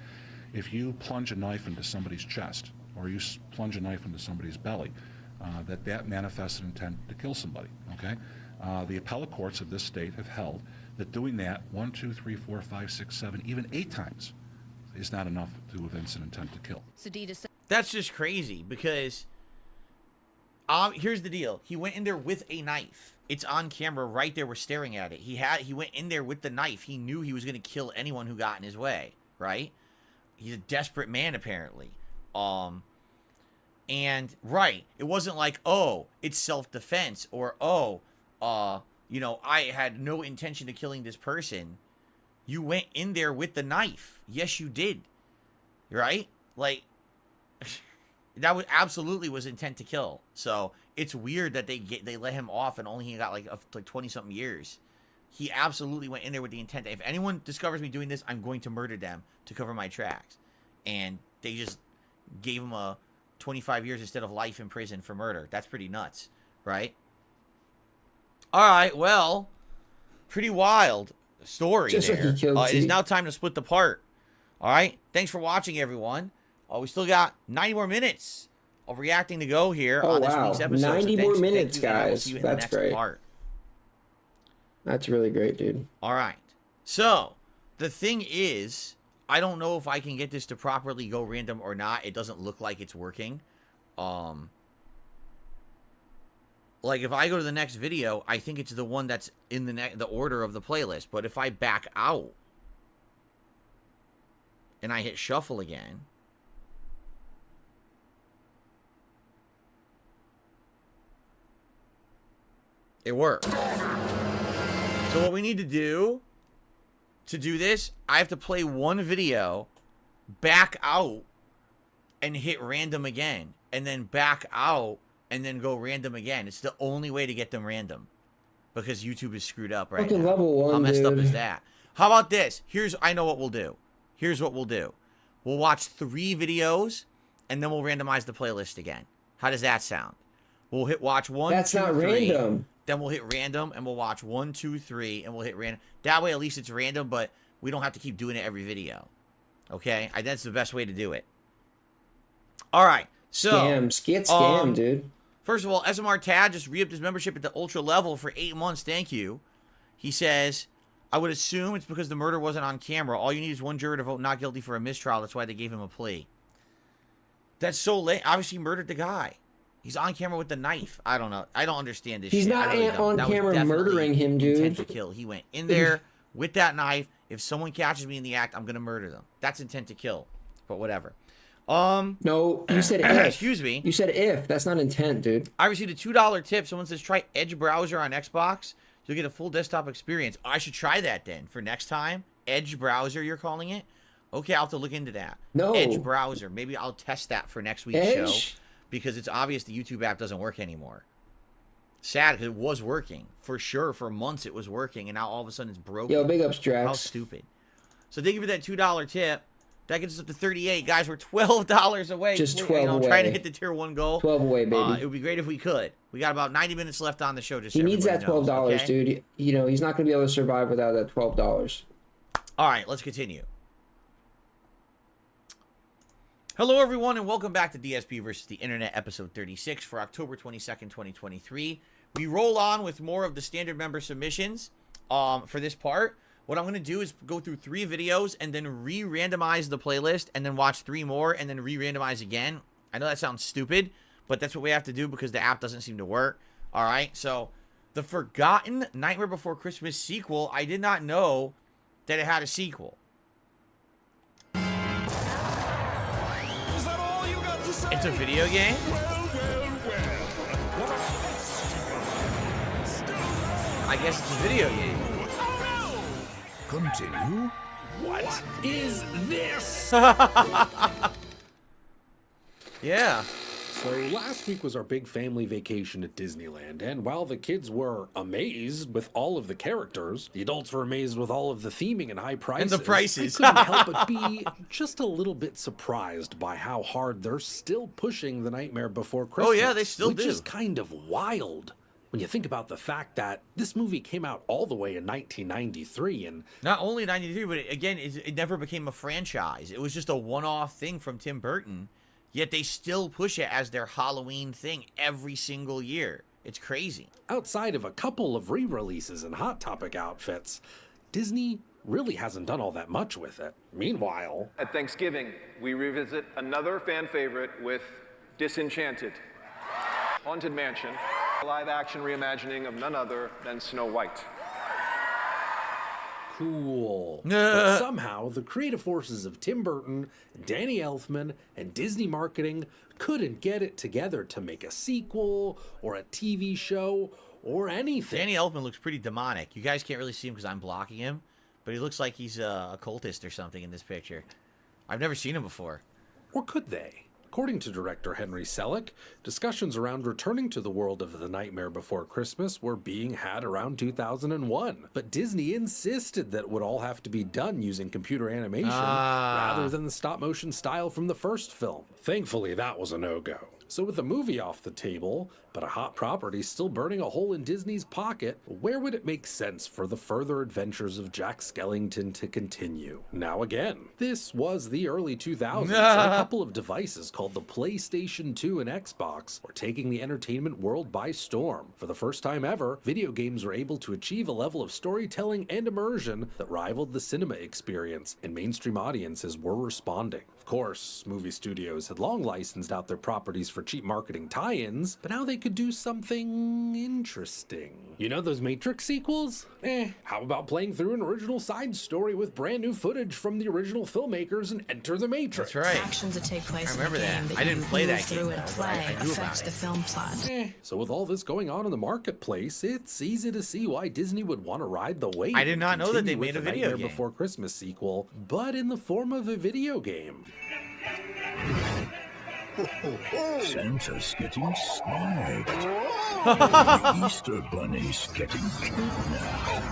if you plunge a knife into somebody's chest, or you plunge a knife into somebody's belly, that manifests an intent to kill somebody, okay? The appellate courts of this state have held that doing that 1, 2, 3, 4, 5, 6, 7, even 8 times is not enough to evince an intent to kill. That's just crazy because here's the deal. He went in there with a knife. It's on camera right there. We're staring at it. He went in there with the knife. He knew he was going to kill anyone who got in his way, right? He's a desperate man, apparently. And right, it wasn't like, oh, it's self-defense, or you know, I had no intention of killing this person. You went in there with the knife. Yes, you did. Right? Like, that was absolutely was intent to kill. So it's weird that they let him off and only he got like 20-something years. He absolutely went in there with the intent that if anyone discovers me doing this, I'm going to murder them to cover my tracks. And they just gave him a 25 years instead of life in prison for murder. That's pretty nuts, right? All right, well, pretty wild story Just there. like he killed It is Zeke. now time to split the part. All right, thanks for watching, everyone. We still got 90 more minutes of reacting to go here Oh, on this wow. week's episode. 90 so more thank minutes, you, and I will guys. see you in That's the next great. part. That's really great, dude. All right. So, the thing is, I don't know if I can get this to properly go random or not. It doesn't look like it's working. Like, if I go to the next video, I think it's the one that's in the order of the playlist. But if I back out and I hit shuffle again, it works. So what we need to do this, I have to play one video, back out, and hit random again. And then back out, and then go random again. It's the only way to get them random. Because YouTube is screwed up right Fucking now. level 1, How messed up dude. is that? How about this? I know what we'll do. Here's what we'll do. We'll watch 3 videos, and then we'll randomize the playlist again. How does that sound? We'll hit watch 1, That's 2, not 3. random. Then we'll hit random, and we'll watch 1, 2, 3, and we'll hit random. That way, at least it's random, but we don't have to keep doing it every video. Okay? That's the best way to do it. All right. So, Scam, dude. First of all, SMR Tad just re-upped his membership at the Ultra level for 8 months. Thank you. He says, I would assume it's because the murder wasn't on camera. All you need is one juror to vote not guilty for a mistrial. That's why they gave him a plea. That's so late. Obviously, he murdered the guy. He's on camera with the knife. I don't know. I don't understand this He's shit. not I really don't. on That was camera definitely murdering him, dude. Intent to kill. He went in there with that knife. If someone catches me in the act, I'm going to murder them. That's intent to kill. But whatever. No, you said if. Excuse me. You said if. That's not intent, dude. I received a $2 tip. Someone says, try Edge browser on Xbox. You'll get a full desktop experience. I should try that then for next time. Edge browser, you're calling it? Okay, I'll have to look into that. No. Edge browser. Maybe I'll test that for next week's show because it's obvious the YouTube app doesn't work anymore. Sad because it was working. For sure, for months it was working, and now all of a sudden it's broken. Yo, big ups, Drax. How stupid. So thank you for that $2 tip. That gets us up to 38. Guys, we're $12 away. Just 12 away. I'm trying to hit the tier 1 goal. 12 away, baby. It would be great if we could. We got about 90 minutes left on the show. Just he so needs that $12, knows, okay? dude. You know, he's not going to be able to survive without that $12. All right, let's continue. Hello, everyone, and welcome back to DSP versus the Internet, episode 36 for October 22nd, 2023. We roll on with more of the standard member submissions for this part. What I'm going to do is go through 3 videos and then re-randomize the playlist and then watch 3 more and then re-randomize again. I know that sounds stupid, but that's what we have to do because the app doesn't seem to work. All right, so the Forgotten Nightmare Before Christmas sequel, I did not know that it had a sequel. It's a video game? I guess it's a video game. Continue. What is this? Yeah. So last week was our big family vacation at Disneyland, and while the kids were amazed with all of the characters, the adults were amazed with all of the theming and high prices. And the prices. I couldn't help but be just a little bit surprised by how hard they're still pushing The Nightmare Before Christmas. Oh yeah, they still do. Which is kind of wild when you think about the fact that this movie came out all the way in 1993, and not only 93, but again, it never became a franchise. It was just a one-off thing from Tim Burton. Yet they still push it as their Halloween thing every single year. It's crazy. Outside of a couple of re-releases and Hot Topic outfits, Disney really hasn't done all that much with it. Meanwhile, at Thanksgiving, we revisit another fan favorite with Disenchanted. Haunted Mansion, a live-action reimagining of none other than Snow White. Cool. But somehow, the creative forces of Tim Burton, Danny Elfman, and Disney marketing couldn't get it together to make a sequel or a TV show or anything. Danny Elfman looks pretty demonic. You guys can't really see him because I'm blocking him, but he looks like he's a cultist or something in this picture. I've never seen him before. Or could they? According to director Henry Selick, discussions around returning to the world of The Nightmare Before Christmas were being had around 2001, but Disney insisted that it would all have to be done using computer animation rather than the stop-motion style from the first film. Thankfully, that was a no-go. So with the movie off the table, but a hot property still burning a hole in Disney's pocket, where would it make sense for the further adventures of Jack Skellington to continue? Now again, this was the early 2000s, and a couple of devices called the PlayStation 2 and Xbox were taking the entertainment world by storm. For the first time ever, video games were able to achieve a level of storytelling and immersion that rivaled the cinema experience, and mainstream audiences were responding. Of course, movie studios had long licensed out their properties for cheap marketing tie-ins, but now they could do something interesting. You know those Matrix sequels? How about playing through an original side story with brand new footage from the original filmmakers and Enter the Matrix? That's right. Actions that take place I remember in the game that. I didn't play that game, through though, and but play I knew affects about the it. film plot. So with all this going on in the marketplace, it's easy to see why Disney would want to ride the wave. I did not and know that they continue made a with the video Nightmare game. Before Christmas sequel, but in the form of a video game. Santa's getting snagged. The Easter Bunny's getting kidnapped.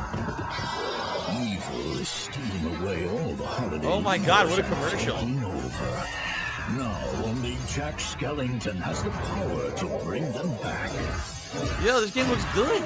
Evil is stealing away all the holiday. Oh my God, what a commercial. Over. Now only Jack Skellington has the power to bring them back. Yo, this game looks good.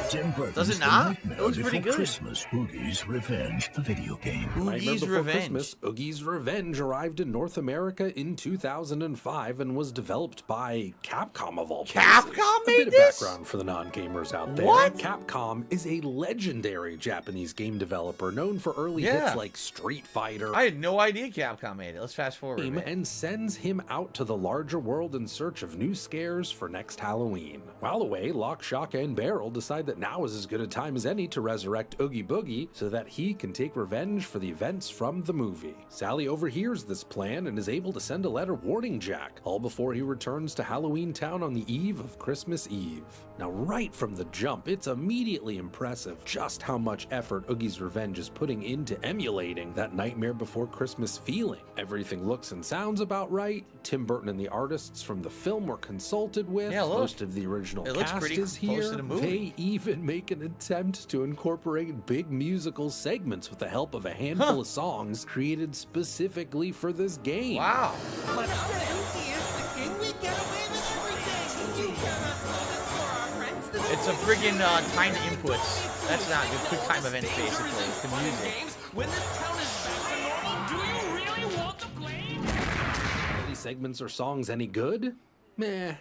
Does it not? It looks pretty good. Christmas, Oogie's Revenge, the video game. Oogie's Revenge. Christmas, Oogie's Revenge arrived in North America in 2005 and was developed by Capcom of all places. Capcom made A bit of this? background for the non-gamers out there. What? Capcom is a legendary Japanese game developer known for early hits like Street Fighter. I had no idea Capcom made it. Let's fast forward a bit. And sends him out to the larger world in search of new scares for next Halloween. While away, locked Lock, Shock, and Barrel decide that now is as good a time as any to resurrect Oogie Boogie so that he can take revenge for the events from the movie. Sally overhears this plan and is able to send a letter warning Jack, all before he returns to Halloween Town on the eve of Christmas Eve. Now, right from the jump, it's immediately impressive just how much effort Oogie's Revenge is putting into emulating that Nightmare Before Christmas feeling. Everything looks and sounds about right. Tim Burton and the artists from the film were consulted with. Yeah, look. Most of the original It looks cast pretty is close here. to the movie. They even make an attempt to incorporate big musical segments with the help of a handful of songs created specifically for this game. Wow. But Sandy is the king. We get away with everything. You cannot slow this for our friends. It's a friggin' timed inputs. That's not good. Quick time events, basically. It's the music. When this town is back to normal, do you really want the blame? Are these segments or songs any good? Meh.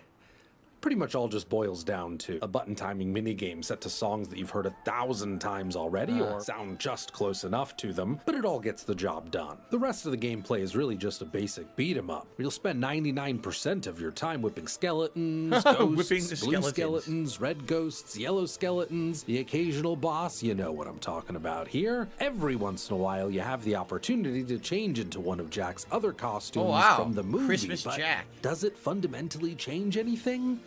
Pretty much all just boils down to a button timing minigame set to songs that you've heard 1,000 times already or sound just close enough to them, but it all gets the job done. The rest of the gameplay is really just a basic beat 'em up. You'll spend 99% of your time whipping skeletons, ghosts, Whipping the blue skeletons. skeletons, red ghosts, yellow skeletons, the occasional boss. You know what I'm talking about here. Every once in a while, you have the opportunity to change into one of Jack's other costumes from the movie. Christmas but Jack. does it fundamentally change anything?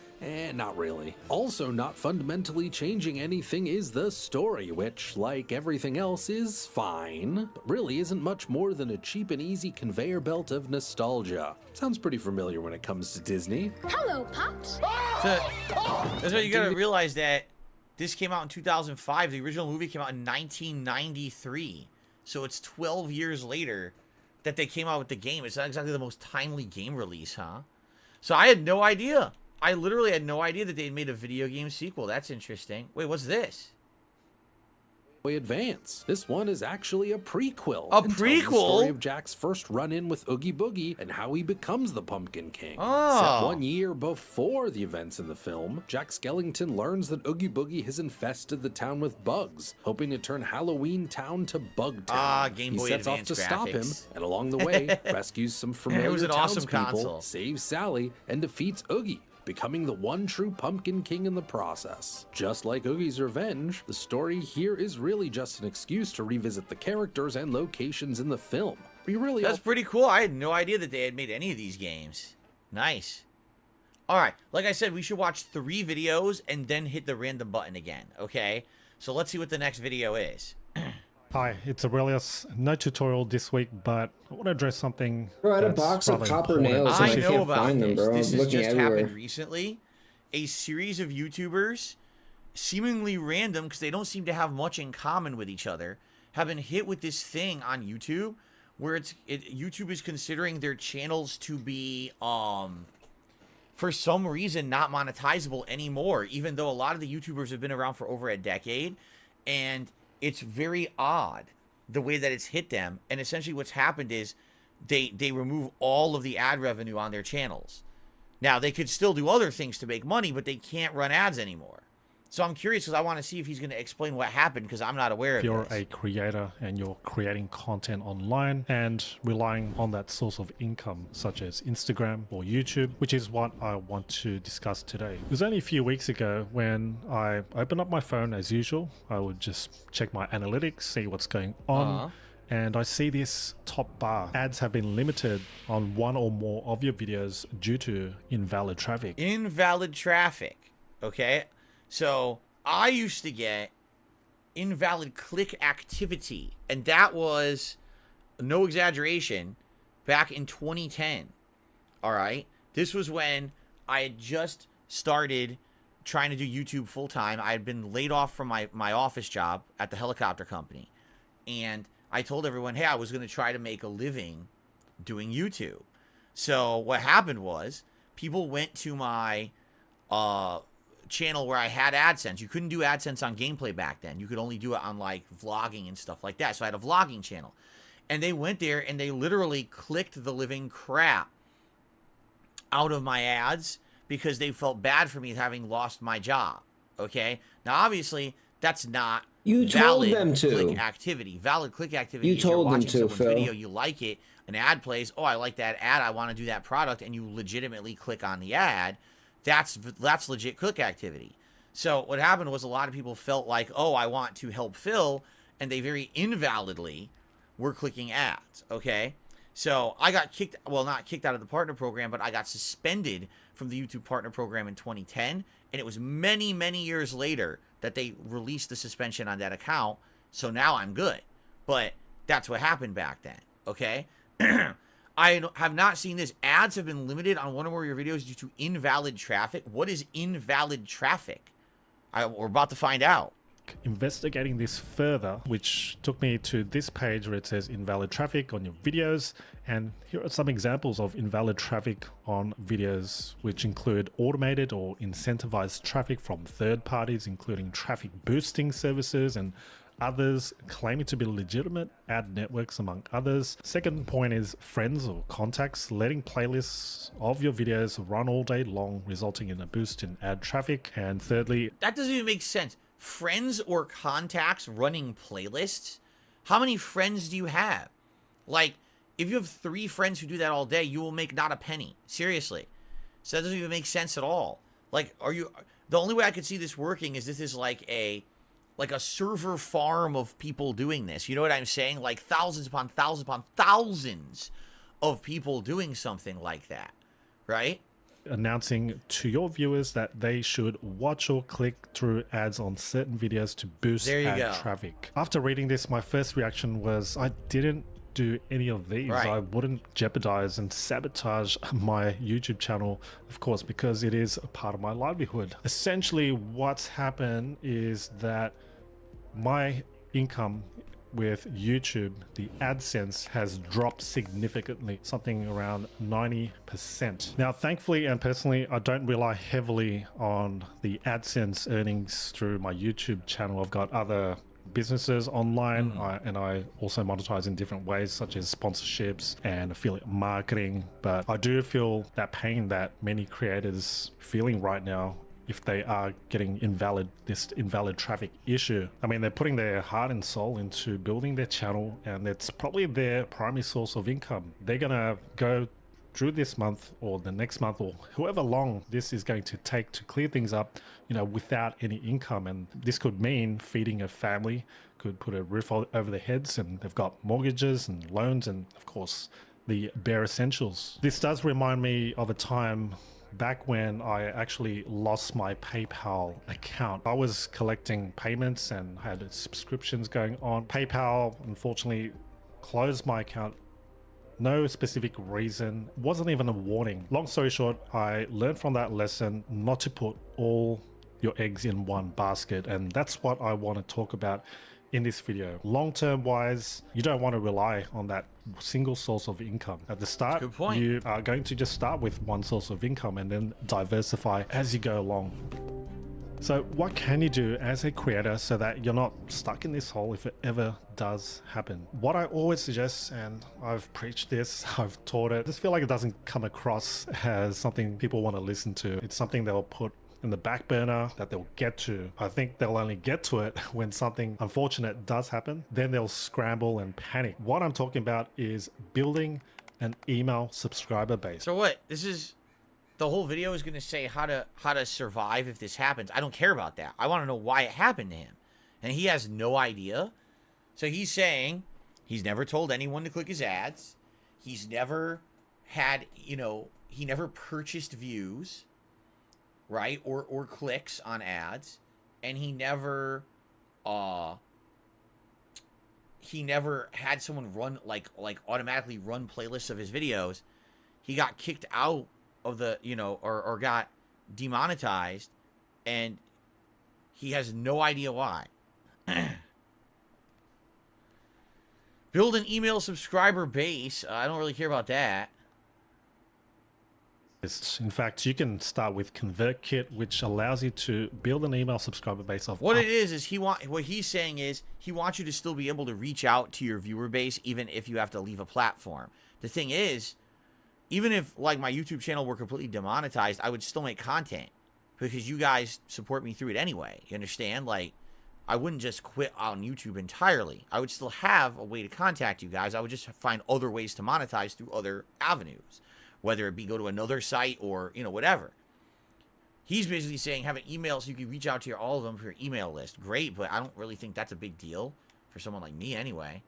Not really. Also not fundamentally changing anything is the story, which, like everything else, is fine, but really isn't much more than a cheap and easy conveyor belt of nostalgia. Sounds pretty familiar when it comes to Disney. Hello, Pops. That's why you gotta realize that this came out in 2005. The original movie came out in 1993. So it's 12 years later that they came out with the game. It's not exactly the most timely game release, huh? So I had no idea. I literally had no idea that they'd made a video game sequel. That's interesting. Wait, what's this? Advance. This one is actually a prequel. A and tells the prequel? story of Jack's first run-in with Oogie Boogie and how he becomes the Pumpkin King. Oh. Set 1 year before the events in the film, Jack Skellington learns that Oogie Boogie has infested the town with bugs, hoping to turn Halloween Town to Bug Town. Game he Boy sets Advance off to stop him, graphics. and along the way, rescues some familiar It was an awesome townspeople, console. saves Sally, and defeats Oogie, becoming the one true Pumpkin King in the process. Just like Oogie's Revenge, the story here is really just an excuse to revisit the characters and locations in the film. That's pretty cool. I had no idea that they had made any of these games. Nice. All right, like I said, we should watch 3 videos and then hit the random button again, okay? So let's see what the next video is. Hi, it's Aurelius. No tutorial this week, but I want to address something. Bro, I had a that's box of rather copper important. nails and I can't find them, bro. This I'm has looking just everywhere. happened recently. A series of YouTubers, seemingly random because they don't seem to have much in common with each other, have been hit with this thing on YouTube where YouTube is considering their channels to be for some reason not monetizable anymore, even though a lot of the YouTubers have been around for over a decade, and it's very odd the way that it's hit them. And essentially what's happened is they remove all of the ad revenue on their channels. Now, they could still do other things to make money, but they can't run ads anymore. So I'm curious because I want to see if he's going to explain what happened because I'm not aware of If you're this. a creator and you're creating content online and relying on that source of income, such as Instagram or YouTube, which is what I want to discuss today. It was only a few weeks ago when I opened up my phone as usual. I would just check my analytics, see what's going on. And I see this top bar. Ads have been limited on one or more of your videos due to invalid traffic. Invalid traffic. Okay. So I used to get invalid click activity, and that was, no exaggeration, back in 2010. All right. This was when I had just started trying to do YouTube full time. I had been laid off from my office job at the helicopter company. And I told everyone, hey, I was going to try to make a living doing YouTube. So what happened was people went to my channel where I had AdSense. You couldn't do AdSense on gameplay back then. You could only do it on like vlogging and stuff like that. So I had a vlogging channel. And they went there and they literally clicked the living crap out of my ads because they felt bad for me having lost my job. Okay? Now, obviously, that's not You told them to. click activity. Valid click activity You is you're told them watching to, someone's Phil. video, you like it, an ad plays, oh, I like that ad, I want to do that product, and you legitimately click on the ad. That's legit click activity. So what happened was a lot of people felt like, oh, I want to help Phil, and they very invalidly were clicking ads, okay? So I got kicked, well, not kicked out of the partner program, but I got suspended from the YouTube partner program in 2010, and it was many, many years later that they released the suspension on that account, so now I'm good. But that's what happened back then, okay? I have not seen this. Ads have been limited on one or more of your videos due to invalid traffic. What is invalid traffic? We're about to find out. Investigating this further, which took me to this page where it says invalid traffic on your videos, and here are some examples of invalid traffic on videos, which include automated or incentivized traffic from third parties, including traffic boosting services and others claiming to be legitimate ad networks, among others. Second point is friends or contacts letting playlists of your videos run all day long, resulting in a boost in ad traffic. And thirdly, that doesn't even make sense. Friends or contacts running playlists? How many friends do you have? Like, if you have 3 friends who do that all day, you will make not a penny. Seriously. So that doesn't even make sense at all. Like, the only way I could see this working is this is like a server farm of people doing this. You know what I'm saying? Like thousands upon thousands upon thousands of people doing something like that, right? Announcing to your viewers that they should watch or click through ads on certain videos to boost ad traffic. After reading this, my first reaction was I didn't do any of these. Right. I wouldn't jeopardize and sabotage my YouTube channel, of course, because it is a part of my livelihood. Essentially, what's happened is that my income with YouTube, the AdSense, has dropped significantly, something around 90%. Now, thankfully and personally, I don't rely heavily on the AdSense earnings through my YouTube channel. I've got other businesses online, and I also monetize in different ways, such as sponsorships and affiliate marketing. But I do feel that pain that many creators feeling right now if they are getting this invalid traffic issue. I mean, they're putting their heart and soul into building their channel, and it's probably their primary source of income. They're gonna go through this month or the next month or however long this is going to take to clear things up, you know, without any income. And this could mean feeding a family, could put a roof over their heads, and they've got mortgages and loans and, of course, the bare essentials. This does remind me of a time back when I actually lost my PayPal account. I was collecting payments and had subscriptions going on. PayPal, unfortunately, closed my account. No specific reason, wasn't even a warning. Long story short, I learned from that lesson not to put all your eggs in one basket, and that's what I want to talk about in this video. Long-term wise, you don't want to rely on that single source of income. At the start, you are going to just start with one source of income and then diversify as you go along. So what can you do as a creator so that you're not stuck in this hole if it ever does happen? What I always suggest, and I've preached this, I've taught it, I just feel like it doesn't come across as something people want to listen to. It's something they'll put in the back burner that they'll get to. I think they'll only get to it when something unfortunate does happen. Then they'll scramble and panic. What I'm talking about is building an email subscriber base. So what? This is... The whole video is going to say how to survive if this happens. I don't care about that. I want to know why it happened to him. And he has no idea. So he's saying he's never told anyone to click his ads. He's never had, you know, he never purchased views, right? Or clicks on ads. And he never had someone run, like automatically run playlists of his videos. He got kicked out of the, you know, or got demonetized, and he has no idea why. Build an email subscriber base. I don't really care about that. In fact, you can start with ConvertKit, which allows you to build an email subscriber base of what it is what he's saying is he wants you to still be able to reach out to your viewer base even if you have to leave a platform. The thing is, even if, like, my YouTube channel were completely demonetized, I would still make content because you guys support me through it anyway. You understand? Like, I wouldn't just quit on YouTube entirely. I would still have a way to contact you guys. I would just find other ways to monetize through other avenues, whether it be go to another site or, you know, whatever. He's basically saying have an email so you can reach out to all of them for your email list. Great, but I don't really think that's a big deal for someone like me anyway.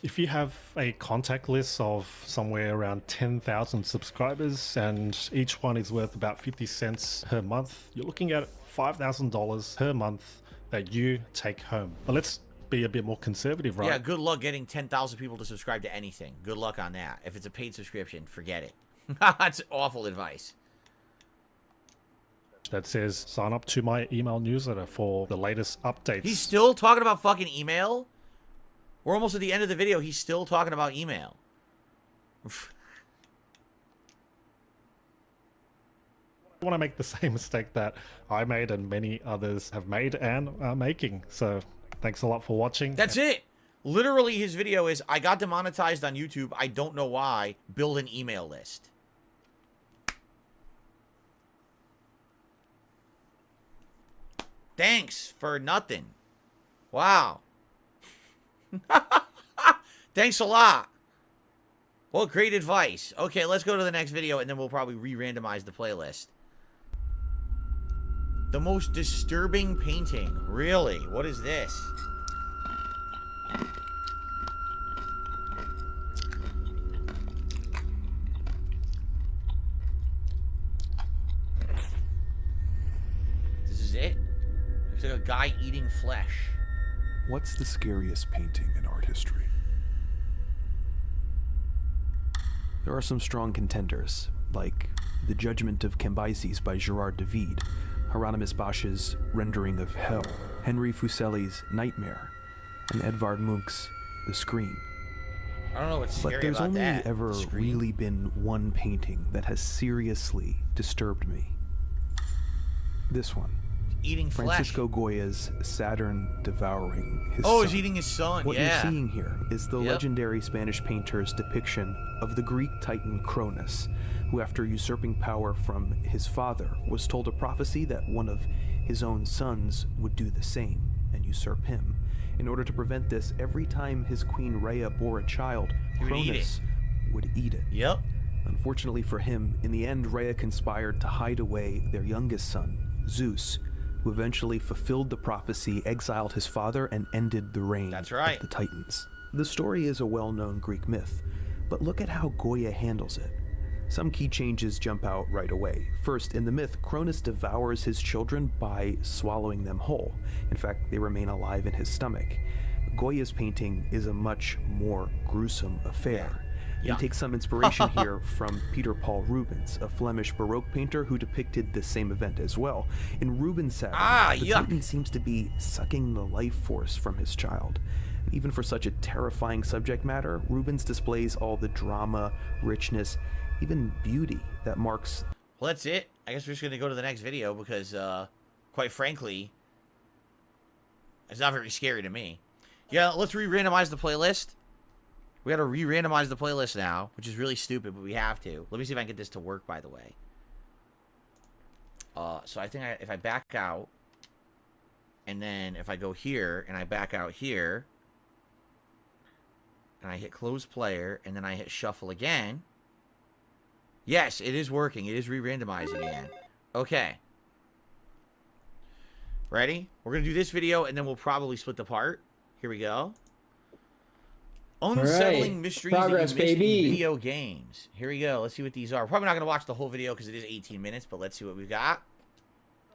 If you have a contact list of somewhere around 10,000 subscribers and each one is worth about 50 cents per month, you're looking at $5,000 per month that you take home. But let's be a bit more conservative, right? Yeah, good luck getting 10,000 people to subscribe to anything. Good luck on that. If it's a paid subscription, forget it. That's awful advice. That says sign up to my email newsletter for the latest updates. He's still talking about fucking email? We're almost at the end of the video. He's still talking about email. I want to make the same mistake that I made and many others have made and are making. So thanks a lot for watching. That's it. Literally, his video is, I got demonetized on YouTube. I don't know why. Build an email list. Thanks for nothing. Wow. Thanks a lot. Well, great advice. Okay, let's go to the next video, and then we'll probably re-randomize the playlist. The most disturbing painting. Really? What is this? This is it? Looks like a guy eating flesh. What's the scariest painting in art history? There are some strong contenders, like The Judgment of Cambyses by Gerard David, Hieronymus Bosch's rendering of Hell, Henry Fuseli's Nightmare, and Edvard Munch's The Scream. I don't know what's scary But there's about only that. ever really been one painting that has seriously disturbed me. This one. Eating flesh. Francisco Goya's Saturn devouring his Oh, son. he's eating his son, What yeah. you're seeing here is the legendary Spanish painter's depiction of the Greek titan Cronus, who after usurping power from his father was told a prophecy that one of his own sons would do the same and usurp him. In order to prevent this, every time his queen Rhea bore a child, Cronus would eat it. Yep. Unfortunately for him, in the end, Rhea conspired to hide away their youngest son, Zeus, who eventually fulfilled the prophecy, exiled his father, and ended the reign of the Titans. The story is a well-known Greek myth, but look at how Goya handles it. Some key changes jump out right away. First, in the myth, Cronus devours his children by swallowing them whole. In fact, they remain alive in his stomach. Goya's painting is a much more gruesome affair. You take some inspiration here from Peter Paul Rubens, a Flemish Baroque painter who depicted the same event as well. In Rubens' Saturn, the Titan seems to be sucking the life force from his child. Even for such a terrifying subject matter, Rubens displays all the drama, richness, even beauty that marks... Well, that's it. I guess we're just going to go to the next video because, quite frankly, it's not very scary to me. Yeah, let's re-randomize the playlist. We got to re-randomize the playlist now, which is really stupid, but we have to. Let me see if I can get this to work, by the way. So I think if I back out, and then if I go here, and I back out here, and I hit close player, and then I hit shuffle again. Yes, it is working. It is re-randomizing again. Okay. Ready? We're going to do this video, and then we'll probably split the part. Here we go. Unsettling mysteries that you missed in video games. Here we go. Let's see what these are. Probably not going to watch the whole video because it is 18 minutes, but let's see what we've got.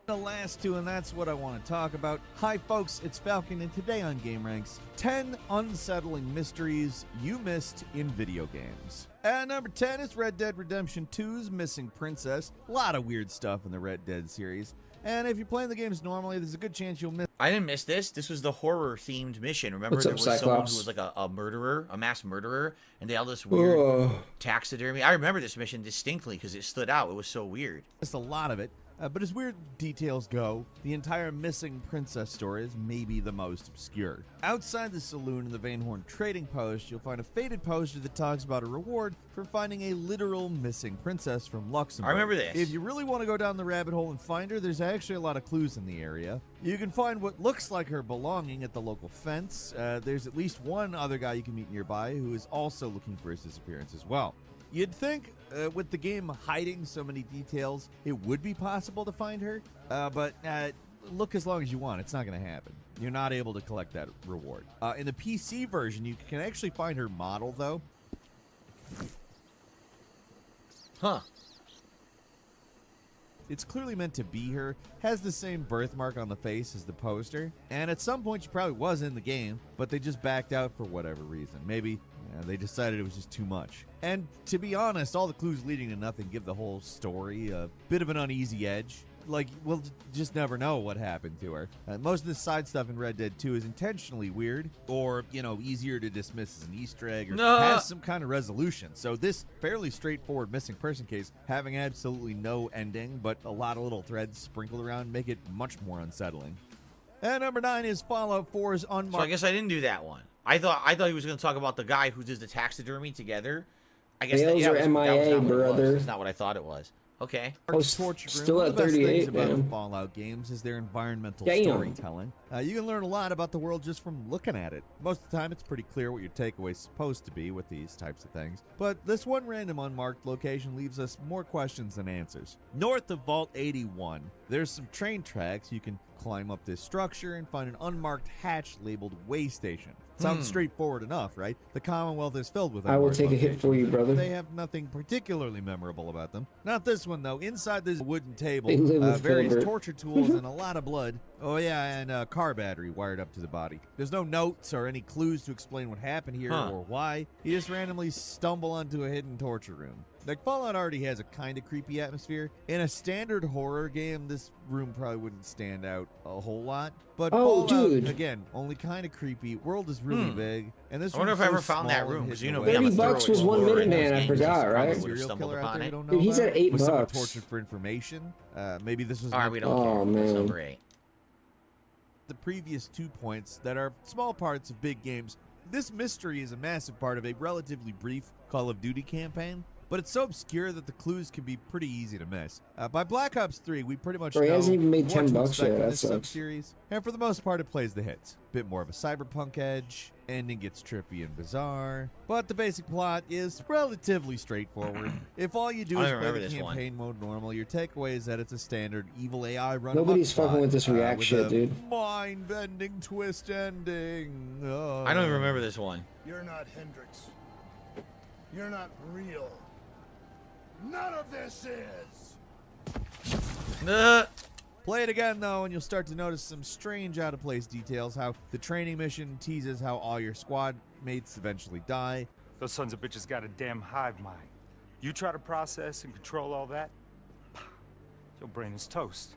The last two, and that's what I want to talk about. Hi, folks. It's Falcon, and today on Game Ranks, 10 unsettling mysteries you missed in video games. At number 10 is Red Dead Redemption 2's Missing Princess. A lot of weird stuff in the Red Dead series. And if you're playing the games normally, there's a good chance you'll miss. I didn't miss this. This was the horror-themed mission. Remember, there was someone who was like a murderer, a mass murderer, and they had all this weird taxidermy. I remember this mission distinctly because it stood out. It was so weird. Missed a lot of it. But as weird details go, the entire Missing Princess story is maybe the most obscure. Outside the saloon in the Vainhorn Trading Post, you'll find a faded poster that talks about a reward for finding a literal missing princess from Luxembourg. I remember this. If you really want to go down the rabbit hole and find her, there's actually a lot of clues in the area. You can find what looks like her belonging at the local fence. There's at least one other guy you can meet nearby who is also looking for his disappearance as well. You'd think with the game hiding so many details, it would be possible to find her, but look as long as you want. It's not going to happen. You're not able to collect that reward. In the PC version, you can actually find her model, though. Huh. It's clearly meant to be her, has the same birthmark on the face as the poster, and at some point she probably was in the game, but they just backed out for whatever reason. Maybe they decided it was just too much. And to be honest, all the clues leading to nothing give the whole story a bit of an uneasy edge. Like, we'll just never know what happened to her. Most of the side stuff in Red Dead 2 is intentionally weird, or, easier to dismiss as an Easter egg, or has some kind of resolution. So this fairly straightforward missing person case, having absolutely no ending, but a lot of little threads sprinkled around, make it much more unsettling. And number 9 is Fallout 4's unmarked... So I guess I didn't do that one. I thought he was going to talk about the guy who does the taxidermy together. I guess Bales are MIA, brother. That's not what I thought it was. Okay. Still at 38, man. Fallout games is their environmental Damn. storytelling. You can learn a lot about the world just from looking at it. Most of the time, it's pretty clear what your takeaway is supposed to be with these types of things. But this one random unmarked location leaves us more questions than answers. North of Vault 81, there's some train tracks. You can climb up this structure and find an unmarked hatch labeled Way Station. Sounds straightforward enough, right? The Commonwealth is filled with I will take a hit for you, brother. They have nothing particularly memorable about them. Not this one, though. Inside this wooden table, They live with various Filbert. torture tools and a lot of blood. Oh, yeah, and a car battery wired up to the body. There's no notes or any clues to explain what happened here or why. You just randomly stumble onto a hidden torture room. Like, Fallout already has a kind of creepy atmosphere. In a standard horror game, this room probably wouldn't stand out a whole lot. But Fallout, dude. again, only kind of creepy. World is really big. And this I wonder if I room's ever so found that small room, and because hidden me, I'm a away. $30 was 1 minute, man. I forgot, right? Serial killer out there you don't know Dude, he's about? at $8. Was someone tortured for information? Maybe this was... All right, we don't care. That's man. number 8. The previous 2 points that are small parts of big games. This mystery is a massive part of a relatively brief Call of Duty campaign, but it's so obscure that the clues can be pretty easy to miss. By Black Ops 3, we pretty much Bro, he know hasn't even made what $10 to yet. expect in That this sucks. sub-series, and for the most part, it plays the hits. Bit more of a cyberpunk edge, ending gets trippy and bizarre, but the basic plot is relatively straightforward. If all you do I is don't play remember the this one. campaign mode normal, your takeaway is that it's a standard evil AI run. Nobody's fucking with this React shit, dude. Mind-bending twist ending. I don't even remember this one. You're not Hendrix. You're not real. None of this is. Play it again, though, and you'll start to notice some strange out-of-place details, how the training mission teases how all your squad mates eventually die. Those sons of bitches got a damn hive mind. You try to process and control all that, your brain is toast.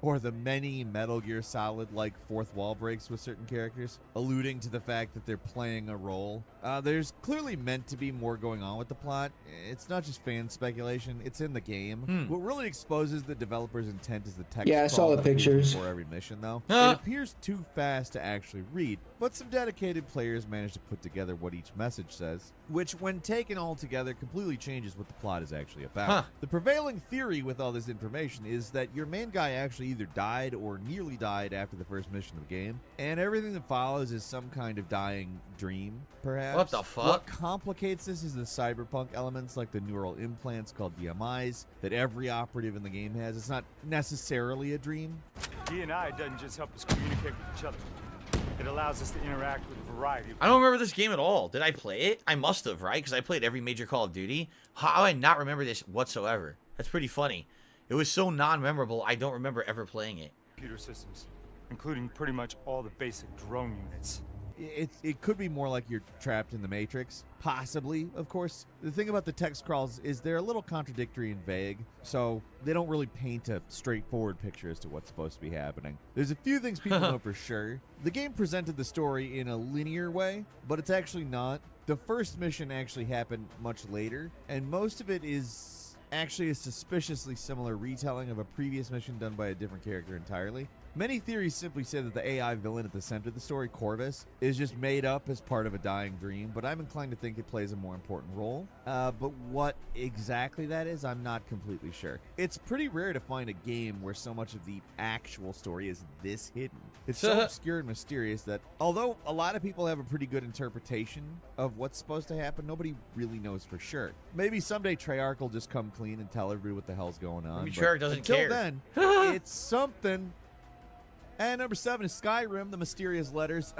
Or the many Metal Gear Solid-like fourth wall breaks with certain characters, alluding to the fact that they're playing a role. There's clearly meant to be more going on with the plot. It's not just fan speculation, it's in the game. What really exposes the developer's intent is the text. Yeah, I saw crawl the that moves pictures. before every mission, though. It appears too fast to actually read, but some dedicated players managed to put together what each message says, which, when taken all together, completely changes what the plot is actually about. The prevailing theory with all this information is that your main guy actually either died or nearly died after the first mission of the game, and everything that follows is some kind of dying dream, perhaps. What the fuck? What complicates this is the cyberpunk elements like the neural implants called DMIs that every operative in the game has. It's not necessarily a dream. D&I doesn't just help us communicate with each other. It allows us to interact with a variety of... I don't remember this game at all. Did I play it? I must have, right? Because I played every major Call of Duty. How do I not remember this whatsoever? That's pretty funny. It was so non-memorable, I don't remember ever playing it. computer systems, including pretty much all the basic drone units. It could be more like you're trapped in the Matrix. Possibly, of course. The thing about the text crawls is they're a little contradictory and vague, so they don't really paint a straightforward picture as to what's supposed to be happening. There's a few things people know for sure. The game presented the story in a linear way, but it's actually not. The first mission actually happened much later, and most of it is actually a suspiciously similar retelling of a previous mission done by a different character entirely. Many theories simply say that the AI villain at the center of the story, Corvus, is just made up as part of a dying dream, but I'm inclined to think it plays a more important role. But what exactly that is, I'm not completely sure. It's pretty rare to find a game where so much of the actual story is this hidden. It's so obscure and mysterious that, although a lot of people have a pretty good interpretation of what's supposed to happen, nobody really knows for sure. Maybe someday Treyarch will just come clean and tell everybody what the hell's going on. Maybe Treyarch doesn't care. Until then, it's something. And number 7 is Skyrim, the mysterious letters.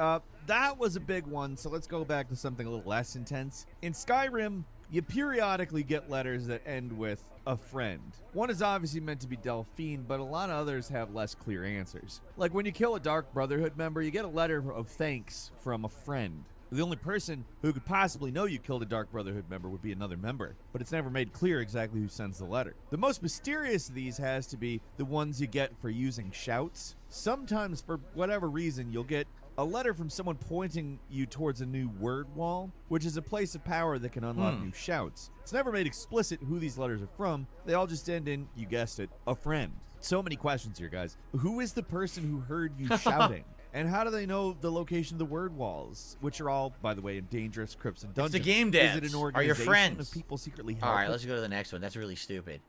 That was a big one, so let's go back to something a little less intense. In Skyrim, you periodically get letters that end with a friend. One is obviously meant to be Delphine, but a lot of others have less clear answers. Like when you kill a Dark Brotherhood member, you get a letter of thanks from a friend. The only person who could possibly know you killed a Dark Brotherhood member would be another member, but it's never made clear exactly who sends the letter. The most mysterious of these has to be the ones you get for using shouts. Sometimes, for whatever reason, you'll get a letter from someone pointing you towards a new word wall, which is a place of power that can unlock new shouts. It's never made explicit who these letters are from. They all just end in, you guessed it, a friend. So many questions here, guys. Who is the person who heard you shouting? And how do they know the location of the word walls, which are all, by the way, in dangerous crypts and dungeons? It's the game devs. Is it an organization are your friends? of people secretly help? All right, let's go to the next one. That's really stupid.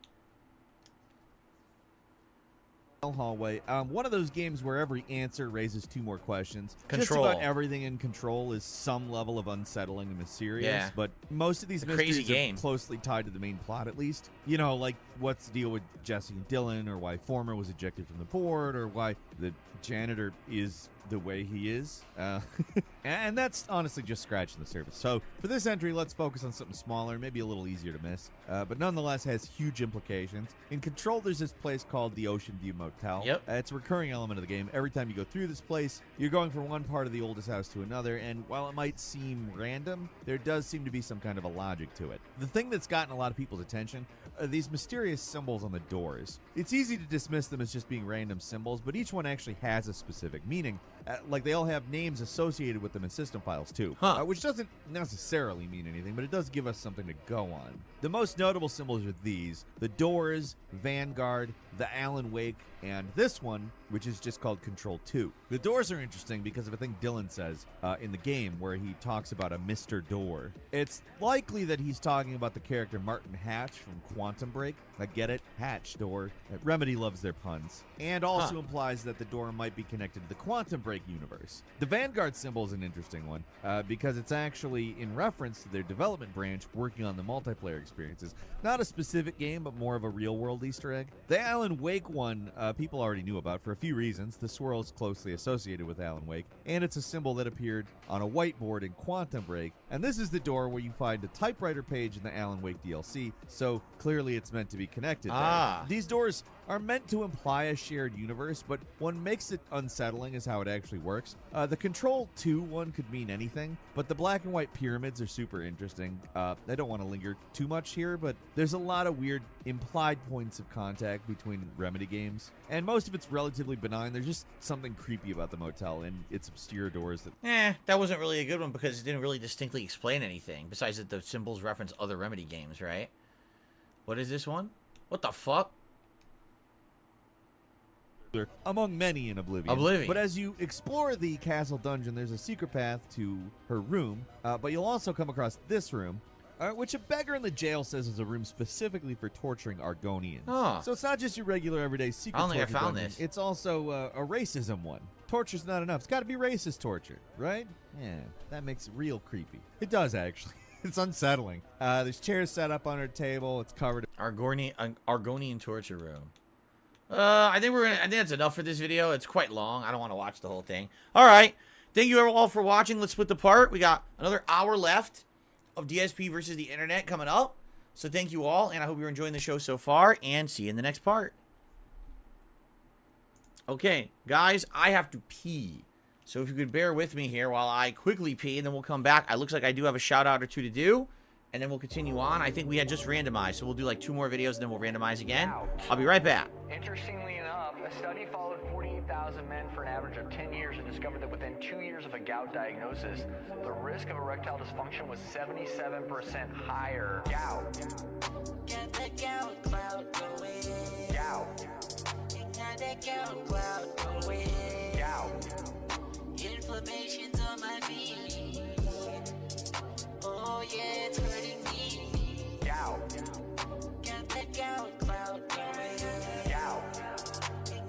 Hallway. One of those games where every answer raises 2 more questions. Control. Just about everything in Control is some level of unsettling and mysterious. Yeah. But most of these mysteries are closely tied to the main plot, at least. You know, like what's the deal with Jesse and Dylan, or why Former was ejected from the board, or why the janitor is the way he is. And that's honestly just scratching the surface. So for this entry, let's focus on something smaller, maybe a little easier to miss, but nonetheless has huge implications. In Control, there's this place called the Ocean View Motel. Yep. It's a recurring element of the game. Every time you go through this place, you're going from one part of the oldest house to another, and while it might seem random, there does seem to be some kind of a logic to it. The thing that's gotten a lot of people's attention are these mysterious symbols on the doors. It's easy to dismiss them as just being random symbols, but each one actually has a specific meaning. Like they all have names associated with them in system files too, which doesn't necessarily mean anything, but it does give us something to go on. The most notable symbols are these: the doors, Vanguard, the Alan Wake, and this one, which is just called Control 2. The doors are interesting because of a thing Dylan says in the game where he talks about a Mr. Door. It's likely that he's talking about the character Martin Hatch from Quantum Break. I get it, Hatch door. Remedy loves their puns. And also implies that the door might be connected to the Quantum Break universe. The Vanguard symbol is an interesting one because it's actually in reference to their development branch working on the multiplayer experiences. Not a specific game, but more of a real-world Easter egg. The Alan Wake one, people already knew about for a few reasons. The swirl is closely associated with Alan Wake, and it's a symbol that appeared on a whiteboard in Quantum Break. And this is the door where you find a typewriter page in the Alan Wake DLC, so clearly it's meant to be connected there. These doors are meant to imply a shared universe, but what makes it unsettling is how it actually works. The Control 2 one could mean anything, but the black and white pyramids are super interesting. I don't want to linger too much here, but there's a lot of weird implied points of contact between Remedy games, and most of it's relatively benign. There's just something creepy about the motel and its obscure doors. That wasn't really a good one because it didn't really distinctly explain anything, besides that the symbols reference other Remedy games, right? What is this one? What the fuck? Among many in Oblivion. But as you explore the castle dungeon, there's a secret path to her room, but you'll also come across this room, which a beggar in the jail says is a room specifically for torturing Argonians. So it's not just your regular everyday secret torture I found dungeon. this. It's also a racism one. Torture's not enough. It's got to be racist torture, right? Yeah, that makes it real creepy. It does, actually. It's unsettling. There's chairs set up on her table. It's covered. Argonian torture room. I think that's enough for this video. It's quite long. I don't want to watch the whole thing. All right. Thank you all for watching. Let's split the part. We got another hour left of DSP versus the internet coming up. So thank you all, and I hope you're enjoying the show so far, and see you in the next part. Okay, guys, I have to pee. So if you could bear with me here while I quickly pee, and then we'll come back. It looks like I do have a shout out or two to do. and then we'll continue on. I think we had just randomized, so we'll do like 2 more videos, and then we'll randomize again. I'll be right back. Interestingly enough, a study followed 48,000 men for an average of 10 years and discovered that within 2 years of a gout diagnosis, the risk of erectile dysfunction was 77% higher. Gout. Got that gout cloud going. Gout. Got that gout cloud going. Gout. Inflammation's on my feet. Oh yeah, it's hurting me. Gout. Got that gout cloud going. Gout.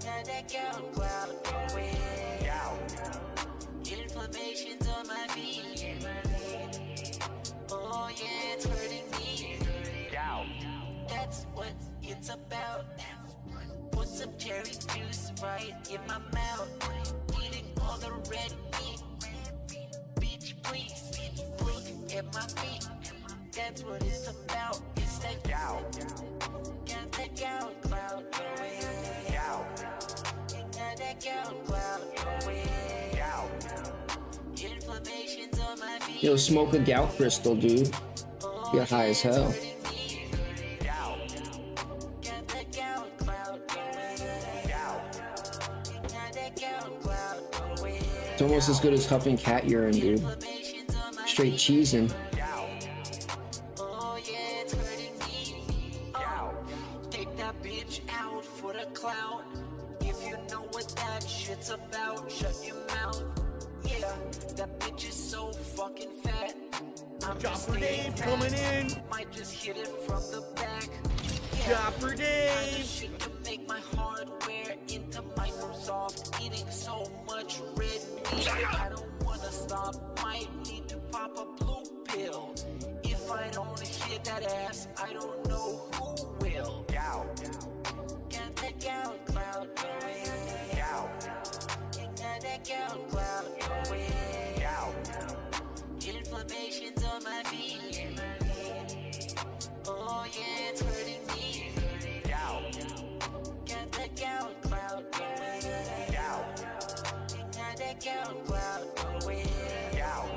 Got that gout cloud going. Gout. Inflammation's on my feet. Oh yeah, it's hurting me. Gout. That's what it's about. Put some cherry juice right in my mouth. Eating all the red meat. Bitch, please look at my feet. That's what it's about. It's that gout. Got that gout cloud going. Gout. Got that gout cloud going. Gout. Inflammation's on my feet. Yo, smoke a gout crystal, dude. Get high as hell. It's almost as good as huffing cat urine, dude. Straight cheesing. Oh yeah, it's hurting me. Take that bitch out for the clout. If you know what that shit's about, shut your mouth. Yeah, that bitch is so fucking fat. I'm Chopper Dave coming in. Might just hit it from the back. Chopper Dave. Shit to make my hardware into Microsoft. Eating so much red meat. I don't wanna stop. Might need to pop a blue pill. If I don't hit that ass, I don't know who will. Gout. Got that gout cloud going. Gout. Got that gout cloud going. Gout. Inflammation's on my feet. Oh yeah, it's hurting me. Gout. Got that gout cloud going. Gout. Got that gout cloud going. Gout.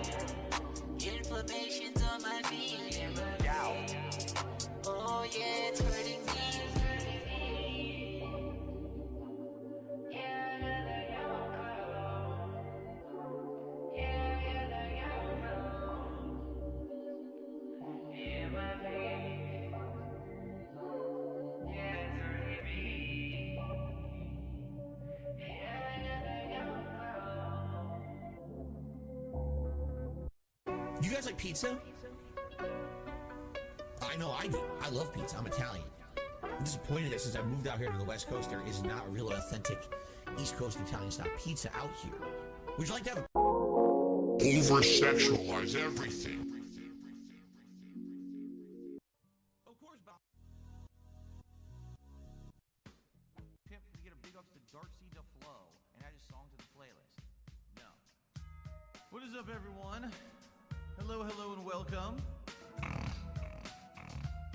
Inflammation's on my feet. Gout. Oh yeah, it's hurting me. You guys like pizza? I know I do. I love pizza. I'm Italian. I'm disappointed that since I moved out here to the West Coast, there is not a real authentic East Coast Italian style pizza out here. Would you like to have a... Over-sexualize everything. Of course, Bob. Pimp, we get a big ups to Darcy DeFlo and add his song to the playlist. No. What is up, everyone? Hello, hello, and welcome.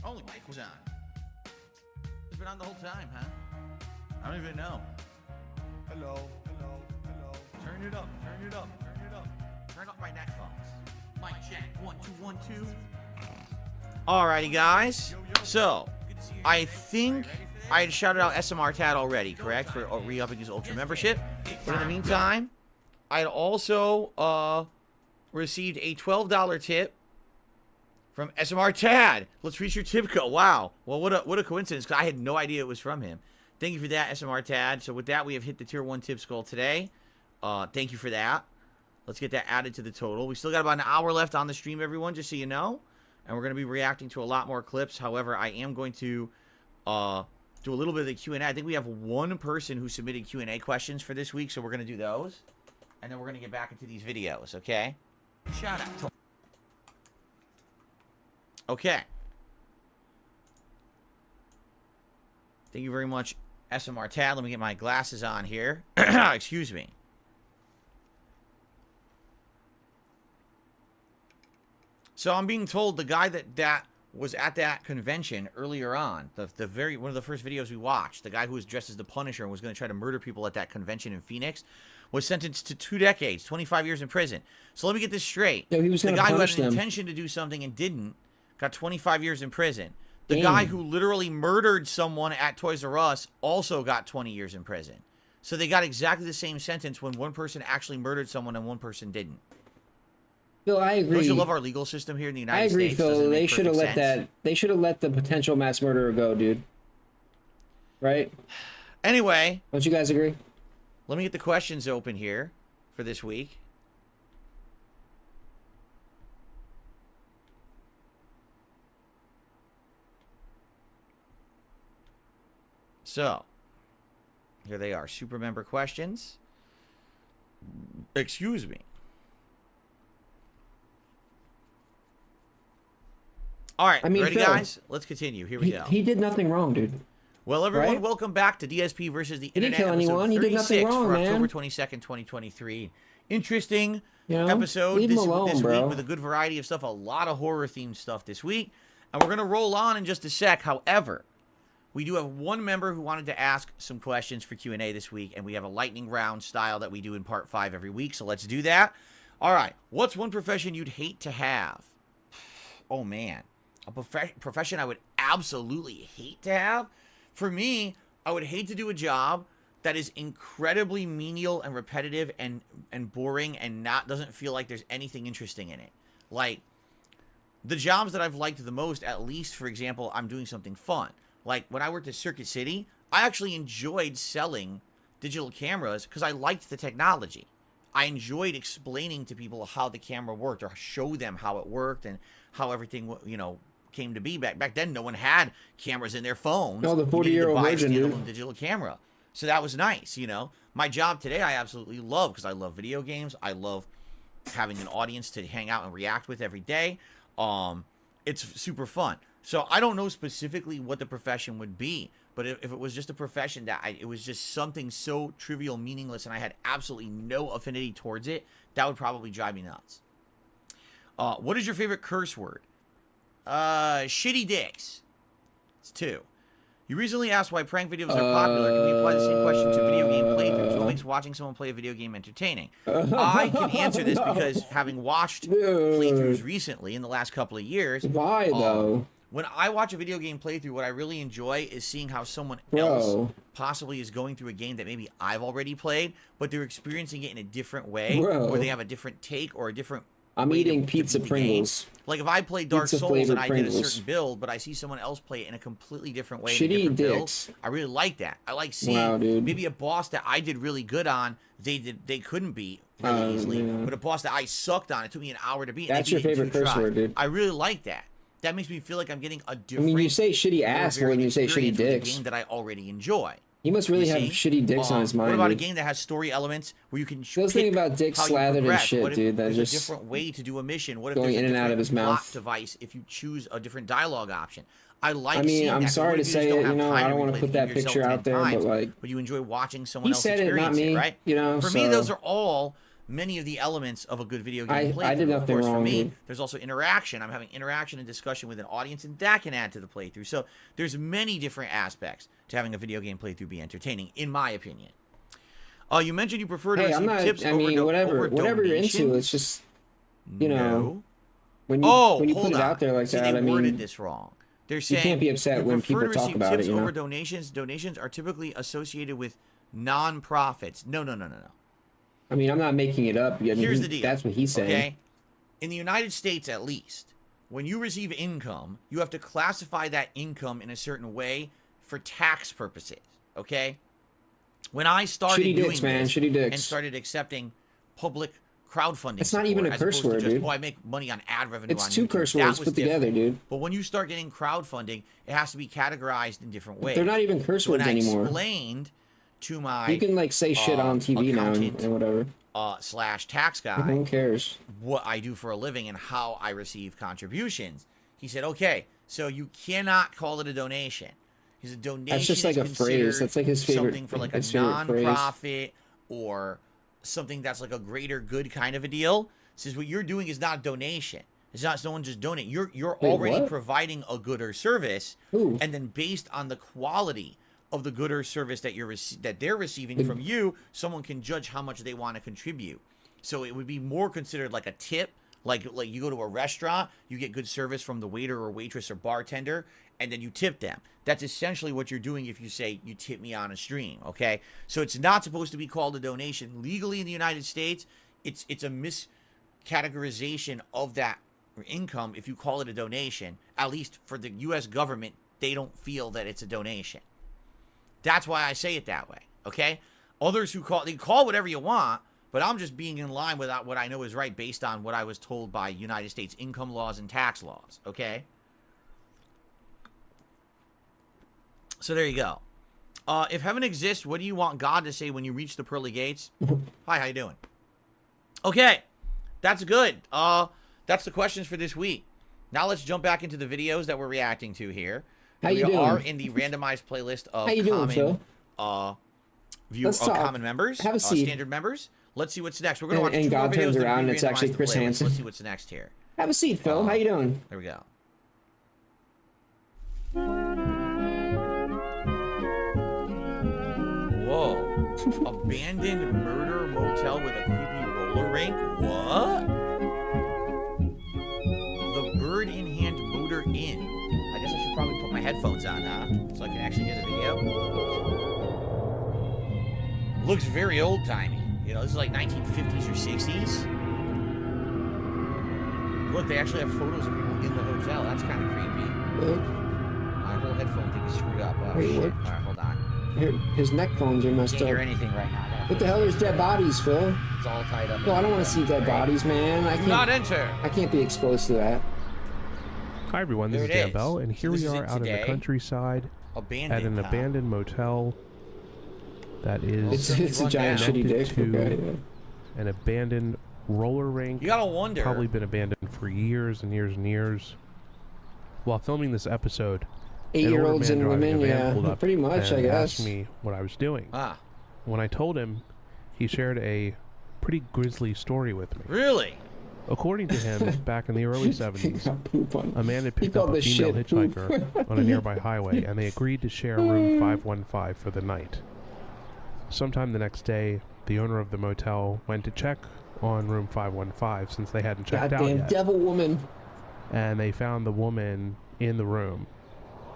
Only mic was on. It's been on the whole time, huh? I don't even know. Hello, hello, hello. Turn it up, turn it up, turn it up. Turn up my neckphones. Mic check. 1, 2, 1, 2. Alrighty, guys. So, I think I had shouted out SMR Tad already, correct? For re-upping his Ultra membership. But in the meantime, I had also received a $12 tip from SMR Tad. Let's reach your tip code. Wow. Well, what a coincidence, because I had no idea it was from him. Thank you for that, SMR Tad. So with that, we have hit the Tier 1 tip goal today. Thank you for that. Let's get that added to the total. We still got about an hour left on the stream, everyone, just so you know. And we're going to be reacting to a lot more clips. However, I am going to do a little bit of the Q&A. I think we have one person who submitted Q&A questions for this week, so we're going to do those. And then we're going to get back into these videos, okay? Shout out. Okay. Thank you very much, SMR Tad. Let me get my glasses on here. Excuse me. So I'm being told the guy that was at that convention earlier on, one of the first videos we watched, the guy who was dressed as the Punisher and was going to try to murder people at that convention in Phoenix, was sentenced to 2 decades, 25 years in prison. So let me get this straight. Yeah, he was the guy who had punch an them. intention to do something and didn't got 25 years in prison. The guy who literally murdered someone at Toys R Us also got 20 years in prison. So they got exactly the same sentence when one person actually murdered someone and one person didn't. Phil, I agree. Don't you love our legal system here in the United States? I agree, Phil. They should have let that. They should have let the potential mass murderer go, dude. Right? Anyway. Don't you guys agree? Let me get the questions open here for this week. So, here they are. Super member questions. Excuse me. All right, ready, Phil, guys? Let's continue. Here we go. He did nothing wrong, dude. Well, everyone, welcome back to DSP versus the Internet. He didn't kill anyone. He did nothing wrong, for man. October 22nd, 2023. Interesting episode this week with a good variety of stuff. A lot of horror-themed stuff this week. And we're going to roll on in just a sec. However, we do have one member who wanted to ask some questions for Q&A this week, and we have a lightning round style that we do in part 5 every week, so let's do that. All right, what's one profession you'd hate to have? Oh, man. A profession I would absolutely hate to have? For me, I would hate to do a job that is incredibly menial and repetitive and boring and doesn't feel like there's anything interesting in it. Like, the jobs that I've liked the most, at least, for example, I'm doing something fun. Like, when I worked at Circuit City, I actually enjoyed selling digital cameras because I liked the technology. I enjoyed explaining to people how the camera worked or show them how it worked and how everything, came to be. Back then, no one had cameras in their phones. No, the 40-year-old version, dude. Digital camera. So that was nice, My job today, I absolutely love because I love video games. I love having an audience to hang out and react with every day. It's super fun. So I don't know specifically what the profession would be, but if it was just a profession that it was just something so trivial, meaningless, and I had absolutely no affinity towards it, that would probably drive me nuts. What is your favorite curse word? Shitty dicks. It's 2. You recently asked why prank videos are popular. Can we apply the same question to video game playthroughs? What makes watching someone play a video game entertaining? I can answer this because having watched playthroughs recently in the last couple of years. Why, though? When I watch a video game playthrough, what I really enjoy is seeing how someone else possibly is going through a game that maybe I've already played, but they're experiencing it in a different way, or they have a different take or a different I'm eating pizza Pringles. Like if I play Dark Souls and I did a certain build, but I see someone else play it in a completely different way. Shitty dicks. Build, I really like that. I like seeing maybe a boss that I did really good on, they couldn't beat really easily, but a boss that I sucked on, it took me an hour to beat. That's your favorite curse word, dude. I really like that. That makes me feel like I'm getting a different. I mean, you say shitty ass more than you say shitty dicks. A game that I already enjoy. He must really have shitty dicks on his mind. What about dude? A game that has story elements where you can Those things about dicks slathered and shit, dude. That's there's just a different way to do a mission. What if going there's in and out of his mouth device if you choose a different dialogue option? I like. I mean, I'm sorry to say it. I don't want to put that picture out there, but like, but you enjoy watching someone else experience it, not me, right? For so. me, those are all many of the elements of a good video game playthrough. I did nothing of course, wrong, for me, dude. there's also interaction. I'm having interaction and discussion with an audience, and that can add to the playthrough. So there's many different aspects to having a video game playthrough be entertaining, in my opinion. You mentioned you prefer to receive tips over whatever you're into. It's just, when you put it out there like that, they worded this wrong. They're saying you can't be upset when people talk about it. Over donations. Donations are typically associated with non-profits. No. I mean, I'm not making it up. Here's the deal. That's what he's saying. Okay? In the United States, at least, when you receive income, you have to classify that income in a certain way for tax purposes. Okay? When I started and started accepting public crowdfunding, it's not even a curse word, dude. I make money on ad revenue. It's on two YouTube. curse words put together, dude. But when you start getting crowdfunding, it has to be categorized in different ways. They're not even curse words anymore. I explained to my you can like say shit on TV now and whatever. / tax guy. Who cares? What I do for a living and how I receive contributions. He said, "Okay, so you cannot call it a donation. Because a donation that's just like a phrase. That's like his favorite. Something for like a non-profit or something that's like a greater good kind of a deal. Says what you're doing is not a donation. It's not someone just donate. You're already providing a good or service, and then based on the quality of the good or service that they're receiving from you, someone can judge how much they want to contribute. So it would be more considered like a tip Like you go to a restaurant, you get good service from the waiter or waitress or bartender, and then you tip them. That's essentially what you're doing if you say you tip me on a stream, okay? So it's not supposed to be called a donation. Legally in the United States, it's a miscategorization of that income if you call it a donation. At least for the U.S. government, they don't feel that it's a donation. That's why I say it that way, okay? Others who call, they call whatever you want, but I'm just being in line with what I know is right based on what I was told by United States income laws and tax laws, okay? So there you go. If heaven exists, what do you want God to say when you reach the pearly gates? Hi, how you doing? Okay, that's good. That's the questions for this week. Now let's jump back into the videos that we're reacting to here. We are in the randomized playlist of common members, Have a seat. standard members. Let's see what's next. We're gonna watch two more God videos turns that around we and it's actually randomized Chris playlist. Hansen. Let's see what's next here. Have a seat, Phil. How you doing? There we go. Whoa. Abandoned murder motel with a creepy roller rink? What? The Bird in Hand Motor Inn. I guess I should probably put my headphones on, huh? So I can actually hear the video. Looks very old-timey. You know, this is like 1950s or 60s. Look, they actually have photos of people in the hotel. That's kind of creepy. My whole headphone thing is screwed up. Oh, shit. All right, hold on. His neck phones are messed up. Can't hear anything right now. What the hell? There's dead bodies, Phil. It's all tied up. No, I don't want to see dead bodies, man. I can't. Do not enter. I can't be exposed to that. Hi everyone, this is Dan Bell, and here we are out in the countryside at an abandoned motel that is it's a giant shitty dick. To an abandoned roller rink. You gotta wonder. Probably been abandoned for years and years and years. While filming this episode, 8-year-olds and women, yeah, pretty much, I guess. Asked me what I was doing. Ah. When I told him, he shared a pretty grisly story with me. Really? According to him, back in the early 70s, a man had picked up a female hitchhiker on a nearby highway, and they agreed to share room 515 for the night. Sometime the next day, the owner of the motel went to check on room 515 since they hadn't checked out yet. Goddamn devil woman. And they found the woman in the room.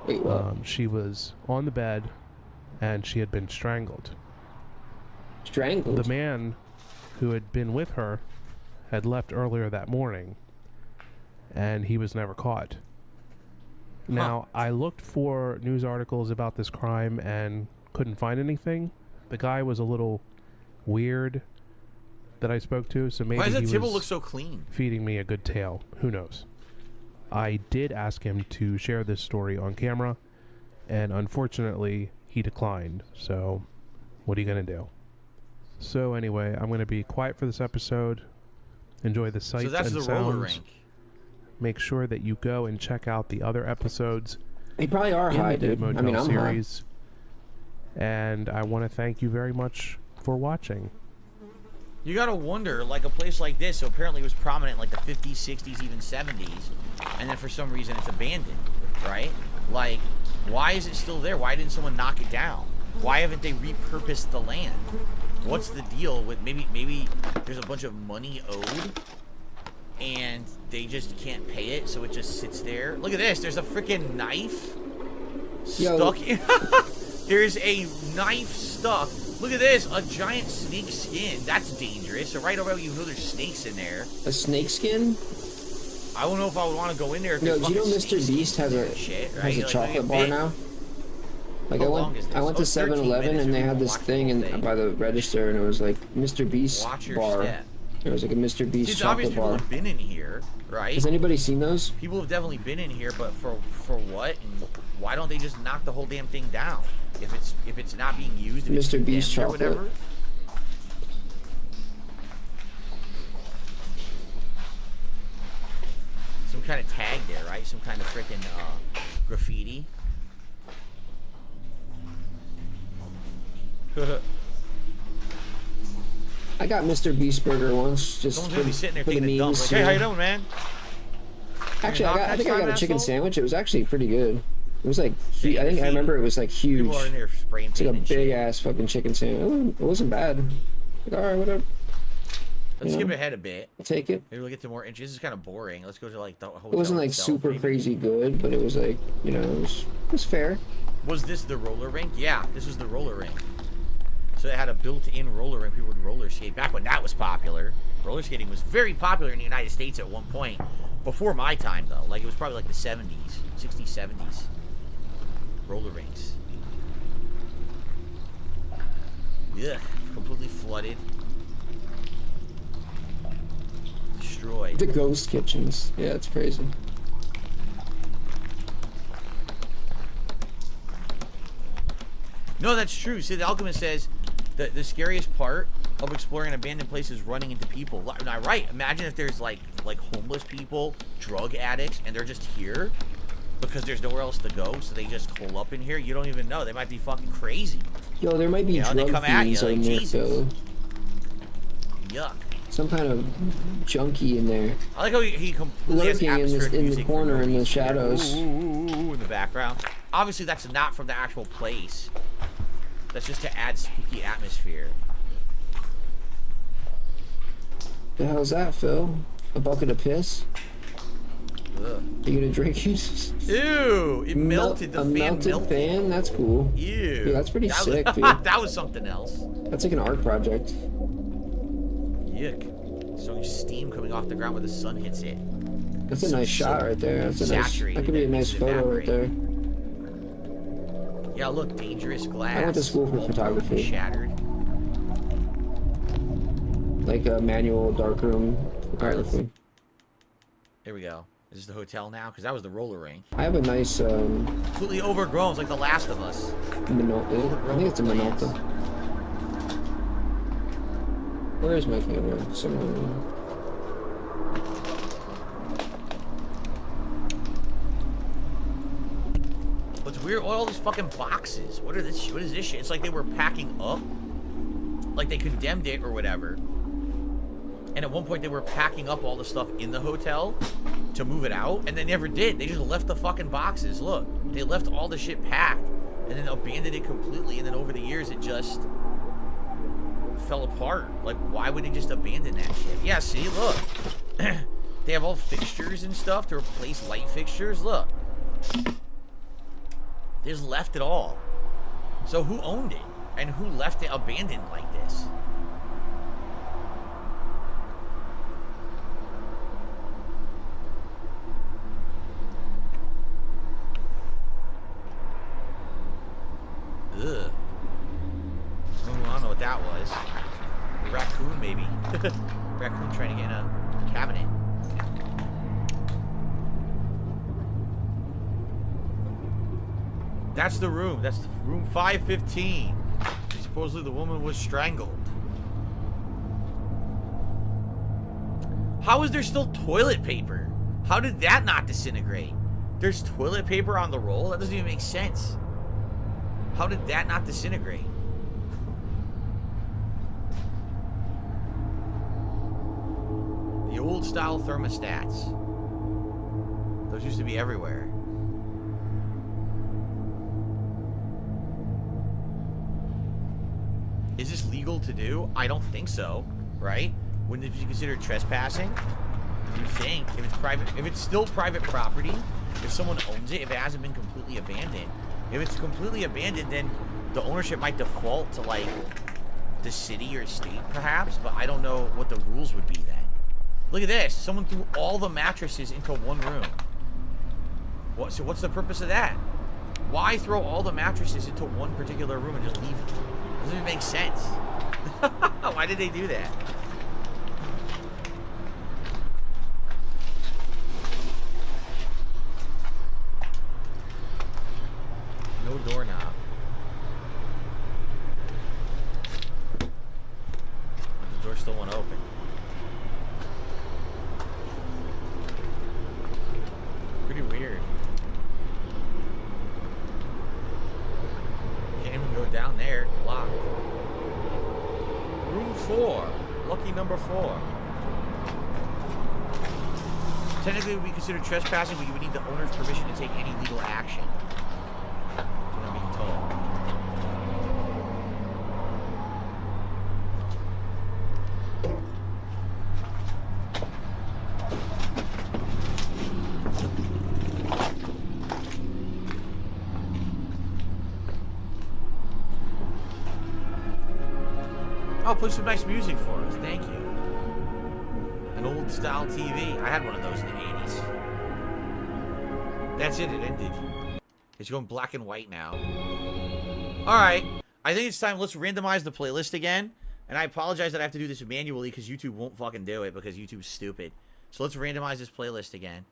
Wait, what? She was on the bed, and she had been strangled. Strangled? The man who had been with her had left earlier that morning, and he was never caught. Now, I looked for news articles about this crime and couldn't find anything. The guy was a little weird that I spoke to, so maybe why does that he table was look so clean? Feeding me a good tale. Who knows? I did ask him to share this story on camera, and unfortunately, he declined. So, what are you going to do? So anyway, I'm going to be quiet for this episode. Enjoy the sights and sounds. Roller rink. Make sure that you go and check out the other episodes. They probably are high, dude. Motel I mean, I'm series. And I want to thank you very much for watching. You gotta wonder, like a place like this, so apparently it was prominent like the 50s, 60s, even 70s, and then for some reason it's abandoned, right? Like, why is it still there? Why didn't someone knock it down? Why haven't they repurposed the land? What's the deal with maybe there's a bunch of money owed and they just can't pay it, so it just sits there? Look at this, there's a freaking knife stuck in. There's a knife stuck. Look at this, a giant snake skin. That's dangerous. So right away you know there's snakes in there. A snake skin? I don't know if I would want to go in there. If no, do you know Mr. Beast has a chocolate bar now? Like I went to 7-Eleven and they had this thing by the register, and it was like Mr. Beast bar. It was like a Mr. Beast chocolate bar. People have been in here, right? Has anybody seen those? People have definitely been in here, but for what? And why don't they just knock the whole damn thing down? If it's not being used, Mr. Beast chocolate. Or whatever. Some kind of tag there, right? Some kind of freaking graffiti. I got Mr. Beast burger once, just someone's gonna be sitting there taking a dump. Like, hey, how you doing, man? Actually, I think I got a chicken sandwich. It was actually pretty good. It was like, I remember it was like huge. People are in there spraying paint. It's like a big ass fucking chicken sandwich. It wasn't bad. Like, all right, whatever. Let's skip ahead a bit. I'll take it. Maybe we'll get to more inches. This is kind of boring. Let's go to like the hotel. It wasn't like itself, super crazy good, but it was like, you know, it was fair. Was this the roller rink? Yeah, this was the roller rink. So it had a built-in roller rink. People would roller skate back when that was popular. Roller skating was very popular in the United States at one point. Before my time, though. Like, it was probably like the 70s, 60s, 70s. Roller rinks. Yeah, completely flooded. Destroyed. The ghost kitchens. Yeah, it's crazy. No, that's true. See, the Alchemist says that the scariest part of exploring an abandoned place is running into people. Now, right, imagine if there's like homeless people, drug addicts, and they're just here because there's nowhere else to go, so they just hole up in here. You don't even know. They might be fucking crazy. Yo, there might be drug they come at you like, Jesus. Yuck. Some kind of junkie in there. I like how he completely lurking in the corner in the shadows. Ooh, in the background. Obviously, that's not from the actual place. That's just to add spooky atmosphere. The hell's that, Phil? A bucket of piss? Ugh. You gonna drink it? Ew! It melted. The fan melted. Fan? That's cool. Ew. Dude, that's pretty sick, dude. That was something else. That's like an art project. Yuck. So much steam coming off the ground where the sun hits it. That's a nice shot right there. That's a nice. That could be a nice photo right there. Yeah, look, dangerous glass. I went to school for photography. Shattered. Like a manual darkroom photography. Here we go. Is this the hotel now? Because that was the roller rink. I have a nice. Completely overgrown. It's like The Last of Us. Minolta. I think it's a Minolta. Where is my camera? Somewhere. What's weird? All these fucking boxes. What is this shit? It's like they were packing up. Like they condemned it or whatever. And at one point they were packing up all the stuff in the hotel to move it out, and they never did. They just left the fucking boxes. Look, they left all the shit packed and then abandoned it completely, and then over the years it just fell apart. Like, why would they just abandon that shit? Yeah, see, look. They have all fixtures and stuff to replace light fixtures. Look. They just left it all. So who owned it? And who left it abandoned like this? Ugh. I don't know what that was. A raccoon, maybe. Raccoon trying to get in a cabinet. That's the room. That's room 515. Supposedly the woman was strangled. How is there still toilet paper? How did that not disintegrate? There's toilet paper on the roll? That doesn't even make sense. How did that not disintegrate? The old style thermostats. Those used to be everywhere. Is this legal to do? I don't think so, right? Wouldn't it be considered trespassing? You think if it's private, if it's still private property, if someone owns it, if it hasn't been completely abandoned, if it's completely abandoned, then the ownership might default to like the city or state, perhaps. But I don't know what the rules would be then. Look at this! Someone threw all the mattresses into one room. What? So what's the purpose of that? Why throw all the mattresses into one particular room and just leave it? Doesn't even make sense. Why did they do that? No doorknob. The door still won't open. Pretty weird. Can't even go down there. Locked. Room 4. Lucky number 4. Technically, it would be considered trespassing, but you would need the owner's permission to take any legal action. That's what I'm being told. Oh, put some nice music for us. Thank you. An old style TV. I had one of those in the 80s. That's it. It ended. It's going black and white now. Alright. I think it's time. Let's randomize the playlist again. And I apologize that I have to do this manually because YouTube won't fucking do it because YouTube's stupid. So let's randomize this playlist again.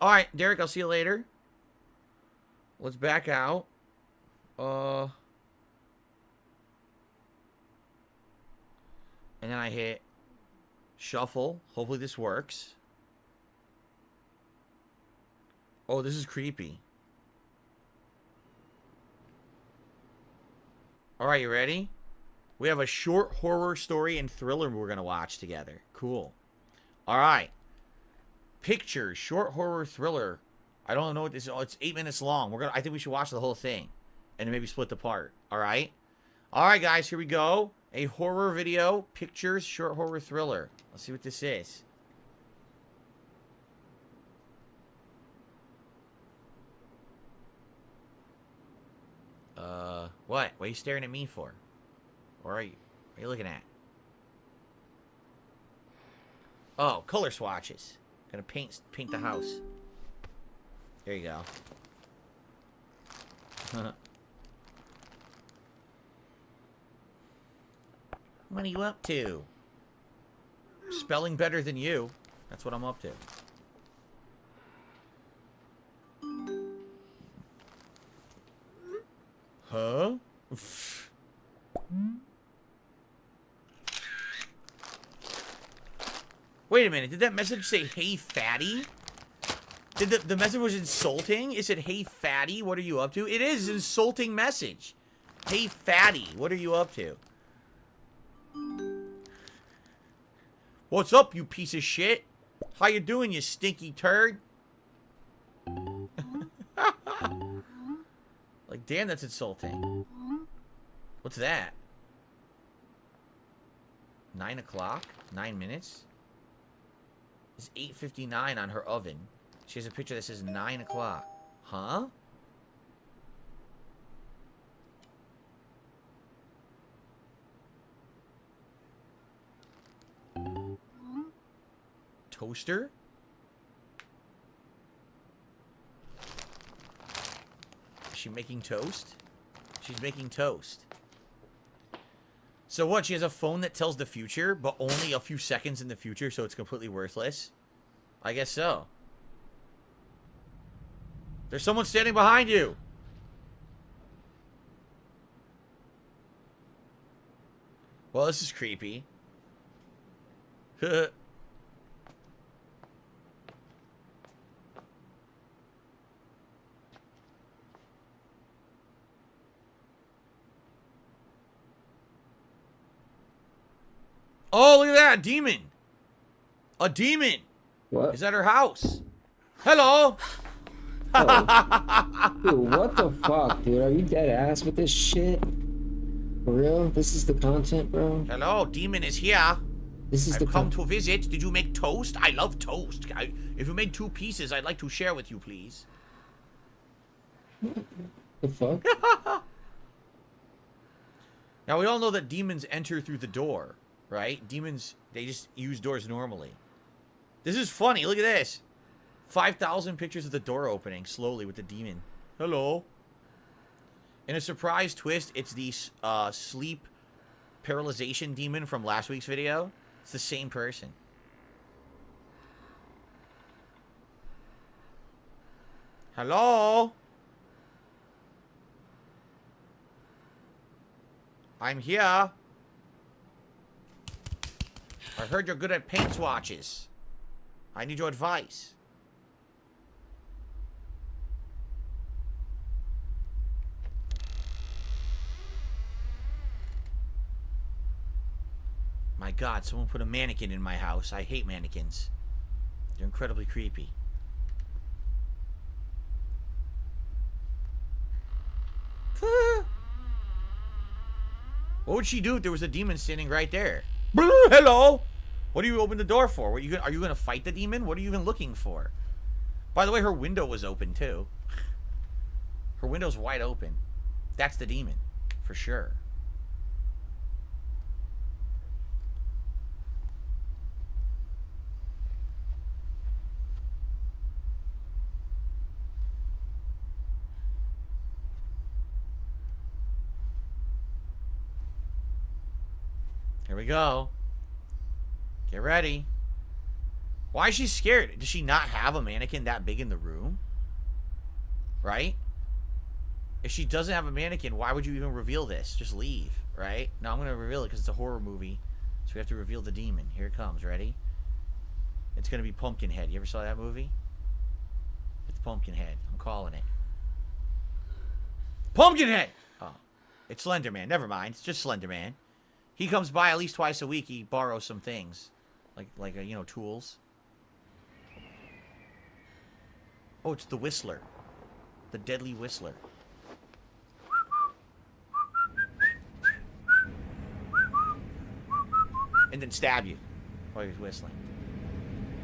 Alright, Derek, I'll see you later. Let's back out. And then I hit shuffle. Hopefully this works. Oh, this is creepy. Alright, you ready? We have a short horror story and thriller we're going to watch together. Cool. Alright. Pictures, short horror thriller. I don't know what this is. Oh, it's 8 minutes long. I think we should watch the whole thing. And then maybe split the part. Alright? Alright, guys, here we go. A horror video. Pictures, short horror thriller. Let's see what this is. What? What are you staring at me for? Or are you looking at? Oh, color swatches. Gonna paint the house. There you go. What are you up to? Spelling better than you. That's what I'm up to. Huh? Wait a minute. Did that message say, hey, fatty? Did the message was insulting? It said, hey, fatty, what are you up to? It is an insulting message. Hey, fatty, what are you up to? What's up, you piece of shit? How you doing, you stinky turd? Like, damn, that's insulting. What's that? 9 o'clock? 9 minutes? It's 8:59 on her oven. She has a picture that says 9 o'clock. Huh? Toaster? Is she making toast? She's making toast. So what? She has a phone that tells the future, but only a few seconds in the future, so it's completely worthless? I guess so. There's someone standing behind you! Well, this is creepy. Oh, look at that! A demon! A demon! What? Is at her house. Hello! Oh. Dude, what the fuck, dude? Are you dead ass with this shit? For real? This is the content, bro? Hello, demon is here. This is I've come to visit. Did you make toast? I love toast. If you made 2 pieces, I'd like to share with you, please. The fuck? Now, we all know that demons enter through the door, right? Demons, they just use doors normally. This is funny. Look at this. 5,000 pictures of the door opening slowly with the demon. Hello. In a surprise twist, it's the sleep paralyzation demon from last week's video. It's the same person. Hello? I'm here. I heard you're good at paint swatches. I need your advice. My God, someone put a mannequin in my house. I hate mannequins. They're incredibly creepy. What would she do if there was a demon standing right there? Hello! What do you open the door for? Are you going to fight the demon? What are you even looking for? By the way, her window was open too. Her window's wide open. That's the demon, for sure. Here we go. Get ready. Why is she scared? Does she not have a mannequin that big in the room? Right? If she doesn't have a mannequin, why would you even reveal this? Just leave, right? No, I'm going to reveal it because it's a horror movie. So we have to reveal the demon. Here it comes. Ready? It's going to be Pumpkinhead. You ever saw that movie? It's Pumpkinhead. I'm calling it. Pumpkinhead! Oh, it's Slenderman. Never mind. It's just Slenderman. He comes by at least twice a week. He borrows some things. Like you know, tools. Oh, it's the Whistler. The Deadly Whistler. And then stab you while he's whistling.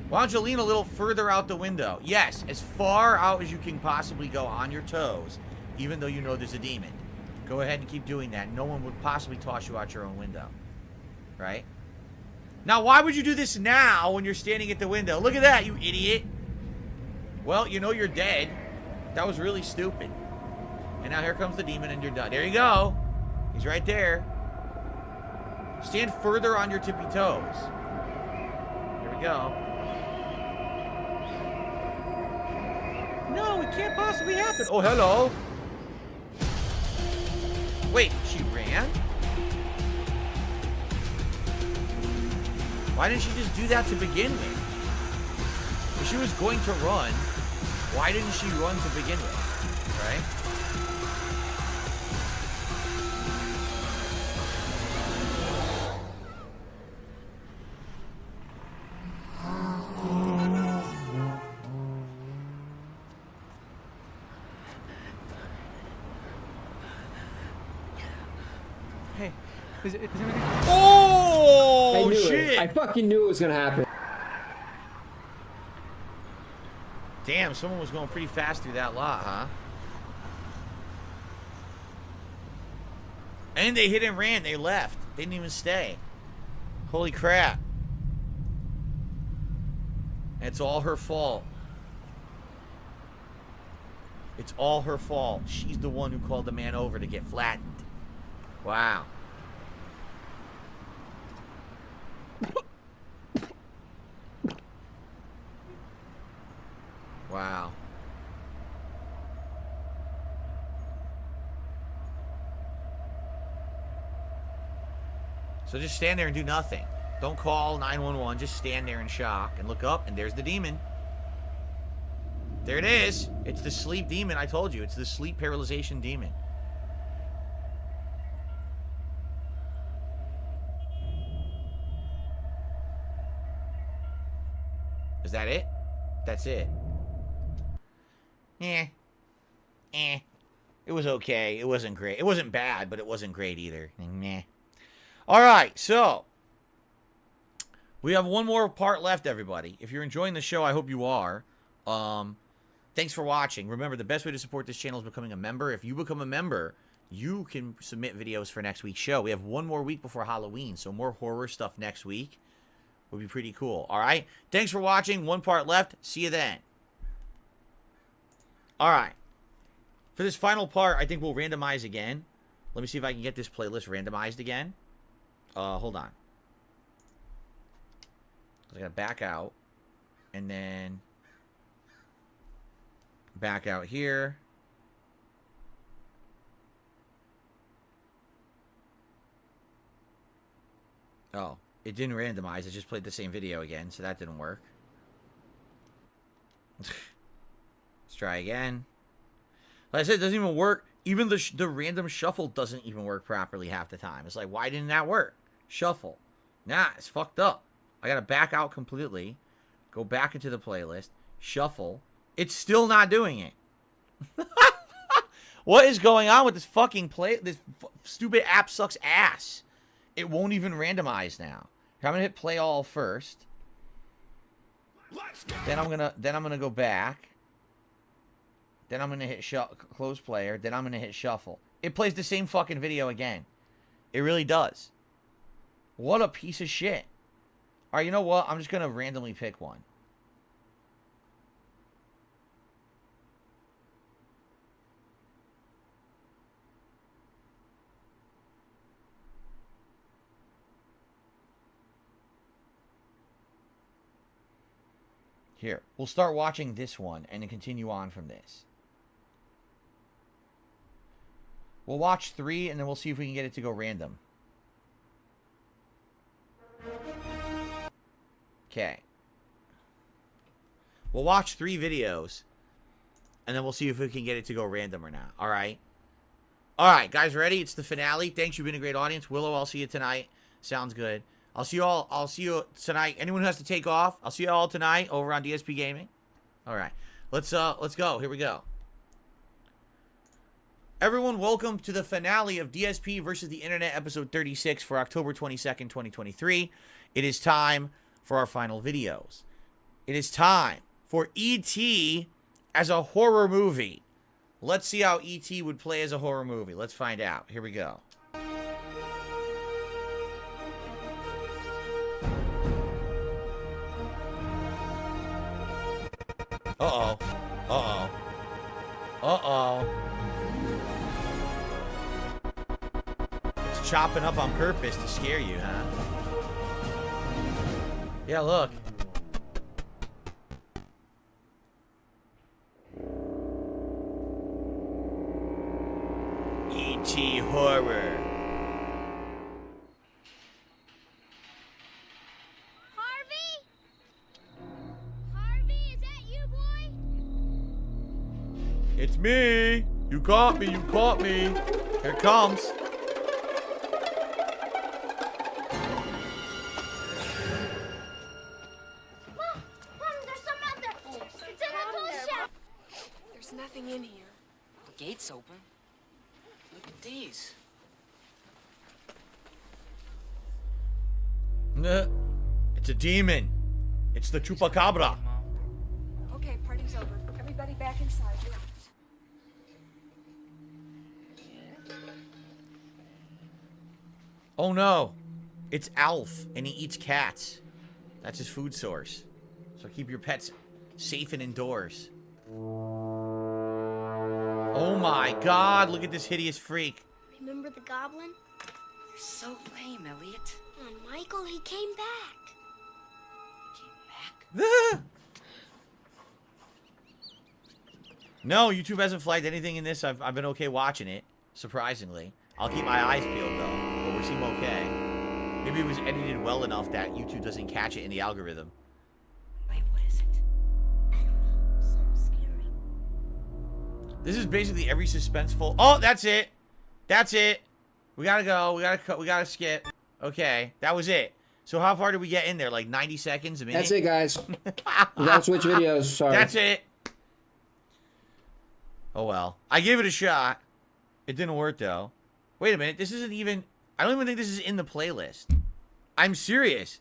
Why don't you lean a little further out the window? Yes, as far out as you can possibly go on your toes, even though you know there's a demon. Go ahead and keep doing that. No one would possibly toss you out your own window. Right? Now, why would you do this now when you're standing at the window? Look at that, you idiot. Well, you know you're dead. That was really stupid. And now here comes the demon and you're done. There you go. He's right there. Stand further on your tippy toes. Here we go. No, it can't possibly happen. Oh, hello. Wait, she ran? Why didn't she just do that to begin with? If she was going to run, why didn't she run to begin with? Right? Hey, is everything? Oh, I knew shit! it. I fucking knew it was gonna happen. Damn, someone was going pretty fast through that lot, huh? And they hit and ran. They left. They didn't even stay. Holy crap. It's all her fault. It's all her fault. She's the one who called the man over to get flattened. Wow. Wow. So just stand there and do nothing. Don't call 911. Just stand there in shock and look up, and there's the demon. There it is. It's the sleep demon. I told you. It's the sleep paralyzation demon. Is that it? That's it. Eh. It was okay. It wasn't great. It wasn't bad, but it wasn't great either. Meh. All right, so we have one more part left, everybody. If you're enjoying the show, I hope you are. Thanks for watching. Remember, the best way to support this channel is becoming a member. If you become a member, you can submit videos for next week's show. We have one more week before Halloween, so more horror stuff next week would be pretty cool. All right? Thanks for watching. One part left. See you then. All right. For this final part, I think we'll randomize again. Let me see if I can get this playlist randomized again. Hold on. I gotta back out. And then back out here. Oh, it didn't randomize. It just played the same video again, so that didn't work. Let's try again. Like I said, it doesn't even work. Even the random shuffle doesn't even work properly half the time. It's like, why didn't that work? Shuffle. Nah, it's fucked up. I gotta back out completely. Go back into the playlist. Shuffle. It's still not doing it. What is going on with this fucking this stupid app sucks ass. It won't even randomize now. I'm gonna hit play all first. Then I'm gonna go back. Then I'm gonna hit close player. Then I'm gonna hit shuffle. It plays the same fucking video again. It really does. What a piece of shit. All right, you know what? I'm just gonna randomly pick one. Here, we'll start watching this one and then continue on from this. We'll watch 3 and then we'll see if we can get it to go random. Okay. We'll watch 3 videos and then we'll see if we can get it to go random or not. All right. All right, guys, ready? It's the finale. Thanks. You've been a great audience. Willow, I'll see you tonight. Sounds good. I'll see you tonight. Anyone who has to take off, I'll see you all tonight over on DSP Gaming. All right. Let's go. Here we go. Everyone, welcome to the finale of DSP versus the Internet, episode 36 for October 22nd, 2023. It is time for our final videos. It is time for E.T. as a horror movie. Let's see how E.T. would play as a horror movie. Let's find out. Here we go. Uh-oh. Uh-oh. Uh-oh. It's chopping up on purpose to scare you, huh? Yeah, look. E.T. horror. It's me! You caught me, you caught me! Here it comes! Mom, there's something out there! It's in the tool shed! There's nothing in here. The gate's open. Look at these. It's a demon! It's the Chupacabra! Okay, party's over. Everybody back inside. Relax. Oh no! It's Alf, and he eats cats. That's his food source. So keep your pets safe and indoors. Oh my god, look at this hideous freak. Remember the goblin? You're so lame, Elliot. Come on, Michael, he came back. No, YouTube hasn't flagged anything in this. I've been okay watching it, surprisingly. I'll keep my eyes peeled, though, but we seem okay. Maybe it was edited well enough that YouTube doesn't catch it in the algorithm. Wait, what is it? I don't know. Something scary. This is basically every suspenseful... Oh, that's it! That's it! We gotta go. We gotta cut. We gotta skip. Okay, that was it. So how far did we get in there? Like 90 seconds, a minute? That's it, guys. We gotta switch videos. Sorry. That's it. Oh, well. I gave it a shot. It didn't work, though. Wait a minute. This isn't even... I don't even think this is in the playlist. I'm serious.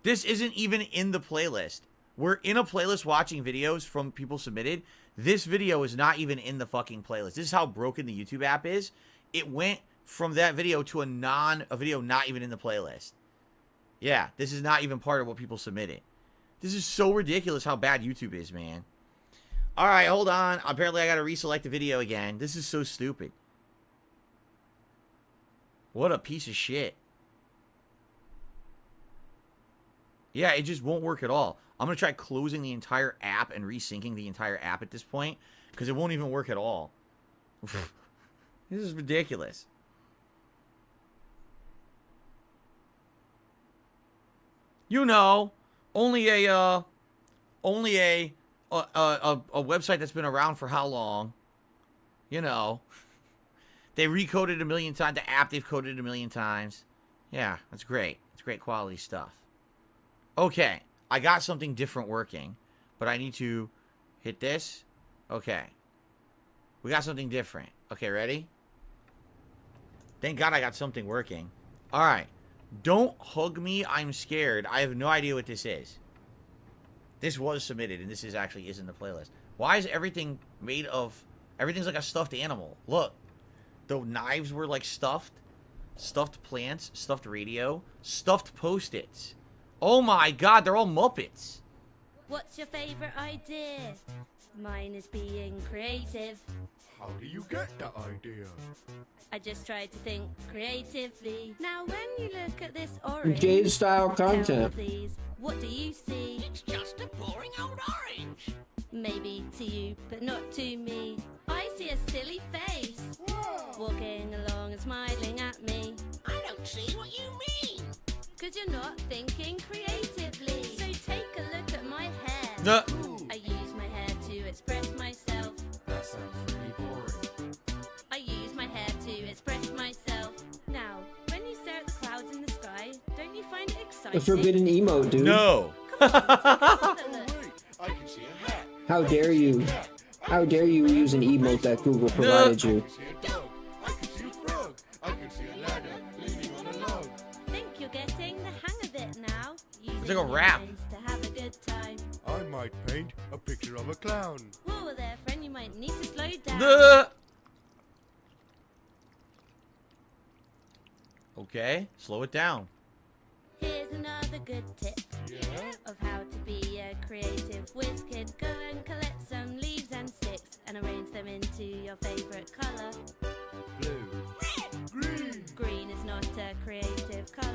This isn't even in the playlist. We're in a playlist watching videos from people submitted. This video is not even in the fucking playlist. This is how broken the YouTube app is. It went from that video to a video not even in the playlist. Yeah, this is not even part of what people submitted. This is so ridiculous how bad YouTube is, man. All right, hold on. Apparently, I got to reselect the video again. This is so stupid. What a piece of shit. Yeah, it just won't work at all. I'm going to try closing the entire app and resyncing the entire app at this point, because it won't even work at all. This is ridiculous. You know, only a website that's been around for how long? You know, they recoded a million times. The app they've coded a million times. Yeah, that's great. It's great quality stuff. Okay, I got something different working, but I need to hit this. Okay, we got something different. Okay, ready? Thank God I got something working. All right. Don't hug me. I'm scared. I have no idea what this is. This was submitted, and this actually is in the playlist. Why is everything made of... Everything's like a stuffed animal. Look. The knives were like stuffed. Stuffed plants. Stuffed radio. Stuffed Post-its. Oh my god, they're all Muppets. What's your favorite idea? Mine is being creative. How do you get that idea? I just tried to think creatively. Now when you look at this orange, Jade style tell me content. please, what do you see? It's just a boring old orange. Maybe to you, but not to me. I see a silly face, walking along and smiling at me. I don't see what you mean. Cause you're not thinking creatively. So take a look at my hair. I use my hair to express myself. That sounds really boring. I use my hair to express myself. Now, when you stare at the clouds in the sky, don't you find it exciting? A forbidden emote, dude. No. I can see a hat. How dare you? How dare you use an emote that Google provided you? I can see a frog. I can see a ladder leaning on a log. Think you're getting the hang of it now. It's like a rap. To have a good time. I might paint a picture of a clown. Whoa there, friend, you might need to slow down. Okay, slow it down. Here's another good tip of how to be a creative whiz kid. Go and collect some leaves and sticks and arrange them into your favorite color. Blue. Red. Green. Green is not a creative color.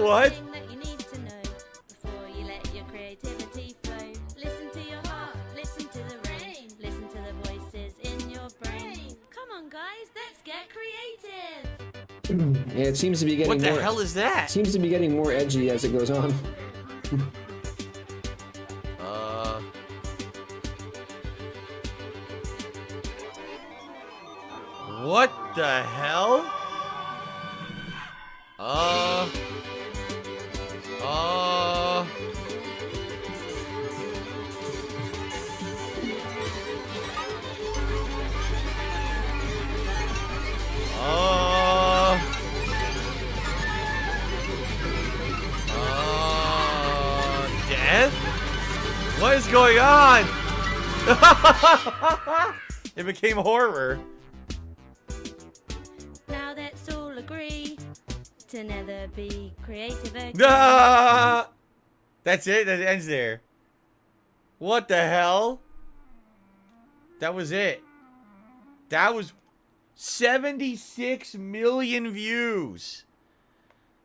What? Thing that you need to know before you let your creativity flow. Listen to your heart. Listen to the rain. Listen to the voices in your brain. Come on, guys, let's get creative. Yeah, it seems to be getting What the more, hell is that? Seems to be getting more edgy as it goes on. What the hell? Death? What is going on? It became horror. Now let's all agree to never be creative again. Ah! That's it? That ends there. What the hell? That was it. That was 76 million views.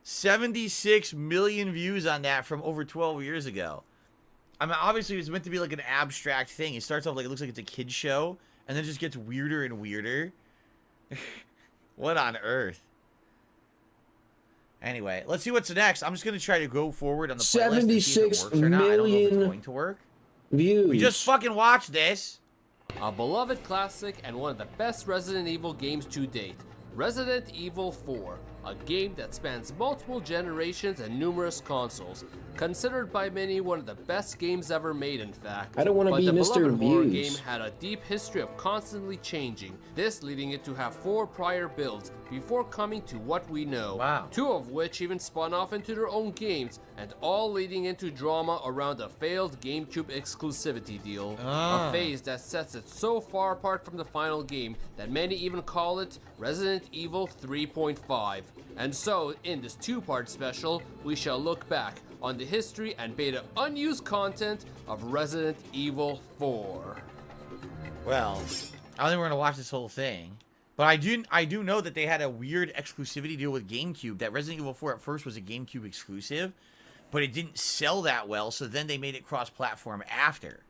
76 million views on that from over 12 years ago. I mean, obviously, it's meant to be like an abstract thing. It starts off like it looks like it's a kid's show, and then it just gets weirder and weirder. What on earth? Anyway, let's see what's next. I'm just going to try to go forward on the playlist and see if it works or not. I don't know if it's going to work. Views. We just fucking watched this. A beloved classic and one of the best Resident Evil games to date, Resident Evil 4, a game that spans multiple generations and numerous consoles. Considered by many one of the best games ever made, in fact. I don't want to be Mr. But the beloved horror Views. game had a deep history of constantly changing, this leading it to have 4 prior builds before coming to what we know. Wow. 2 of which even spun off into their own games, and all leading into drama around a failed GameCube exclusivity deal. A phase that sets it so far apart from the final game that many even call it Resident Evil 3.5. And so, in this 2-part special, we shall look back on the history and beta unused content of Resident Evil 4. Well, I don't think we're gonna watch this whole thing, but I do know that they had a weird exclusivity deal with GameCube. That Resident Evil 4 at first was a GameCube exclusive, but it didn't sell that well, so then they made it cross-platform after.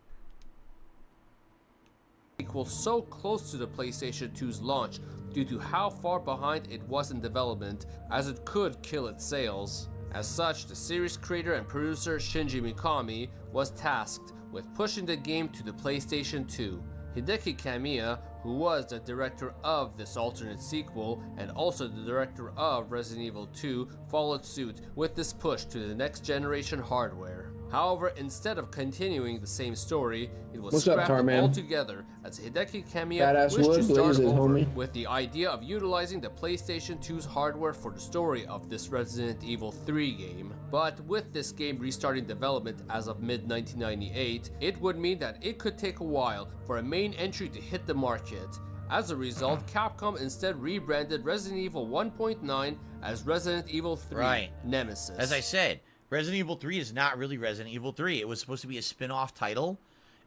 Equals so close to the PlayStation 2's launch due to how far behind it was in development, as it could kill its sales. As such, the series creator and producer Shinji Mikami was tasked with pushing the game to the PlayStation 2. Hideki Kamiya, who was the director of this alternate sequel and also the director of Resident Evil 2, followed suit with this push to the next generation hardware. However, instead of continuing the same story, it was scrapped altogether as Hideki Kamiya wished to start over with the idea of utilizing the PlayStation 2's hardware for the story of this Resident Evil 3 game. But with this game restarting development as of mid-1998, it would mean that it could take a while for a main entry to hit the market. As a result, Capcom instead rebranded Resident Evil 1.9 as Resident Evil 3 Nemesis. As I said, Resident Evil 3 is not really Resident Evil 3. It was supposed to be a spin-off title,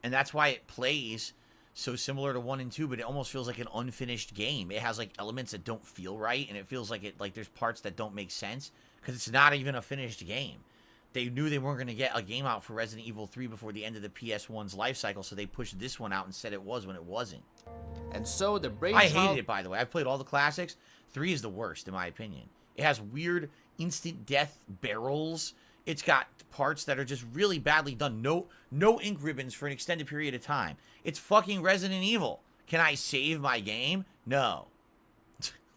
and that's why it plays so similar to 1 and 2, but it almost feels like an unfinished game. It has like elements that don't feel right, and it feels like there's parts that don't make sense because it's not even a finished game. They knew they weren't going to get a game out for Resident Evil 3 before the end of the PS1's life cycle, so they pushed this one out and said it was when it wasn't. And so the brainchild... I hated it, by the way. I've played all the classics. 3 is the worst, in my opinion. It has weird instant death barrels. It's got parts that are just really badly done. No ink ribbons for an extended period of time. It's fucking Resident Evil. Can I save my game? No.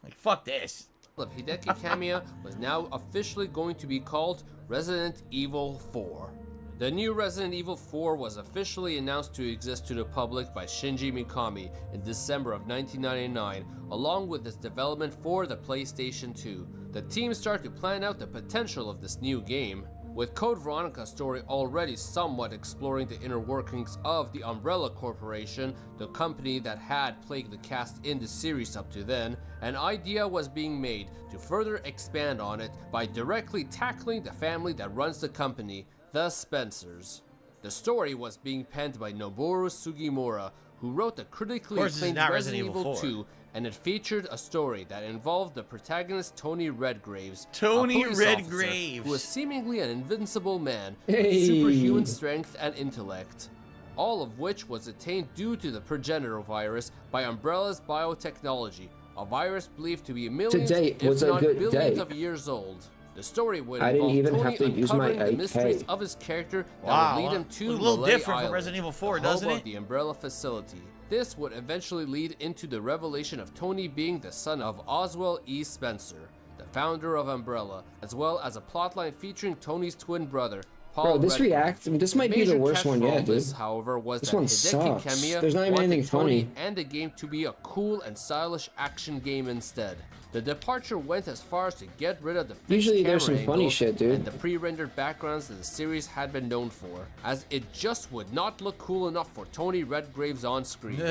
Like, fuck this. Of Hideki Kamiya was now officially going to be called Resident Evil 4. The new Resident Evil 4 was officially announced to exist to the public by Shinji Mikami in December of 1999, along with its development for the PlayStation 2. The team started to plan out the potential of this new game, with Code Veronica's story already somewhat exploring the inner workings of the Umbrella Corporation, the company that had plagued the cast in the series up to then. An idea was being made to further expand on it by directly tackling the family that runs the company, the Spencers. The story was being penned by Noboru Sugimura, who wrote the critically acclaimed Resident Evil 2, and it featured a story that involved the protagonist Tony Redgraves, a police officer who was seemingly an invincible man with superhuman strength and intellect, all of which was attained due to the progenitor virus by Umbrella's biotechnology, a virus believed to be millions, if not billions of years old. The story would involve Tony uncovering the mysteries of his character that would lead him to a little Malay different Island, from Resident Evil 4, the doesn't home it? of the Umbrella facility. This would eventually lead into the revelation of Tony being the son of Oswell E. Spencer, the founder of Umbrella, as well as a plotline featuring Tony's twin brother, Paul this Redgraves. ReAcked, this might be the worst one yet, dude. This, however, was this that one Hideki sucks. Kamiya There's not even anything Tony funny. and the game to be a cool and stylish action game instead. The departure went as far as to get rid of the fixed Usually there's camera some funny angles shit, dude. and the pre-rendered backgrounds that the series had been known for, as it just would not look cool enough for Tony Redgraves on screen.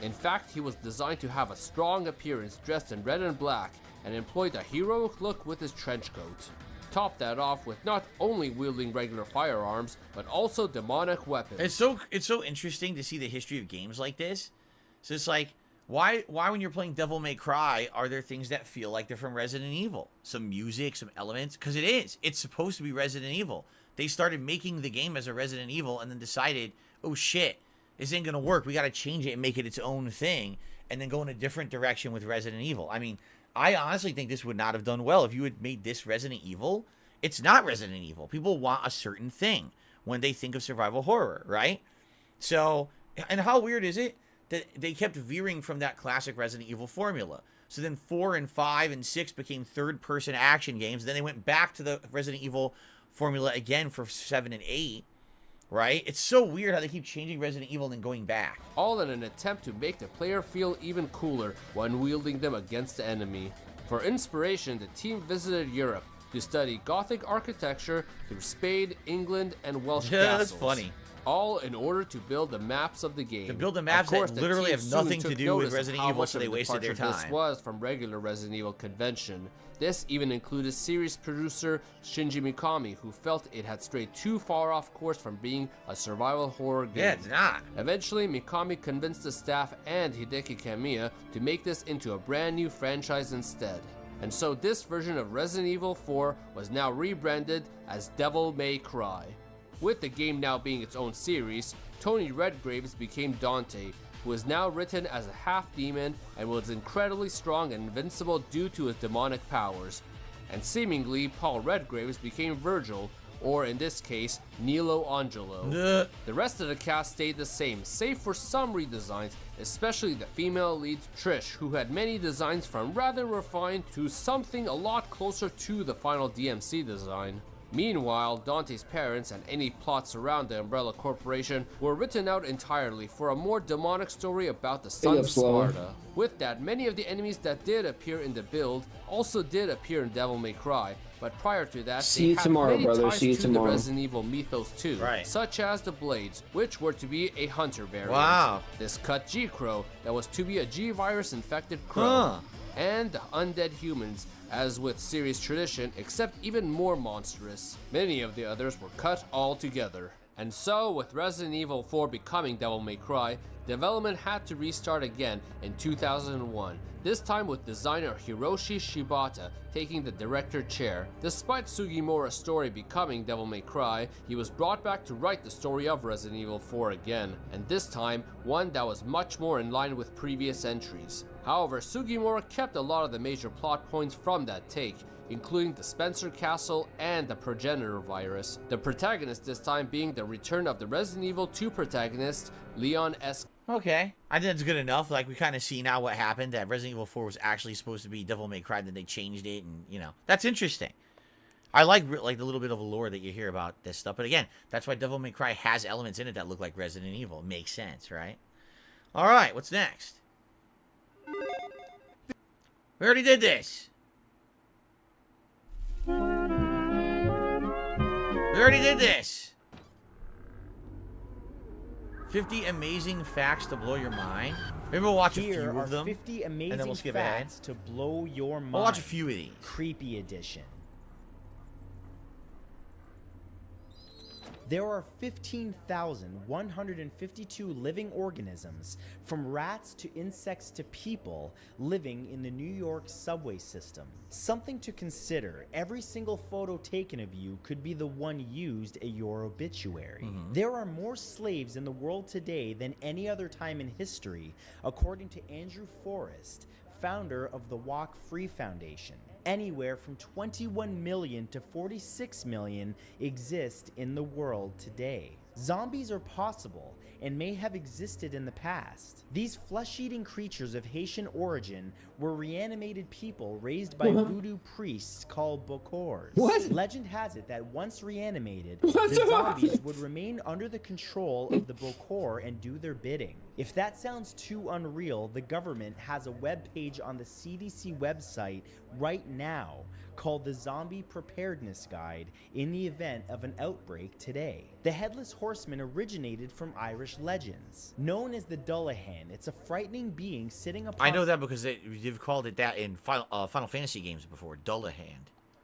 In fact, he was designed to have a strong appearance dressed in red and black and employed a heroic look with his trench coat. Top that off with not only wielding regular firearms, but also demonic weapons. It's so interesting to see the history of games like this. So it's like, why when you're playing Devil May Cry are there things that feel like they're from Resident Evil? Some music, some elements, because it is. It's supposed to be Resident Evil. They started making the game as a Resident Evil and then decided, oh shit, this ain't gonna work. We gotta change it and make it its own thing, and then go in a different direction with Resident Evil. I mean, I honestly think this would not have done well if you had made this Resident Evil. It's not Resident Evil. People want a certain thing when they think of survival horror, right? So, and how weird is it that they kept veering from that classic Resident Evil formula? So then 4 and 5 and 6 became third-person action games. Then they went back to the Resident Evil formula again for 7 and 8, right? It's so weird how they keep changing Resident Evil and then going back. All in an attempt to make the player feel even cooler when wielding them against the enemy. For inspiration, the team visited Europe to study Gothic architecture through Spain, England, and Welsh castles. That's funny. All in order to build the maps of the game. To build the maps that literally have nothing to do with Resident Evil, so they wasted their time. This was from regular Resident Evil convention. This even included series producer Shinji Mikami, who felt it had strayed too far off course from being a survival horror game. Yeah, it's not. Eventually, Mikami convinced the staff and Hideki Kamiya to make this into a brand new franchise instead. And so this version of Resident Evil 4 was now rebranded as Devil May Cry. With the game now being its own series, Tony Redgraves became Dante, who is now written as a half-demon and was incredibly strong and invincible due to his demonic powers. And seemingly, Paul Redgraves became Virgil, or in this case, Nilo Angelo. The rest of the cast stayed the same, save for some redesigns, especially the female lead Trish, who had many designs from rather refined to something a lot closer to the final DMC design. Meanwhile, Dante's parents and any plots around the Umbrella Corporation were written out entirely for a more demonic story about the Sons of Sparta. With that, many of the enemies that did appear in the build also did appear in Devil May Cry, but prior to that, they had many ties to the Resident Evil mythos too, such as the Blades, which were to be a hunter variant. Wow. This cut G-Crow that was to be a G-virus infected crow. and the undead humans, as with series tradition, except even more monstrous. Many of the others were cut altogether. And so, with Resident Evil 4 becoming Devil May Cry, development had to restart again in 2001, this time with designer Hiroshi Shibata taking the director chair. Despite Sugimura's story becoming Devil May Cry, he was brought back to write the story of Resident Evil 4 again, and this time, one that was much more in line with previous entries. However, Sugimura kept a lot of the major plot points from that take, including the Spencer Castle and the progenitor virus. The protagonist this time being the return of the Resident Evil 2 protagonist, Leon S. Okay, I think that's good enough. Like, we kind of see now what happened, that Resident Evil 4 was actually supposed to be Devil May Cry, then they changed it, and, you know, that's interesting. I like the little bit of lore that you hear about this stuff, but again, that's why Devil May Cry has elements in it that look like Resident Evil. It makes sense, right? Alright, what's next? We already did this. We already did this. 50 amazing facts to blow your mind. Maybe we'll watch a few of them. 50 amazing and then we'll skip facts ahead. to blow your mind. We'll watch a few of these. Creepy edition. There are 15,152 living organisms, from rats to insects to people, living in the New York subway system. Something to consider, every single photo taken of you could be the one used at your obituary. There are more slaves in the world today than any other time in history, according to Andrew Forrest, founder of the Walk Free Foundation. Anywhere from 21 million to 46 million exist in the world today. Zombies are possible and may have existed in the past. These flesh-eating creatures of Haitian origin were reanimated people raised by voodoo priests called Bokors. What? Legend has it that once reanimated, the zombies would remain under the control of the Bokor and do their bidding. If that sounds too unreal, the government has a web page on the CDC website right now called the Zombie Preparedness Guide in the event of an outbreak today. The Headless Horseman originated from Irish legends. Known as the Dullahan, it's a frightening being sitting upon... I know that because you've called it that in Final Fantasy games before, Dullahan.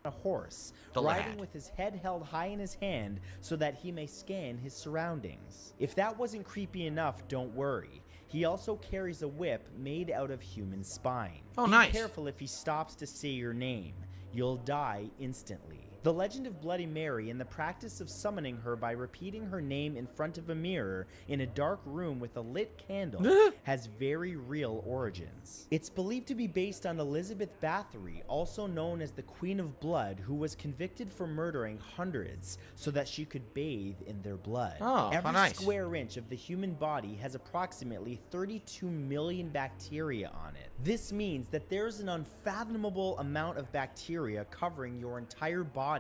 A horse, riding with his head held high in his hand so that he may scan his surroundings. If that wasn't creepy enough, don't worry. He also carries a whip made out of human spine. Oh, nice. Be careful if he stops to say your name. You'll die instantly. The legend of Bloody Mary and the practice of summoning her by repeating her name in front of a mirror in a dark room with a lit candle has very real origins. It's believed to be based on Elizabeth Bathory, also known as the Queen of Blood, who was convicted for murdering hundreds so that she could bathe in their blood. Oh, Every nice. square inch of the human body has approximately 32 million bacteria on it. This means that there's an unfathomable amount of bacteria covering your entire body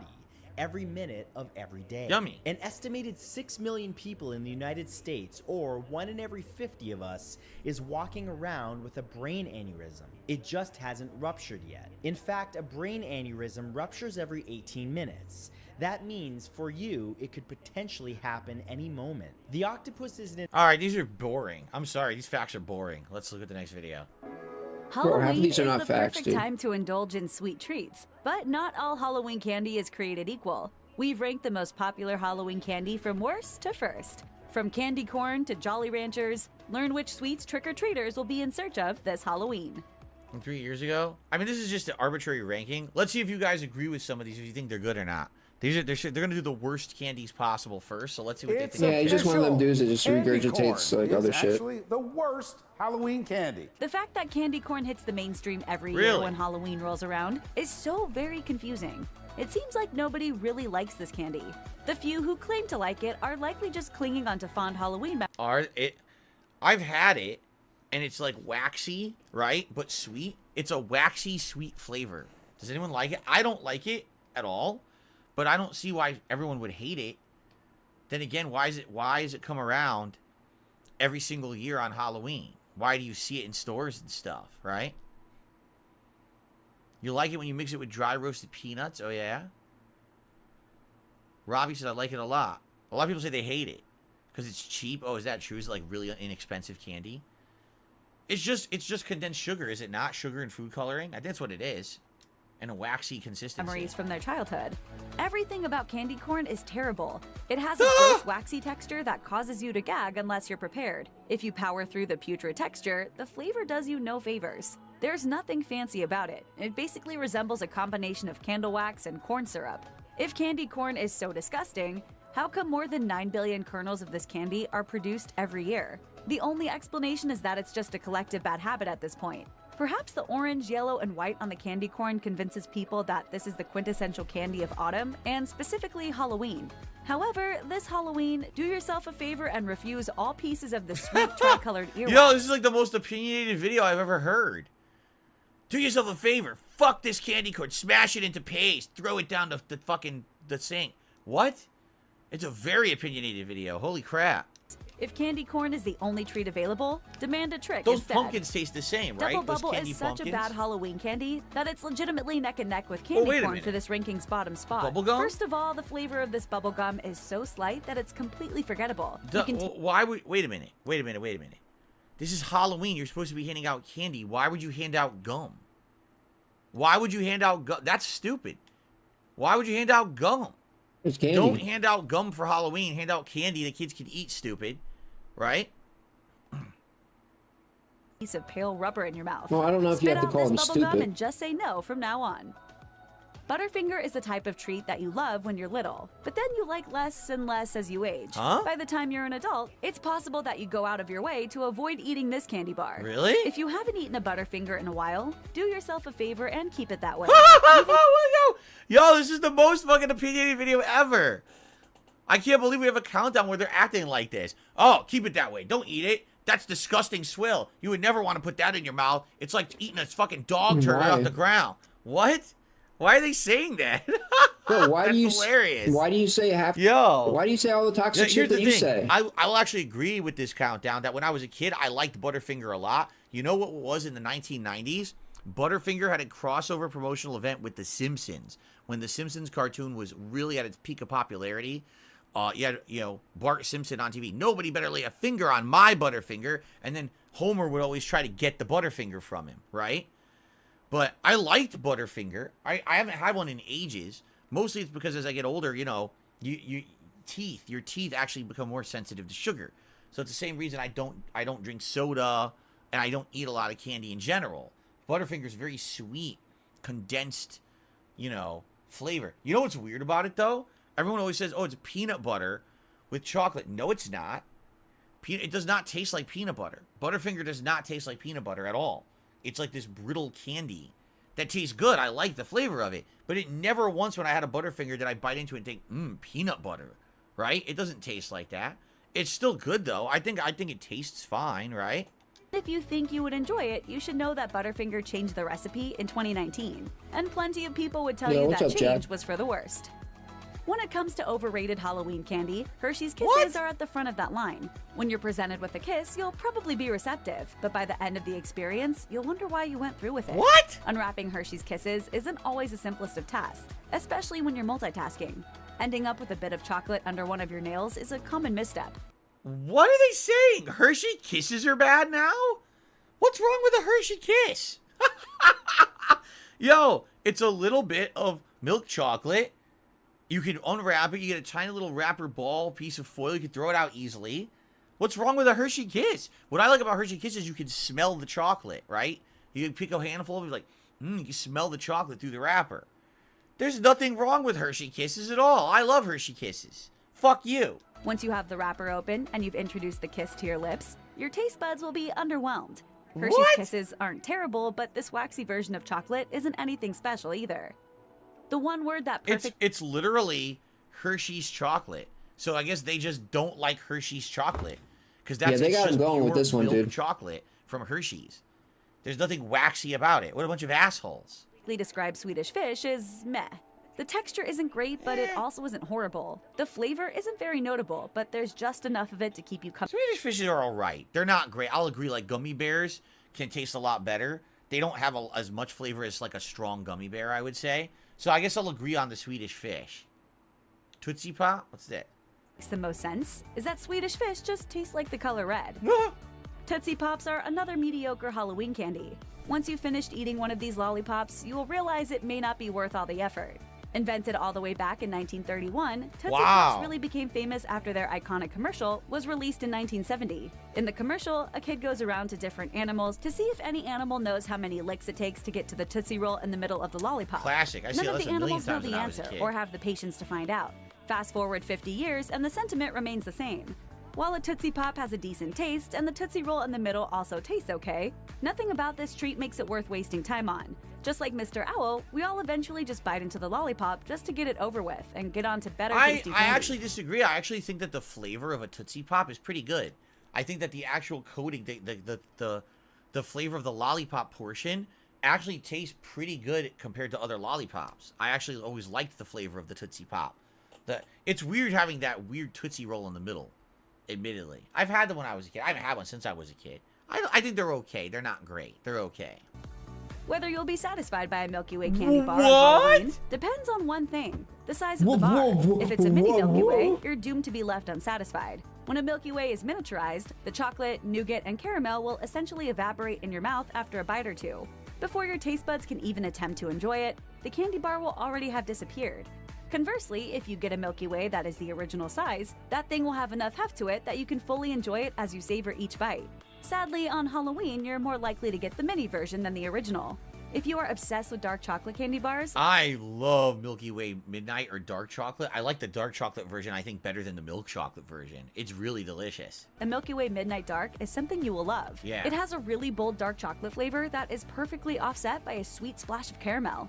every minute of every day. Yummy. An estimated 6 million people in the United States, or 1 in every 50 of us, is walking around with a brain aneurysm. It just hasn't ruptured yet. In fact, a brain aneurysm ruptures every 18 minutes. That means, for you, it could potentially happen any moment. The octopus is an... Alright, these are boring. I'm sorry, these facts are boring. Let's look at the next video. Halloween these are is not the facts, perfect dude. time to indulge in sweet treats, but not all Halloween candy is created equal. We've ranked the most popular Halloween candy from worst to first. From candy corn to Jolly Ranchers, learn which sweets trick-or-treaters will be in search of this Halloween. From 3 years ago? I mean, this is just an arbitrary ranking. Let's see if you guys agree with some of these, if you think they're good or not. They're going to do the worst candies possible first, so let's see what they think. Yeah, he's just one of them dudes that just regurgitates like other shit. Actually, the worst Halloween candy. The fact that candy corn hits the mainstream every year Really? when Halloween rolls around is so very confusing. It seems like nobody really likes this candy. The few who claim to like it are likely just clinging onto fond Halloween I've had it, and it's like waxy, right? But sweet. It's a waxy, sweet flavor. Does anyone like it? I don't like it at all, but I don't see why everyone would hate it. Then again, why is it come around every single year on Halloween? Why do you see it in stores and stuff, right? You like it when you mix it with dry roasted peanuts? Oh, yeah? Robbie says, I like it a lot. A lot of people say they hate it because it's cheap. Oh, is that true? Is it like really inexpensive candy? It's just condensed sugar, is it not? Sugar and food coloring? I think that's what it is. And a waxy consistency. Memories from their childhood. Everything about candy corn is terrible. It has a gross, waxy texture that causes you to gag unless you're prepared. If you power through the putrid texture, the flavor does you no favors. There's nothing fancy about it. It basically resembles a combination of candle wax and corn syrup. If candy corn is so disgusting, how come more than 9 billion kernels of this candy are produced every year? The only explanation is that it's just a collective bad habit at this point. Perhaps the orange, yellow, and white on the candy corn convinces people that this is the quintessential candy of autumn, and specifically Halloween. However, this Halloween, do yourself a favor and refuse all pieces of the sweet tri-colored earwax. Yo, this is like the most opinionated video I've ever heard. Do yourself a favor. Fuck this candy corn. Smash it into paste. Throw it down the sink. What? It's a very opinionated video. Holy crap. If candy corn is the only treat available, demand a trick Those instead. pumpkins taste the same, right? Double Those Bubble candy is such pumpkins. a bad Halloween candy that it's legitimately neck and neck with candy corn for this ranking's bottom spot. Bubblegum? First of all, the flavor of this bubblegum is so slight that it's completely forgettable. Why would... Wait a minute. This is Halloween. You're supposed to be handing out candy. Why would you hand out gum? Why would you hand out gum? That's stupid. Why would you hand out gum? It's candy. Don't hand out gum for Halloween. Hand out candy the kids can eat, stupid. Right? Piece of pale rubber in your mouth. Well, I don't know if you have to call them stupid. And just say no from now on. Butterfinger is the type of treat that you love when you're little, but then you like less and less as you age. Huh? By the time you're an adult, it's possible that you go out of your way to avoid eating this candy bar. Really? If you haven't eaten a Butterfinger in a while, do yourself a favor and keep it that way. Yo, this is the most fucking opinionated video ever. I can't believe we have a countdown where they're acting like this. Oh, keep it that way. Don't eat it. That's disgusting swill. You would never want to put that in your mouth. It's like eating a fucking dog turd right off the ground. What? Why are they saying that? Bro, why do you hilarious. Why do you say half? Yo, why do you say all the toxic shit that you say? I'll actually agree with this countdown that when I was a kid, I liked Butterfinger a lot. You know what it was in the 1990s? Butterfinger had a crossover promotional event with The Simpsons when the Simpsons cartoon was really at its peak of popularity. You had, Bart Simpson on TV. Nobody better lay a finger on my Butterfinger. And then Homer would always try to get the Butterfinger from him, right? But I liked Butterfinger. I haven't had one in ages. Mostly it's because as I get older, your teeth actually become more sensitive to sugar. So it's the same reason I don't drink soda and I don't eat a lot of candy in general. Butterfinger is very sweet, condensed, flavor. You know what's weird about it though? Everyone always says, "Oh, it's peanut butter with chocolate." No, it's not. It does not taste like peanut butter. Butterfinger does not taste like peanut butter at all. It's like this brittle candy that tastes good. I like the flavor of it. But it never once when I had a Butterfinger did I bite into it and think, peanut butter, right? It doesn't taste like that. It's still good, though. I think it tastes fine, right? If you think you would enjoy it, you should know that Butterfinger changed the recipe in 2019. And plenty of people would tell you that change was for the worst. When it comes to overrated Halloween candy, Hershey's Kisses are at the front of that line. When you're presented with a kiss, you'll probably be receptive, but by the end of the experience, you'll wonder why you went through with it. What? Unwrapping Hershey's Kisses isn't always the simplest of tasks, especially when you're multitasking. Ending up with a bit of chocolate under one of your nails is a common misstep. What are they saying? Hershey Kisses are bad now? What's wrong with a Hershey Kiss? Yo, it's a little bit of milk chocolate. You can unwrap it. You get a tiny little wrapper ball piece of foil. You can throw it out easily. What's wrong with a Hershey Kiss? What I like about Hershey Kiss is you can smell the chocolate, right? You can pick a handful of it, like, you can smell the chocolate through the wrapper. There's nothing wrong with Hershey Kisses at all. I love Hershey Kisses. Fuck you. Once you have the wrapper open and you've introduced the kiss to your lips, your taste buds will be underwhelmed. Hershey's Kisses aren't terrible, but this waxy version of chocolate isn't anything special either. The one word that it's literally Hershey's chocolate. So I guess they just don't like Hershey's chocolate because that's they got just going with this one, dude. Chocolate from Hershey's. There's nothing waxy about it. What a bunch of assholes. Described Swedish Fish is meh. The texture isn't great, but it also isn't horrible. The flavor isn't very notable, but there's just enough of it to keep you comfortable. Swedish Fishes are all right. They're not great. I'll agree. Like gummy bears can taste a lot better. They don't have as much flavor as like a strong gummy bear, I would say. So I guess I'll agree on the Swedish Fish. Tootsie Pop? What's that? Makes the most sense is that Swedish Fish just tastes like the color red. Tootsie Pops are another mediocre Halloween candy. Once you've finished eating one of these lollipops, you will realize it may not be worth all the effort. Invented all the way back in 1931, Tootsie Pops really became famous after their iconic commercial was released in 1970. In the commercial, a kid goes around to different animals to see if any animal knows how many licks it takes to get to the Tootsie Roll in the middle of the lollipop. Classic. I see None of this the a million animals know times the when I was a answer kid. or have the patience to find out. Fast forward 50 years and the sentiment remains the same. While a Tootsie Pop has a decent taste and the Tootsie Roll in the middle also tastes okay, nothing about this treat makes it worth wasting time on. Just like Mr. Owl, we all eventually just bite into the lollipop just to get it over with and get on to better tasty candy. I actually disagree. I actually think that the flavor of a Tootsie Pop is pretty good. I think that the actual coating, the flavor of the lollipop portion actually tastes pretty good compared to other lollipops. I actually always liked the flavor of the Tootsie Pop. It's weird having that weird Tootsie Roll in the middle. Admittedly, I've had them when I was a kid. I haven't had one since I was a kid. I think they're okay. They're not great. They're okay. Whether you'll be satisfied by a Milky Way candy bar on Halloween depends on one thing: the size of the bar. If it's a mini Milky Way, you're doomed to be left unsatisfied. When a Milky Way is miniaturized, the chocolate, nougat, and caramel will essentially evaporate in your mouth after a bite or two. Before your taste buds can even attempt to enjoy it, the candy bar will already have disappeared. Conversely, if you get a Milky Way that is the original size, that thing will have enough heft to it that you can fully enjoy it as you savor each bite. Sadly, on Halloween, you're more likely to get the mini version than the original. If you are obsessed with dark chocolate candy bars, I love Milky Way Midnight or dark chocolate. I like the dark chocolate version, I think, better than the milk chocolate version. It's really delicious. a Milky Way Midnight Dark is something you will love. Yeah. It has a really bold dark chocolate flavor that is perfectly offset by a sweet splash of caramel.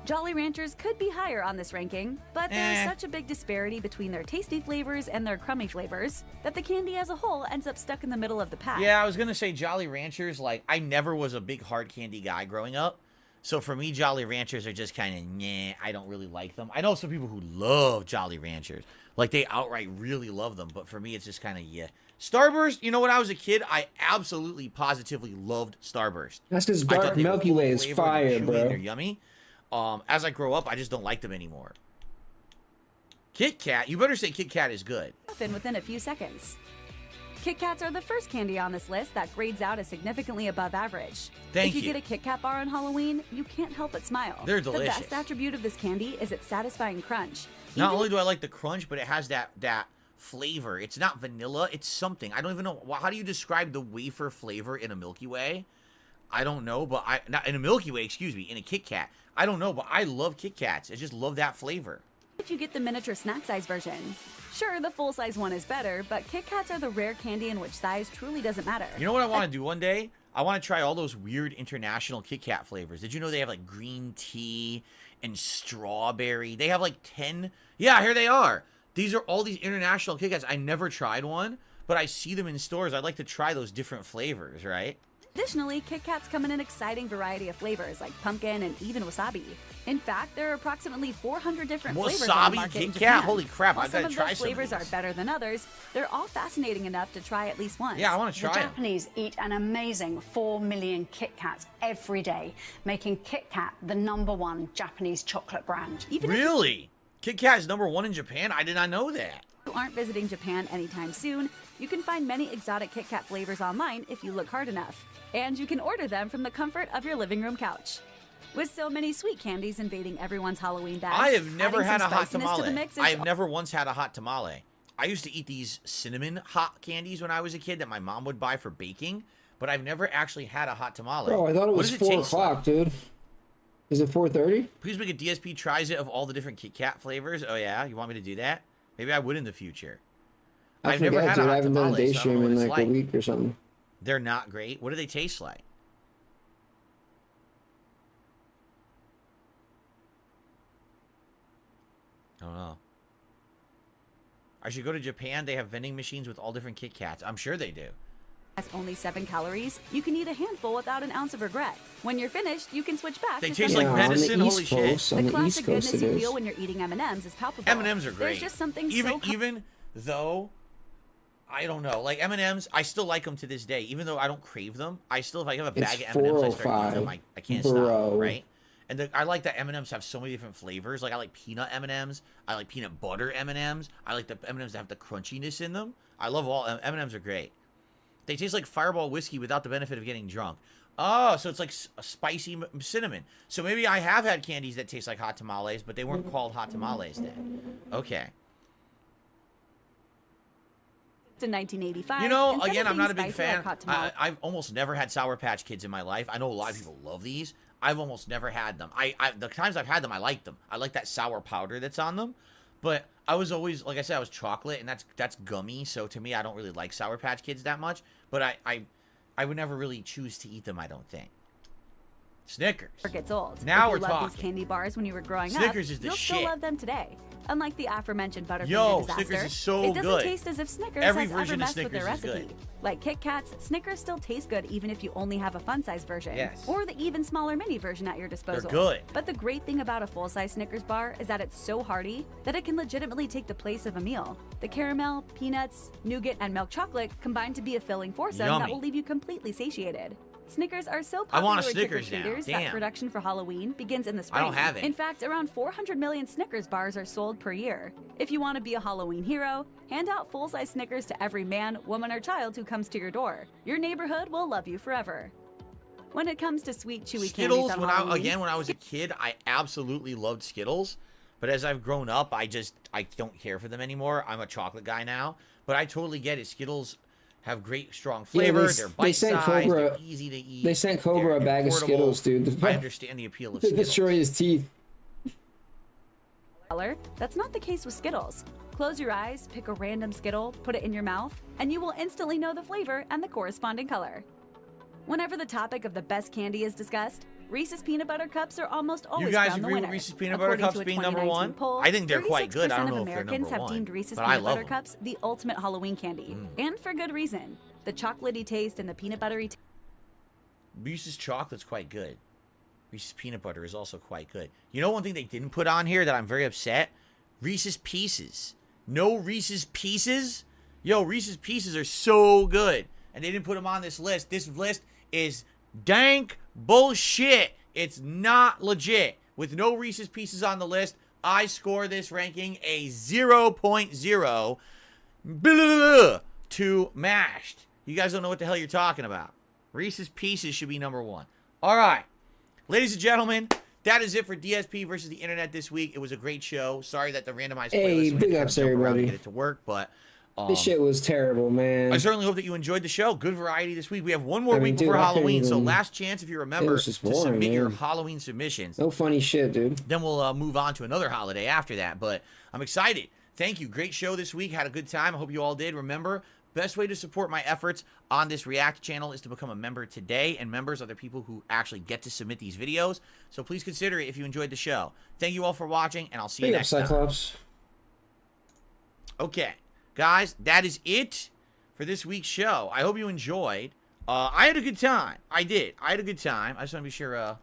Jolly Ranchers could be higher on this ranking, but there's such a big disparity between their tasty flavors and their crummy flavors that the candy as a whole ends up stuck in the middle of the pack. Yeah, I was going to say Jolly Ranchers, like, I never was a big hard candy guy growing up. So for me, Jolly Ranchers are just kind of, nah, I don't really like them. I know some people who love Jolly Ranchers. Like, they outright really love them. But for me, it's just kind of, yeah. Starburst, you know, when I was a kid, I absolutely, positively loved Starburst. That's because dark Milky Way is fire, bro. They're yummy. As I grow up, I just don't like them anymore. Kit Kat, you better say Kit Kat is good. Within a few seconds. Kit Kats are the first candy on this list that grades out as significantly above average. Thank if you you. get a Kit Kat bar on Halloween, you can't help but smile. They're delicious. The best attribute of this candy is its satisfying crunch. Not only do I like the crunch, but it has that flavor. It's not vanilla, it's something. I don't even know. How do you describe the wafer flavor in a Milky Way? I don't know, but not in a Milky Way, excuse me, in a Kit Kat. I don't know, but I love Kit Kats. I just love that flavor. If you get the miniature snack size version. Sure, the full size one is better, but Kit Kats are the rare candy in which size truly doesn't matter. You know what I want to do one day? I want to try all those weird international Kit Kat flavors. Did you know they have like green tea and strawberry? They have like 10. Yeah, here they are. These are all these international Kit Kats. I never tried one, but I see them in stores. I'd like to try those different flavors, right? Additionally, Kit Kats come in an exciting variety of flavors like pumpkin and even wasabi. In fact, there are approximately 400 different flavors on the Wasabi market in Kit Japan. Kat? Holy crap, While I've got to some try of those some of flavors these. are better than others, they're all fascinating enough to try at least once. Yeah, I want to The try them. Japanese eat an amazing 4 million Kit Kats every day, making Kit Kat the #1 Japanese chocolate brand. Really? Kit Kat is #1 in Japan? I did not know that. If you aren't visiting Japan anytime soon, you can find many exotic Kit Kat flavors online if you look hard enough. And you can order them from the comfort of your living room couch. With so many sweet candies invading everyone's Halloween bags, I have never adding had a some hot spiciness to the tamale. mix is I have never once had a hot tamale. I used to eat these cinnamon hot candies when I was a kid that my mom would buy for baking, but I've never actually had a hot tamale. Bro, I thought it What was does 4 taste like? o'clock, dude. Is it 4:30? Please make a DSP tries it of all the different Kit Kat flavors. Oh yeah, you want me to do that? Maybe I would in the future. I've never had a dude. hot I haven't done a tamale, day so I don't stream know what in it's like a week or something. They're not great. What do they taste like? I don't know. I should go to Japan. They have vending machines with all different Kit Kats. I'm sure they do. Has only 7 calories, you can eat a handful without an ounce of regret. When you're finished, you can switch back They to taste something like else. medicine. Holy shit! The classic goodness you feel when you're eating M&Ms is palpable. M&Ms are great. There's just something even though I don't know, like M&Ms, I still like them to this day. Even though I don't crave them, I still, if I have a bag of M&Ms, I start eating them. I can't stop, right? And I like that M&Ms have so many different flavors. Like I like peanut M&Ms. I like peanut butter M&Ms. I like the M&Ms that have the crunchiness in them. I love all M&Ms are great. They taste like Fireball whiskey without the benefit of getting drunk. Oh, so it's like a spicy cinnamon. So maybe I have had candies that taste like hot tamales, but they weren't called hot tamales then. Okay. In 1985. You know, again, I'm not a big fan. I've almost never had Sour Patch Kids in my life. I know a lot of people love these. I've almost never had them. The times I've had them, I like them. I like that sour powder that's on them. But I was always, like I said, I was chocolate, and that's gummy. So to me, I don't really like Sour Patch Kids that much. But I would never really choose to eat them, I don't think. Snickers. Gets old. Now if we're you loved talking. These candy bars when you were growing Snickers up, is the you'll shit. still love them today. Unlike the aforementioned Butterfinger disaster, Snickers is so it doesn't good. taste as if Snickers Every has ever version of messed with their Snickers is recipe. good. Like Kit Kats, Snickers still taste good even if you only have a fun-size version. Yes. Or the even smaller mini version at your disposal. They're good. But the great thing about a full-size Snickers bar is that it's so hearty that it can legitimately take the place of a meal. The caramel, peanuts, nougat, and milk chocolate combine to be a filling foursome that Yummy. will leave you completely satiated. Snickers are so I popular want a with Snickers now. trick-or-treaters that Damn. production for Halloween begins in the I spring. don't have it. In fact, around 400 million Snickers bars are sold per year. If you want to be a Halloween hero, hand out full-size Snickers to every man, woman, or child who comes to your door. Your neighborhood will love you forever. When it comes to sweet, chewy Skittles, candies on Halloween, when I was a kid, I absolutely loved Skittles. But as I've grown up, I don't care for them anymore. I'm a chocolate guy now. But I totally get it. Skittles have great, strong flavor. They're bite-sized. They're easy to eat. They sent Cobra a bag of Skittles, dude. I understand the appeal of To Skittles. destroy his teeth. color. That's not the case with Skittles. Close your eyes, pick a random Skittle, put it in your mouth, and you will instantly know the flavor and the corresponding color. Whenever the topic of the best candy is discussed, Reese's Peanut Butter Cups are almost always You guys found the agree with winner. Reese's Peanut Butter According Cups to a being number 2019 one? poll, I think they're quite good. I don't 36% know of if they're Americans number have deemed one, Reese's but I Peanut love Butter them. Cups the ultimate Halloween candy. And for good reason. The chocolatey taste and the peanut buttery taste. Reese's chocolate's quite good. Reese's peanut butter is also quite good. You know one thing they didn't put on here that I'm very upset? Reese's Pieces. No Reese's Pieces? Yo, Reese's Pieces are so good. And they didn't put them on this list. This list is dank bullshit. It's not legit. With no Reese's Pieces on the list, I score this ranking a 0.0 to mashed. You guys don't know what the hell you're talking about. Reese's Pieces should be number one. All right. Ladies and gentlemen, that is it for DSP versus the internet this week. It was a great show. Sorry that the randomized playlist big ups, jump around everybody. to get it to work, but This shit was terrible, man. I certainly hope that you enjoyed the show. Good variety this week. We have one more week before Halloween, so last chance if you remember was just to boring, submit your man. Halloween submissions. No funny shit, dude. Then we'll move on to another holiday after that, but I'm excited. Thank you. Great show this week. Had a good time. I hope you all did. Remember, best way to support my efforts on this React channel is to become a member today, and members are the people who actually get to submit these videos, so please consider it if you enjoyed the show. Thank you all for watching, and I'll see you next time. Cyclops. Okay, guys, that is it for this week's show. I hope you enjoyed. I had a good time. I did. I had a good time. I just want to be sure,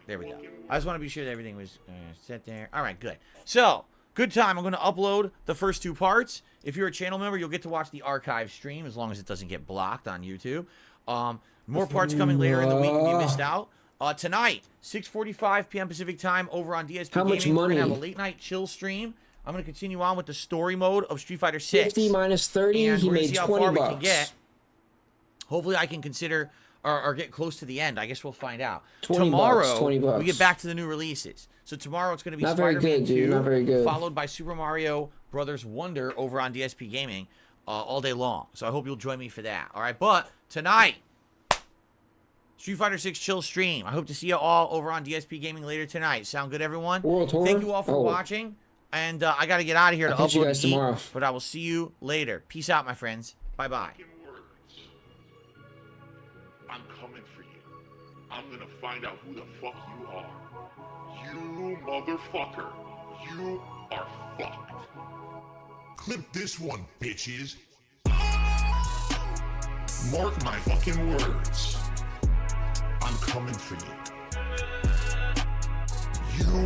there we go. I just want to be sure that everything was set there. All right, good. So, good time. I'm going to upload the first two parts. If you're a channel member, you'll get to watch the archive stream as long as it doesn't get blocked on YouTube. More parts coming later in the week if you missed out. Tonight, 6:45 p.m. Pacific time over on DSP How Gaming. much We're going to have a money? late night chill stream. I'm going to continue on with the story mode of Street Fighter 6. 50 minus 30, And he we're gonna made see how 20 far we can bucks. get. Hopefully I can consider or get close to the end. I guess we'll find out. 20 Tomorrow, bucks, 20 bucks. we get back to the new releases. So tomorrow it's going to be Not very Spider-Man good, dude. 2, Not very good. followed by Super Mario Brothers Wonder over on DSP Gaming all day long. So I hope you'll join me for that. All right, but tonight, Street Fighter 6 chill stream. I hope to see you all over on DSP Gaming later tonight. Sound good, everyone? World Tour? Thank you all for watching. And I got to get out of here to I'll catch you upload guys and eat, tomorrow. but I will see you later. Peace out, my friends. Bye-bye. I'm coming for you. I'm gonna find out who the fuck you are. You motherfucker. You are fucked. Clip this one, bitches. Mark my fucking words. I'm coming for you. You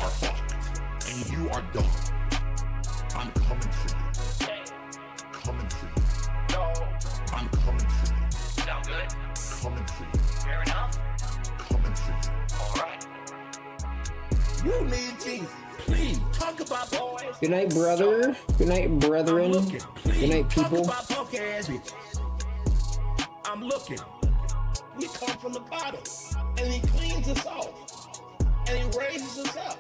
are fucked. And you are done. I'm coming for you. Coming for you. I'm coming for you. Sound good? Coming for you. Fair enough. Coming for you. All right. You need Jesus. Please talk about boys. Good night, brother. Good night, brethren. Good night, people. I'm looking. We come from the bottom, and he cleans us off, and he raises us up.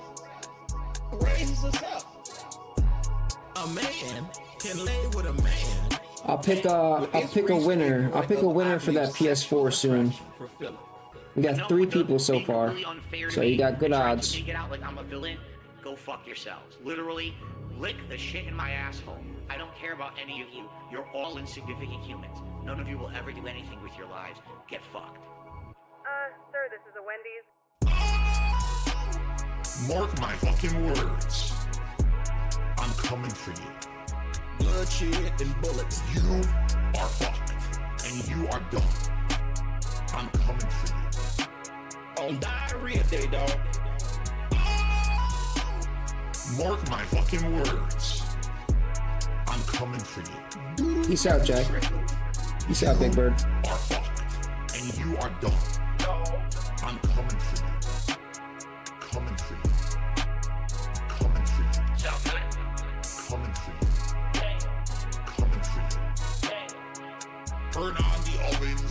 A man can lay with a man. I'll pick a winner. I'll pick a winner for that PS4 soon. We got 3 people so far, so you got good odds. Get out like I'm a villain. Go fuck yourselves. Literally, lick the shit in my asshole. I don't care about any of you. You're all insignificant humans. None of you will ever do anything with your lives. Get fucked. Sir, this is a Wendy's. Mark my fucking words. I'm coming for you. Bloodshed and bullets. You are fucked. And you are done. I'm coming for you. On diarrhea day, dog. Mark my fucking words. I'm coming for you. Peace out, Jack. Peace out, Big Bird. You are fucked. And you are done. I'm coming for you. Coming for you. Coming for you. Sound good? Coming for you. Coming for you. Turn on the ovens.